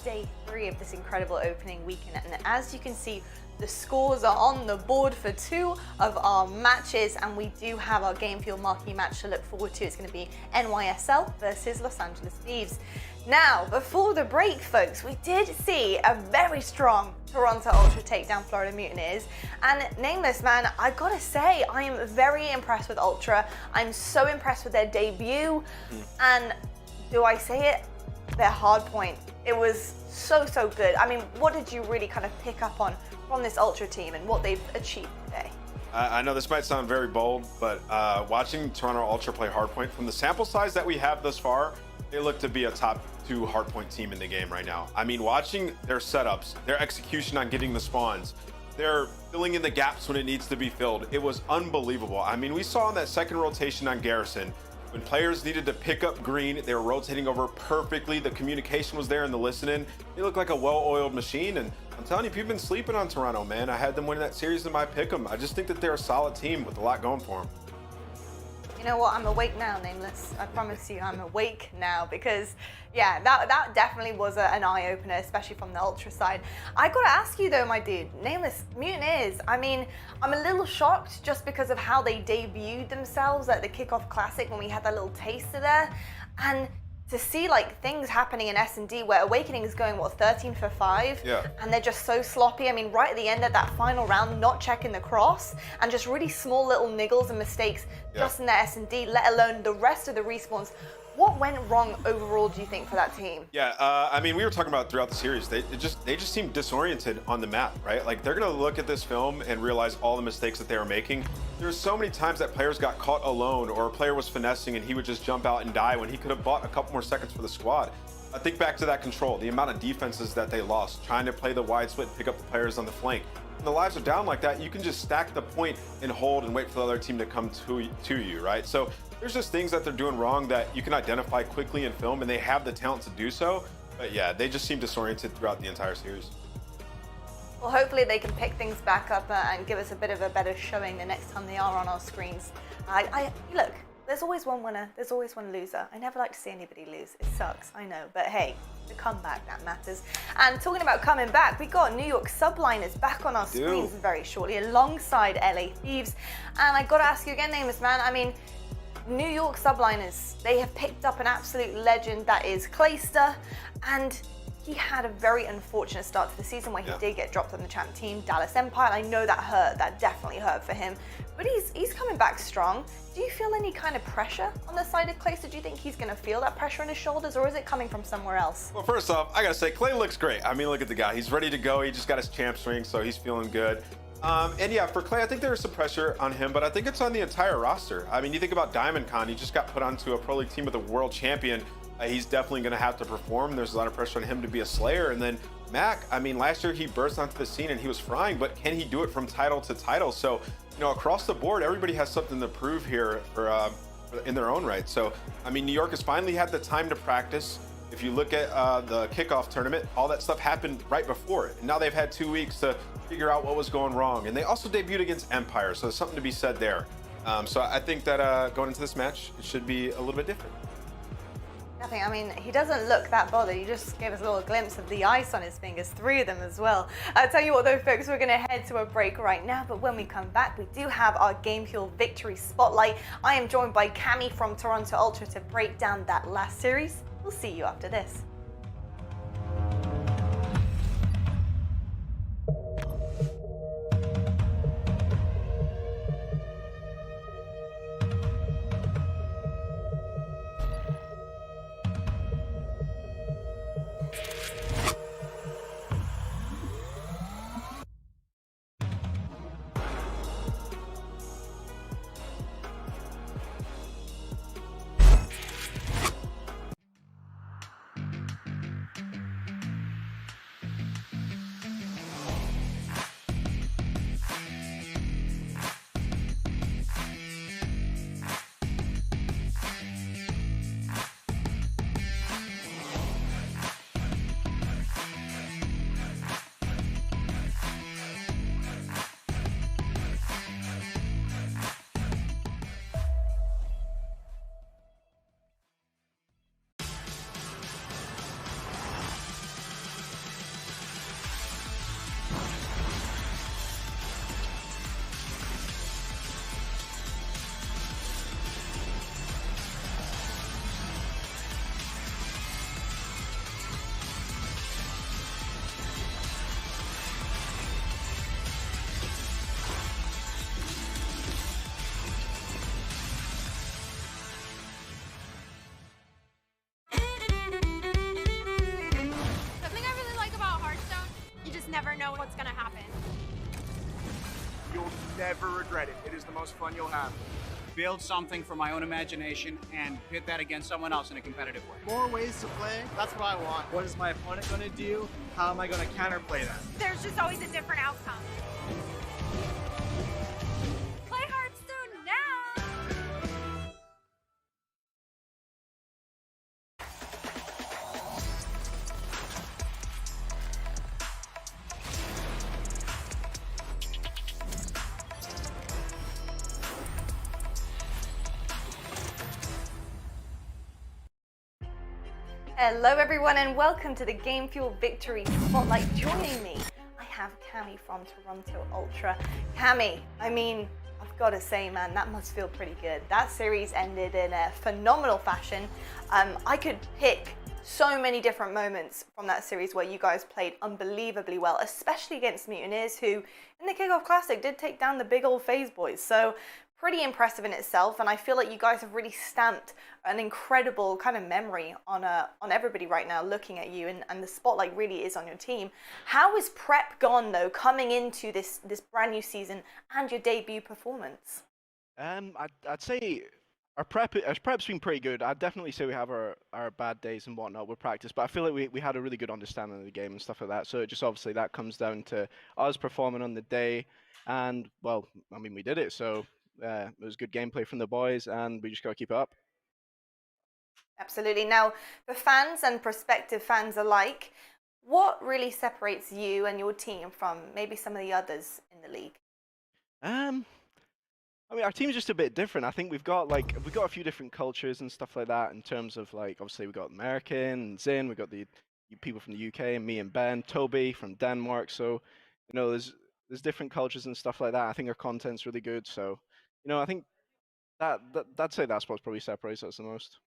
Day 3 of this incredible opening weekend, and as you can see, the scores are on the board for 2 of our matches, and we do have our game field marquee match to look forward to. It's going to be NYSL versus Los Angeles Thieves. Now, before the break, folks, we did see a very strong Toronto Ultra take down Florida Mutineers, and Nameless, man, I gotta say, I am very impressed with Ultra. I'm so impressed with their debut, and do I say it? Their hard point. It was so good. I mean, what did you really kind of pick up on from this Ultra team and what they've achieved today? I know this might sound very bold, but watching Toronto Ultra play hardpoint, from the sample size that we have thus far, they look to be a top 2 hardpoint team in the game right now. I mean, watching their setups, their execution on getting the spawns, they're filling in the gaps when it needs to be filled. It was unbelievable. I mean, we saw in that second rotation on Garrison, when players needed to pick up green, they were rotating over perfectly. The communication was there and the listening. They look like a well-oiled machine. And I'm telling you, people have been sleeping on Toronto, man. I had them win that series in my pick'em. I just think that they're a solid team with a lot going for them. You know what? I'm awake now, Nameless. I promise you, I'm awake now, because yeah, that definitely was an eye-opener, especially from the Ultra side. I gotta ask you though, my dude, Nameless, Mutineers, I mean, I'm a little shocked just because of how they debuted themselves at the Kickoff Classic when we had that little taster there, and to see like things happening in S&D where Awakening is going, what, 13 for 5? Yeah. And they're just so sloppy. I mean, right at the end of that final round, not checking the cross, and just really small little niggles and mistakes just in their S&D, let alone the rest of the respawns. What went wrong overall, do you think, for that team? Yeah, I mean, we were talking about throughout the series, they just seem disoriented on the map, right? Like, they're gonna look at this film and realize all the mistakes that they were making. There's so many times that players got caught alone, or a player was finessing and he would just jump out and die when he could have bought a couple more seconds for the squad. I think back to that control, the amount of defenses that they lost, trying to play the wide split, pick up the players on the flank. When the lives are down like that, you can just stack the point and hold and wait for the other team to come to you, right? So there's just things that they're doing wrong that you can identify quickly in film, and they have the talent to do so. But yeah, they just seem disoriented throughout the entire series. Well, hopefully they can pick things back up and give us a bit of a better showing the next time they are on our screens. Look, there's always one winner, there's always one loser. I never like to see anybody lose. It sucks, I know, but hey, the comeback, that matters. And talking about coming back, we got New York Subliners back on our screens very shortly, alongside LA Thieves. And I gotta ask you again, Nameless, man, I mean, New York Subliners, they have picked up an absolute legend that is Clayster, and he had a very unfortunate start to the season where he did get dropped on the champ team, Dallas Empire. I know that hurt, that definitely hurt for him, but he's coming back strong. Do you feel any kind of pressure on the side of Clayster? Do you think he's gonna feel that pressure on his shoulders, or is it coming from somewhere else? Well, first off, I gotta say, Clay looks great. I mean, look at the guy. He's ready to go. He just got his champs ring, so he's feeling good. And yeah, for Clay, I think there's some pressure on him, but I think it's on the entire roster. I mean, you think about Diamondcon, he just got put onto a Pro League team with a world champion. He's definitely going to have to perform. There's a lot of pressure on him to be a slayer. And then Mack, I mean, last year he burst onto the scene and he was frying, but can he do it from title to title? So, you know, across the board, everybody has something to prove here in their own right. So, I mean, New York has finally had the time to practice. If you look at the kickoff tournament, all that stuff happened right before it. And now they've had 2 weeks to figure out what was going wrong. And they also debuted against Empire, so there's something to be said there. So I think that going into this match, it should be a little bit different. Nothing. I mean, he doesn't look that bothered. He just gave us a little glimpse of the ice on his fingers, 3 of them as well. I'll tell you what though, folks, we're going to head to a break right now, but when we come back, we do have our Game Fuel Victory Spotlight. I am joined by Cammy from Toronto Ultra to break down that last series. We'll see you after this. Never know what's gonna happen. You'll never regret it. It is the most fun you'll have. Build something from my own imagination and pit that against someone else in a competitive way. More ways to play, that's what I want. What is my opponent gonna do? How am I gonna counterplay that? There's just always a different outcome. Play Hearthstone now! Hello everyone and welcome to the Game Fuel Victory Spotlight. Joining me, I have Cammy from Toronto Ultra. Cammy, I mean, I've got to say, man, that must feel pretty good. That series ended in a phenomenal fashion. I could pick so many different moments from that series where you guys played unbelievably well, especially against Mutineers, who in the Kickoff Classic did take down the big old FaZe boys. So pretty impressive in itself, and I feel like you guys have really stamped an incredible kind of memory on everybody right now looking at you, and the spotlight really is on your team. How is prep gone though, coming into this brand new season and your debut performance? I'd say our prep's been pretty good. I'd definitely say we have our bad days and whatnot with practice, but I feel like we had a really good understanding of the game and stuff like that. So just obviously that comes down to us performing on the day, and well, I mean, we did it. So it was good gameplay from the boys, and we just got to keep it up. Absolutely. Now, for fans and prospective fans alike, what really separates you and your team from maybe some of the others in the league? I mean, our team's just a bit different. I think we've got a few different cultures and stuff like that in terms of, like, obviously we've got American and Zin, we've got the people from the UK, and me and Ben, Toby from Denmark. So, you know, there's different cultures and stuff like that. I think our content's really good. So, you know, I think I'd say that's what probably separates us the most.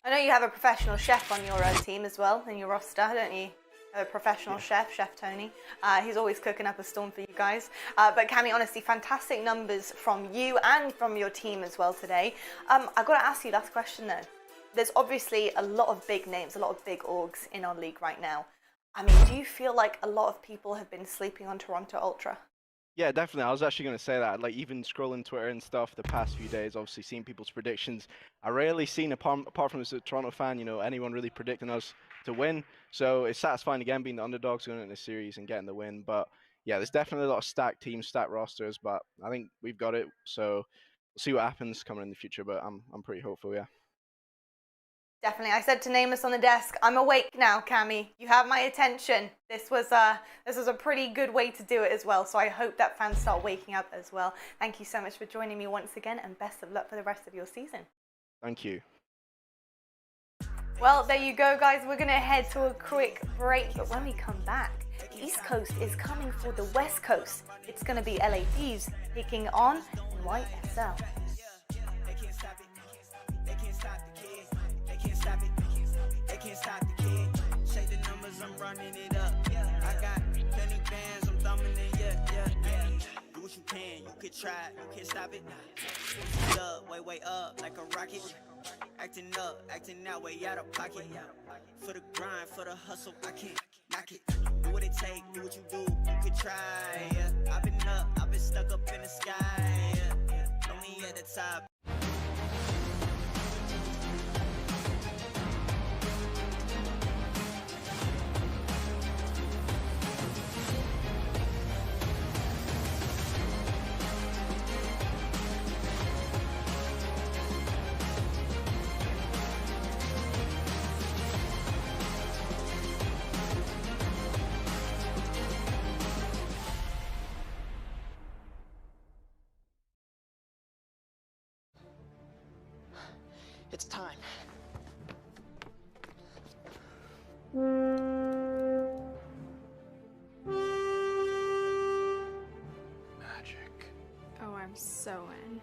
I know you have a professional chef on your team as well, in your roster, don't you? A professional chef, Chef Tony. He's always cooking up a storm for you guys. But Cammy, honestly, fantastic numbers from you and from your team as well today. I've got to ask you last question though. There's obviously a lot of big names, a lot of big orgs in our league right now. I mean, do you feel like a lot of people have been sleeping on Toronto Ultra? Yeah, definitely. I was actually going to say that. Like, even scrolling Twitter and stuff the past few days, obviously seeing people's predictions. I rarely seen, apart from as a Toronto fan, you know, anyone really predicting us to win. So it's satisfying again being the underdogs going into the series and getting the win. But yeah, there's definitely a lot of stacked teams, stacked rosters. But I think we've got it. So we'll see what happens coming in the future. But I'm pretty hopeful. Yeah. Definitely. I said to Nameless on the desk, I'm awake now, Cammy. You have my attention. This was a pretty good way to do it as well. So I hope that fans start waking up as well. Thank you so much for joining me once again, and best of luck for the rest of your season. Thank you. Well, there you go, guys. We're going to head to a quick break, but when we come back, the East Coast is coming for the West Coast. It's going to be LA Thieves taking on NYSL. They can't stop the kid. Shake the numbers, I'm running it up. I got plenty bands, I'm thumbing it, yeah. Do what you can, you can try, you can't stop it. Up, way up, like a rocket. Acting up, acting that way out of pocket. For the grind, for the hustle, I can't knock it. Do what it take, do what you do, you can try. Yeah. I've been up, I've been stuck up in the sky. Yeah. Know me at the top. It's time. Magic. Oh, I'm so in.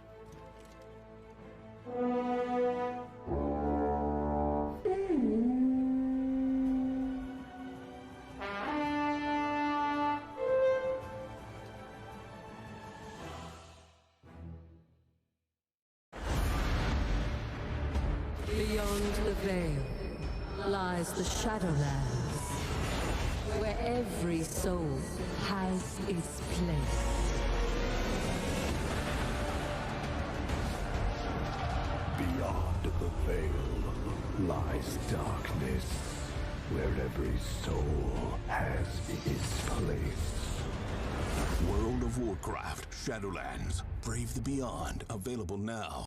Beyond the veil lies the Shadowlands, where every soul has its place. Beyond the veil lies darkness, where every soul has its place. World of Warcraft Shadowlands. Brave the Beyond. Available now.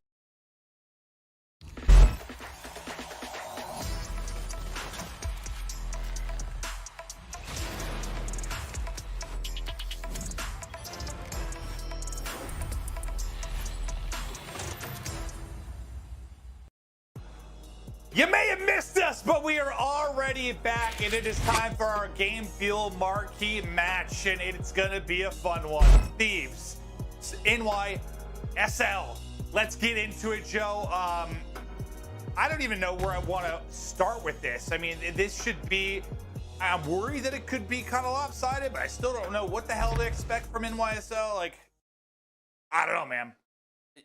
You may have missed us, but we are already back, and it is time for our Game Fuel marquee match, and it's gonna be a fun one. Thieves, NYSL. Let's get into it, Joe. I don't even know where I want to start with this. I mean, this should be. I'm worried that it could be kind of lopsided, but I still don't know what the hell to expect from NYSL. Like, I don't know, man.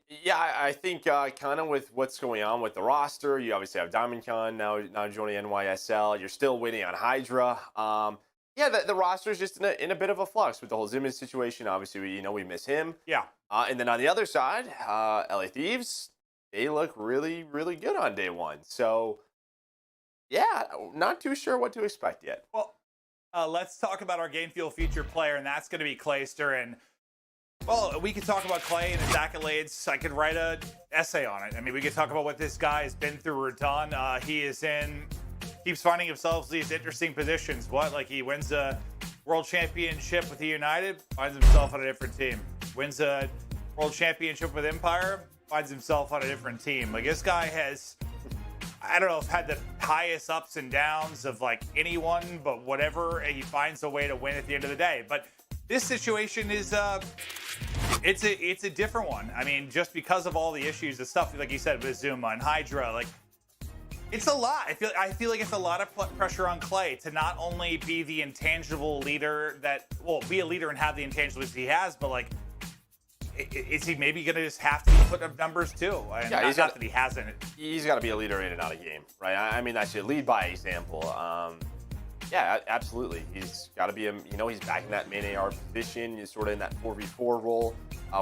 Yeah, I think kind of with what's going on with the roster, you obviously have Diamondcon now joining NYSL. You're still waiting on Hydra. Yeah, the roster is just in a bit of a flux with the whole Zimmons situation. Obviously, we miss him. Yeah. And then on the other side, LA Thieves, they look really, really good on day one. So, yeah, not too sure what to expect yet. Well, let's talk about our Game Fuel featured player, and that's going to be Clayster. And well, we could talk about Clay and his accolades. I could write an essay on it. I mean, we could talk about what this guy has been through or done. He keeps finding himself these interesting positions. Like he wins a world championship with the United, finds himself on a different team. Wins a world championship with Empire, finds himself on a different team. Like this guy has, I don't know if had the highest ups and downs of like anyone, but whatever, he finds a way to win at the end of the day. But this situation is it's a different one. I mean, just because of all the issues, the stuff like you said with Zuma and Hydra, like it's a lot. I feel like it's a lot of pressure on Clay to not only be the intangible leader be a leader and have the intangibles he has, but like is he maybe going to just have to be putting up numbers too? And yeah, not that he hasn't. He's got to be a leader in and out of game, right? I mean, that should lead by example. Yeah, absolutely. He's got to be he's back in that main AR position. He's sort of in that 4v4 role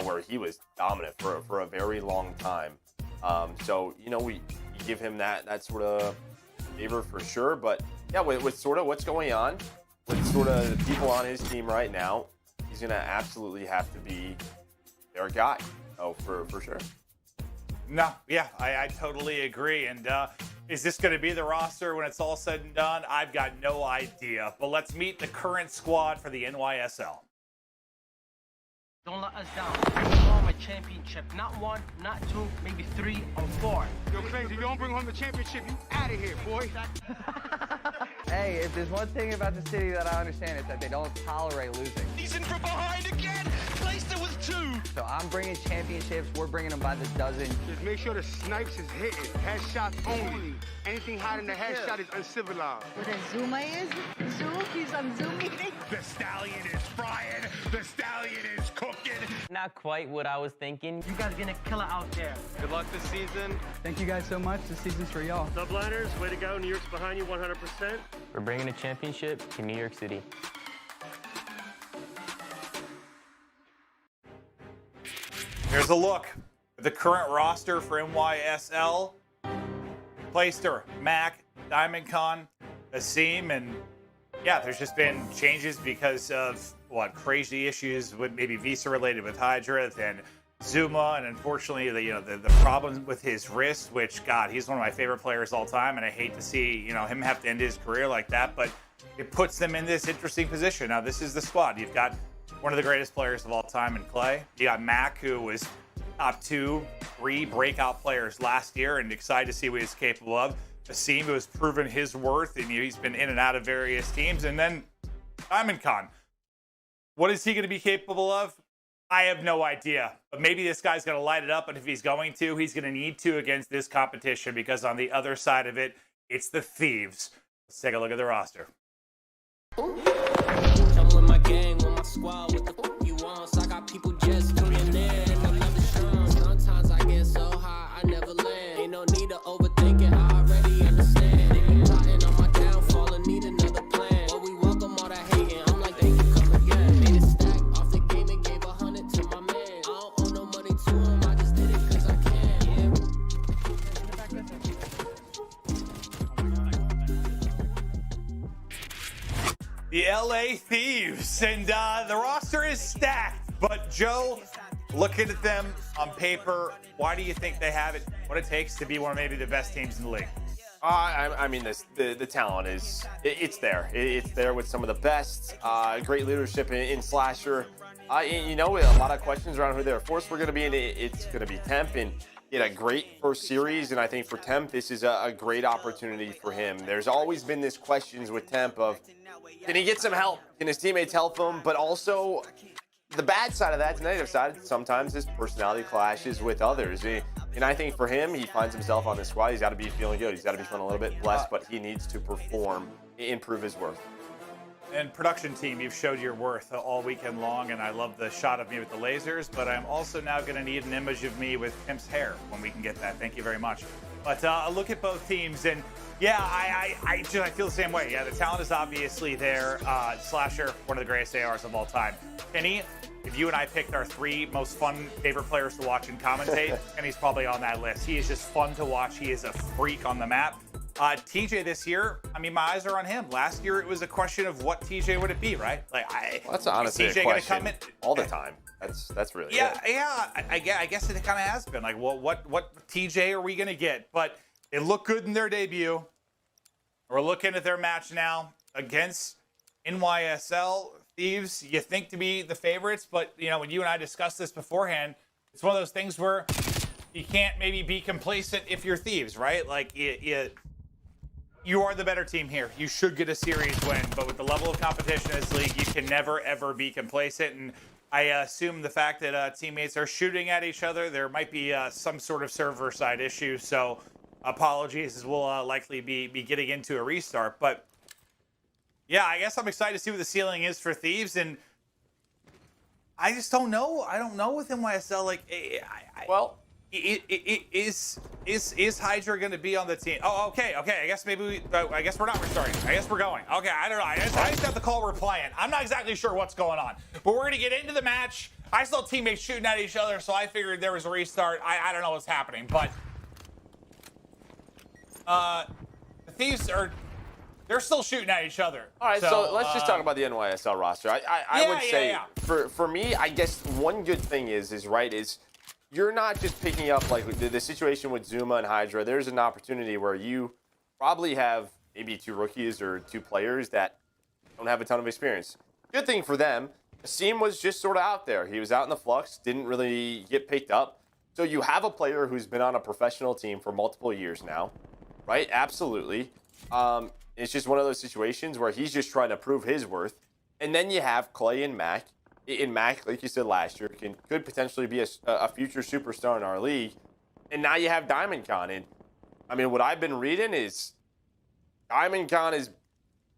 where he was dominant for a very long time. So, we give him that sort of favor for sure. But yeah, with sort of what's going on, with sort of the people on his team right now, he's going to absolutely have to be their guy. Oh, for sure. No, yeah, I totally agree. And is this going to be the roster when it's all said and done? I've got no idea. But let's meet the current squad for the NYSL. Don't let us down. Bring home a championship. Not 1, not 2, maybe 3 or 4. Yo, Clayster, you don't bring home the championship, you out of here, boy. Hey, if there's one thing about the city that I understand, it's that they don't tolerate losing. He's in from behind again. Clayster with 2. So I'm bringing championships. We're bringing them by the dozen. Just make sure the snipes is hitting. Headshots only. Anything higher than the headshot is uncivilized. What a Zuma is? Zoom? He's on Zoom meeting? The stallion is frying. The stallion is cooking. Not quite what I was thinking. You guys gonna kill it out there. Good luck this season. Thank you guys so much. This season's for y'all. Subliners, way to go. New York's behind you 100%. We're bringing a championship to New York City. Here's a look at the current roster for NYSL. Clayster, Mack, Diamondcon, Asim, and yeah, there's just been changes because of crazy issues with maybe visa related with Hydra, then Zuma, and unfortunately the problems with his wrist, which God, he's one of my favorite players all time, and I hate to see him have to end his career like that, but it puts them in this interesting position. Now this is the squad. You've got one of the greatest players of all time in Clay. You got Mack, who was top 2, 3 breakout players last year, and excited to see what he's capable of. Asim, who has proven his worth, and he's been in and out of various teams. And then Diamondcon. What is he going to be capable of? I have no idea. But maybe this guy's going to light it up, and if he's going to, he's going to need to against this competition, because on the other side of it, it's the Thieves. Let's take a look at the roster. I'm with my gang, with my squad, what the fuck you want? So I got people just doing there, and I'm never strong. Sometimes I get so high, I never land. Ain't no need to overthink it, I already understand. They be plotting on my downfall and need another plan. But we welcome all that hating, I'm like, thank you, come again. Made a stack off the game and gave 100 to my man. I don't owe no money to him, I just did it cause I can. The LA Thieves, and the roster is stacked. But Joe, looking at them on paper, why do you think they have it? What it takes to be one of maybe the best teams in the league? I mean, the talent is it's there. It's there with some of the best. Great leadership in Slasher. A lot of questions around who their force we're going to be in. It's going to be Temp, and he had a great first series, and I think for Temp, this is a great opportunity for him. There's always been this questions with Temp of, can he get some help? Can his teammates help him? But also, the bad side of that, the negative side, sometimes his personality clashes with others. And I think for him, he finds himself on this squad. He's got to be feeling good. He's got to be feeling a little bit blessed, but he needs to perform, improve his worth. And production team, you've showed your worth all weekend long, and I love the shot of me with the lasers, but I'm also now going to need an image of me with Temp's hair when we can get that. Thank you very much. But a look at both teams, and yeah, I feel the same way. Yeah, the talent is obviously there. Slasher, one of the greatest ARs of all time. Kenny, if you and I picked our 3 most fun favorite players to watch and commentate, Kenny's probably on that list. He is just fun to watch. He is a freak on the map. TJ this year, I mean, my eyes are on him. Last year, it was a question of what TJ would it be, right? Like, well, that's honestly TJ a gonna question come in all the time. That's really yeah, it. yeah. I guess it kind of has been like, well, what TJ are we gonna get? But they look good in their debut. We're looking at their match now against NYSL Thieves. You think to be the favorites, but when you and I discussed this beforehand, it's one of those things where you can't maybe be complacent if you're Thieves, right? Like you are the better team here. You should get a series win, but with the level of competition in this league, you can never, ever be complacent. And I assume the fact that teammates are shooting at each other, there might be some sort of server side issue. So apologies, as we'll likely be getting into a restart. But yeah, I guess I'm excited to see what the ceiling is for Thieves. And I just don't know. I don't know with NYSL. Like, Is Hydra going to be on the team? Oh, okay. I guess I guess we're not restarting. I guess we're going. Okay, I don't know. I just got the call we're playing. I'm not exactly sure what's going on, but we're going to get into the match. I saw teammates shooting at each other, so I figured there was a restart. I don't know what's happening, but the Thieves they're still shooting at each other. All right, so let's just talk about the NYSL roster. I would say for me, I guess one good thing is you're not just picking up like the situation with Zuma and Hydra. There's an opportunity where you probably have maybe 2 rookies or 2 players that don't have a ton of experience. Good thing for them Asim was just sort of out there. He was out in the flux, didn't really get picked up. So you have a player who's been on a professional team for multiple years now, right? Absolutely. It's just one of those situations where he's just trying to prove his worth. And then you have Clay and Mack. And Mack, like you said last year, could potentially be a future superstar in our league. And now you have Diamondcon. And I mean, what I've been reading is Diamondcon has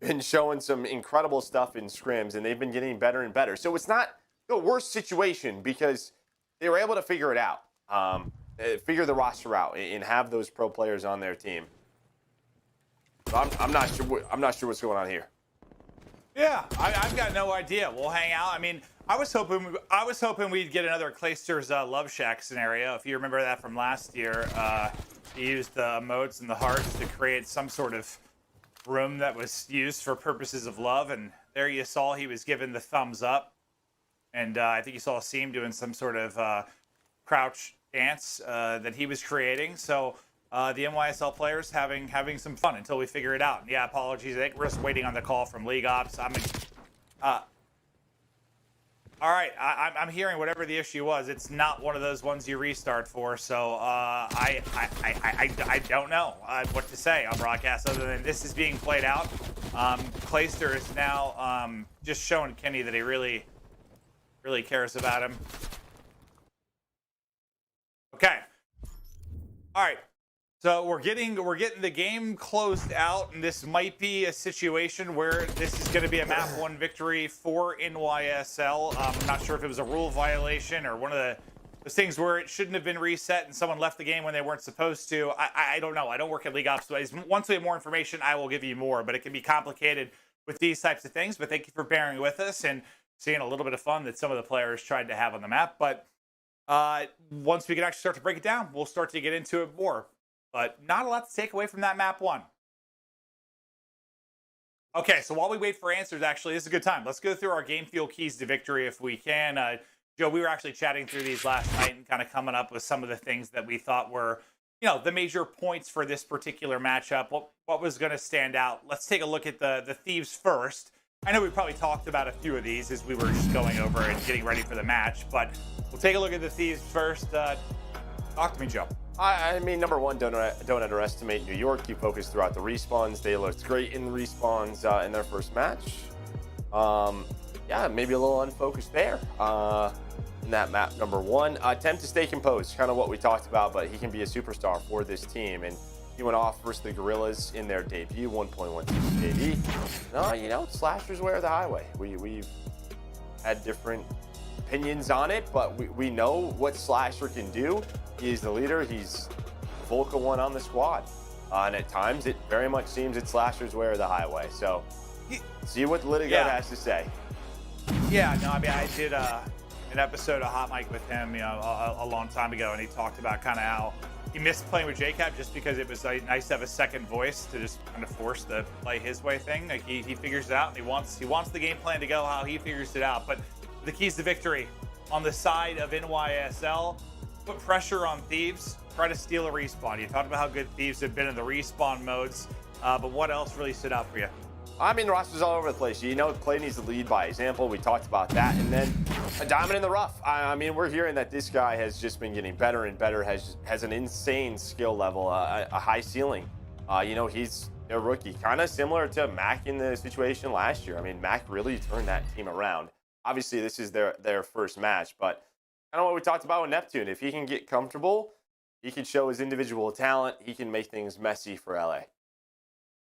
been showing some incredible stuff in scrims, and they've been getting better and better. So it's not the worst situation because they were able to figure it out, figure the roster out, and have those pro players on their team. So I'm not sure. I'm not sure what's going on here. Yeah, I've got no idea. We'll hang out. I mean, I was hoping we'd get another Clayster's Love Shack scenario. If you remember that from last year, he used the emotes and the hearts to create some sort of room that was used for purposes of love, and there you saw he was given the thumbs up, and I think you saw Asim doing some sort of crouch dance that he was creating. So the NYSL players having some fun until we figure it out. And yeah, apologies, I think we're just waiting on the call from League Ops. I mean, all right, I'm hearing whatever the issue was. It's not one of those ones you restart for, so I don't know what to say on broadcast other than this is being played out. Clayster is now just showing Kenny that he really cares about him. Okay. All right. So we're getting the game closed out, and this might be a situation where this is going to be a map 1 victory for NYSL. I'm not sure if it was a rule violation or one of those things where it shouldn't have been reset and someone left the game when they weren't supposed to. I don't know. I don't work at League Ops. So once we have more information, I will give you more. But it can be complicated with these types of things. But thank you for bearing with us and seeing a little bit of fun that some of the players tried to have on the map. But once we can actually start to break it down, we'll start to get into it more. But not a lot to take away from that map 1. Okay, so while we wait for answers, actually, this is a good time. Let's go through our game fuel keys to victory if we can. Joe, we were actually chatting through these last night and kind of coming up with some of the things that we thought were, you know, the major points for this particular matchup. What was going to stand out? Let's take a look at the Thieves first. I know we probably talked about a few of these as we were just going over and getting ready for the match, but we'll take a look at the Thieves first. Talk to me, Joe. I mean, number one, don't underestimate New York. You focus throughout the respawns. They looked great in the respawns in their first match. Yeah, maybe a little unfocused there in that map, number 1. Temp to stay composed, kind of what we talked about, but he can be a superstar for this team. And he went off versus the Guerrillas in their debut, 1.12 KD. No, you know, slashers wear the highway. We've had different opinions on it, but we know what Slasher can do. He's the leader. He's the vocal one on the squad. And at times, it very much seems that Slasher's wear the highway. So, see what the Litigator has to say. Yeah, no, I mean, I did an episode of Hot Mic with him, you know, a long time ago, and he talked about kind of how he missed playing with JCap just because it was nice to have a second voice to just kind of force the play his way thing. Like he figures it out, and he wants the game plan to go how he figures it out. But the keys to victory on the side of NYSL. Put pressure on Thieves, try to steal a respawn. You talked about how good Thieves have been in the respawn modes, but what else really stood out for you? I mean, the roster's all over the place. You know, Clay needs to lead by example. We talked about that. And then a diamond in the rough. I mean, we're hearing that this guy has just been getting better and better, has an insane skill level, a high ceiling. You know, he's a rookie, kind of similar to Mack in the situation last year. I mean, Mack really turned that team around. Obviously, this is their first match, but kind of what we talked about with Neptune. If he can get comfortable, he can show his individual talent. He can make things messy for LA.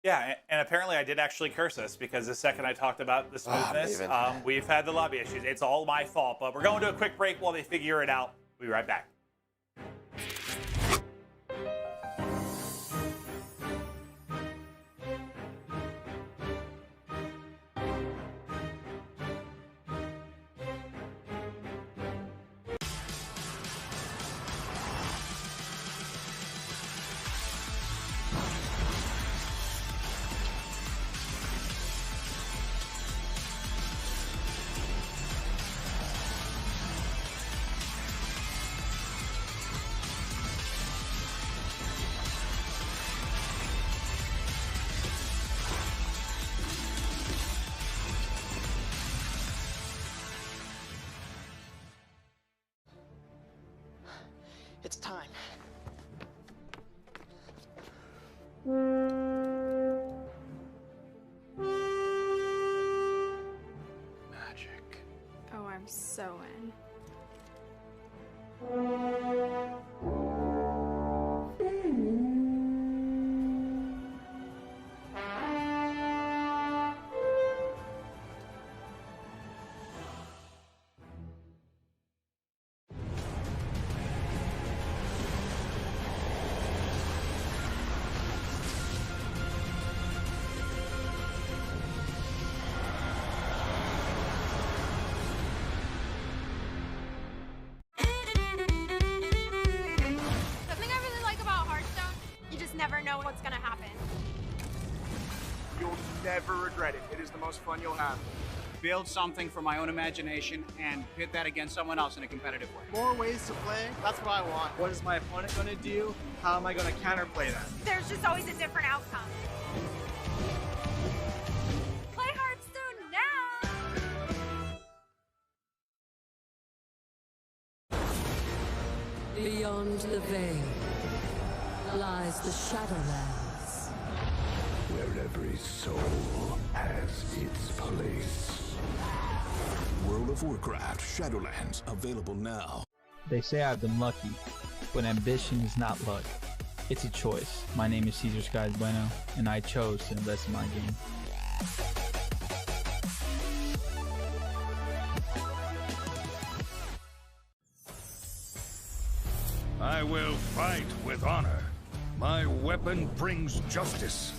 Yeah, and apparently I did actually curse us because the second I talked about the smoothness, we've had the lobby issues. It's all my fault, but we're going to a quick break while they figure it out. We'll be right back. so in. Never know what's gonna happen. You'll never regret it. It is the most fun you'll have. Build something from my own imagination and pit that against someone else in a competitive way. More ways to play. That's what I want. What is my opponent going to do? How am I going to counterplay that? There's just always a different outcome. Play Hearthstone now! Beyond the veil lies the Shadowlands, where every soul has its place. World of Warcraft Shadowlands, available now. They say I've been lucky, but ambition is not luck. It's a choice. My name is CDL Bueno, and I chose to invest in my game. I will fight with honor. My weapon brings justice.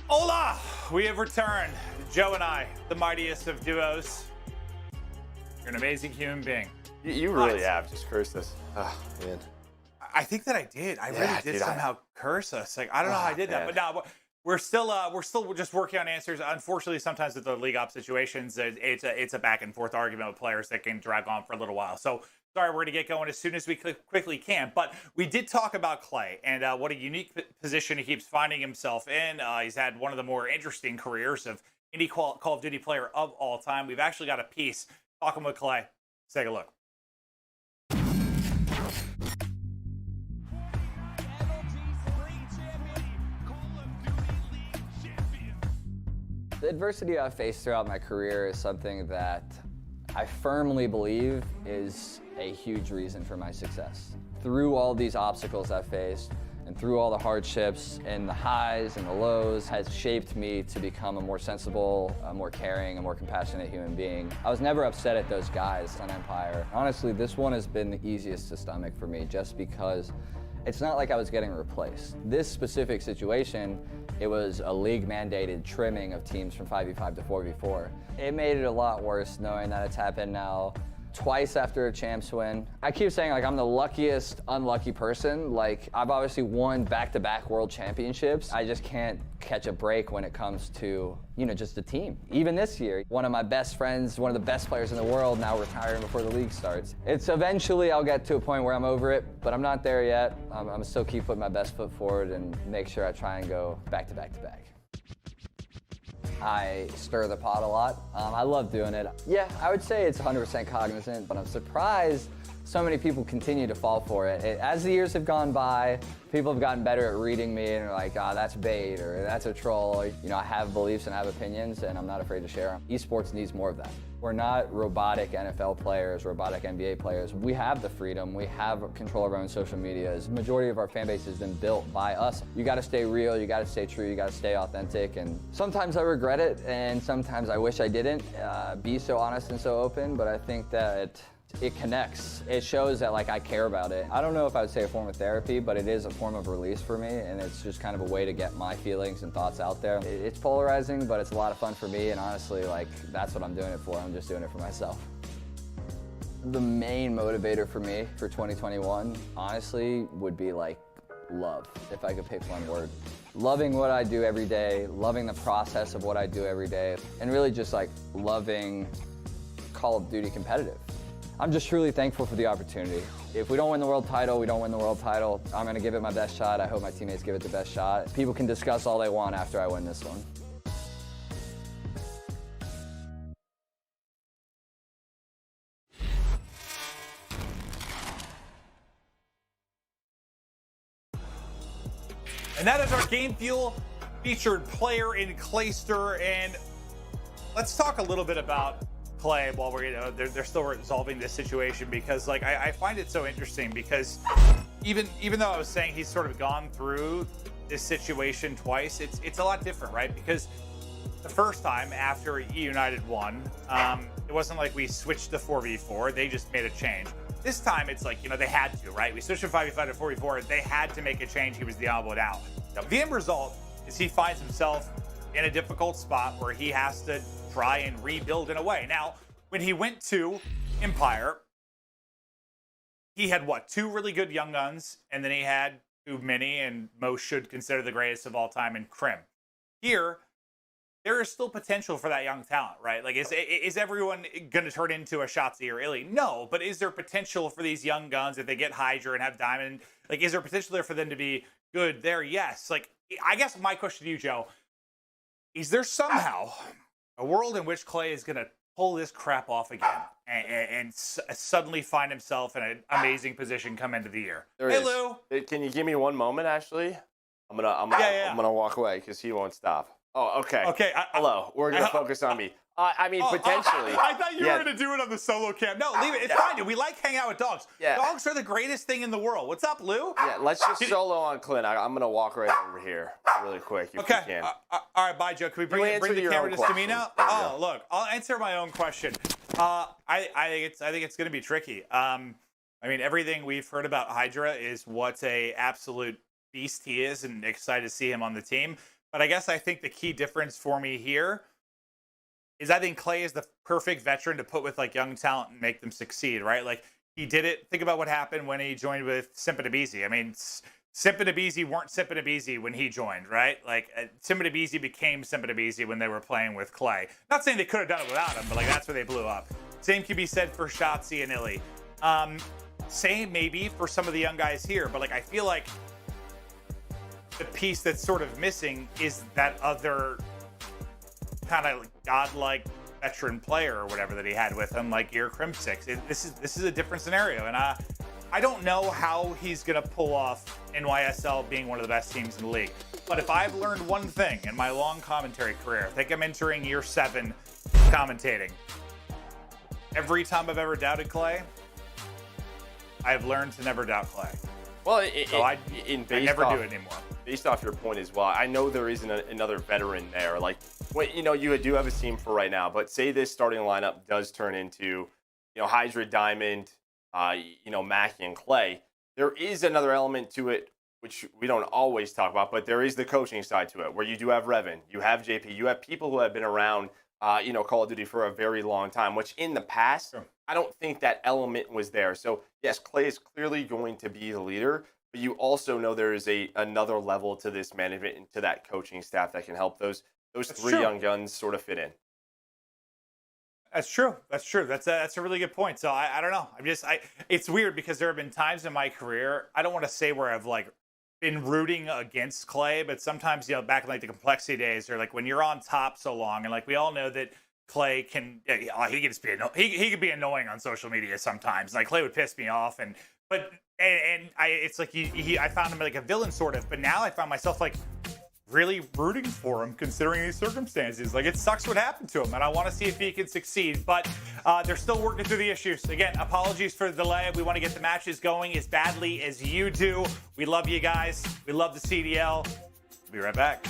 Hola! We have returned. Joe and I, the mightiest of duos. You're an amazing human being. You really have just cursed us. Oh, man. I think that I did. I really did somehow curse us. Like, I don't know how I did that, but no, we're still just working on answers. Unfortunately, sometimes with the league op situations, it's a back and forth argument with players that can drag on for a little while. So sorry, we're going to get going as soon as we quickly can. But we did talk about Clay and what a unique position he keeps finding himself in. He's had one of the more interesting careers of any Call of Duty player of all time. We've actually got a piece talking with Clay. Let's take a look. The adversity I've faced throughout my career is something that I firmly believe is a huge reason for my success. Through all these obstacles I've faced and through all the hardships and the highs and the lows has shaped me to become a more sensible, a more caring, a more compassionate human being. I was never upset at those guys on Empire. Honestly, this one has been the easiest to stomach for me just because it's not like I was getting replaced. This specific situation, it was a league-mandated trimming of teams from 5v5 to 4v4. It made it a lot worse knowing that it's happened now twice after a champs win. I keep saying like I'm the luckiest unlucky person. Like I've obviously won back-to-back world championships. I just can't catch a break when it comes to, you know, just the team. Even this year, one of my best friends, one of the best players in the world, now retiring before the league starts. It's eventually I'll get to a point where I'm over it, but I'm not there yet. I'm still keep putting my best foot forward and make sure I try and go back-to-back-to-back. I stir the pot a lot. I love doing it. Yeah, I would say it's 100% cognizant, but I'm surprised so many people continue to fall for it. As the years have gone by, people have gotten better at reading me and are like, oh, that's bait or that's a troll. You know, I have beliefs and I have opinions and I'm not afraid to share them. Esports needs more of that. We're not robotic NFL players, robotic NBA players. We have the freedom, we have control of our own social medias. The majority of our fan base has been built by us. You gotta stay real, you gotta stay true, you gotta stay authentic, and sometimes I regret it, and sometimes I wish I didn't be so honest and so open, but I think that it connects. It shows that like I care about it. I don't know if I would say a form of therapy, but it is a form of release for me, and it's just kind of a way to get my feelings and thoughts out there. It's polarizing, but it's a lot of fun for me, and honestly, like that's what I'm doing it for. I'm just doing it for myself. The main motivator for me for 2021, honestly, would be like love, if I could pick one word. loving what I do every day, loving the process of what I do every day, and really just like loving Call of Duty competitive. I'm just truly thankful for the opportunity. If we don't win the world title, we don't win the world title. I'm gonna give it my best shot. I hope my teammates give it the best shot. People can discuss all they want after I win this one. And that is our Game Fuel featured player in Clayster. And let's talk a little bit about Clay while we're, they're still resolving this situation, because like I find it so interesting, because even though I was saying he's sort of gone through this situation twice, it's a lot different, right? Because the first time after E United won, it wasn't like we switched to 4v4, they just made a change. This time it's like, they had to, right? We switched from 5v5 to 4v4, they had to make a change. He was the odd one out. Now, the end result is he finds himself in a difficult spot where he has to try and rebuild in a way. Now, when he went to Empire, he had what, 2 really good young guns, and then he had 2 mini, and most should consider the greatest of all time in Crim. Here, there is still potential for that young talent, right? Like, is everyone going to turn into a Shotzzy or iLLeY? No, but is there potential for these young guns, if they get Hydra and have Diamond? Like, is there potential there for them to be good there? Yes. Like, I guess my question to you, Joe, is there somehow a world in which Clay is going to pull this crap off again and suddenly find himself in an amazing position come into the year? Hey, Lou. Can you give me one moment, Ashley? I'm gonna walk away because he won't stop. Oh, okay. Okay. Hello. We're gonna focus on me. I mean, potentially. I thought you were gonna do it on the solo cam. No, leave it. It's fine, dude. We like hanging out with dogs. Yeah. Dogs are the greatest thing in the world. What's up, Lou? Yeah. Let's just solo on Clint. I'm gonna walk right over here really quick if you can. All right. Bye, Joe. Can we bring the camera just to me now? Oh, look. I'll answer my own question. I think it's gonna be tricky. I mean, everything we've heard about Hydra is what a absolute beast he is, and excited to see him on the team. But I guess I think the key difference for me here is I think Clay is the perfect veteran to put with like young talent and make them succeed, right? Like, he did it. Think about what happened when he joined with Simp and aBeZy. I mean, Simp and aBeZy weren't Simp and aBeZy when he joined, right? Like, Simp and aBeZy became Simp and aBeZy when they were playing with Clay. Not saying they could have done it without him, but like that's where they blew up. Same can be said for Shotzzy and iLLeY. Same maybe for some of the young guys here, but like I feel like the piece that's sort of missing is that other kind of godlike veteran player or whatever that he had with him, like your Crimsix. This is a different scenario, and I don't know how he's gonna pull off NYSL being one of the best teams in the league. But if I've learned one thing in my long commentary career, I think I'm entering year 7 commentating. Every time I've ever doubted Clay, I've learned to never doubt Clay. Well, I never do it anymore. Based off your point as well, I know there isn't another veteran there. Like, you do have a team for right now, but say this starting lineup does turn into, Hydra, Diamond, Mack and Clay. There is another element to it, which we don't always talk about, but there is the coaching side to it, where you do have Revan, you have JP, you have people who have been around, Call of Duty for a very long time, which in the past, sure, I don't think that element was there. So yes, Clay is clearly going to be the leader, but you also know there is another level to this management and to that coaching staff that can help those three young guns sort of fit in. That's true. That's true. That's a really good point. So I don't know. It's weird because there have been times in my career, I don't want to say where I've like been rooting against Clay, but sometimes, back in like the complexity days, or like when you're on top so long, and like we all know that Clay can, he can just be he could be annoying on social media sometimes. Like Clay would piss me off, it's like I found him like a villain sort of, but now I found myself like really rooting for him considering these circumstances. Like, it sucks what happened to him, and I want to see if he can succeed, but they're still working through the issues. Again, apologies for the delay. We want to get the matches going as badly as you do. We love you guys. We love the CDL. We'll be right back.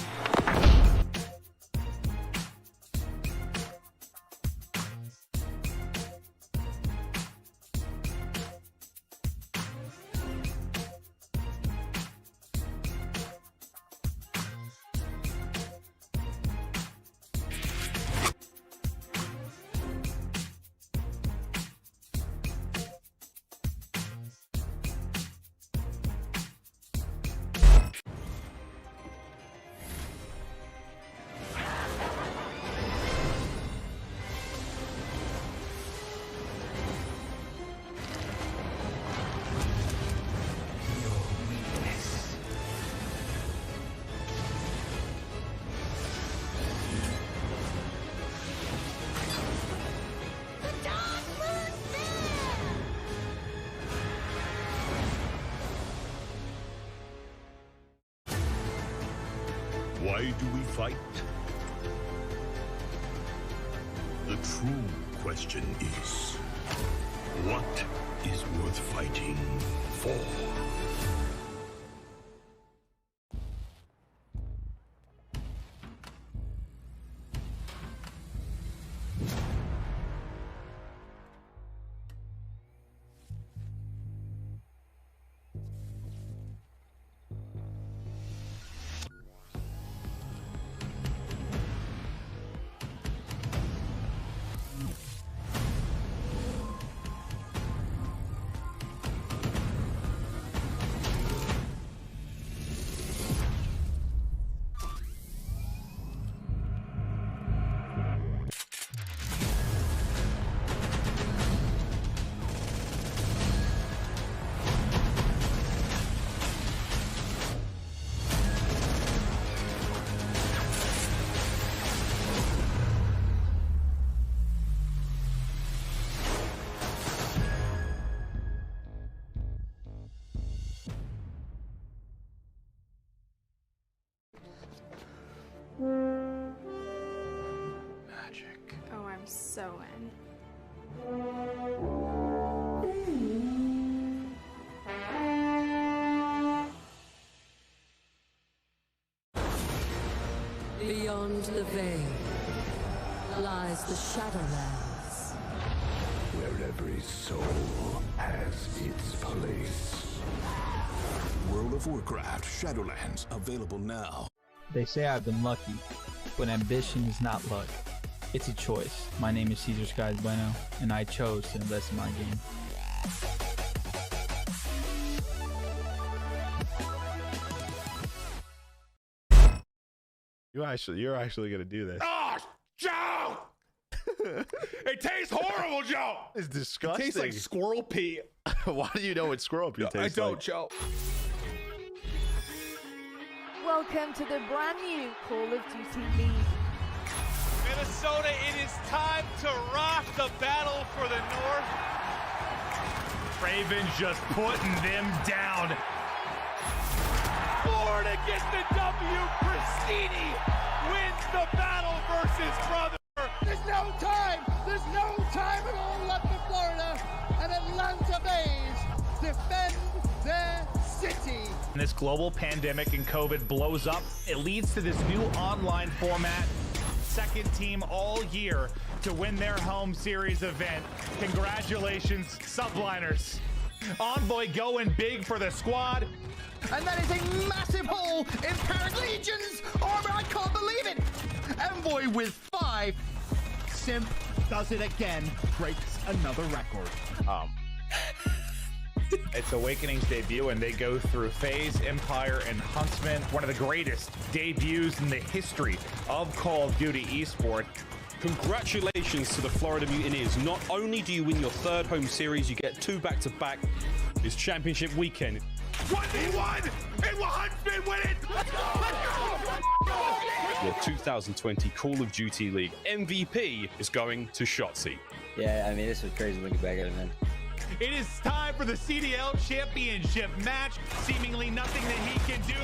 Why do we fight? The true question is, what is worth fighting for? Oh, I'm so in. Beyond the veil lies the Shadowlands. Where every soul has its place. World of Warcraft Shadowlands, available now. They say I've been lucky, but ambition is not luck. It's a choice. My name is CDL Bueno, and I chose to invest in my game. You're actually gonna do this. Oh, Joe! It tastes horrible, Joe! It's disgusting. It tastes like squirrel pee. Why do you know what squirrel pee tastes like? I don't, Joe. Welcome to the brand new Call of Duty League. Minnesota, it is time to rock the battle for the North. Ravens just putting them down. Florida gets the W. Prestinni wins the battle versus brother. There's no time at all left for Florida, and Atlanta FaZe defend their city. When this global pandemic and COVID blows up, it leads to this new online format. Second team all year to win their home series event. Congratulations, Subliners. Envoy going big for the squad. And that is a massive hole in Parent Legion's armor. I can't believe it. Envoy with 5. Simp does it again. Breaks another record. It's Awakening's debut, and they go through FaZe, Empire, and Huntsman. One of the greatest debuts in the history of Call of Duty eSport. Congratulations to the Florida Mutineers. Not only do you win your third home series, you get 2 back-to-back. It's championship weekend. 1v1 and Huntsman win it. Let's go. The 2020 Call of Duty League MVP is going to Shotzzy. Yeah, I mean, this was crazy looking back at it, man. It is time for the CDL Championship match. Seemingly nothing that he can do.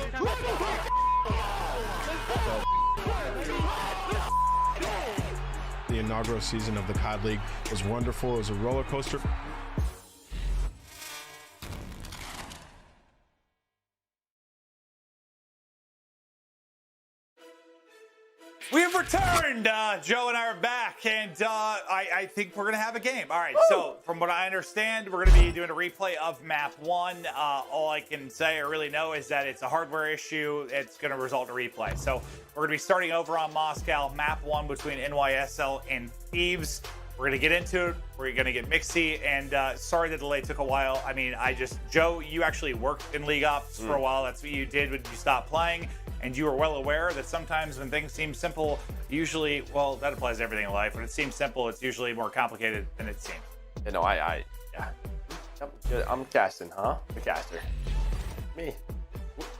The inaugural season of the COD League was wonderful. It was a roller coaster. We have returned. Joe and I are back, and I think we're going to have a game. All right, so from what I understand, we're going to be doing a replay of map 1. All I can say or really know is that it's a hardware issue. It's going to result in a replay. So we're going to be starting over on Moscow, map 1 between NYSL and Thieves. We're going to get into it. We're going to get mixy, and sorry the delay took a while. I mean, Joe, you actually worked in League Ops for a while. That's what you did when you stopped playing. And you are well aware that sometimes when things seem simple, usually, well, that applies to everything in life. When it seems simple, it's usually more complicated than it seems. You know, yeah. I'm casting, huh? The caster. Me.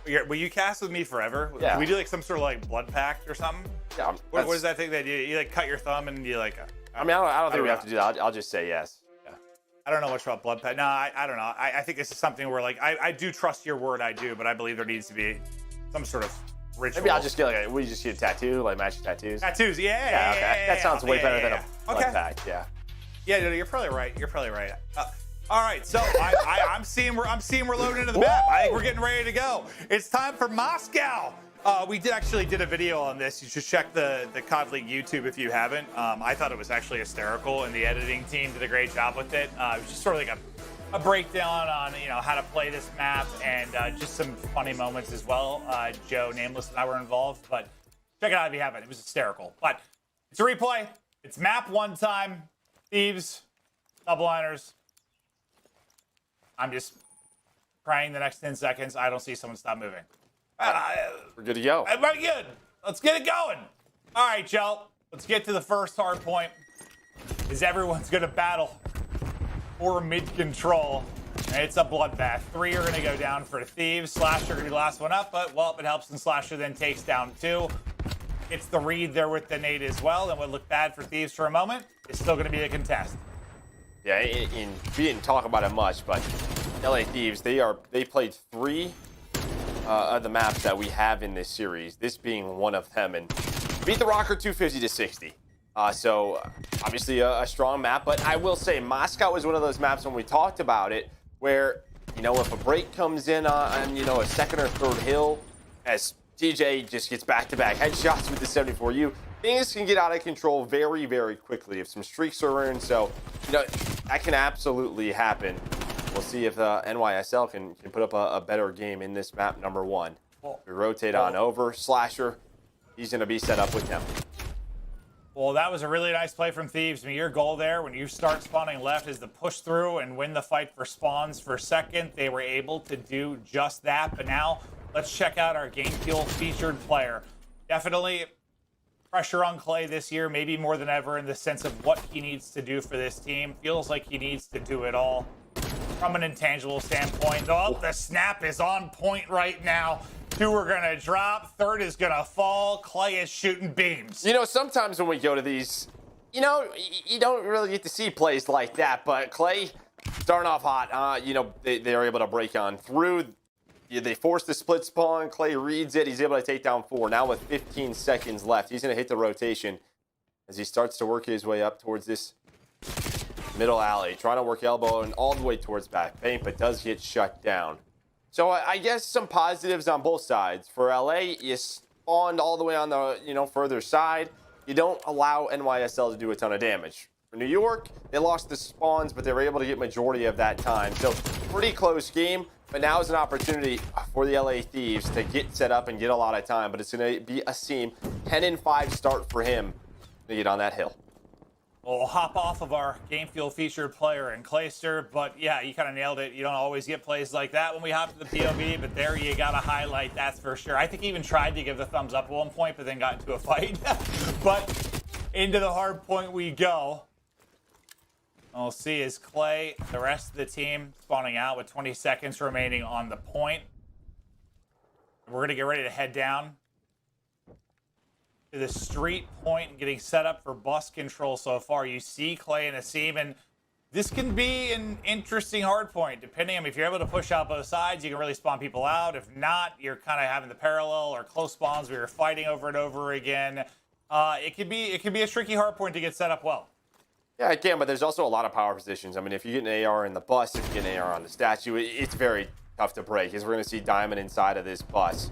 Will you cast with me forever? Yeah. We do like some sort of like blood pact or something? Yeah. What is that thing that you like cut your thumb and you like... I mean, I don't think we have to do that. I'll just say yes. Yeah. I don't know much about blood pact. No, I don't know. I think this is something where like, I do trust your word, I do, but I believe there needs to be some sort of ritual. Maybe I'll just get like we just get a tattoo, like matching tattoos. Tattoos, Okay. yeah. That sounds way better than a okay. blood pack. Yeah. Yeah, no, you're probably right. You're probably right. All right, so I'm seeing we're loading into the map. I think we're getting ready to go. It's time for Moscow. We did a video on this. You should check the COD League YouTube if you haven't. I thought it was actually hysterical, and the editing team did a great job with it. It was just sort of like a breakdown on how to play this map and just some funny moments as well. Joe, Nameless, and I were involved, but check it out if you haven't. It was hysterical. But it's a replay. It's map one time. Thieves, Subliners. I'm just praying the next 10 seconds I don't see someone stop moving. We're good to go. Very good. Let's get it going. All right, Joe. Let's get to the first hard point. Is everyone's going to battle for mid control. And it's a bloodbath. 3 are going to go down for Thieves. Slasher going to be the last one up, but well, it helps, and Slasher then takes down 2. It's the read there with the nade as well, and would look bad for Thieves for a moment. It's still going to be a contest. Yeah, we didn't talk about it much, but LA Thieves, they played 3 of the maps that we have in this series, this being one of them, and beat the Røkkr 250-60. So obviously a strong map, but I will say Moscow was one of those maps when we talked about it where, if a break comes in on a second or third hill, as TJ just gets back-to-back headshots with the 74U, things can get out of control very, very quickly if some streaks are in. So, that can absolutely happen. We'll see if NYSL can put up a better game in this map, number 1. We rotate on over. Slasher, he's going to be set up with them. Well, that was a really nice play from Thieves. I mean, your goal there when you start spawning left is to push through and win the fight for spawns for second. They were able to do just that. But now let's check out our Game Fuel featured player. Definitely pressure on Clay this year, maybe more than ever, in the sense of what he needs to do for this team. Feels like he needs to do it all from an intangible standpoint. Oh, the snap is on point right now. 2 are going to drop. 3rd is going to fall. Clay is shooting beams. Sometimes when we go to these, you don't really get to see plays like that. But Clay starting off hot. They are able to break on through. They force the split spawn. Clay reads it. He's able to take down 4. Now with 15 seconds left, he's going to hit the rotation as he starts to work his way up towards this middle alley. Trying to work elbow and all the way towards back paint, but does get shut down. So I guess some positives on both sides. For LA, you spawned all the way on the further side. You don't allow NYSL to do a ton of damage. For New York, they lost the spawns, but they were able to get majority of that time. So pretty close game, but now is an opportunity for the LA Thieves to get set up and get a lot of time. But it's going to be Asim, 10-5 start for him to get on that hill. We'll hop off of our Game Fuel featured player and Clayster, but yeah, you kind of nailed it. You don't always get plays like that when we hop to the POV, but there you got a highlight, that's for sure. I think he even tried to give the thumbs up at one point, but then got into a fight. But into the hard point we go. We'll see as Clay, the rest of the team spawning out with 20 seconds remaining on the point. We're going to get ready to head down to the street point and getting set up for bus control so far. You see Clay and Asim, and this can be an interesting hard point. Depending on if you're able to push out both sides, you can really spawn people out. If not, you're kind of having the parallel or close spawns where you're fighting over and over again. It could be a tricky hard point to get set up well. Yeah, it can, but there's also a lot of power positions. I mean, if you get an AR in the bus, if you get an AR on the statue, it's very tough to break, because we're going to see Diamond inside of this bus.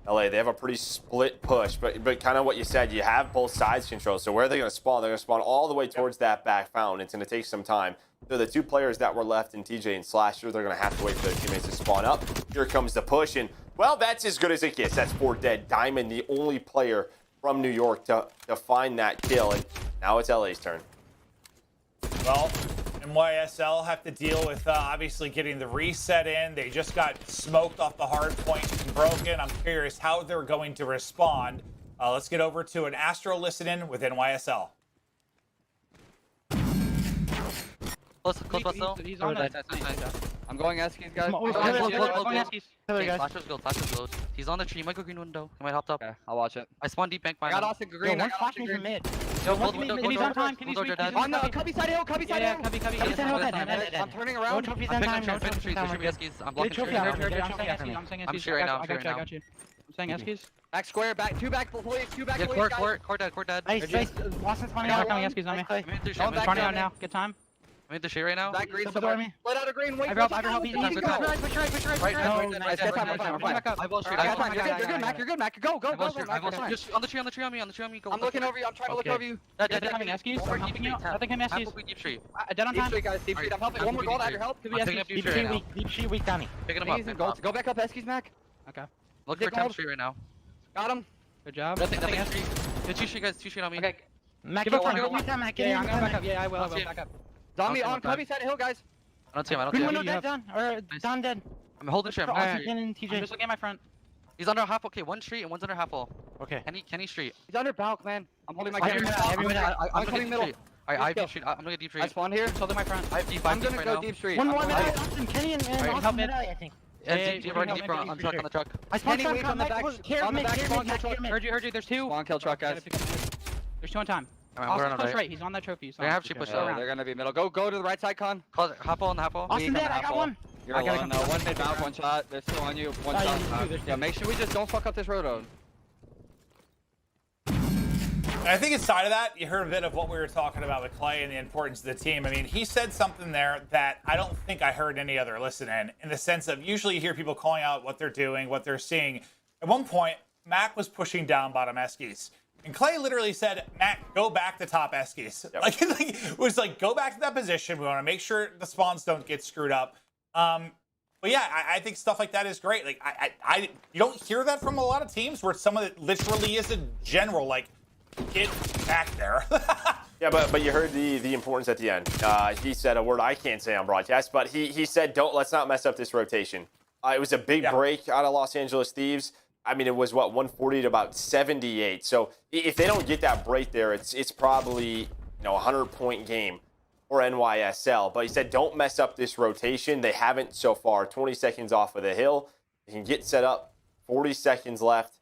LA, they have a pretty split push, but kind of what you said, you have both sides control. So where are they going to spawn? They're going to spawn all the way towards that back fountain. It's going to take some time. So the 2 players that were left in TJ and Slasher, they're going to have to wait for their teammates to spawn up. Here comes the push, and well, that's as good as it gets. That's 4 dead. Diamond, the only player from New York to find that kill, and now it's LA's turn. Well, NYSL have to deal with obviously getting the reset in. They just got smoked off the hard point and broken. I'm curious how they're going to respond. Let's get over to an Astro listen-in with NYSL. Close bus though. He's on that. I'm going Eskies, guys. Flashers gold. He's on the tree. He might go green window. He might hop up. Okay, I'll watch it. I spawned deep bank I got Austin green. One flashing from mid. Yo, gold window. He's on time. Can you switch? On the Cubby side hill. Cubby side hill. Cubby. I'm turning around. I'm blocking trees. I'm sure right now. I'm saying Eskies. Back square, back, two back police, Yeah, core dead. Nice. Boston's spawning out. Coming Eskies on me. I'm spawning out now. Get time. I'm in the shade right now. Back green, Split me. split out of green, wait. I help. Easy. Push right. Nice, get time, we're fine. I will shoot. You're good, Mack, you're good, Mack. Go. Just on the tree on me. Go. I'm looking over you, I'm trying to look over you. Dead coming Eskies. I'm helping you. I think I'm Eskies. Deep tree. Dead on time. Deep street, guys, I'm helping. One more goal, I have your help. Could be Eskies. Deep street weak, Danny. Picking him up. Go back up, Eskies, Mack. Okay. Look for Temp street right now. Got him. Good job. Nothing street. Two street guys, two street on me. Okay. Mack, give up front. Mack. Yeah, I'm going back up. Yeah, I will. Back up. Zombie on Cubby side of hill, guys. I don't see him. Green window dead, Don. Or Don dead. I'm holding tree. I'm just looking at my front. He's under half. Okay, one street and one's under half wall. Okay. Kenny street. He's under balk, man. I'm holding my camera. I'm coming middle. Alright, deep street. I'm gonna get deep street. I spawned here. Holding my front. I'm gonna go deep street. One more middle. Kenny and Austin middle, I think. Deeper on the truck. I spawned truck on the back. On the back, spawn kill truck. Heard you. There's two. Spawn kill truck, guys. There's two on time. Austin push right. He's on that trophy. They have to push around. They're gonna be middle. Go to the right side, Con. Hop on, hop on. Austin dead. I got one. You're alone. No, one mid mouth, one shot. They're still on you. One shot. Yeah, make sure we just don't fuck up this road. And I think inside of that, you heard a bit of what we were talking about with Clay and the importance of the team. I mean, he said something there that I don't think I heard any other listen in the sense of usually you hear people calling out what they're doing, what they're seeing. At one point, Mack was pushing down bottom Eskies. And Clay literally said, Mack, go back to top Eskies. Yep. Like, it was like, go back to that position. We want to make sure the spawns don't get screwed up. But yeah, I think stuff like that is great. Like, you don't hear that from a lot of teams where someone that literally is a general, like, get back there. Yeah, but you heard the importance at the end. He said a word I can't say on broadcast, but he said, let's not mess up this rotation. It was a big break out of Los Angeles Thieves. I mean, it was, 140 to about 78. So if they don't get that break there, it's probably, a 100-point game for NYSL. But he said, don't mess up this rotation. They haven't so far. 20 seconds off of the hill. They can get set up. 40 seconds left.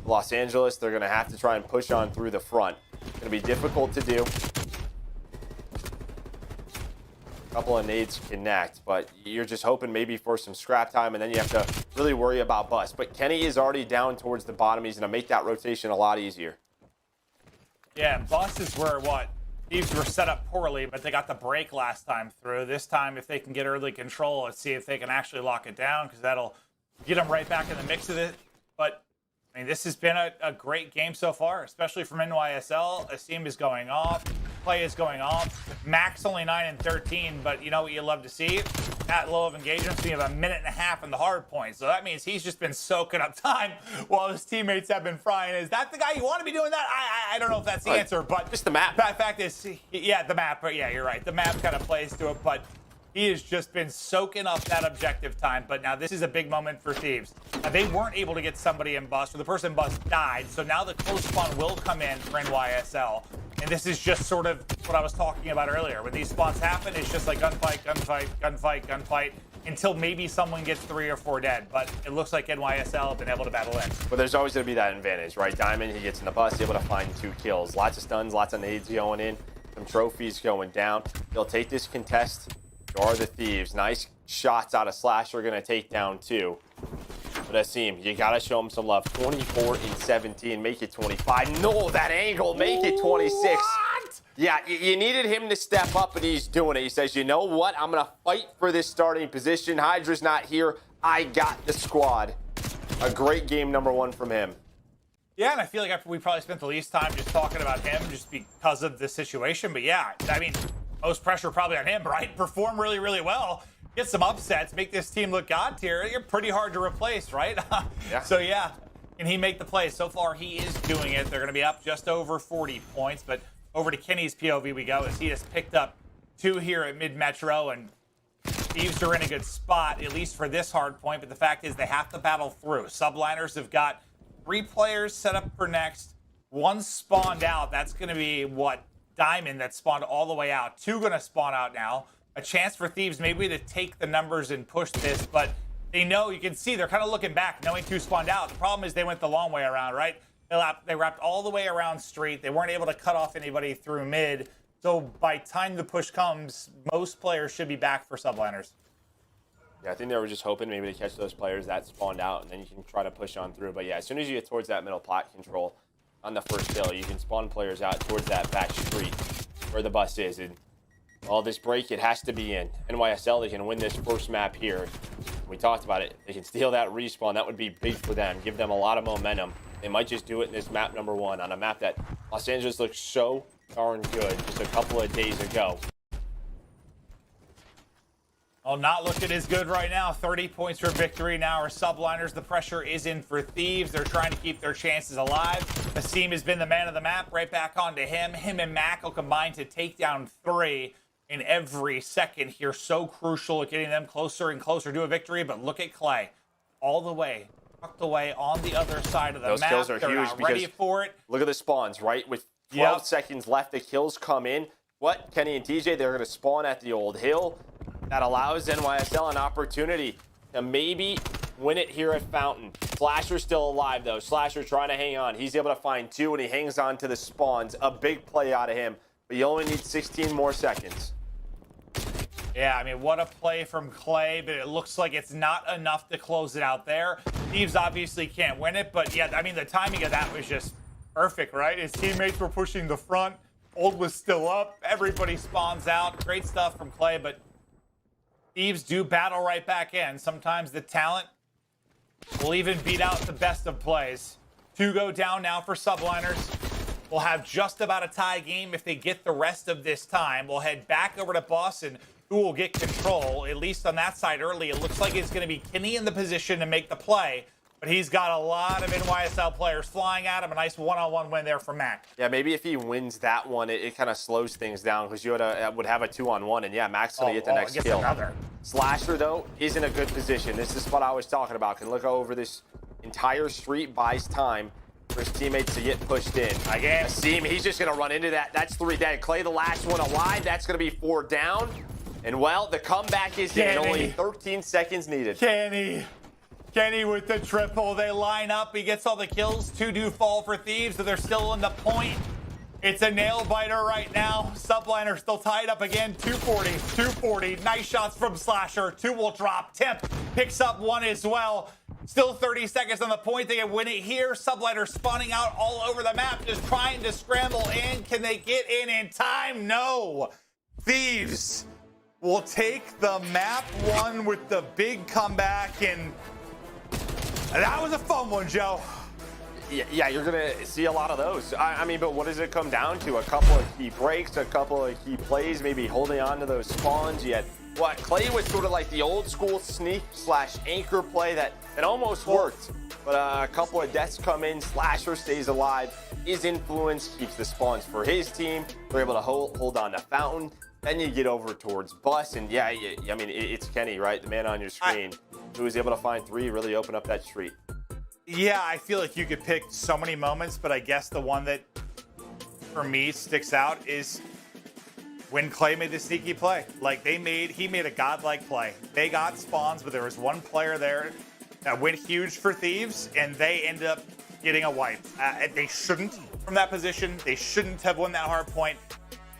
Los Angeles, they're going to have to try and push on through the front. It's going to be difficult to do. A couple of nades connect, but you're just hoping maybe for some scrap time, and then you have to really worry about bust. But Kenny is already down towards the bottom. He's going to make that rotation a lot easier. Yeah, bust is where Thieves were set up poorly, but they got the break last time through. This time, if they can get early control, let's see if they can actually lock it down, because that'll get them right back in the mix of it. But I mean, this has been a great game so far, especially from NYSL. Asim is going off. Play is going off. Mack's only 9 and 13, but you know what you love to see? That low of engagement, so you have a minute and a half in the hard point. So that means he's just been soaking up time while his teammates have been frying. Is that the guy you want to be doing that? I don't know if that's the answer, but just the map. The fact is, yeah, the map. But yeah, you're right. The map kind of plays to it, but he has just been soaking up that objective time. But now this is a big moment for Thieves. Now, they weren't able to get somebody in bust, or the person in bust died. So now the close spawn will come in for NYSL. And this is just sort of what I was talking about earlier. When these spawns happen, it's just like gunfight, until maybe someone gets 3 or 4 dead. But it looks like NYSL have been able to battle in. But there's always going to be that advantage, right? Diamond, he gets in the bust, able to find 2 kills. Lots of stuns, lots of nades going in, some trophies going down. They'll take this contest. So are the Thieves. Nice shots out of Slash are going to take down 2. But Asim, you got to show him some love. 24 and 17, make it 25. No, that angle, make it 26. What? Yeah, you needed him to step up, and he's doing it. He says, you know what? I'm going to fight for this starting position. Hydra's not here. I got the squad. A great game number 1 from him. Yeah, and I feel like we probably spent the least time just talking about him just because of the situation. But yeah, I mean, most pressure probably on him, right? Perform really, really well. Get some upsets, make this team look god tier. You're pretty hard to replace, right? Yeah. So yeah, can he make the play? So far, he is doing it. They're going to be up just over 40 points. But over to Kenny's POV we go, as he has picked up 2 here at mid-metro, and Thieves are in a good spot, at least for this hard point. But the fact is they have to battle through. Subliners have got 3 players set up for next. 1 spawned out. That's going to be Diamond that spawned all the way out. 2 going to spawn out now. A chance for Thieves maybe to take the numbers and push this, but they know, you can see they're kind of looking back, knowing 2 spawned out. The problem is they went the long way around, right? They wrapped all the way around street. They weren't able to cut off anybody through mid. So by time the push comes, most players should be back for Subliners. Yeah, I think they were just hoping maybe to catch those players that spawned out, and then you can try to push on through. But yeah, as soon as you get towards that middle plot control on the first kill, you can spawn players out towards that back street where the bus is. And all this break, it has to be in. NYSL, they can win this first map here. We talked about it. They can steal that respawn. That would be big for them, give them a lot of momentum. They might just do it in this map number 1 on a map that Los Angeles looks so darn good just a couple of days ago. Oh, not looking as good right now. 30 points for victory now. Our Subliners, the pressure is in for Thieves. They're trying to keep their chances alive. Asim has been the man of the map. Right back onto him. Him and Mack will combine to take down 3 in every second here. So crucial at getting them closer and closer to a victory. But look at Clay. All the way, tucked away on the other side of the Those map. kills are They're huge not because ready for it. Look at the spawns, right? With 12 seconds left, the kills come in. What? Kenny and TJ, they're going to spawn at the old hill. That allows NYSL an opportunity to maybe win it here at Fountain. Slasher's still alive, though. Slasher trying to hang on. He's able to find 2, and he hangs on to the spawns. A big play out of him, but you only need 16 more seconds. Yeah, I mean, what a play from Clay, but it looks like it's not enough to close it out there. Thieves obviously can't win it, but yeah, I mean, the timing of that was just perfect, right? His teammates were pushing the front. Old was still up. Everybody spawns out. Great stuff from Clay, but Thieves do battle right back in. Sometimes the talent will even beat out the best of plays. 2 go down now for Subliners. We'll have just about a tie game if they get the rest of this time. We'll head back over to Boston, who will get control, at least on that side early. It looks like it's going to be Kenny in the position to make the play, but he's got a lot of NYSL players flying at him. A nice one-on-one win there for Mack. Yeah, maybe if he wins that one, it kind of slows things down because you would have a 2-on-1, and yeah, Mack's going to get the next kill. Another. Slasher, though, is in a good position. This is the spot I was talking about. Can look over this entire street, buys time for his teammates to get pushed in. Again. Asim, he's just going to run into that. That's 3 dead. Clay, the last one alive. That's going to be 4 down. And, well, the comeback is in. Only 13 seconds needed. Kenny with the triple. They line up. He gets all the kills. 2 do fall for Thieves, so they're still in the point. It's a nail biter right now. Subliner still tied up again. 240, 240. Nice shots from Slasher. 2 will drop. Temp picks up 1 as well. Still 30 seconds on the point. They can win it here. Subliner spawning out all over the map, just trying to scramble in. Can they get in time? No. Thieves will take the map 1 with the big comeback, and that was a fun one, Joe. Yeah, you're going to see a lot of those. I mean, but what does it come down to? A couple of key breaks, a couple of key plays, maybe holding on to those spawns. Yet, what Clay was sort of like the old school sneak/anchor play that almost worked. But a couple of deaths come in. Slasher stays alive. His influence keeps the spawns for his team. They're able to hold on to Fountain. Then you get over towards Bus, and yeah, I mean, it's Kenny, right? The man on your screen who was able to find 3, really open up that street. Yeah, I feel like you could pick so many moments, but I guess the one that, for me, sticks out is when Clay made the sneaky play. Like, he made a godlike play. They got spawns, but there was one player there that went huge for Thieves, and they ended up getting a wipe. They shouldn't from that position. They shouldn't have won that hard point.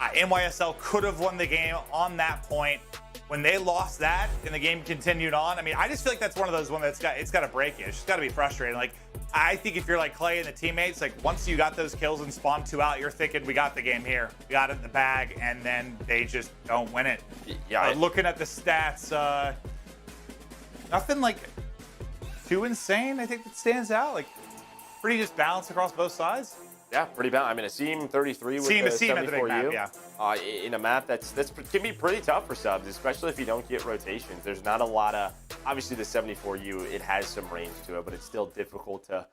NYSL could have won the game on that point. When they lost that and the game continued on, I mean, I just feel like that's one of those ones it's got to break you. It's just got to be frustrating. Like, I think if you're like Clay and the teammates, like once you got those kills and spawned 2 out, you're thinking we got the game here, we got it in the bag, and then they just don't win it. Yeah. Looking at the stats, nothing like too insane. I think that stands out. Like pretty just balanced across both sides. Yeah, pretty balanced. I mean, Asim 33 with the 74U. Yeah. In a map that can be pretty tough for subs, especially if you don't get rotations. There's not a lot of, obviously the 74U, it has some range to it, but it's still difficult to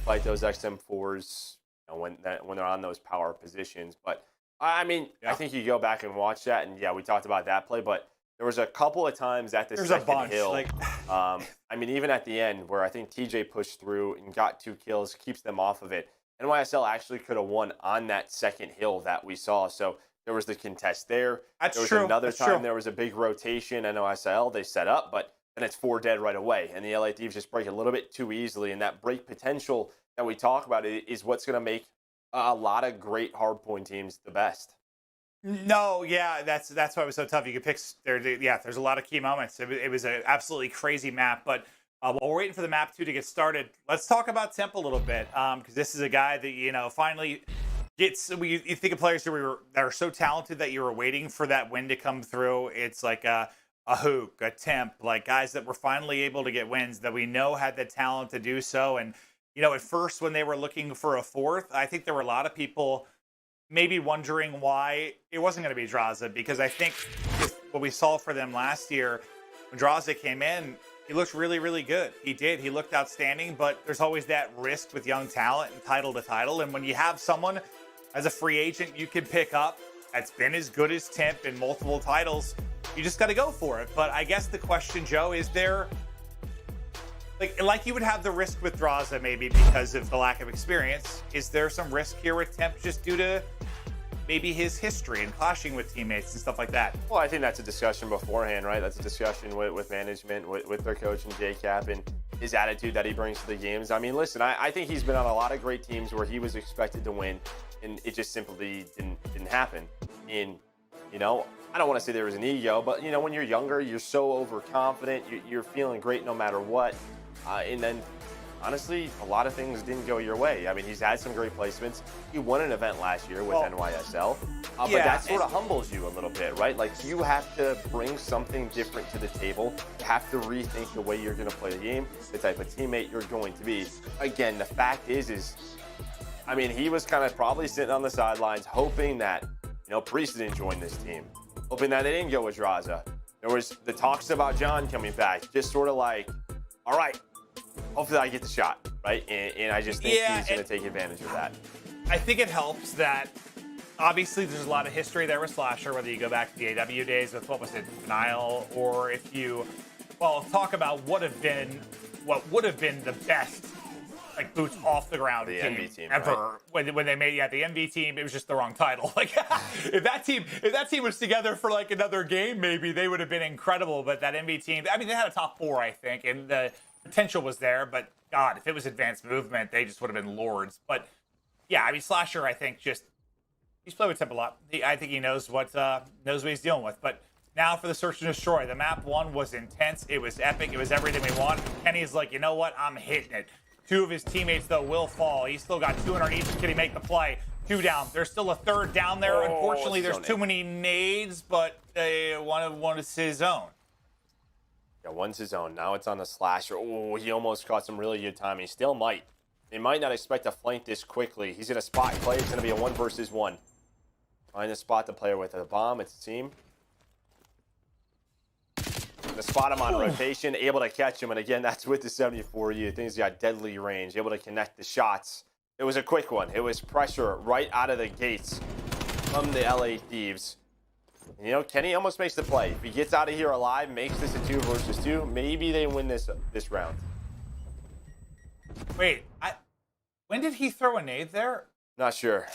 fight those XM4s, you know, when they're on those power positions. But I mean, I think you go back and watch that, and yeah, we talked about that play, but there was a couple of times at the second hill. Like, I mean, even at the end where I think TJ pushed through and got 2 kills, keeps them off of it. NYSL actually could have won on that second hill that we saw. So there was the contest there. There was another time there was a big rotation. NYSL, they set up, but then it's 4 dead right away. And the LA Thieves just break a little bit too easily. And that break potential that we talk about is what's going to make a lot of great hardpoint teams the best. No, yeah, that's why it was so tough. You could pick there's a lot of key moments. It was an absolutely crazy map. But while we're waiting for the map 2 to get started, let's talk about Temp a little bit, because this is a guy that finally gets. You think of players that are so talented that you were waiting for that win to come through. It's like a Huke, a Temp, like guys that were finally able to get wins that we know had the talent to do so. And at first when they were looking for a 4th, I think there were a lot of people maybe wondering why it wasn't going to be Drazah, because I think what we saw for them last year when Drazah came in, he looked really, really good. He did. He looked outstanding, but there's always that risk with young talent and title to title. And when you have someone as a free agent you can pick up that's been as good as Temp in multiple titles, you just got to go for it. But I guess the question, Joe, is there, like you would have the risk with Drazah maybe because of the lack of experience, is there some risk here with Temp just due to maybe his history and clashing with teammates and stuff like that? Well, I think that's a discussion beforehand, right? That's a discussion with management, with their coach and JCap, and his attitude that he brings to the games. I mean, listen, I think he's been on a lot of great teams where he was expected to win, and it just simply didn't happen. And, I don't want to say there was an ego, but, when you're younger, you're so overconfident, you're feeling great no matter what. And then, honestly, a lot of things didn't go your way. I mean, he's had some great placements. He won an event last year with NYSL. But that sort of humbles you a little bit, right? Like, you have to bring something different to the table. You have to rethink the way you're going to play the game, the type of teammate you're going to be. Again, the fact is, I mean, he was kind of probably sitting on the sidelines hoping that, Priestahh didn't join this team. Hoping that they didn't go with Drazah. There was the talks about John coming back. Just sort of like, all right, hopefully I get the shot, right? And I just think he's going to take advantage of that. I think it helps that obviously there's a lot of history there with Slasher, whether you go back to the AW days with, what was it, Denial, or if you, talk about what would have been the best, like, boots off the ground the team, MV team ever. Right? When they made the MV team, it was just the wrong title. Like, if that team was together for like another game, maybe they would have been incredible. But that MV team, I mean, they had a top 4, I think, and the potential was there. But God, if it was advanced movement, they just would have been lords. But yeah, I mean, Slasher, I think he's played with Temp a lot. I think he knows what he's dealing with. But now for the Search and Destroy, the map 1 was intense. It was epic. It was everything we want. Kenny's like, you know what? I'm hitting it. 2 of his teammates, though, will fall. He's still got 2 underneath. Can he make the play? 2 down. There's still a 3rd down there. Unfortunately, there's too many nades, but one is his own. Yeah, one's his own. Now it's on the Slasher. Oh, he almost caught some really good timing. Still might. They might not expect to flank this quickly. He's going to spot play. It's going to be a 1 versus 1. Find a spot to play with. A bomb. It's a team. To spot him on rotation, able to catch him, and again, that's with the 74U. I think he's got deadly range, able to connect the shots. It was a quick one. It was pressure right out of the gates from the LA Thieves. And, Kenny almost makes the play. If he gets out of here alive, makes this a 2 versus 2, maybe they win this round. Wait, when did he throw a nade there? Not sure.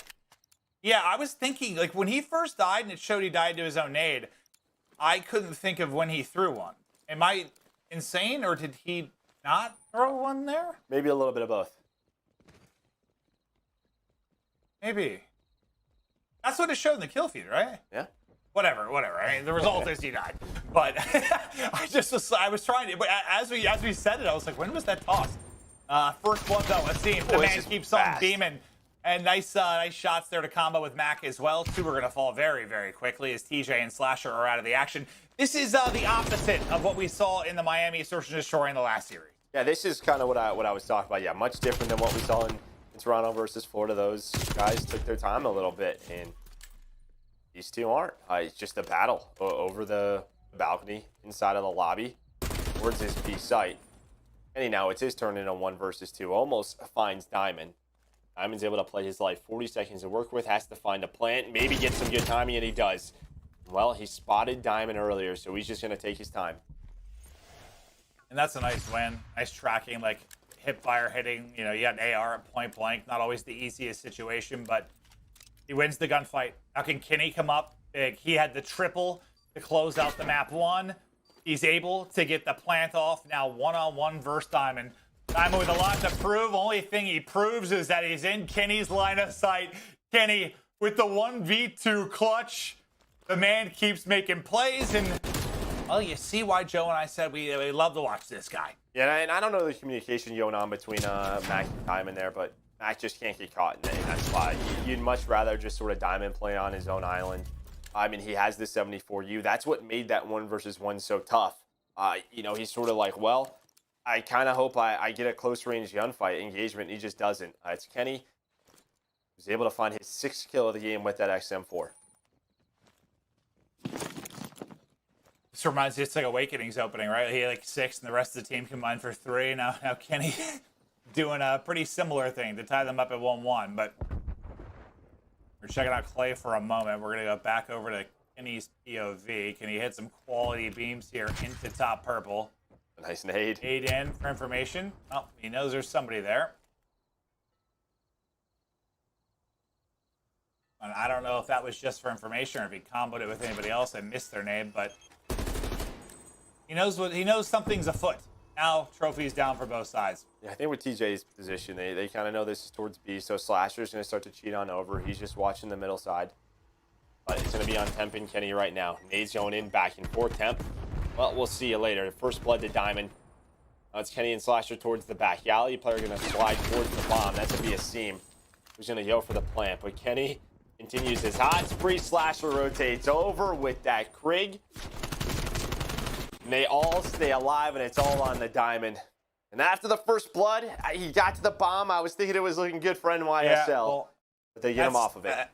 Yeah, I was thinking, like, when he first died and it showed he died to his own nade, I couldn't think of when he threw one. Am I insane, or did he not throw one there? Maybe a little bit of both. Maybe. That's what it showed in the kill feed, right? Yeah. Whatever. I mean, the result is he died. But I was trying to, but as we said it, I was like, when was that tossed? First one, though, Asim. The man keeps on beaming. And nice shots there to combo with Mack as well. 2 are going to fall very, very quickly as TJ and Slasher are out of the action. This is the opposite of what we saw in the Miami Search and Destroy in the last series. Yeah, this is kind of what I was talking about. Yeah, much different than what we saw in Toronto versus Florida. Those guys took their time a little bit, and these 2 aren't. It's just a battle over the balcony inside of the lobby towards his B site. Anyhow, it's his turn in a 1 versus 2. Almost finds Diamond. Diamond's able to play his life. 40 seconds to work with. Has to find a plant. Maybe get some good timing, and he does. Well, he spotted Diamond earlier, so he's just going to take his time. And that's a nice win. Nice tracking, like hip fire hitting. You got an AR at point blank. Not always the easiest situation, but he wins the gunfight. Now can Kenny come up big? He had the triple to close out the map 1. He's able to get the plant off. Now 1-on-1 versus Diamond. Diamond with a lot to prove. Only thing he proves is that he's in Kenny's line of sight. Kenny with the 1v2 clutch. The man keeps making plays, and well, you see why Joe and I said we love to watch this guy. Yeah, and I don't know the communication going on between Mack and Diamond there, but Mack just can't get caught in that spot. You'd much rather just sort of Diamond play on his own island. I mean, he has the 74U. That's what made that 1 versus 1 so tough. You know, he's sort of like, well, I kind of hope I get a close range gunfight engagement. And he just doesn't. It's Kenny. Was able to find his 6th kill of the game with that XM4. This reminds me, it's like Awakening's opening, right? He had like 6, and the rest of the team combined for 3. Now Kenny doing a pretty similar thing to tie them up at 1-1. But we're checking out Clay for a moment. We're gonna go back over to Kenny's POV. Can he hit some quality beams here into top purple? A nice nade. Nade in for information. Oh, he knows there's somebody there. And I don't know if that was just for information or if he comboed it with anybody else. I missed their name, but he knows something's afoot. Now trophies down for both sides. Yeah, I think with TJ's position, they kind of know this is towards B, so Slasher's going to start to cheat on over. He's just watching the middle side. But it's going to be on Temp and Kenny right now. Nade's going in, back and forth. Temp, well, we'll see you later. First blood to Diamond. It's Kenny and Slasher towards the back. aLLeY player going to slide towards the bomb. That's going to be Asim, who's going to go for the plant. But Kenny continues his hot spree. Slasher rotates over with that Krig. And they all stay alive, and it's all on the Diamond. And after the first blood, he got to the bomb. I was thinking it was looking good for NYSL. Yeah, well, but they get him off of it. I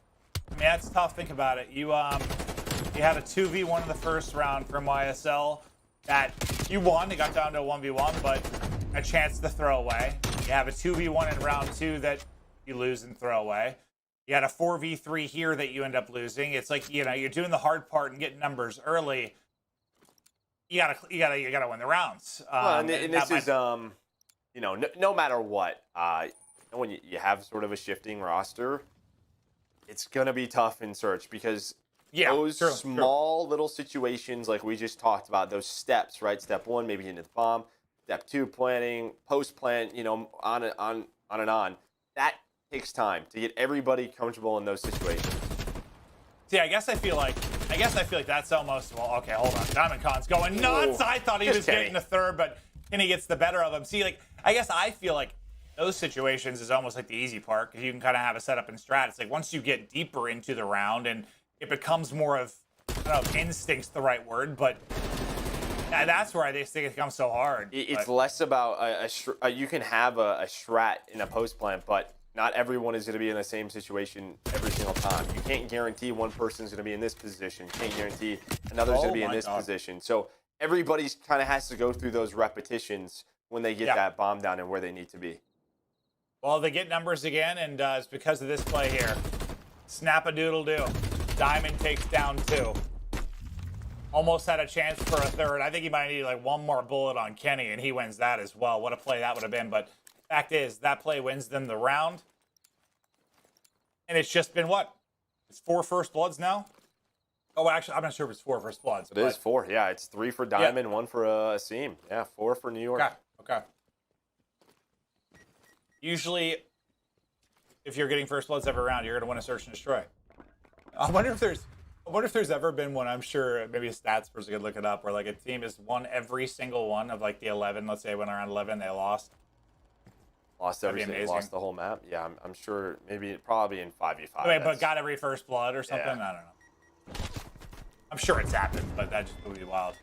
mean, that's tough. Think about it. You had a 2v1 in the first round from YSL that you won. It got down to a 1v1, but a chance to throw away. You have a 2v1 in round 2 that you lose and throw away. You had a 4v3 here that you end up losing. It's like, you know, you're doing the hard part and getting numbers early. You gotta win the rounds. Well, and this is, you know, no matter what, when you have sort of a shifting roster, it's gonna be tough in search because those small little situations, like we just talked about, those steps, right? Step 1, maybe into the bomb. Step 2, planting, post plant, you know, on and on. That takes time to get everybody comfortable in those situations. See, I guess I feel like that's almost, well, okay, hold on. Diamondcon's going nuts. I thought he was getting the third, but Kenny gets the better of him. See, like, I guess I feel like those situations is almost like the easy part because you can kind of have a setup and strat. It's like once you get deeper into the round and it becomes more of, I don't know if instinct's the right word, but that's where I think it becomes so hard. It's less about you can have a strat in a post plant, but not everyone is going to be in the same situation every single time. You can't guarantee one person's going to be in this position. You can't guarantee another's going to be in this position. So everybody kind of has to go through those repetitions when they get that bomb down and where they need to be. Well, they get numbers again, and it's because of this play here. Snap-a-doodle-doo. Diamond takes down 2. Almost had a chance for a third. I think he might need like one more bullet on Kenny, and he wins that as well. What a play that would have been, but fact is, that play wins them the round. And it's just been what? It's 4 first bloods now? Oh, actually, I'm not sure if it's 4 first bloods. It is 4, yeah. It's 3 for Diamond, 1 for Asim. Yeah, 4 for New York. Okay. Usually, if you're getting first bloods every round, you're going to win a search and destroy. I wonder if there's ever been one, I'm sure maybe a stats person could look it up, where like a team has won every single one of like the 11. Let's say when around 11 they lost. Lost everything, lost the whole map. Yeah, I'm sure probably in 5v5. Wait, but got every first blood or something? I don't know. I'm sure it's happened, but that just would be wild.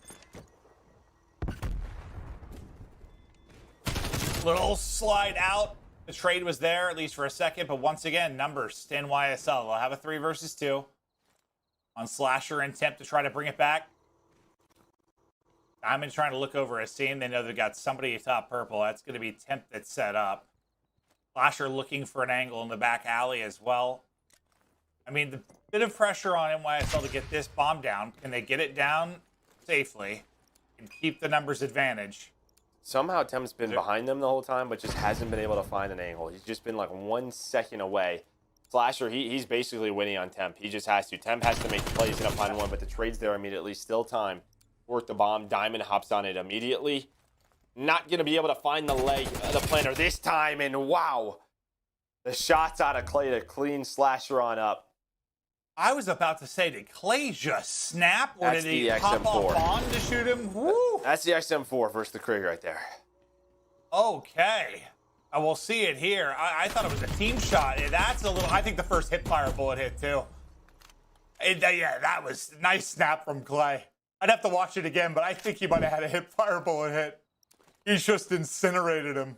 Little slide out. The trade was there, at least for a second, but once again, numbers to NYSL. They'll have a 3 versus 2 on Slasher and Temp to try to bring it back. Diamond's trying to look over a scene. They know they've got somebody top purple. That's going to be Temp that's set up. Slasher looking for an angle in the back alley as well. I mean, the bit of pressure on NYSL to get this bomb down. Can they get it down safely and keep the numbers advantage? Somehow Temp's been behind them the whole time, but just hasn't been able to find an angle. He's just been like 1 second away. Slasher, he's basically winning on Temp. He just has to. Temp has to make the plays and find one, but the trade's there immediately. Still time. Work the bomb. Diamond hops on it immediately. Not going to be able to find the leg, the planter this time, and wow. The shots out of Clay to clean Slasher on up. I was about to say, did Clay just snap, or That's did he the hop XM4. off on to shoot him? Woo! That's the XM4 versus the Krieger right there. Okay. I will see it here. I thought it was a team shot. That's a little... I think the first hip fire bullet hit, too. Yeah, that was a nice snap from Clay. I'd have to watch it again, but I think he might have had a hip fire bullet hit. He's just incinerated him.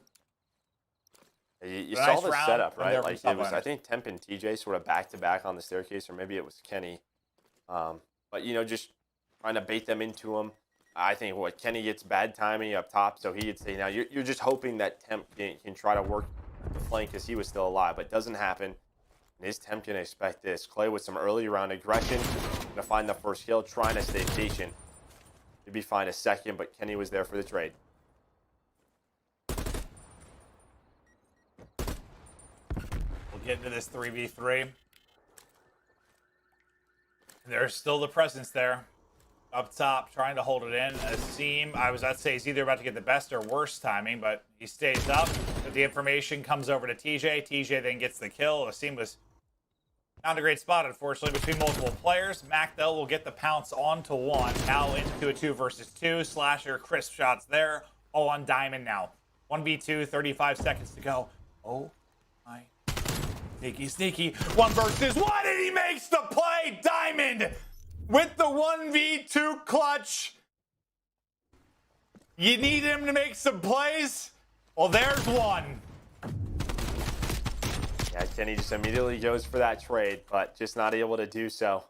You saw the setup, right? Like it was, I think Temp and TJ sort of back-to-back on the staircase, or maybe it was Kenny. But, you know, just trying to bait them into him. I think Kenny gets bad timing up top, so he'd say, now you're just hoping that Temp can try to work the flank because he was still alive, but it doesn't happen. And is Temp going to expect this? Clay with some early round aggression, going to find the first kill, trying to stay patient. Maybe find a second, but Kenny was there for the trade. Get into this 3v3. There's still the presence there. Up top, trying to hold it in. Asim, I was about to say, he's either about to get the best or worst timing, but he stays up. But the information comes over to TJ. TJ then gets the kill. Asim was not in a great spot, unfortunately, between multiple players. Mack, though, will get the pounce onto one. Now into a 2 versus 2. Slasher, crisp shots there. All on Diamond now. 1v2, 35 seconds to go. Oh my. Sneaky, sneaky. 1 versus 1, and he makes the play. Diamond with the 1v2 clutch. You need him to make some plays? Well, there's one. Yeah, Kenny just immediately goes for that trade, but just not able to do so.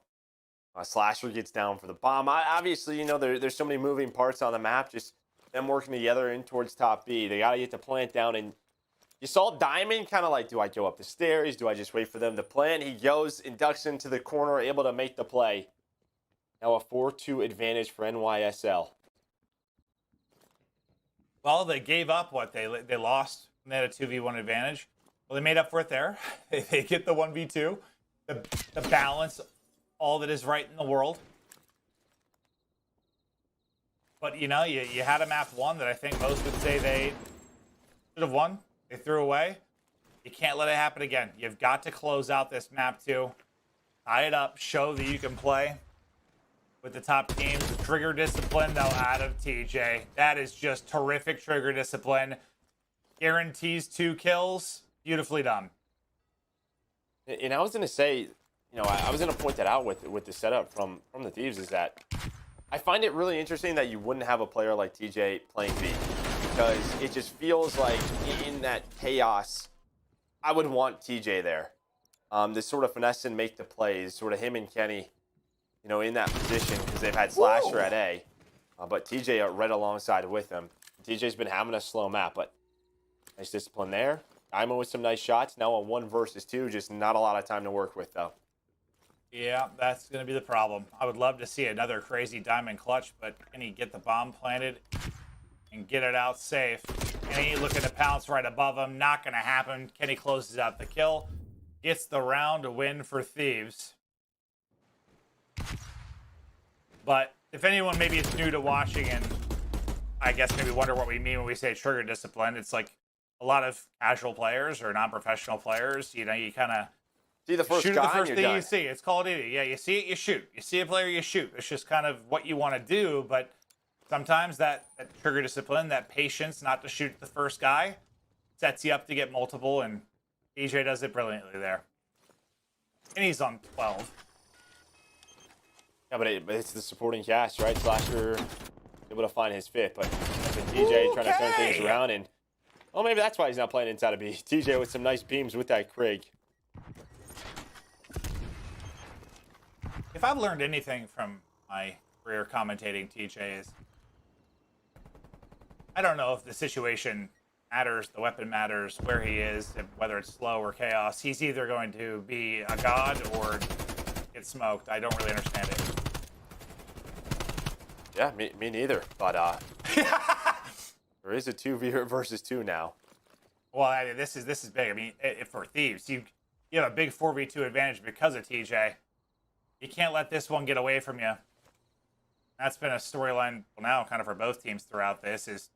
Slasher gets down for the bomb. Obviously, you know, there's so many moving parts on the map. Just them working together in towards top B. They got to get the plant down, and you saw Diamond kind of like, do I go up the stairs? Do I just wait for them to plant? He goes, inducts into the corner, able to make the play. Now a 4-2 advantage for NYSL. Well, they gave up what they lost. They had a 2v1 advantage. Well, they made up for it there. They get the 1v2. The balance, all that is right in the world. But, you know, you had a map 1 that I think most would say they should have won. They threw away. You can't let it happen again. You've got to close out this map 2. Tie it up. Show that you can play with the top teams. The trigger discipline, though, out of TJ. That is just terrific trigger discipline. Guarantees 2 kills. Beautifully done. And I was going to say, you know, I was going to point that out with the setup from the Thieves, is that I find it really interesting that you wouldn't have a player like TJ playing B. Because it just feels like in that chaos, I would want TJ there. This sort of finesse and make the plays, sort of him and Kenny, you know, in that position, because they've had Slasher at A, but TJ right alongside with him. TJ's been having a slow map, but nice discipline there. Diamond with some nice shots. Now on 1 versus 2, just not a lot of time to work with, though. Yeah, that's going to be the problem. I would love to see another crazy Diamond clutch, but can he get the bomb planted and get it out safe? Kenny looking to pounce right above him. Not going to happen. Kenny closes out the kill. Gets the round to win for Thieves. But if anyone maybe is new to watching and I guess maybe wonder what we mean when we say trigger discipline, it's like a lot of casual players or non-professional players, you know, you kind of see the first shoot guy, the first you're thing done. you see. It's Call of Duty. Yeah, you see it, you shoot. You see a player, you shoot. It's just kind of what you want to do, but sometimes that trigger discipline, that patience not to shoot the first guy, sets you up to get multiple, and TJ does it brilliantly there. And he's on 12. Yeah, but it's the supporting cast, right? Slasher able to find his fit, but TJ trying to turn things around, and well, maybe that's why he's not playing inside of B. TJ with some nice beams with that Krieg. If I've learned anything from my career commentating, TJ, is I don't know if the situation matters, the weapon matters, where he is, whether it's slow or chaos. He's either going to be a god or get smoked. I don't really understand it. Yeah, me neither. But there is a 2v versus 2 now. Well, this is big. I mean, for Thieves, you have a big 4v2 advantage because of TJ. You can't let this one get away from you. That's been a storyline now kind of for both teams throughout this, is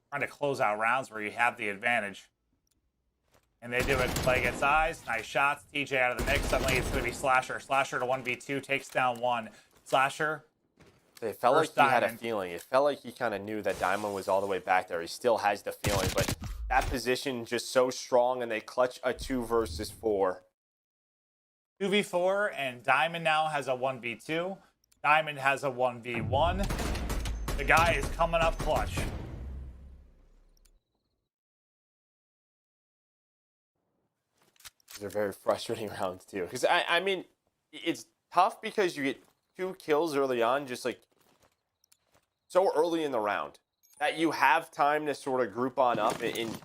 trying to close out rounds where you have the advantage. And they do it. Clay gets eyes. Nice shots. TJ out of the mix. Suddenly it's going to be Slasher. Slasher to 1v2. Takes down one. Slasher. It felt like he had a Diamond. feeling. It felt like he kind of knew that Diamond was all the way back there. He still has the feeling, but that position just so strong, and they clutch a 2 versus 4. 2v4, and Diamond now has a 1v2. Diamond has a 1v1. The guy is coming up clutch. These are very frustrating rounds, too. Because, I mean, it's tough because you get 2 kills early on, just like so early in the round, that you have time to sort of group on up and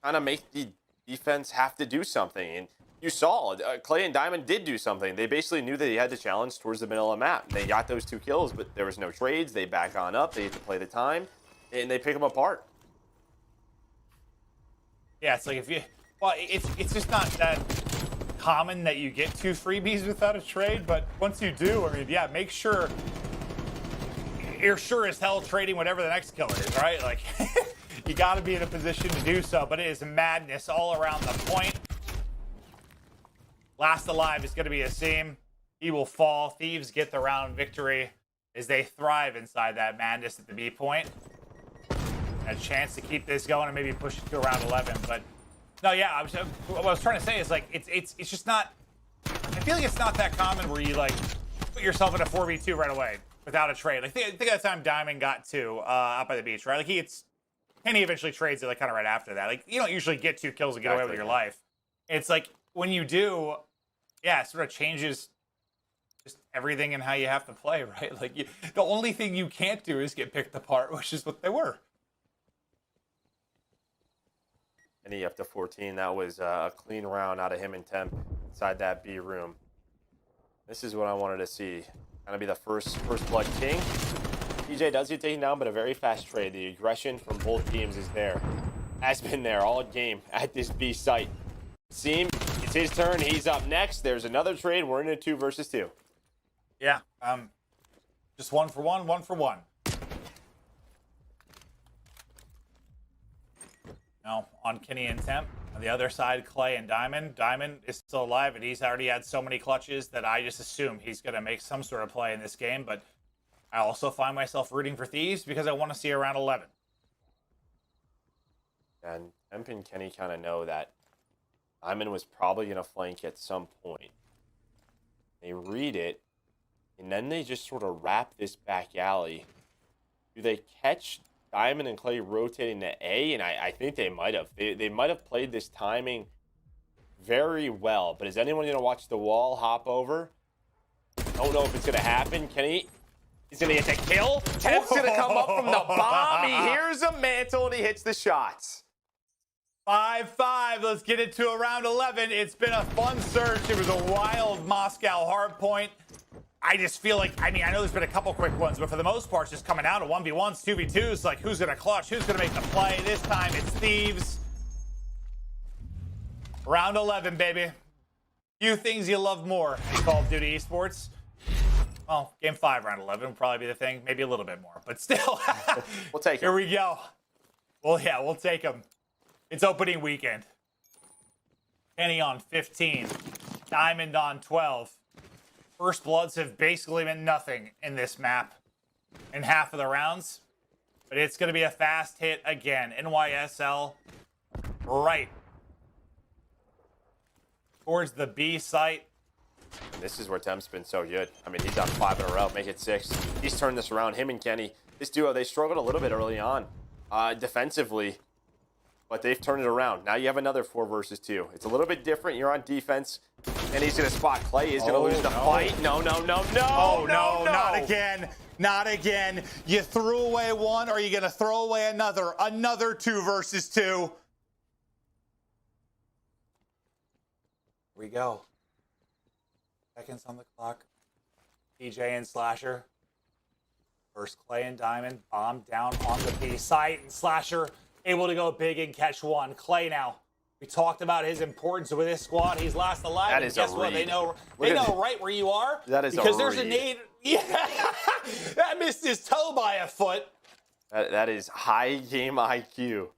kind of make the defense have to do something. And you saw Clay and Diamond did do something. They basically knew that they had the challenge towards the middle of the map. They got those 2 kills, but there was no trades. They back on up. They had to play the time, and they pick them apart. Yeah, it's like if you... Well, it's just not that common that you get 2 freebies without a trade, but once you do, I mean, yeah, make sure you're sure as hell trading whatever the next killer is, right? Like, you got to be in a position to do so, but it is madness all around the point. Last alive is going to be Asim. He will fall. Thieves get the round victory as they thrive inside that madness at the B point. A chance to keep this going and maybe push it to around 11, but no, yeah, what I was trying to say is, like, it's just not, I feel like it's not that common where you, like, put yourself in a 4v2 right away without a trade. Like, think of that time Diamond got 2 up by the beach, right? Like, Kenny eventually trades it, like, kind of right after that. Like, you don't usually get 2 kills and get away with your life. It's like, when you do, yeah, it sort of changes just everything in how you have to play, right? Like, the only thing you can't do is get picked apart, which is what they were. And he up to 14. That was a clean round out of him and Temp inside that B room. This is what I wanted to see. Gonna be the first blood king. TJ does get taken down, but a very fast trade. The aggression from both teams is there. Has been there all game at this B site. Asim, it's his turn. He's up next. There's another trade. We're in a 2 versus 2. Yeah, just 1 for 1, 1 for 1. Now, on Kenny and Temp. On the other side, Clay and Diamond. Diamond is still alive, and he's already had so many clutches that I just assume he's going to make some sort of play in this game. But I also find myself rooting for Thieves because I want to see around 11. And Temp and Kenny kind of know that Diamond was probably going to flank at some point. They read it, and then they just sort of wrap this back alley. Do they catch Diamond and Clay rotating to A? And I think they might have. They might have played this timing very well. But is anyone going to watch the wall hop over? Don't know if it's going to happen. Kenny, he's going to get the kill. Temp's going to come up from the bomb. He hears a mantle, and he hits the shots. 5-5. Let's get it to around 11. It's been a fun search. It was a wild Moscow hardpoint. I just feel like, I mean, I know there's been a couple quick ones, but for the most part, it's just coming down to 1v1s, 2v2s. Like, who's going to clutch? Who's going to make the play? This time, it's Thieves. Round 11, baby. Few things you love more in Call of Duty Esports. Well, Game 5, round 11 will probably be the thing. Maybe a little bit more, but still. We'll take it. Here we go. Well, yeah, we'll take them. It's opening weekend. Kenny on 15. Diamond on 12. First Bloods have basically been nothing in this map in half of the rounds. But it's going to be a fast hit again. NYSL right towards the B site. This is where Temp's been so good. I mean, he's on 5 in a row, make it 6. He's turned this around. Him and Kenny, this duo, they struggled a little bit early on defensively. But they've turned it around. Now you have another 4 versus 2. It's a little bit different. You're on defense. And he's going to spot Clay. He's going to lose the fight. No. Oh, no, not again. Not again. You threw away one, or are you going to throw away another? Another 2 versus 2. Here we go. Seconds on the clock. TJ and Slasher. First Clay and Diamond. Bomb down on the B site. And Slasher able to go big and catch one. Clay now. We talked about his importance with this squad. He's last alive. That and is guess a what? read. They know right where you are. That is because a there's read. a nade. Yeah, that missed his toe by a foot. That is high game IQ.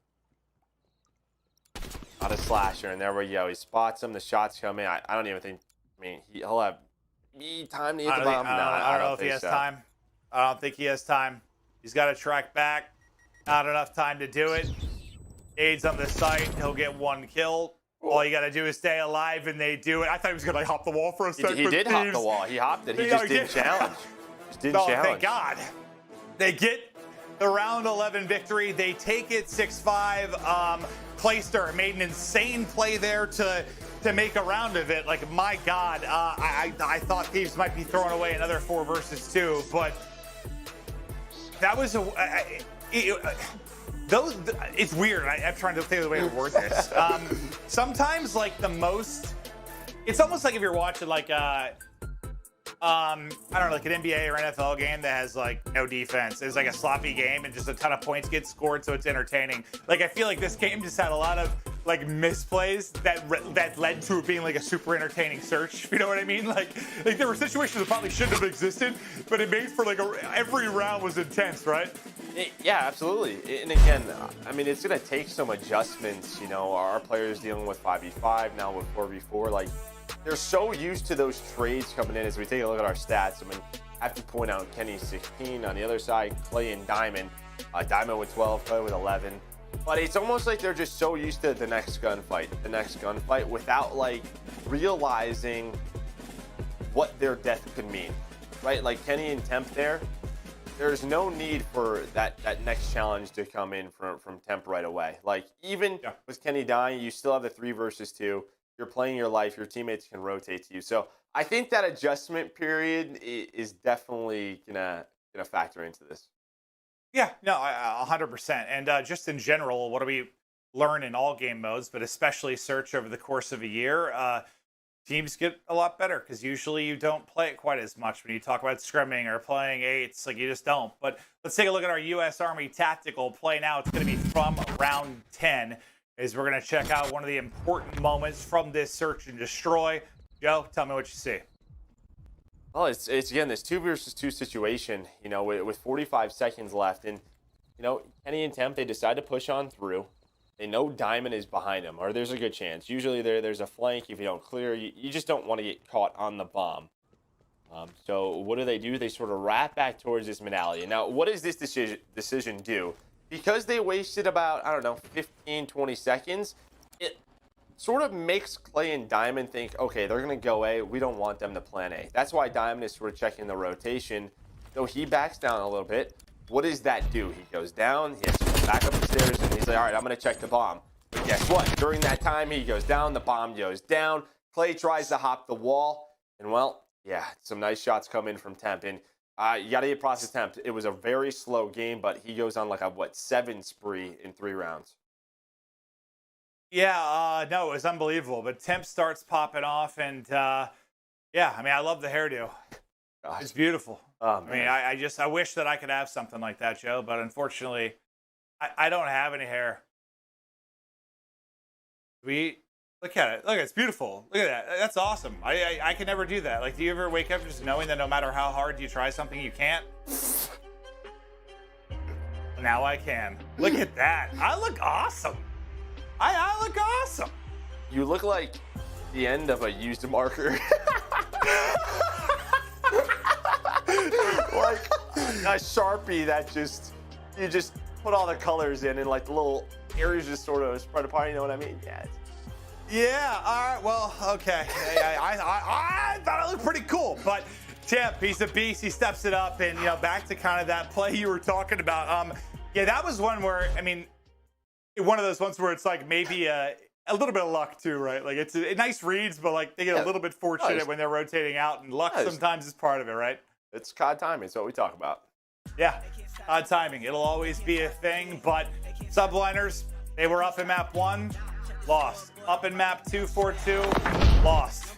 Not a slasher, and there we go. He spots him. The shots come in. I don't even think. I mean, he'll have time to hit the bomb. I don't know if he has time. I don't think he has time. He's got to track back. Not enough time to do it. Aids on the site. He'll get 1 kill. All you got to do is stay alive, and they do it. I thought he was going to hop the wall for a second. He did hop the wall. He hopped it. He just didn't challenge. Thank God. They get the round 11 victory. They take it 6-5. Clayster made an insane play there to make a round of it. Like, my God, I thought Thieves might be throwing away another 4 versus 2, but that was it's weird. I'm trying to think of the way to word this. Sometimes, like, it's almost like if you're watching, like, I don't know, like an NBA or NFL game that has, like, no defense. It's like a sloppy game and just a ton of points get scored, so it's entertaining. Like, I feel like this game just had a lot of, like, misplays that led to it being, like, a super entertaining search. You know what I mean? Like there were situations that probably shouldn't have existed, but it made for, like, every round was intense, right? Yeah, absolutely. And again, I mean, it's going to take some adjustments. You know, our players dealing with 5v5, now with 4v4. Like, they're so used to those trades coming in. As we take a look at our stats, I mean, I have to point out Kenny's 16. On the other side, Clay and Diamond. Diamond with 12, Clay with 11. But it's almost like they're just so used to the next gunfight without, like, realizing what their death could mean, right? Like Kenny and Temp there's no need for that next challenge to come in from Temp right away. Like, even with Kenny dying, you still have the 3 versus 2. You're playing your life. Your teammates can rotate to you. So I think that adjustment period is definitely gonna factor into this. Yeah, no, 100%. And just in general, what do we learn in all game modes, but especially search over the course of a year? Teams get a lot better because usually you don't play it quite as much when you talk about scrimming or playing 8s. Like, you just don't. But let's take a look at our U.S. Army tactical play now. It's going to be from round 10, as we're going to check out one of the important moments from this search and destroy. Joe, tell me what you see. Well, it's again, this 2 versus 2 situation, you know, with 45 seconds left. And, you know, Kenny and Temp, they decide to push on through. They know Diamond is behind them, or there's a good chance. Usually there's a flank. If you don't clear, you just don't want to get caught on the bomb. So what do? They sort of wrap back towards this medallion. Now, what does this decision do? Because they wasted about, I don't know, 15, 20 seconds, it sort of makes Clay and Diamond think, okay, they're going to go A. We don't want them to plan A. That's why Diamond is sort of checking the rotation. So he backs down a little bit. What does that do? He goes down, he has to go back up the stairs, and he's like, all right, I'm going to check the bomb. But guess what? During that time, he goes down, the bomb goes down. Clay tries to hop the wall, and, well, yeah, some nice shots come in from Temp. And you got to get process Temp. It was a very slow game, but he goes on like a, 7 spree in 3 rounds. Yeah, no, it was unbelievable. But Temp starts popping off, and, yeah, I mean, I love the hairdo. Gosh. It's beautiful. Oh, I mean, I wish that I could have something like that, Joe, but unfortunately, I don't have any hair. Look at it. Look, it's beautiful. Look at that. That's awesome. I can never do that. Like, do you ever wake up just knowing that no matter how hard you try something, you can't? Now I can. Look at that. I look awesome. I look awesome. You look like the end of a used marker. Like a Sharpie that you just put all the colors in and, like, the little areas just sort of spread apart. You know what I mean? Yeah. Yeah. All right. Well, okay. I thought it looked pretty cool, but Temp, he's a beast. He steps it up, and, you know, back to kind of that play you were talking about. Yeah, that was one where, I mean, one of those ones where it's like maybe a little bit of luck too, right? Like, it's a nice reads, but, like, they get a little bit fortunate when they're rotating out, and luck sometimes is part of it, right? It's COD timing. It's what we talk about. Yeah, COD timing. It'll always be a thing, but Subliners, they were up in map 1, lost. Up in map 2-4-2, lost.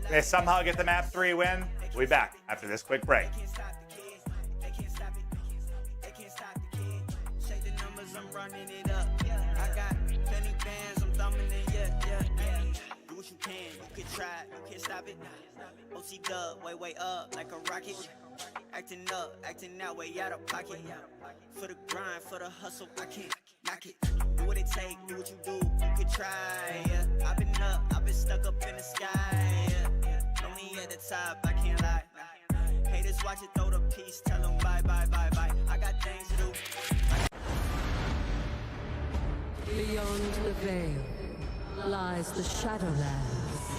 They somehow get the map 3 win. We'll be back after this quick break. OC dub, way up like a rocket. Acting up, acting that way out of pocket. For the grind, for the hustle, I can't knock it. Do what it it take, do what you do, you could try, yeah. I've been up, I've been stuck up in the sky, yeah. Know me at the top, I can't lie. Haters watch it, throw the piece, tell them bye, bye, bye, bye. I got things to do. Beyond the veil lies the Shadowlands,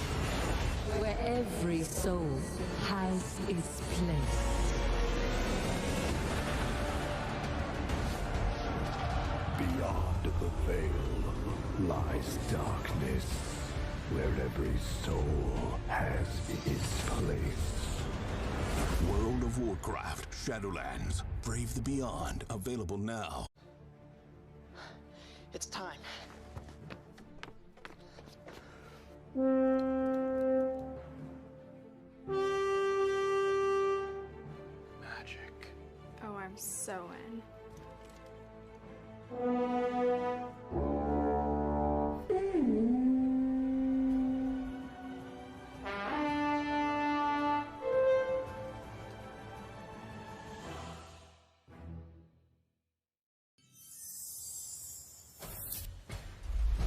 where every soul has its place. Beyond the veil lies darkness, where every soul has its place. World of Warcraft Shadowlands. Brave the Beyond. Available now. It's time. Magic. Oh, I'm so in.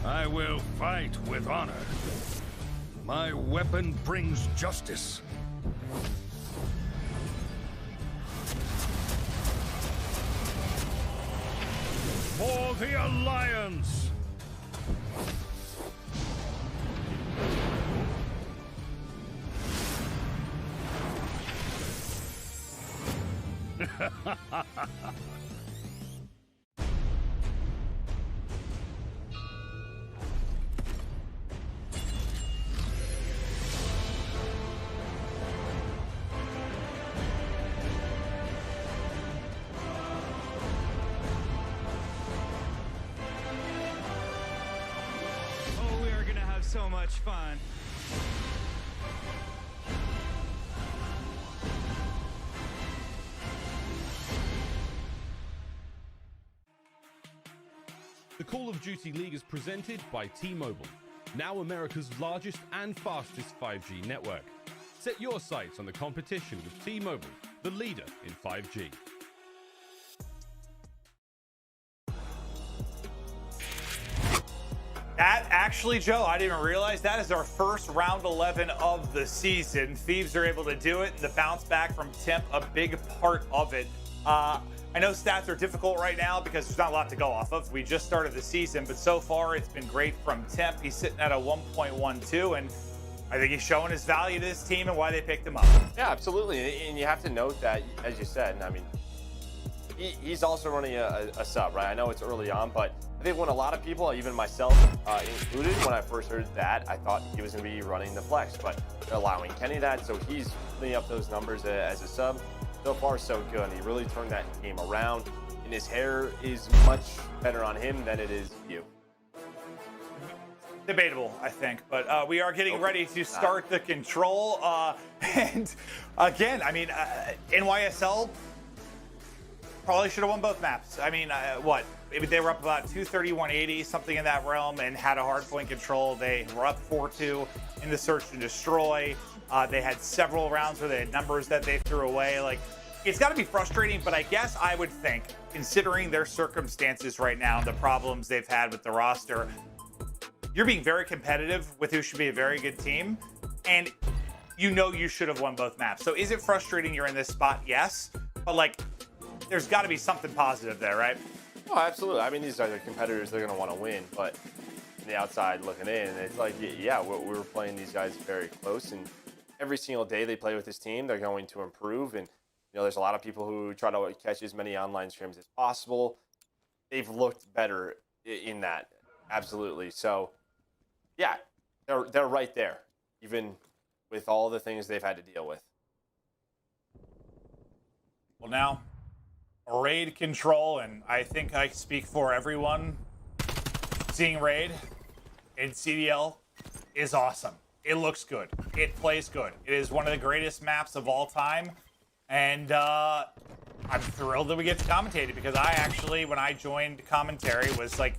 I will fight with honor. My weapon brings justice. For the Alliance! So much fun. The Call of Duty League is presented by T-Mobile, now America's largest and fastest 5G network. Set your sights on the competition with T-Mobile, the leader in 5G. That actually, Joe, I didn't even realize that is our first round 11 of the season. Thieves are able to do it. The bounce back from Temp, a big part of it. I know stats are difficult right now because there's not a lot to go off of. We just started the season, but so far it's been great from Temp. He's sitting at a 1.12, and I think he's showing his value to this team and why they picked him up. Yeah, absolutely. And you have to note that, as you said, I mean, he's also running a sub, right? I know it's early on, but I think when a lot of people, even myself included, when I first heard that, I thought he was going to be running the flex, but they're allowing Kenny that, so he's putting up those numbers as a sub. So far, so good. And he really turned that game around, and his hair is much better on him than it is you. Debatable, I think, but we are getting ready to start the control. And again, I mean, NYSL probably should have won both maps. I mean, what? Maybe they were up about 230, 180, something in that realm, and had a hard point control. They were up 4-2 in the search and destroy. They had several rounds where they had numbers that they threw away. Like, it's got to be frustrating, but I guess I would think, considering their circumstances right now and the problems they've had with the roster, you're being very competitive with who should be a very good team, and you know you should have won both maps. So is it frustrating you're in this spot? Yes, but like, there's got to be something positive there, right? Oh, absolutely. I mean, these are the competitors. They're going to want to win, but from the outside looking in, it's like, yeah, we were playing these guys very close, and every single day they play with this team, they're going to improve. And, you know, there's a lot of people who try to catch as many online scrims as possible. They've looked better in that, absolutely. So, yeah, they're right there, even with all the things they've had to deal with. Well, now, raid control, and I think I speak for everyone. Seeing raid in CDL is awesome. It looks good. It plays good. It is one of the greatest maps of all time. And I'm thrilled that we get to commentate it, because I actually, when I joined commentary, was like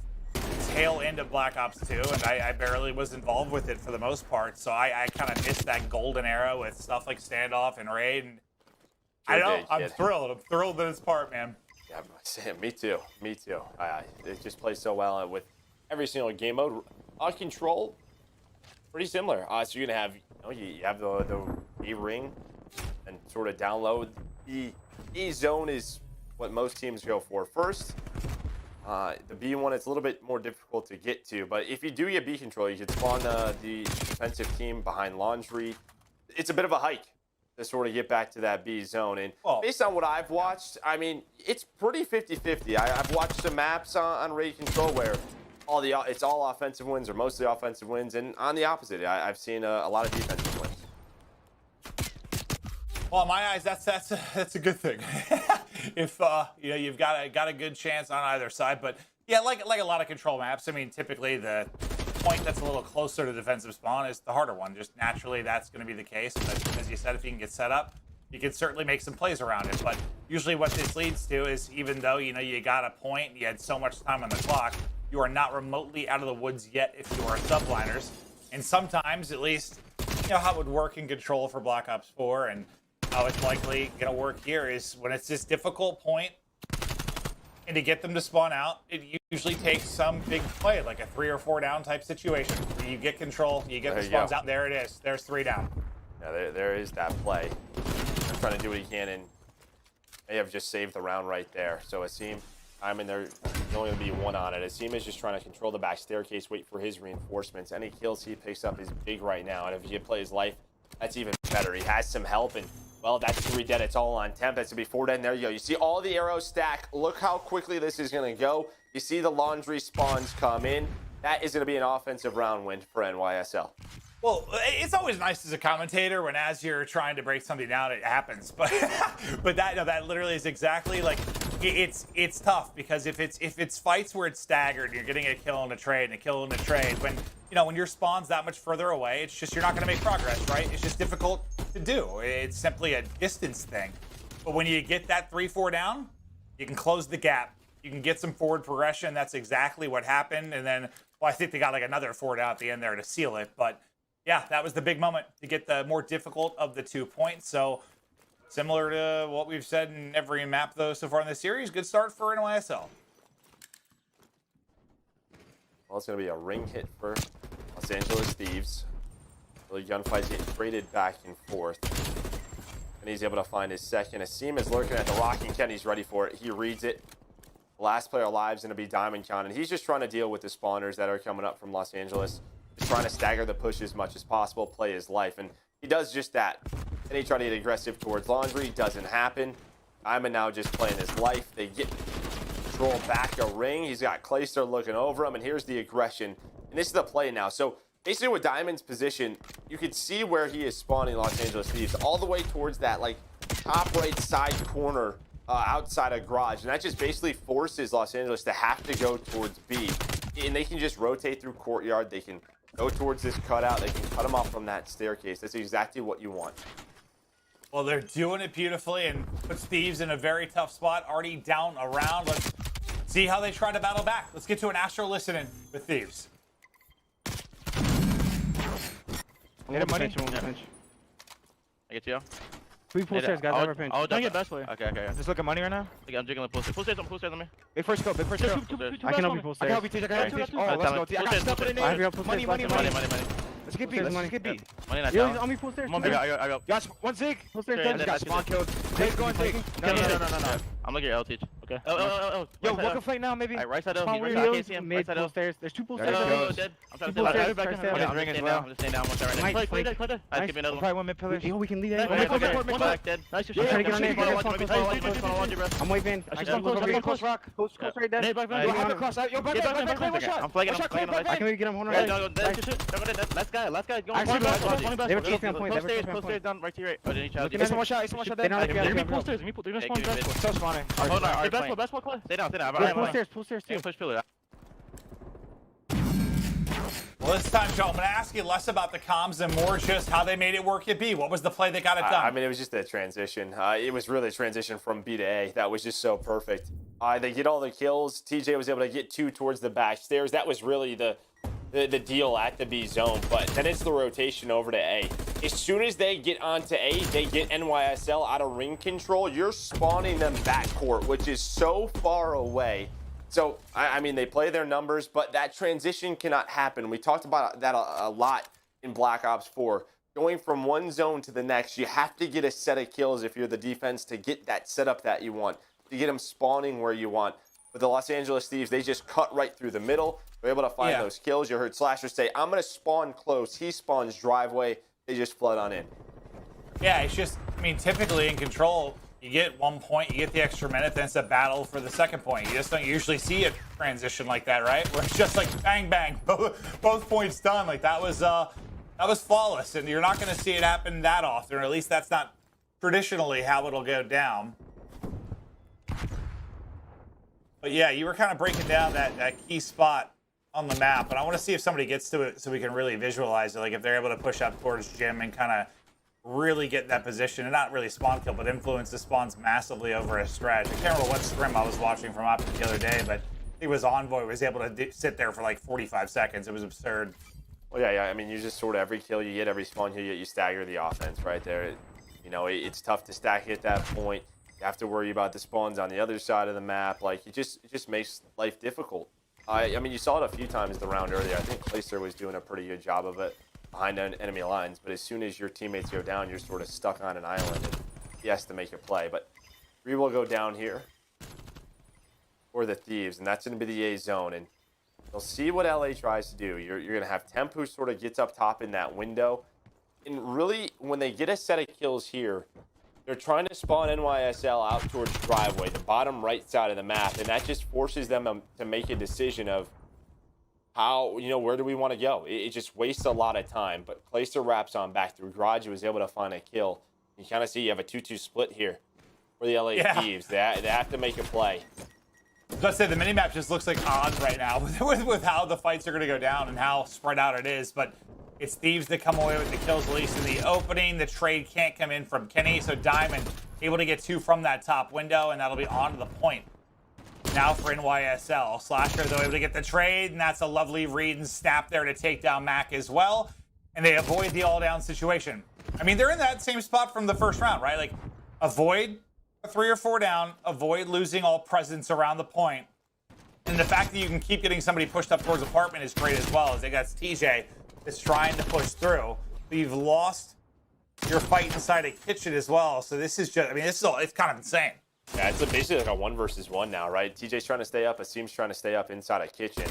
tail end of Black Ops 2, and I barely was involved with it for the most part. So I kind of missed that golden era with stuff like Standoff and Raid. And I know, I'm thrilled. I'm thrilled that it's part, man. Yeah, me too. Me too. It just plays so well with every single game mode. Control, pretty similar. So you're gonna have, you have the A ring and sort of down low. The A zone is what most teams go for first. The B one, it's a little bit more difficult to get to, but if you do get B control, you can spawn the defensive team behind Laundry. It's a bit of a hike to sort of get back to that B zone. And based on what I've watched, I mean, it's pretty 50-50. I've watched some maps on Raid Control where it's all offensive wins or mostly offensive wins, and on the opposite, I've seen a lot of defensive wins. Well, in my eyes, that's a good thing. If you've got a good chance on either side, but yeah, like a lot of control maps. I mean, typically the point that's a little closer to defensive spawn is the harder one. Just naturally, that's going to be the case. But as you said, if you can get set up, you can certainly make some plays around it. But usually, what this leads to is even though you got a point, you had so much time on the clock, you are not remotely out of the woods yet if you are subliners. And sometimes, at least, how it would work in control for Black Ops 4 and how it's likely going to work here is when it's this difficult point, and to get them to spawn out, it usually takes some big play, like a 3 or 4 down type situation. Where you get control, you get the spawns out, there it is. There's 3 down. Yeah, there is that play. I'm trying to do what he can, and they have just saved the round right there. So Asim, there's only going to be 1 on it. Asim is just trying to control the back staircase, wait for his reinforcements. Any kills he picks up is big right now, and if he can play his life, that's even better. He has some help, and well, that's 3 dead. It's all on Temp. That's going to be 4 dead. And there you go. You see all the arrows stack. Look how quickly this is going to go. You see the Laundry spawns come in. That is going to be an offensive round win for NYSL. Well, it's always nice as a commentator when as you're trying to break something down, it happens. But that literally is exactly like it's tough because if it's fights where it's staggered, you're getting a kill in a trade and a kill in a trade. When your spawn's that much further away, it's just you're not going to make progress, right? It's just difficult to do. It's simply a distance thing. But when you get that 3-4 down, you can close the gap. You can get some forward progression. That's exactly what happened. And then, well, I think they got like another 4 down at the end there to seal it. But yeah, that was the big moment to get the more difficult of the 2 points. So similar to what we've said in every map, though, so far in this series, good start for NYSL. Well, it's going to be a ring hit for Los Angeles Thieves. Really gunfights get traded back and forth. And he's able to find his second. Asim is lurking at the rock, and Kenny's ready for it. He reads it. The last player alive is going to be Diamondcon, and he's just trying to deal with the spawners that are coming up from Los Angeles. He's trying to stagger the push as much as possible, play his life, and he does just that. And he tried to get aggressive towards Laundry. Doesn't happen. Diamond now just playing his life. They get control back a ring. He's got Clayster looking over him, and here's the aggression. And this is the play now. So basically with Diamond's position, you could see where he is spawning Los Angeles Thieves, all the way towards that like top right side corner outside of garage. And that just basically forces Los Angeles to have to go towards B. And they can just rotate through courtyard. They can go towards this cutout. They can cut them off from that staircase. That's exactly what you want. Well, they're doing it beautifully and puts Thieves in a very tough spot. Already down around. Let's see how they try to battle back. Let's get to an Astro listen-in with Thieves. Get a money. I get you. 3 pull stairs, guys. Never pinch. Don't get best player. Okay. Just look at money right now. I'm jiggling the pull stairs. Pull stairs on me. Big first go. I can help you pull stairs. I can help you, TJ. I can help you. Oh, let's go. I got stuff in there. Money. Let's get B. Let's get B. Money not down. down. On me, pull stairs. I go. Got 1 Zig. Pull stairs. Got spawn killed. Zig's going Zig. No. I'm looking at L teach. Okay. Yo, walk a flank now, maybe. Right side L. I can't see him. Mid pull stairs. There's 2 pull stairs. Dead. I'm trying to stay back. I'm just staying down. One shot right now. Play. Give me another one. Probably 1 mid pillar. Yo, we can lead it. One back, dead. Nice. I'm trying to get on it. I'm waving. I just don't close rock. Close right there. Yo, have it cross out. Yo, back 1 shot. I'm flagging. I can maybe get him 1 right. Last guy. Go. They were trophy on point. Pull stairs down right to your right. Oh, didn't each other. It's 1 shot. They're not like pull stairs. They're gonna spawn back. So spawning. Best play. Stay down. Pull stairs too. Push pillar. Well, this time, Joe, I'm going to ask you less about the comms and more just how they made it work at B. What was the play that got it done? I mean, it was just a transition. It was really a transition from B to A. That was just so perfect. They get all the kills. TJ was able to get 2 towards the back stairs. That was really the deal at the B zone. But then it's the rotation over to A. As soon as they get onto A, they get NYSL out of ring control. You're spawning them backcourt, which is so far away. So, I mean, they play their numbers, but that transition cannot happen. We talked about that a lot in Black Ops 4. Going from one zone to the next, you have to get a set of kills if you're the defense to get that setup that you want, to get them spawning where you want. But the Los Angeles Thieves, they just cut right through the middle. They're able to find those kills. You heard Slasher say, I'm going to spawn close. He spawns driveway. They just flood on in. Yeah, it's just, I mean, typically in Control, you get 1 point, you get the extra minute, then it's a battle for the second point. You just don't usually see a transition like that, right? Where it's just like bang, bang, both points done. Like that was flawless, and you're not going to see it happen that often, or at least that's not traditionally how it'll go down. But yeah, you were kind of breaking down that key spot on the map, and I want to see if somebody gets to it so we can really visualize it. Like if they're able to push up towards Jim and kind of really get that position, and not really spawn kill, but influence the spawns massively over a stretch. I can't remember what scrim I was watching from OpTic the other day, but it was Envoy was able to sit there for like 45 seconds. It was absurd. Well, yeah. I mean, you just sort of every kill you get, every spawn kill you get, you stagger the offense right there. You know, it's tough to stack at that point. You have to worry about the spawns on the other side of the map. Like, it just makes life difficult. I mean, you saw it a few times the round earlier. I think Clayster was doing a pretty good job of it behind enemy lines. But as soon as your teammates go down, you're sort of stuck on an island, and he has to make a play. But 3 will go down here for the Thieves, and that's going to be the A zone. And you'll see what LA tries to do. You're going to have Temp, who sort of gets up top in that window. And really, when they get a set of kills here, they're trying to spawn NYSL out towards driveway, the bottom right side of the map, and that just forces them to make a decision of how, you know, where do we want to go? It just wastes a lot of time. But Clayster wraps on back through garage. He was able to find a kill. You kind of see you have a 2-2 split here for the LA Thieves. They have to make a play. I was about to say, the minimap just looks like odd right now with how the fights are going to go down and how spread out it is. But it's Thieves that come away with the kills, at least in the opening. The trade can't come in from Kenny, so Diamond able to get 2 from that top window, and that'll be on to the point. Now for NYSL. Slasher, though, able to get the trade, and that's a lovely read and snap there to take down Mack as well. And they avoid the all-down situation. I mean, they're in that same spot from the first round, right? Like, avoid 3 or 4 down, avoid losing all presence around the point. And the fact that you can keep getting somebody pushed up towards apartment is great as well, as they got TJ that's trying to push through. But you've lost your fight inside a kitchen as well. So this is just, I mean, this is all, it's kind of insane. Yeah, it's basically like a 1 versus 1 now, right? TJ's trying to stay up, Asim's trying to stay up inside a kitchen.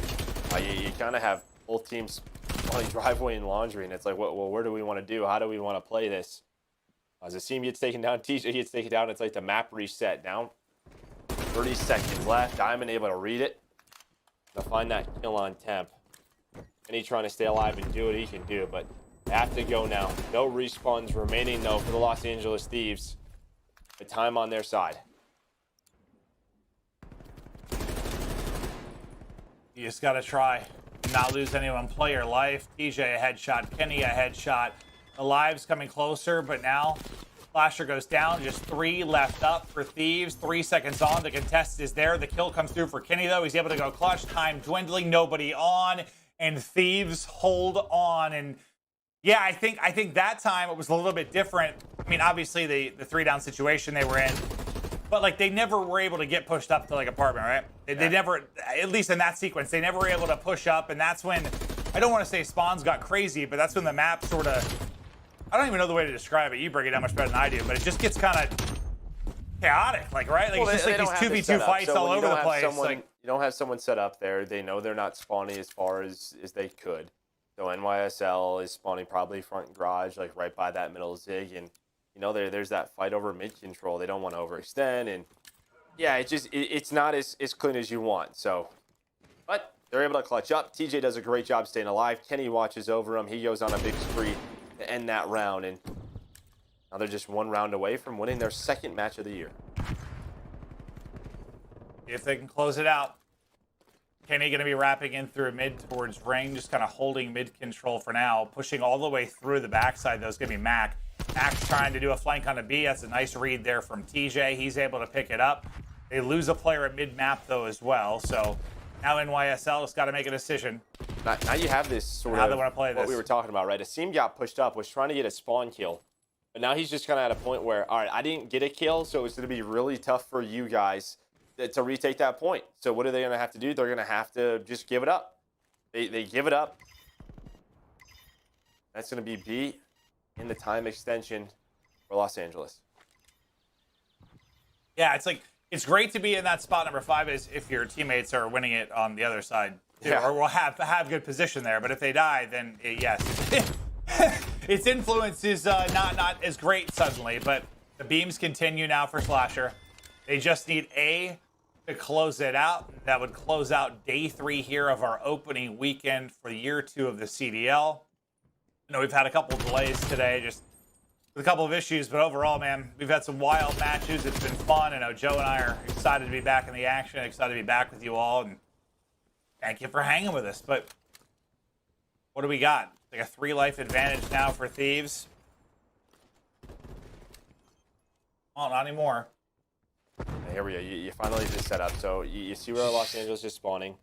You kind of have both teams playing driveway and laundry, and it's like, well, where do we want to do? How do we want to play this? As Asim gets taken down, TJ gets taken down. It's like the map reset now. 30 seconds left. Diamond able to read it. To find that kill on Temp. And he's trying to stay alive and do what he can do, but they have to go now. No respawns remaining, though, for the Los Angeles Thieves. The time on their side. You just got to try. Not lose anyone. Play your life. TJ a headshot. Kenny a headshot. The lives coming closer, but now Flasher goes down. Just 3 left up for Thieves. 3 seconds on. The contest is there. The kill comes through for Kenny, though. He's able to go clutch. Time dwindling. Nobody on. And Thieves hold on. And yeah, I think that time it was a little bit different. I mean, obviously the 3-down situation they were in, but like they never were able to get pushed up to like apartment, right? They never, at least in that sequence, they never were able to push up. And that's when, I don't want to say spawns got crazy, but that's when the map sort of, I don't even know the way to describe it. You break it down much better than I do, but it just gets kind of chaotic, like, right? Like, well, it's just like these 2v2 fights all over the place. You don't have someone set up there. They know they're not spawning as far as they could. So NYSL is spawning probably front garage, like right by that middle zig. And, you know, there's that fight over mid control. They don't want to overextend. And, yeah, it's not as clean as you want. So, but they're able to clutch up. TJ does a great job staying alive. Kenny watches over him. He goes on a big spree to end that round. And now they're just 1 round away from winning their 2nd match of the year. If they can close it out. Kenny going to be wrapping in through mid towards ring, just kind of holding mid control for now. Pushing all the way through the backside, though, is going to be Mack. Mack's trying to do a flank on a B. That's a nice read there from TJ. He's able to pick it up. They lose a player at mid-map, though, as well. So now NYSL has got to make a decision. Now you have this sort of what we were talking about, right? Asim got pushed up, was trying to get a spawn kill. But now he's just kind of at a point where, all right, I didn't get a kill, so it's going to be really tough for you guys to retake that point. So what are they going to have to do? They're going to have to just give it up. They give it up. That's going to be B in the time extension for Los Angeles. Yeah, it's great to be in that spot number 5 is if your teammates are winning it on the other side too, or will have good position there. But if they die, then yes, its influence is not as great suddenly. But the beams continue now for Slasher. They just need A to close it out. That would close out day 3 here of our opening weekend for year 2 of the CDL. I know we've had a couple of delays today, just with a couple of issues, but overall, man, we've had some wild matches. It's been fun. I know Joe and I are excited to be back in the action, excited to be back with you all, and thank you for hanging with us. But what do we got? Like a 3-life advantage now for Thieves. Well, not anymore. Here we go. You finally just set up. So you see where Los Angeles is spawning.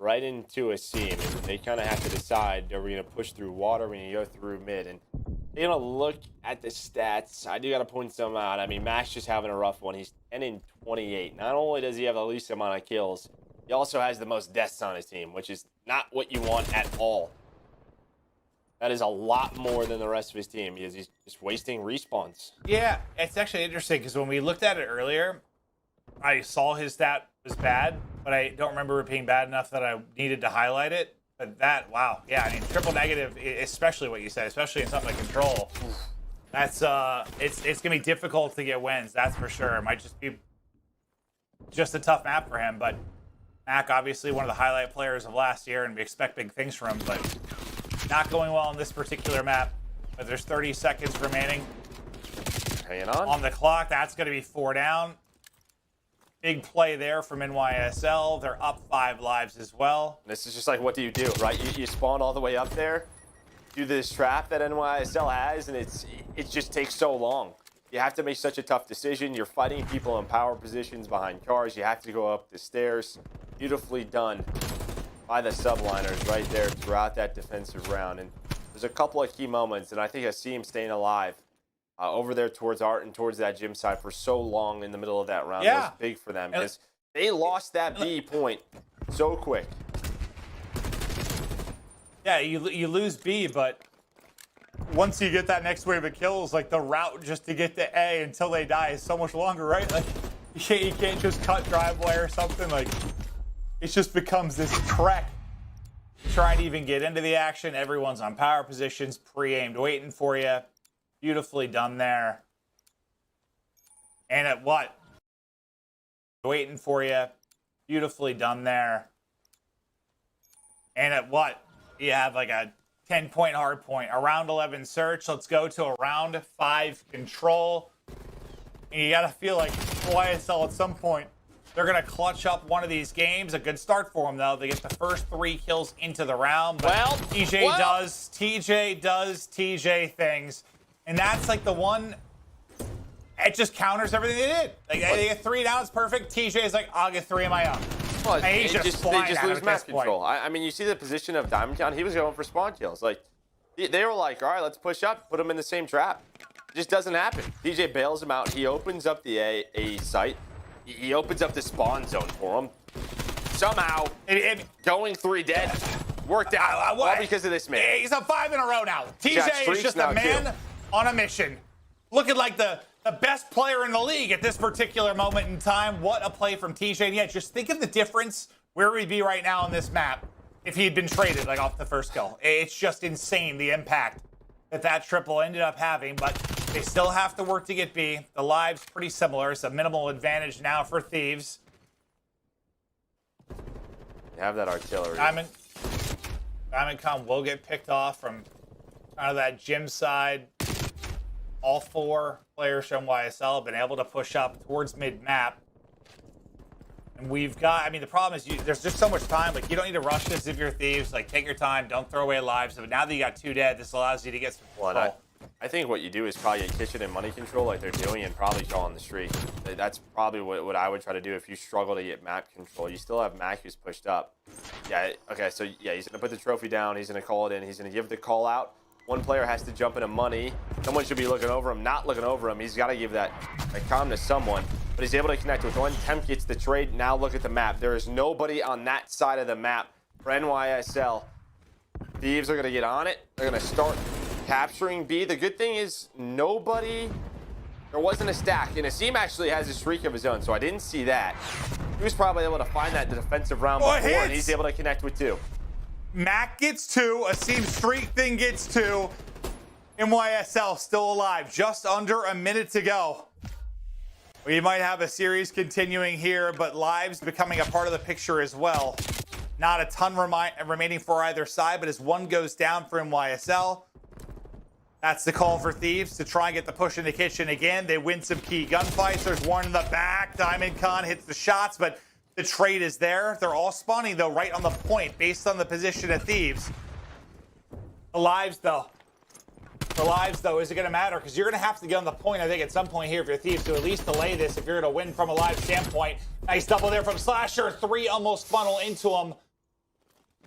Right into Asim, and they kind of have to decide, are we going to push through water, are we going to go through mid? And they're going to look at the stats. I do got to point some out. I mean, Mack's just having a rough one. He's 10 and 28. Not only does he have the least amount of kills, he also has the most deaths on his team, which is not what you want at all. That is a lot more than the rest of his team because he's just wasting respawns. Yeah, it's actually interesting because when we looked at it earlier, I saw his stat was bad, but I don't remember it being bad enough that I needed to highlight it. But that, wow, yeah, I mean, triple negative, especially what you said, especially in something like control. That's it's gonna be difficult to get wins, that's for sure. It might just be just a tough map for him. But Mack, obviously one of the highlight players of last year, and we expect big things from him. But not going well on this particular map. But there's 30 seconds remaining. Hanging on the clock. That's gonna be 4 down. Big play there from NYSL. They're up 5 lives as well. This is just like, what do you do, right? You spawn all the way up there, do this trap that NYSL has, and it just takes so long. You have to make such a tough decision. You're fighting people in power positions behind cars. You have to go up the stairs. Beautifully done by the Subliners right there throughout that defensive round. And there's a couple of key moments, and I think Asim staying alive over there towards Art and towards that gym side for so long in the middle of that round was big for them because they lost that B point so quick. Yeah, you lose B, but once you get that next wave of kills, like the route just to get to A until they die is so much longer, right? Like you can't just cut driveway or something. Like it just becomes this trek. Trying to even get into the action. Everyone's on power positions, pre-aimed, waiting for you. Beautifully done there. And at what? Waiting for you. Beautifully done there. And at what? You have like a 10-point hard point. A round 11 search. Let's go to a round 5 control. And you got to feel like YSL at some point, they're going to clutch up one of these games. A good start for them, though. They get the first 3 kills into the round. But TJ does TJ things. And that's like the one, it just counters everything they did. Like, they get 3 down, it's perfect. TJ is like, I'll get 3 of my own. Well, and he's they just lose map control. I mean, you see the position of Diamondcon, he was going for spawn kills. Like, they were like, all right, let's push up, put him in the same trap. It just doesn't happen. TJ bails him out. He opens up the A site. He opens up the spawn zone for him. Somehow, going 3 dead. Worked out, all because of this man. He's on 5 in a row now. TJ is just a man on a mission. Looking like the best player in the league at this particular moment in time. What a play from TJ. And yeah, just think of the difference where we'd be right now on this map if he'd been traded like off the first kill. It's just insane the impact that triple ended up having, but they still have to work to get B. The lives pretty similar. It's a minimal advantage now for Thieves. You have that artillery. Diamondcon will get picked off from kind of that gym side. All 4 players from YSL have been able to push up towards mid-map. And we've got, I mean, the problem is there's just so much time. Like, you don't need to rush this if you're Thieves. Like, take your time. Don't throw away lives. But now that you got 2 dead, this allows you to get some control. I think what you do is probably get kitchen and money control like they're doing and probably call on the street. That's probably what I would try to do if you struggle to get map control. You still have Mack who's pushed up. Yeah, okay, so yeah, he's going to put the trophy down. He's going to call it in. He's going to give the call out. one player has to jump into money. Someone should be looking over him, not looking over him. He's got to give that calm to someone. But he's able to connect with one. Temp gets the trade. Now look at the map. There is nobody on that side of the map for NYSL. Thieves are going to get on it. They're going to start capturing B. The good thing is nobody... There wasn't a stack. And Asim actually has a streak of his own, so I didn't see that. He was probably able to find that defensive round before, and he's able to connect with 2. Mack gets 2. Asim's streak thing gets 2. NYSL still alive. Just under a minute to go. We might have a series continuing here, but lives becoming a part of the picture as well. Not a ton remaining for either side, but as one goes down for NYSL, that's the call for Thieves to try and get the push in the kitchen again. They win some key gunfights. There's one in the back. Diamondcon hits the shots, but the trade is there. They're all spawning, though, right on the point based on the position of Thieves. The lives, though. Is it going to matter? Because you're going to have to get on the point, I think, at some point here for your Thieves to at least delay this if you're going to win from a live standpoint. Nice double there from Slasher. 3 almost funnel into him.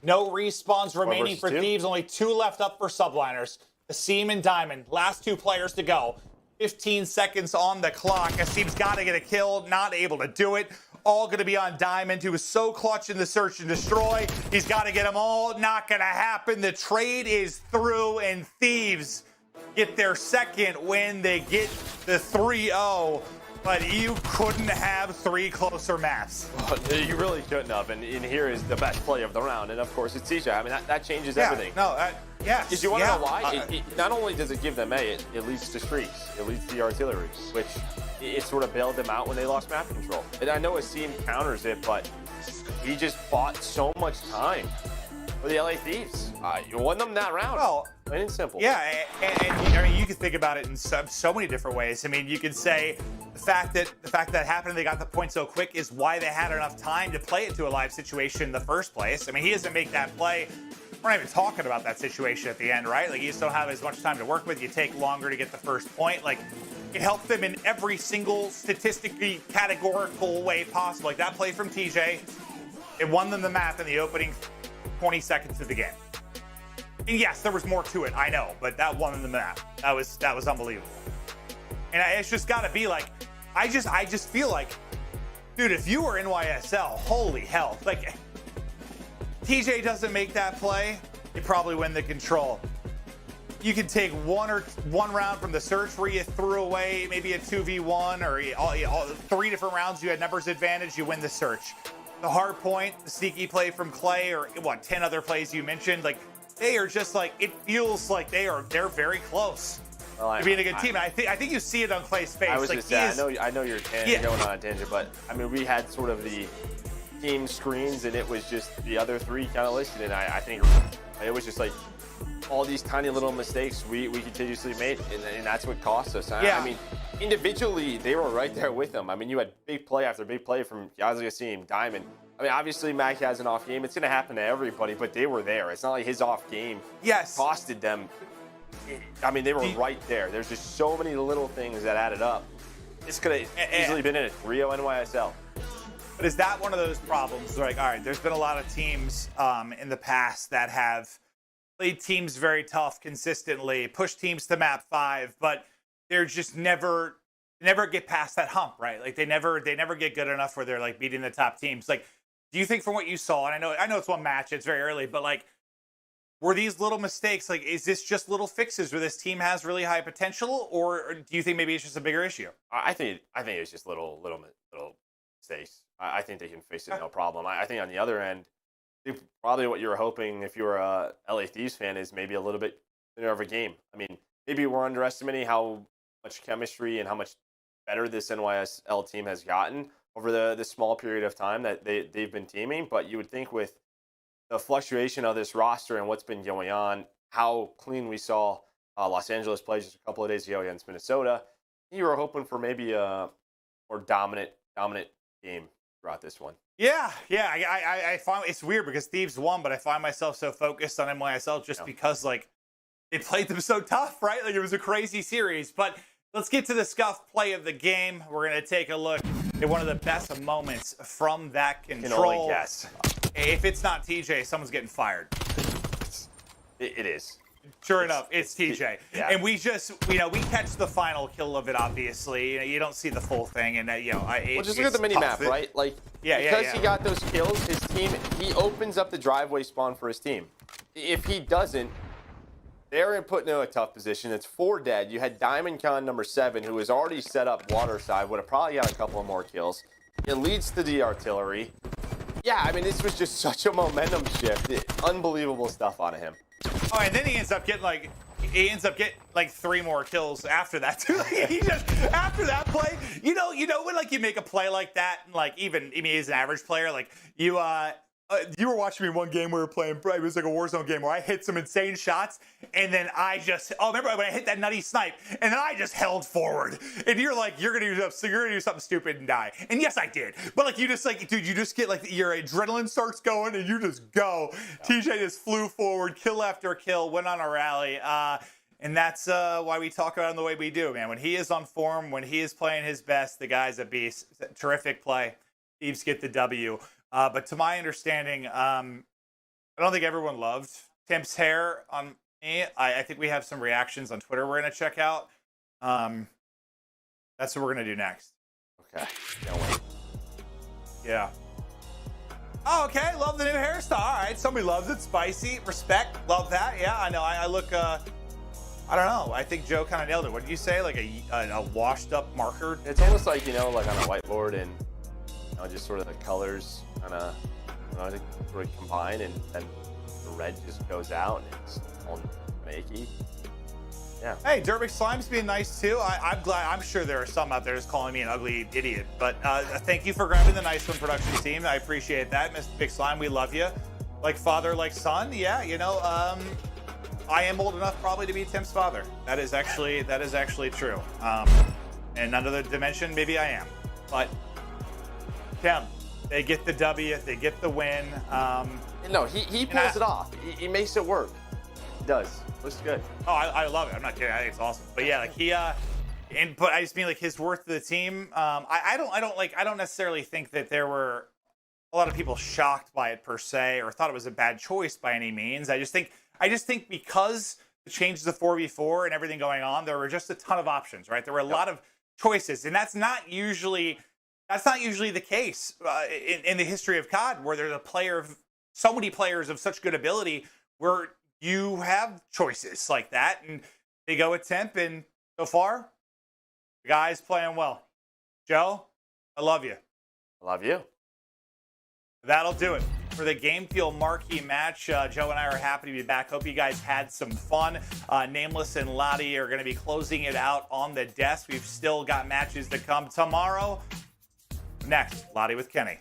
No respawns remaining for Thieves. Only 2 left up for Subliners. Asim and Diamond. Last 2 players to go. 15 seconds on the clock. Asim's got to get a kill. Not able to do it. All going to be on Diamond, who was so clutch in the search and destroy. He's got to get them all. Not going to happen. The trade is through, and Thieves get their second win. They get the 3-0. But you couldn't have 3 closer maps. Well, you really couldn't have. And here is the best play of the round. And, of course, it's TJ. I mean, that changes everything. Yes. Because you want to know why? Not only does it give them it leads to streaks. It leads to the artillery, which it sort of bailed them out when they lost map control. And I know Asim counters it, but he just bought so much time for the LA Thieves. You won them that round. Well, plain and simple. Yeah, and I mean, you can think about it in so many different ways. I mean, you could say the fact that happened and they got the point so quick is why they had enough time to play it to a live situation in the first place. I mean, he doesn't make that play. We're not even talking about that situation at the end, right? Like, you just don't have as much time to work with. You take longer to get the first point. Like, it helped them in every single statistically categorical way possible. Like, that play from TJ, it won them the map in the opening 20 seconds of the game. And yes, there was more to it, I know, but that won them the map. That was unbelievable. And it's just got to be like, I just feel like, dude, if you were NYSL, holy hell, like, TJ doesn't make that play, you probably win the control. You can take one round from the search where you threw away maybe a 2v1 or all 3 different rounds you had numbers advantage, you win the search. The hard point, the sneaky play from Clay, or 10 other plays you mentioned, like, they are just like, it feels like they're very close to being a good team. I think you see it on Clay's face. I was like, just saying, I know you're going on a tangent, but I mean, we had sort of the team screens, and it was just the other 3 kind of listed, and I think it was just like all these tiny little mistakes we continuously made, and that's what cost us. I mean, individually, they were right there with them. I mean, you had big play after big play from Asim, Diamond. I mean, obviously, Mack has an off game. It's going to happen to everybody, but they were there. It's not like his off game costed them. I mean, they were right there. There's just so many little things that added up. This could have easily been in a 3-0 NYSL. But is that one of those problems? Like, all right, there's been a lot of teams in the past that have played teams very tough consistently, pushed teams to map 5, but they're just never get past that hump, right? Like, they never get good enough where they're like beating the top teams. Like, do you think from what you saw, and I know it's one match, it's very early, but like, were these little mistakes, like, is this just little fixes where this team has really high potential, or do you think maybe it's just a bigger issue? I think it's just little mistakes. I think they can fix it, no problem. I think on the other end, probably what you were hoping if you were a LA Thieves fan is maybe a little bit thinner of a game. I mean, maybe we're underestimating how much chemistry and how much better this NYSL team has gotten over the small period of time that they've been teaming. But you would think with the fluctuation of this roster and what's been going on, how clean we saw Los Angeles play just a couple of days ago against Minnesota, you were hoping for maybe a more dominant game throughout this one. Yeah. I find it's weird because Thieves won, but I find myself so focused on NYSL just because, like, they played them so tough, right? Like, it was a crazy series. But let's get to the scuff play of the game. We're going to take a look at one of the best moments from that control. Can only guess. If it's not TJ, someone's getting fired. It is. Sure enough, it's TJ. Yeah. And we just, we catch the final kill of it, obviously. You don't see the full thing. And, well, just look at the mini-map, right? Like, because he got those kills, his team, he opens up the driveway spawn for his team. If he doesn't, they're put in a tough position. It's 4 dead. You had Diamondcon number 7, who was already set up water side, would have probably got a couple of more kills. It leads to the artillery. Yeah, I mean, this was just such a momentum shift. Unbelievable stuff out of him. Oh, and then he ends up getting like 3 more kills after that too. He just after that play, you know when like you make a play like that, and like even he's an average player, like you were watching me one game we were playing, it was like a Warzone game where I hit some insane shots, and then I just, remember when I hit that nutty snipe, and then I just held forward, and you're like, you're gonna do something stupid and die, and yes I did, but like you just like, dude, you just get like your adrenaline starts going, and you just go. TJ just flew forward, kill after kill, went on a rally, and that's why we talk about him the way we do, man. When he is on form, when he is playing his best, the guy's a beast. Terrific play. Thieves get the W. But to my understanding, I don't think everyone loved Temp's hair on me. I think we have some reactions on Twitter we're going to check out. That's what we're going to do next. Okay. Can't wait. Yeah. Oh, okay. Love the new hairstyle. All right. Somebody loves it. Spicy. Respect. Love that. Yeah, I know. I look, I don't know. I think Joe kind of nailed it. What did you say? Like a washed up marker? It's almost like, like on a whiteboard, and just sort of the colors kind of, sort of combine, and then the red just goes out, and it's all makey. Yeah. Hey, Derbic Slime's being nice too. I'm glad. I'm sure there are some out there just calling me an ugly idiot. But thank you for grabbing the nice one production team. I appreciate that, Mr. Big Slime. We love you, like father, like son. Yeah, I am old enough probably to be Tim's father. That is actually true. In another dimension, maybe I am. But Tim, they get the W, they get the win. No, he pulls it off. He makes it work. He does. Looks good. Oh, I love it. I'm not kidding. I think it's awesome. But yeah, like but I just mean like his worth to the team. I don't necessarily think that there were a lot of people shocked by it per se, or thought it was a bad choice by any means. I just think because the changes of 4v4 and everything going on, there were just a ton of options, right? There were a lot of choices, and that's not usually the case in the history of COD, where there's so many players of such good ability where you have choices like that, and they go with Temp, and so far, the guy's playing well. Joe, I love you. I love you. That'll do it for the Game Fuel marquee match. Joe and I are happy to be back. Hope you guys had some fun. Nameless and Lottie are going to be closing it out on the desk. We've still got matches to come tomorrow. Next, Lottie with Kenny.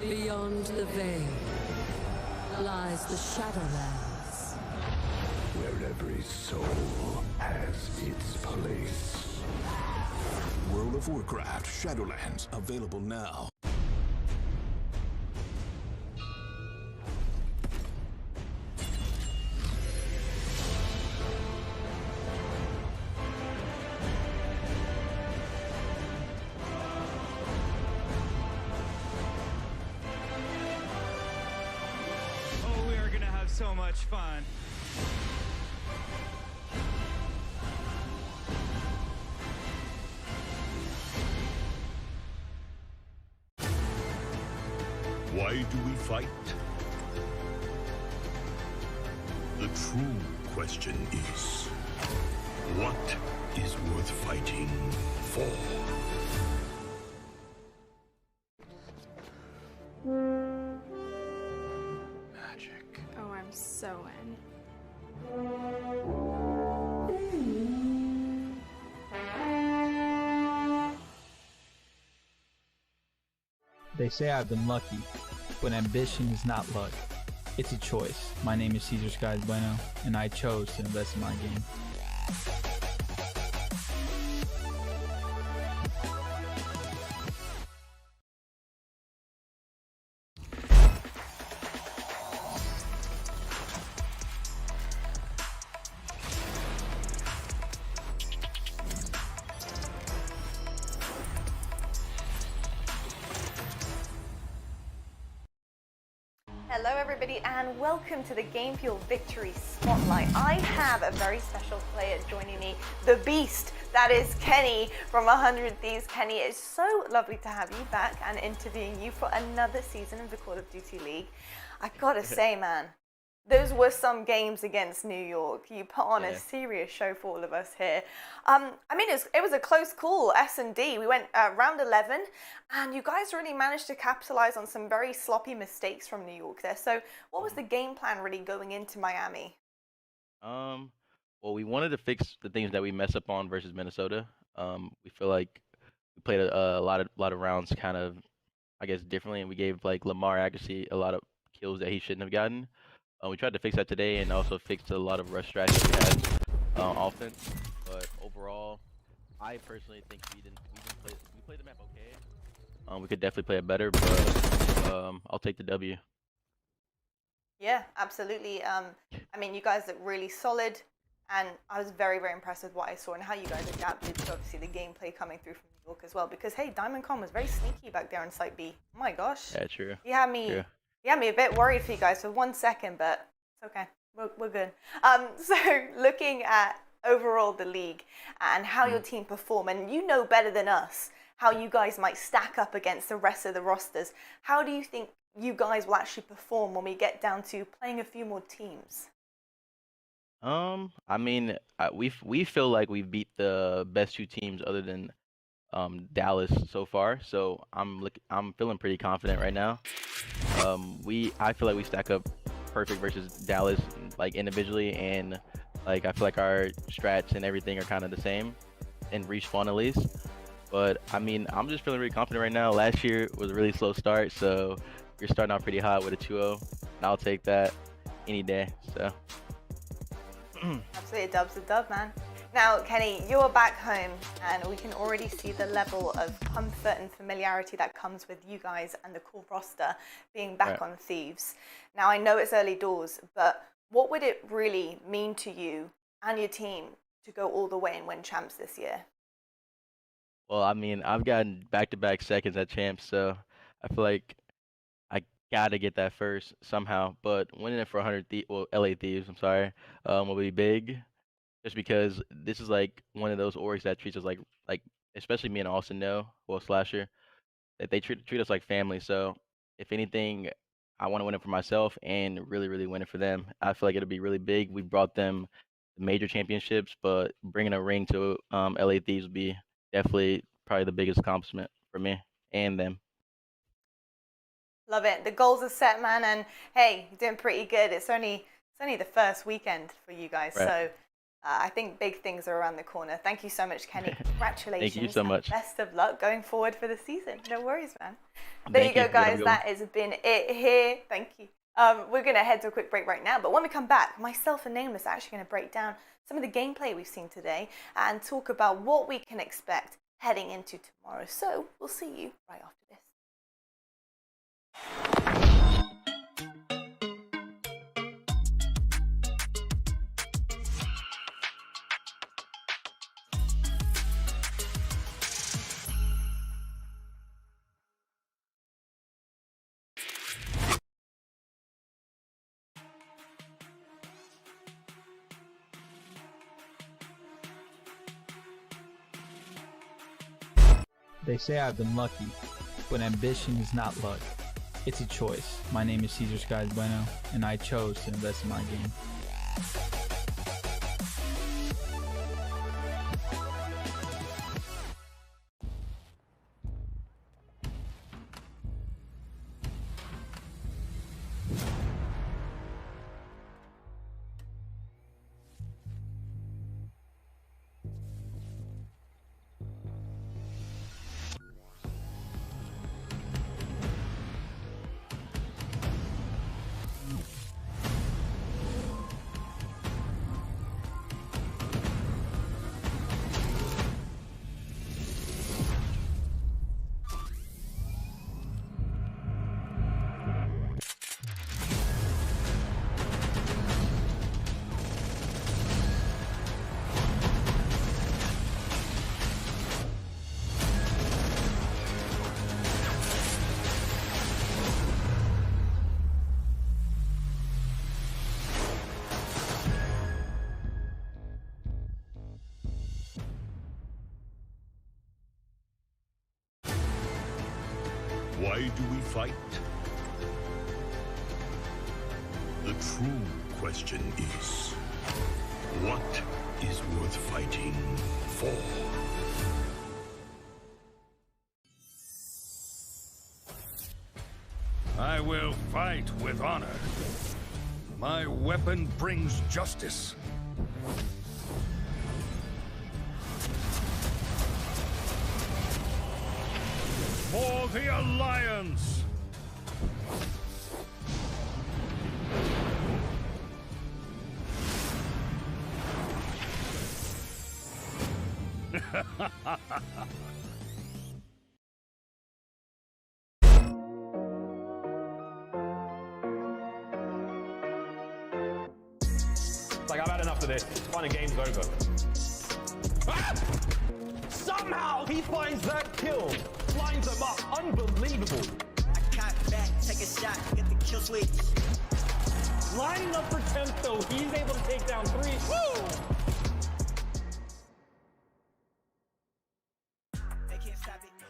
Beyond the veil lies the Shadowlands, where every soul has its place. World of Warcraft Shadowlands, available now. So much fun. Why do we fight? The true question is, what is worth fighting for? Oh, I'm so in. They say I've been lucky, but ambition is not luck. It's a choice. My name is CDL and I chose to invest in my game. Hello everybody and welcome to the Game Fuel Victory Spotlight. I have a very special player joining me, the beast, that is Kenny from 100 Thieves. Kenny, it's so lovely to have you back and interviewing you for another season of the Call of Duty League. I gotta say, man, those were some games against New York. You put on a serious show for all of us here. I mean, it was a close call, S&D. We went round 11, and you guys really managed to capitalize on some very sloppy mistakes from New York there. So what was the game plan really going into Miami? Well, we wanted to fix the things that we mess up on versus Minnesota. We feel like we played a lot of rounds kind of, I guess, differently, and we gave like Lamar accuracy a lot of kills that he shouldn't have gotten. We tried to fix that today and also fixed a lot of rush strategies we had offense. But overall, I personally think we played the map okay. We could definitely play it better, but I'll take the W. Yeah, absolutely. I mean, you guys look really solid, and I was very, very impressed with what I saw and how you guys adapted to obviously the gameplay coming through from New York as well. Because hey, Diamondcon was very sneaky back there on Site B. Oh my gosh. Yeah, true. You had me a bit worried for you guys for 1 second, but it's okay. We're good. So looking at overall the league and how your team perform, and you know better than us how you guys might stack up against the rest of the rosters. How do you think you guys will actually perform when we get down to playing a few more teams? I mean, we feel like we've beat the best two teams other than Dallas so far, so I'm feeling pretty confident right now. I feel like we stack up perfect versus Dallas, like individually, and like I feel like our strats and everything are kind of the same in respawn at least. But I mean, I'm just feeling really confident right now. Last year was a really slow start, so we're starting out pretty hot with a 2-0, and I'll take that any day. So absolutely, a dub's a dub, man. Now, Kenny, you're back home, and we can already see the level of comfort and familiarity that comes with you guys and the core roster being back on Thieves. Now, I know it's early doors, but what would it really mean to you and your team to go all the way and win champs this year? Well, I mean, I've gotten back-to-back seconds at champs, so I feel like I gotta get that first somehow. But winning it for 100 LA Thieves, I'm sorry, will be big. Just because this is like one of those orgs that treats us like especially me and Austin know, well, Slasher, that they treat us like family. So if anything, I want to win it for myself and really win it for them. I feel like it'll be really big. We brought them major championships, but bringing a ring to LA Thieves would be definitely probably the biggest accomplishment for me and them. Love it. The goals are set, man, and hey, you're doing pretty good. It's only the first weekend for you guys, so I think big things are around the corner. Thank you so much, Kenny. Congratulations. Thank you so much. Best of luck going forward for the season. No worries, man. There you go, guys. That has been it here. Thank you. We're going to head to a quick break right now, but when we come back, myself and Nameless are actually going to break down some of the gameplay we've seen today and talk about what we can expect heading into tomorrow. So we'll see you right after this. They say I've been lucky, but ambition is not luck. It's a choice. My name is CDL and I chose to invest in my game. Why do we fight? The true question is, what is worth fighting for? I will fight with honor. My weapon brings justice. For the Alliance! Like, I've had enough of this. It's fun and game's over. Ah! Somehow he finds that kill. Lines him up. Unbelievable. I cock back, take a shot, get the kill switch. Lining up for Temp, though. He's able to take down 3. Woo!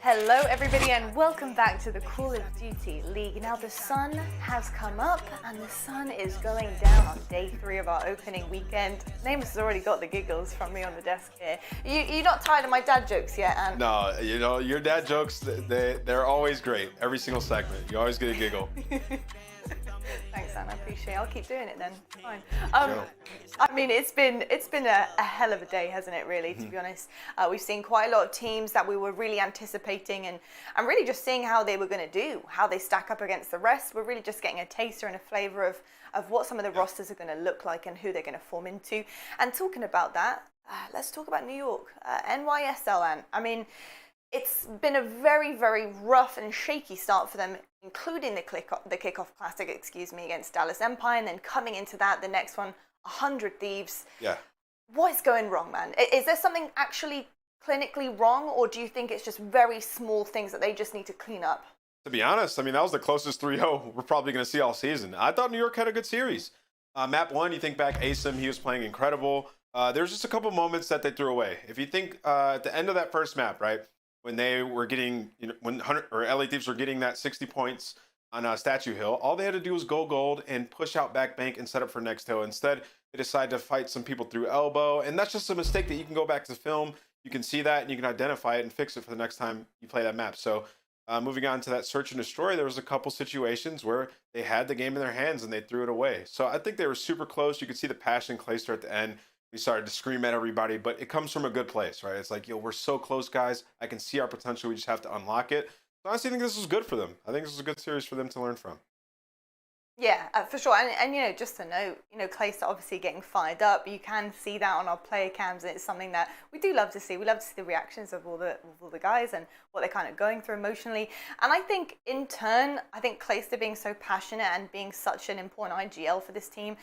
Hello everybody and welcome back to the Call of Duty League. Now the sun has come up and the sun is going down on day 3 of our opening weekend. Nameless has already got the giggles from me on the desk here. You're not tired of my dad jokes yet, Ant? No, you know, your dad jokes, they're always great. Every single segment, you always get a giggle. Thanks, Anne. I appreciate it. I'll keep doing it then. Fine. I mean, it's been a hell of a day, hasn't it? Really, to be honest. We've seen quite a lot of teams that we were really anticipating, and really just seeing how they were going to do, how they stack up against the rest. We're really just getting a taster and a flavour of what some of the rosters are going to look like and who they're going to form into. And talking about that, let's talk about New York, NYSL. Anne. I mean, it's been a very, very rough and shaky start for them, including the kickoff classic, against Dallas Empire, and then coming into that, the next one, 100 Thieves. Yeah. What is going wrong, man? Is there something actually clinically wrong, or do you think it's just very small things that they just need to clean up? To be honest, I mean, that was the closest 3-0 we're probably going to see all season. I thought New York had a good series. Map 1, you think back, Asim, he was playing incredible. There's just a couple moments that they threw away. If you think at the end of that first map, right, when they were getting, when LA Thieves were getting that 60 points on Statue Hill, all they had to do was go gold and push out back bank and set up for next hill. Instead, they decided to fight some people through elbow, and that's just a mistake that you can go back to film. You can see that, and you can identify it and fix it for the next time you play that map. So moving on to that search and destroy, there was a couple situations where they had the game in their hands and they threw it away. So I think they were super close. You could see the passion in Clayster at the end. We started to scream at everybody, but it comes from a good place, right? It's like, yo, we're so close, guys. I can see our potential. We just have to unlock it. So I honestly think this was good for them. I think this was a good series for them to learn from. Yeah, for sure. And just to note, Clayster obviously getting fired up. You can see that on our player cams. It's something that we do love to see. We love to see the reactions of all the guys and what they're kind of going through emotionally. And I think in turn, Clayster being so passionate and being such an important IGL for this team,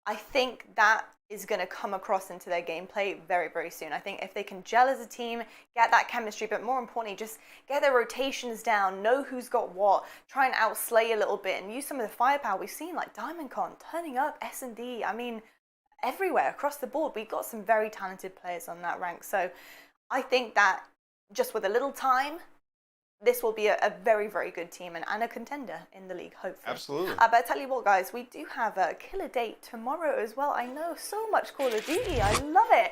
I think that is going to come across into their gameplay very, very soon. I think if they can gel as a team, get that chemistry, but more importantly, just get their rotations down, know who's got what, try and outslay a little bit, and use some of the firepower we've seen, like Diamondcon, turning up, S&D, I mean, everywhere, across the board. We've got some very talented players on that rank. So I think that just with a little time, this will be a very, very good team and a contender in the league, hopefully. Absolutely. But I tell you what, guys, we do have a killer date tomorrow as well. I know, so much Call of Duty. I love it.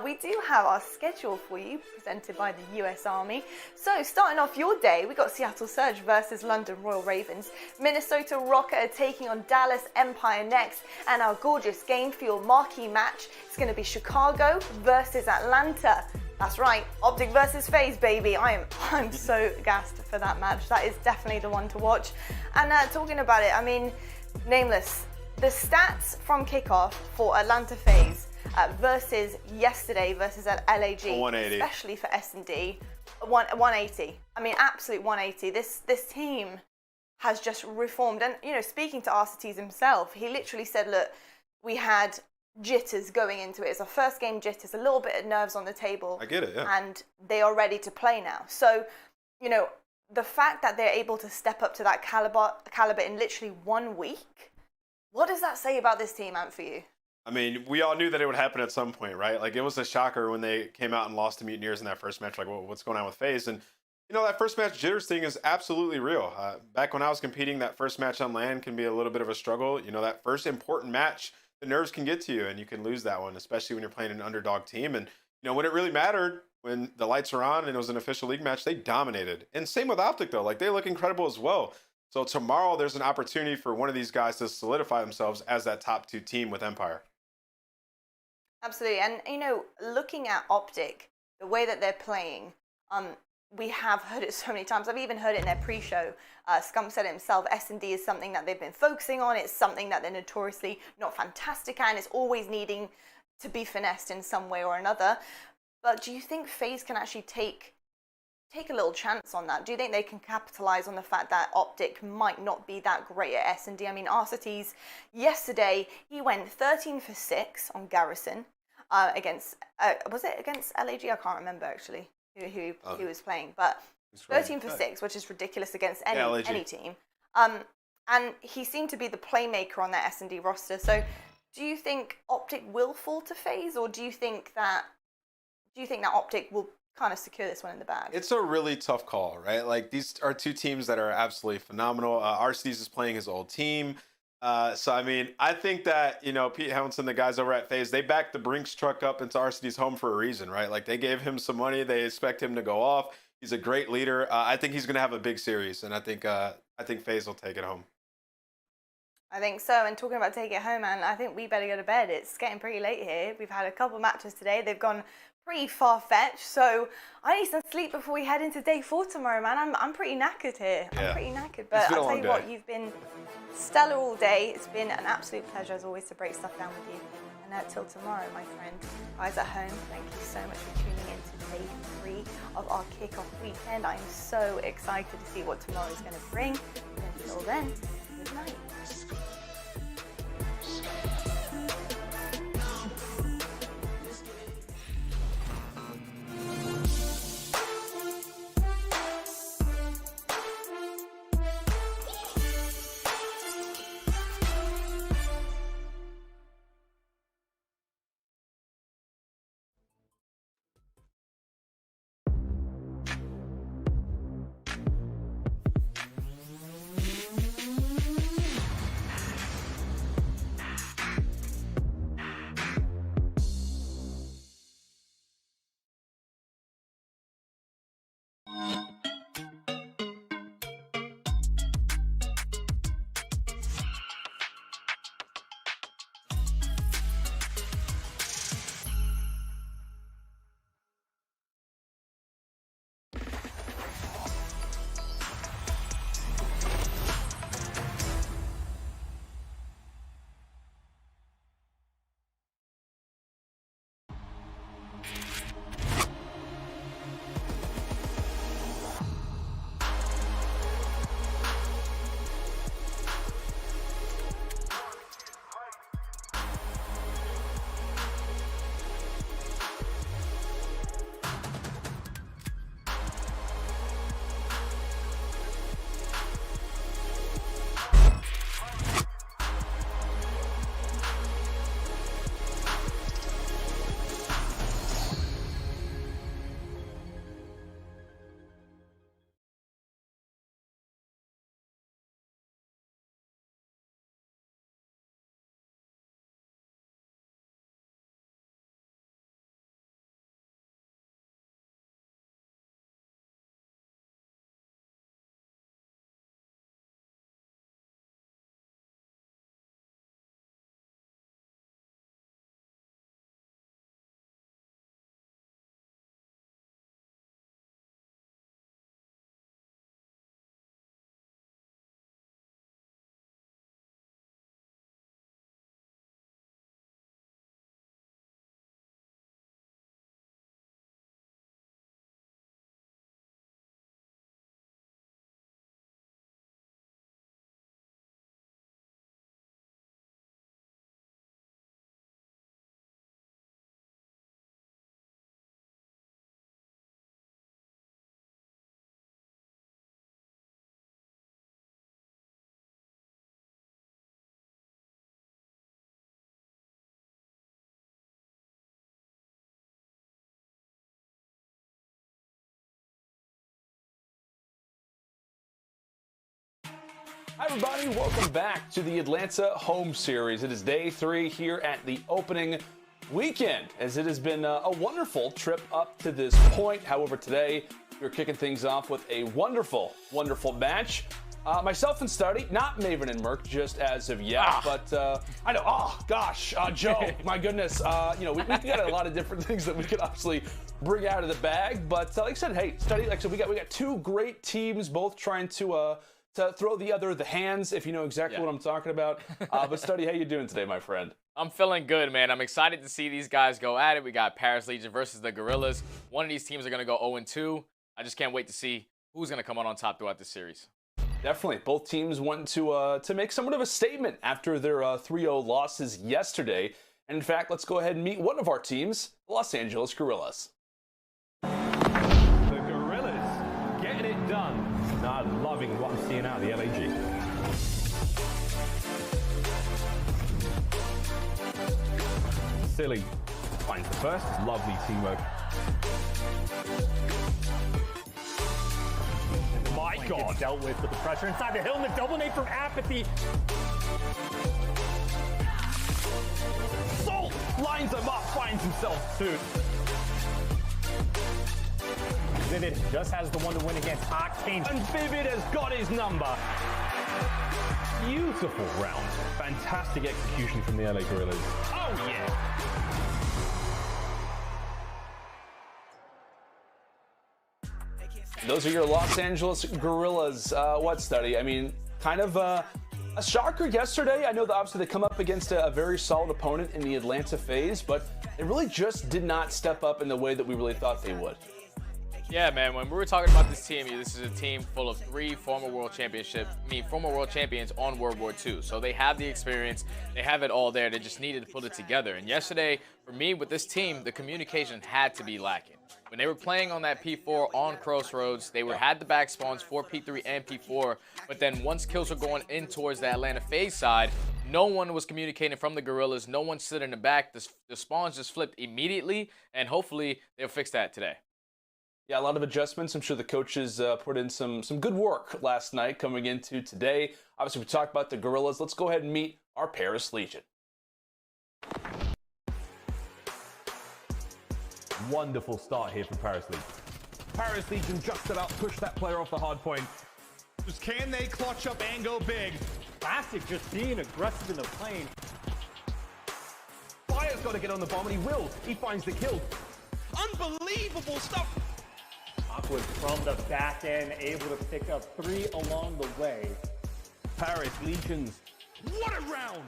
We do have our schedule for you, presented by the US Army. So, starting off your day, we got Seattle Surge versus London Royal Ravens. Minnesota Røkkr are taking on Dallas Empire next. And our gorgeous game fuel marquee match is going to be Chicago versus Atlanta. That's right, OpTic versus FaZe, baby. I'm so gassed for that match. That is definitely the one to watch. And talking about it, I mean, Nameless, the stats from kickoff for Atlanta FaZe versus yesterday versus LAG, 180. especially for S&D, 180. I mean, absolute 180. This team has just reformed. And, speaking to Arcitys himself, he literally said, look, we had jitters going into it. It's our first game jitters, a little bit of nerves on the table. I get it, yeah. And they are ready to play now. So, the fact that they're able to step up to that caliber in literally 1 week, what does that say about this team, Ant, for you? I mean, we all knew that it would happen at some point, right? Like, it was a shocker when they came out and lost to Mutineers in that first match. Like, well, what's going on with FaZe? And You know, that first match jitters thing is absolutely real. Back when I was competing, that first match on LAN can be a little bit of a struggle. You know, that first important match, the nerves can get to you and you can lose that one, especially when you're playing an underdog team. And, you know, when it really mattered, when the lights were on and it was an official league match, they dominated. And same with OpTic, though. Like, they look incredible as well. So tomorrow, there's an opportunity for one of these guys to solidify themselves as that top 2 team with Empire. Absolutely. And, you know, looking at OpTic, the way that they're playing, we have heard it so many times. I've even heard it in their pre-show. Scump said it himself, S&D is something that they've been focusing on. It's something that they're notoriously not fantastic at, and it's always needing to be finessed in some way or another. But do you think FaZe can actually take a little chance on that? Do you think they can capitalize on the fact that OpTic might not be that great at S&D? I mean, Arcitys, yesterday, he went 13 for 6 on Garrison against, was it against LAG? I can't remember, actually. Who he was playing, but 13 for 6, which is ridiculous against any team. And he seemed to be the playmaker on that S&D roster. So, do you think OpTic will fall to FaZe, or do you think that OpTic will kind of secure this one in the bag? It's a really tough call, right? Like, these are 2 teams that are absolutely phenomenal. Arcitys is playing his old team. So, I mean, I think that, you know, Pete Hamilton, the guys over at FaZe, they backed the Brinks truck up into Arcitys' home for a reason, right? Like, they gave him some money. They expect him to go off. He's a great leader. I think he's going to have a big series, and I think FaZe will take it home. I think so. And talking about taking it home, man, I think we better go to bed. It's getting pretty late here. We've had a couple matches today. They've gone pretty far-fetched, so I need some sleep before we head into day 4 tomorrow, man. I'm pretty knackered here. Yeah. I'm pretty knackered, but I'll tell you what, you've been stellar all day. It's been an absolute pleasure, as always, to break stuff down with you. And until tomorrow, my friend, guys at home, thank you so much for tuning in to day 3 of our kickoff weekend. I'm so excited to see what tomorrow is going to bring. And until then, good night. Hi everybody, welcome back to the Atlanta home series. It is day 3 here at the opening weekend, as it has been a wonderful trip up to this point. However, today we're kicking things off with a wonderful match. Myself and Study, not Maven and Merc just as of yet, but I know, oh gosh, Joe, my goodness, you know, we got a lot of different things that we could obviously bring out of the bag, but like I said, hey, Study, like I said, we got 2 great teams, both trying to throw the hands, if you know exactly what I'm talking about. But Study, how you doing today, my friend? I'm feeling good, man. I'm excited to see these guys go at it. We got Paris Legion versus the Guerrillas. One of these teams are going to go 0-2. I just can't wait to see who's going to come out on top throughout this series. Definitely. Both teams want to make somewhat of a statement after their 3-0 losses yesterday. And in fact, let's go ahead and meet one of our teams, the Los Angeles Guerrillas. The Guerrillas getting it done. I'm loving what I'm seeing out of the LAG. Silly finds the first. Lovely teamwork. My God. Dealt with the pressure inside the hill and the double nade from Apathy. Salt lines him up, finds himself too. Vivid just has the one to win against Octane. And Vivid has got his number. Beautiful round. Fantastic execution from the LA Guerrillas. Oh, yeah. Those are your Los Angeles Guerrillas. What, Study? I mean, kind of a shocker yesterday. I know that obviously they come up against a very solid opponent in the Atlanta FaZe, but they really just did not step up in the way that we really thought they would. Yeah, man, when we were talking about this team, this is a team full of 3 former world champions on World War II. So they have the experience, they have it all there. They just needed to put it together. And yesterday, for me, with this team, the communication had to be lacking. When they were playing on that P4 on Crossroads, they had the back spawns for P3 and P4, but then once kills were going in towards the Atlanta FaZe side, no one was communicating from the Guerrillas, no one stood in the back. The spawns just flipped immediately, and hopefully they'll fix that today. Yeah, a lot of adjustments. I'm sure the coaches put in some good work last night coming into today. Obviously, we talked about the Guerrillas. Let's go ahead and meet our Paris Legion. Wonderful start here from Paris Legion. Paris Legion just about pushed that player off the hard point. Just can they clutch up and go big? Classic just being aggressive in the plane. Fire's got to get on the bomb, and he will. He finds the kill. Unbelievable stuff. Awkward from the back end, able to pick up 3 along the way. Paris Legions. What a round!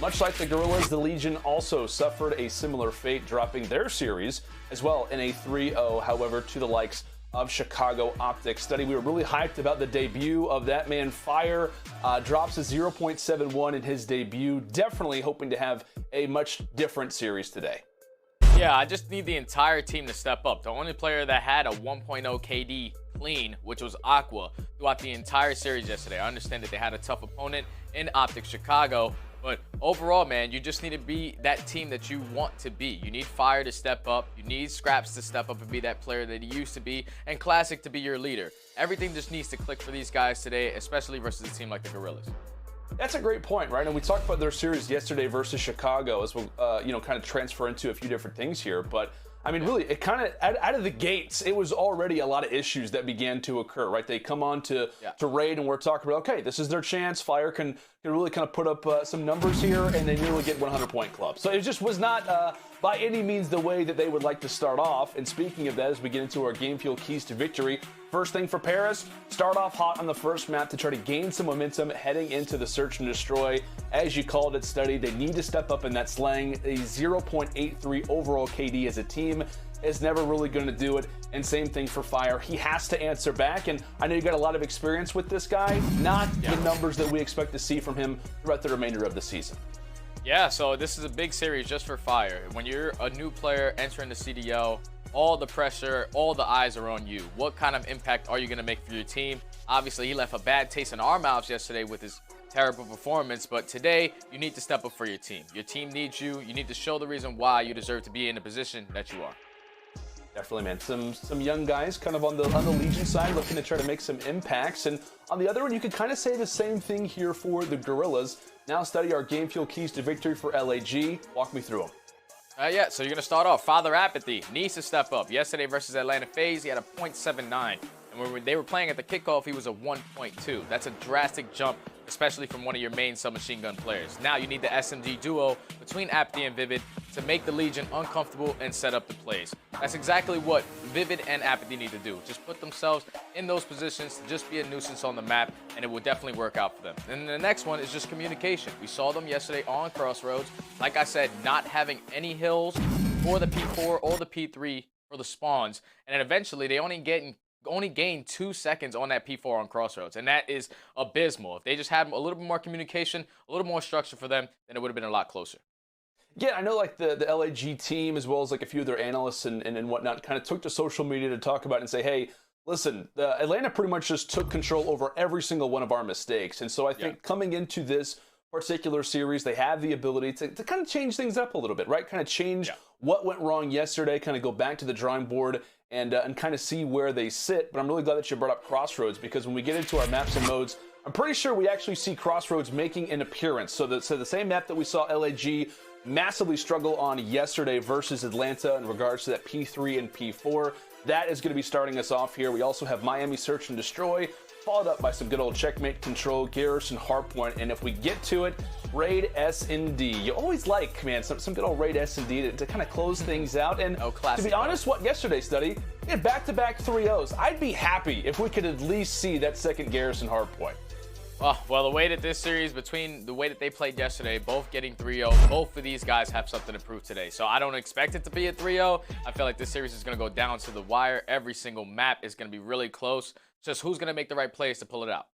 Much like the Guerrillas, the Legion also suffered a similar fate, dropping their series as well in a 3-0, however, to the likes of Chicago OpTic. Study, we were really hyped about the debut of that man Fire. Drops a 0.71 in his debut. Definitely hoping to have a much different series today. Yeah, I just need the entire team to step up. The only player that had a 1.0 KD clean, which was Aqua, throughout the entire series yesterday. I understand that they had a tough opponent in OpTic Chicago, but overall, man, you just need to be that team that you want to be. You need Fire to step up. You need Scraps to step up and be that player that he used to be, and Classic to be your leader. Everything just needs to click for these guys today, especially versus a team like the Guerrillas. That's a great point, right? And we talked about their series yesterday versus Chicago as we'll, kind of transfer into a few different things here. But I mean, really, it kind of out of the gates, it was already a lot of issues that began to occur, right? They come on to raid, and we're talking about, okay, this is their chance. Fire can really kind of put up some numbers here, and they nearly get 100-point club. So it just was not by any means the way that they would like to start off. And speaking of that, as we get into our Game Fuel keys to victory, first thing for Paris, start off hot on the first map to try to gain some momentum heading into the search and destroy. As you called it, Study, they need to step up in that slang. A 0.83 overall KD as a team is never really going to do it. And same thing for Fire. He has to answer back. And I know you got a lot of experience with this guy, not the numbers that we expect to see from him throughout the remainder of the season. Yeah, so this is a big series just for Fire. When you're a new player entering the CDL, all the pressure, all the eyes are on you. What kind of impact are you going to make for your team? Obviously, he left a bad taste in our mouths yesterday with his terrible performance, but today you need to step up for your team. Your team needs you. You need to show the reason why you deserve to be in the position that you are. Definitely, man. Some young guys kind of on the Legion side looking to try to make some impacts. And on the other one, you could kind of say the same thing here for the Guerrillas. Now study our game fuel keys to victory for LAG. Walk me through them. Yeah, so you're going to start off. Father Apathy needs to step up. Yesterday versus Atlanta FaZe, he had a .79. And when they were playing at the kickoff, he was a 1.2. That's a drastic jump, especially from one of your main submachine gun players. Now you need the SMG duo between Apathy and Vivid to make the Legion uncomfortable and set up the plays. That's exactly what Vivid and Apathy need to do. Just put themselves in those positions to just be a nuisance on the map, and it will definitely work out for them. And the next one is just communication. We saw them yesterday on Crossroads. Like I said, not having any hills for the P4 or the P3 for the spawns. And then eventually they only gained 2 seconds on that P4 on Crossroads, and that is abysmal. If they just had a little bit more communication, a little more structure for them, then it would have been a lot closer. Yeah, I know like the LAG team, as well as like a few of their analysts and whatnot, kind of took to social media to talk about it and say, hey, listen, Atlanta pretty much just took control over every single one of our mistakes. And so I think coming into this particular series, they have the ability to kind of change things up a little bit, right? Kind of change what went wrong yesterday, kind of go back to the drawing board and kind of see where they sit. But I'm really glad that you brought up Crossroads, because when we get into our maps and modes, I'm pretty sure we actually see Crossroads making an appearance. So the same map that we saw LAG massively struggle on yesterday versus Atlanta in regards to that P3 and P4, that is going to be starting us off here. We also have Miami Search and Destroy, followed up by some good old Checkmate, Control, Garrison, Hardpoint, and if we get to it, Raid S&D. You always like, man, some good old Raid S&D to kind of close things out. And to be honest, yesterday, Study, we had back-to-back 3-0s. I'd be happy if we could at least see that second Garrison Hardpoint. Well, the way that this series, between the way that they played yesterday, both getting 3-0, both of these guys have something to prove today. So I don't expect it to be a 3-0. I feel like this series is going to go down to the wire. Every single map is going to be really close. Just who's going to make the right plays to pull it out.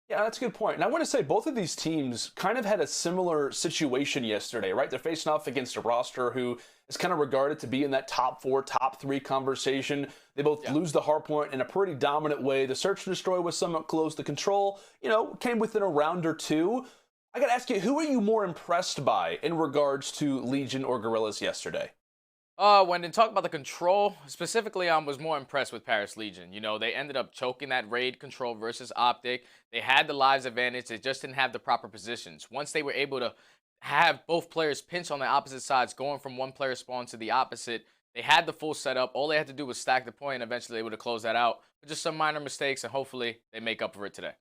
Yeah, that's a good point. And I want to say both of these teams kind of had a similar situation yesterday, right? They're facing off against a roster who is kind of regarded to be in that top 4, top 3 conversation. They both lose the hardpoint in a pretty dominant way. The Search and Destroy was somewhat close. The Control, came within a round or two. I got to ask you, who are you more impressed by in regards to Legion or Guerrillas yesterday? When they talk about the Control, specifically, I was more impressed with Paris Legion. They ended up choking that raid Control versus OpTic. They had the lives advantage. They just didn't have the proper positions. Once they were able to have both players pinch on the opposite sides, going from one player spawn to the opposite, they had the full setup. All they had to do was stack the point, and eventually they would have closed that out. But just some minor mistakes, and hopefully they make up for it today.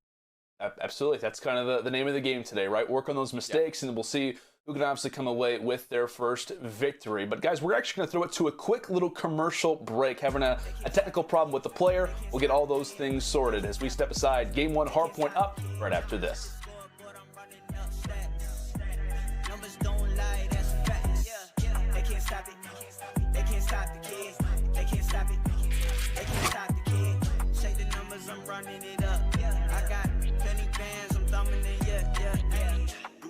Absolutely. That's kind of the name of the game today, right? Work on those mistakes, and we'll see who can obviously come away with their first victory. But guys, we're actually going to throw it to a quick little commercial break. Having a technical problem with the player. We'll get all those things sorted as we step aside. Game 1 hardpoint up right after this.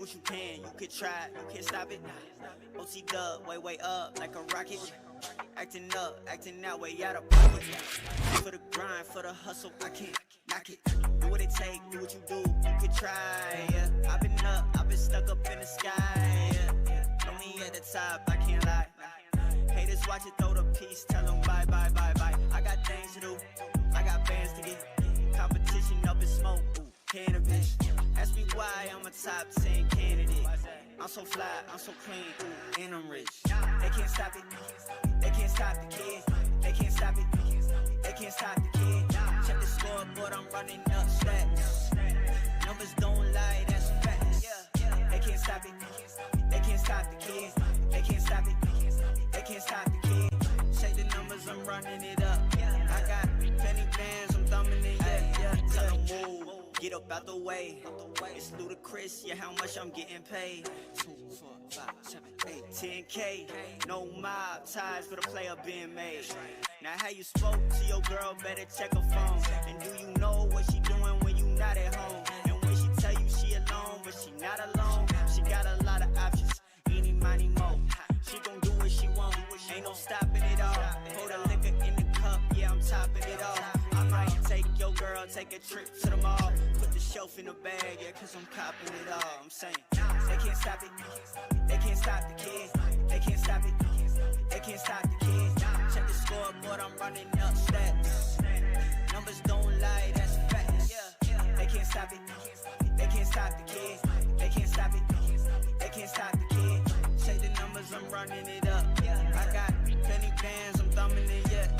You can, you could try, you can't stop it. OT dub, way up like a rocket. Acting up, acting that way out of pocket. For the grind, for the hustle, I can't knock it. Do what it take, do what you do, you could try. Yeah. I've been up, I've been stuck up in the sky. Yeah. Know me at the top, I can't lie. Haters watch it, throw the piece, tell them bye. I got things to do, I got bands to get. Competition up in smoke, cannabis. Ask me why I'm a top 10 candidate. I'm so fly, I'm so clean, and I'm rich. They can't stop it. They can't stop the kid. They can't stop it. They can't stop the kid. Check the scoreboard, I'm running up stats. Numbers don't lie, that's facts. They can't stop it. They can't stop the kid. They can't stop it. They can't stop the kid. Check the numbers, I'm running it up. I got penny bands, I'm thumbing it. Tell them move. Get up out the way. It's ludicrous, how much I'm getting paid. 2, 4, 5, 7, 8, 10K. No mob ties for the player being made. Now how you spoke to your girl, better check her phone. And do you know what she doing when you not at home? And when she tell you she alone, but she not alone. She got a lot of options, eeny, miny, mo. She gon' do what she want, ain't no stopping it all. Pour the liquor in the cup, I'm topping it all. I might take your girl, take a trip to the mall. Put the shelf in the bag, cause I'm copping it all. I'm saying, they can't stop it. They can't stop the kid. They can't stop it. They can't stop the kid. Check the scoreboard, running up stats. Numbers don't lie, that's facts. They can't stop it. They can't stop the kid. They can't stop it. They can't stop the kid. Say the numbers, I'm running it up. I got penny bands, I'm thumbing it. Yeah.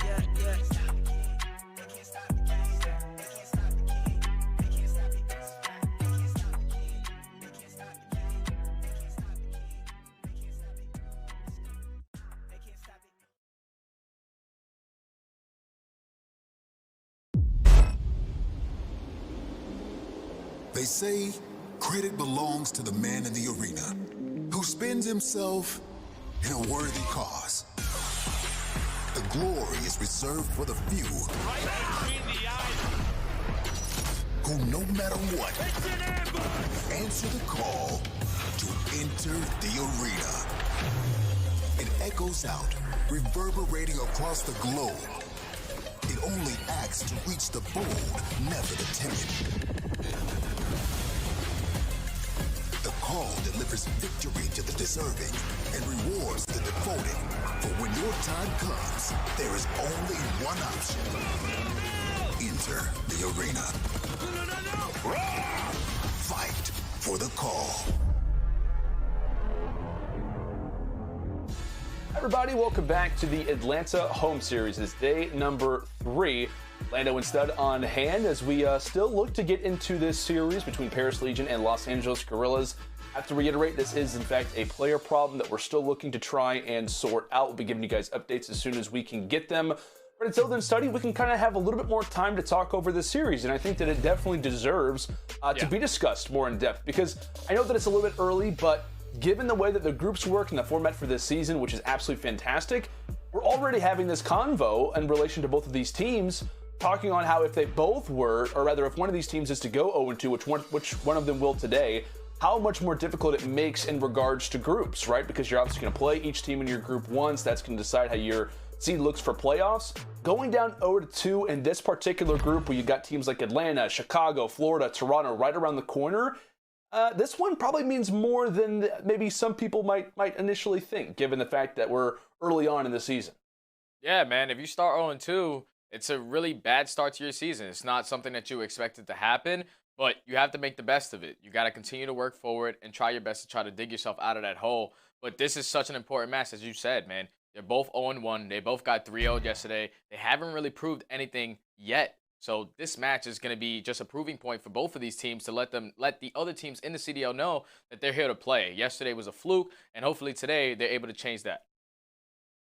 They say credit belongs to the man in the arena who spends himself in a worthy cause. The glory is reserved for the few who, no matter what, answer the call to enter the arena. It echoes out, reverberating across the globe. It only acts to reach the bold, never the timid. The call delivers victory to the deserving and rewards the devoted. For when your time comes, there is only one option. Enter the arena. Fight for the call. Everybody, welcome back to the Atlanta home series. It's day number 3. Lando and Stud on hand as we still look to get into this series between Paris Legion and Los Angeles Guerrillas. I have to reiterate, this is in fact a player problem that we're still looking to try and sort out. We'll be giving you guys updates as soon as we can get them. But until then, Studdy, we can kind of have a little bit more time to talk over this series, and I think that it definitely deserves to be discussed more in depth, because I know that it's a little bit early, but given the way that the groups work and the format for this season, which is absolutely fantastic, we're already having this convo in relation to both of these teams, talking on how if they both were, or rather if one of these teams is to go 0-2, which one of them will today, how much more difficult it makes in regards to groups, right? Because you're obviously going to play each team in your group once. That's going to decide how your seed looks for playoffs. Going down 0-2 in this particular group where you got teams like Atlanta, Chicago, Florida, Toronto right around the corner, this one probably means more than maybe some people might initially think, given the fact that we're early on in the season. Yeah, man, if you start 0-2, it's a really bad start to your season. It's not something that you expected to happen, but you have to make the best of it. You got to continue to work forward and try your best to try to dig yourself out of that hole. But this is such an important match, as you said, man. They're both 0-1. They both got 3-0 yesterday. They haven't really proved anything yet. So this match is going to be just a proving point for both of these teams to let the other teams in the CDL know that they're here to play. Yesterday was a fluke, and hopefully today they're able to change that.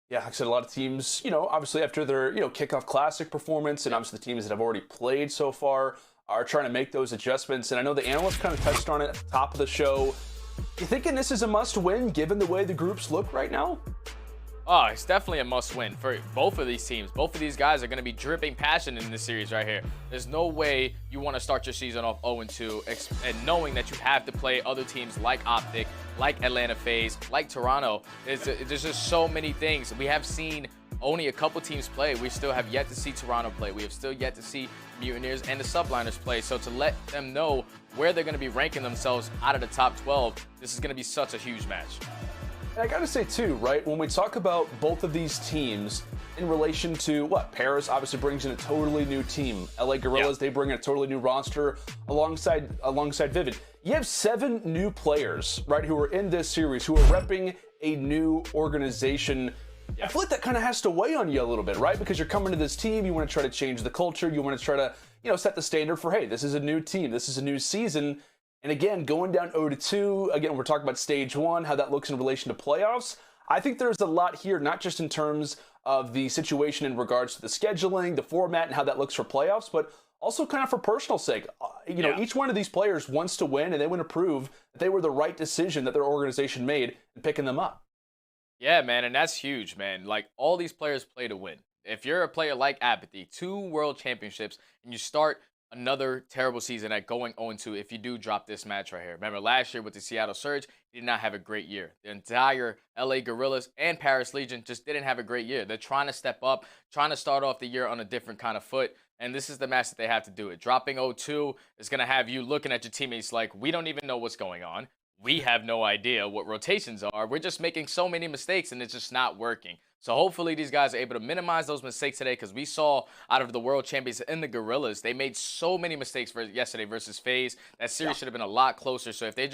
Yeah, like I said, a lot of teams, obviously after their, kickoff classic performance, and obviously the teams that have already played so far are trying to make those adjustments. And I know the analysts kind of touched on it at the top of the show. You thinking this is a must-win given the way the groups look right now? Oh, it's definitely a must-win for both of these teams. Both of these guys are going to be dripping passion in this series right here. There's no way you want to start your season off 0-2 and knowing that you have to play other teams like OpTic, like Atlanta FaZe, like Toronto. There's just so many things. We have seen only a couple teams play. We still have yet to see Toronto play. We have still yet to see Mutineers and the Subliners play. So to let them know where they're going to be ranking themselves out of the top 12, this is going to be such a huge match. And I gotta say too, right, when we talk about both of these teams in relation to what, Paris obviously brings in a totally new team. LA Guerrillas, they bring in a totally new roster alongside Vivid. You have 7 new players, right, who are in this series, who are repping a new organization. I feel like that kind of has to weigh on you a little bit, right? Because you're coming to this team, you want to try to change the culture, you want to try to, set the standard for, hey, this is a new team, this is a new season. And again, going down 0-2, again, we're talking about stage 1, how that looks in relation to playoffs. I think there's a lot here, not just in terms of the situation in regards to the scheduling, the format, and how that looks for playoffs, but also kind of for personal sake. Each one of these players wants to win, and they want to prove that they were the right decision that their organization made in picking them up. Yeah, man, and that's huge, man. Like, all these players play to win. If you're a player like aBeZy, 2 world championships, and you start another terrible season at going 0-2 if you do drop this match right here. Remember, last year with the Seattle Surge, he did not have a great year. The entire LA Guerrillas and Paris Legion just didn't have a great year. They're trying to step up, trying to start off the year on a different kind of foot, and this is the match that they have to do it. Dropping 0-2 is going to have you looking at your teammates like, we don't even know what's going on. We have no idea what rotations are. We're just making so many mistakes, and it's just not working. So hopefully these guys are able to minimize those mistakes today, because we saw out of the world champions in the Guerrillas, they made so many mistakes yesterday versus FaZe. That series should have been a lot closer. So if they just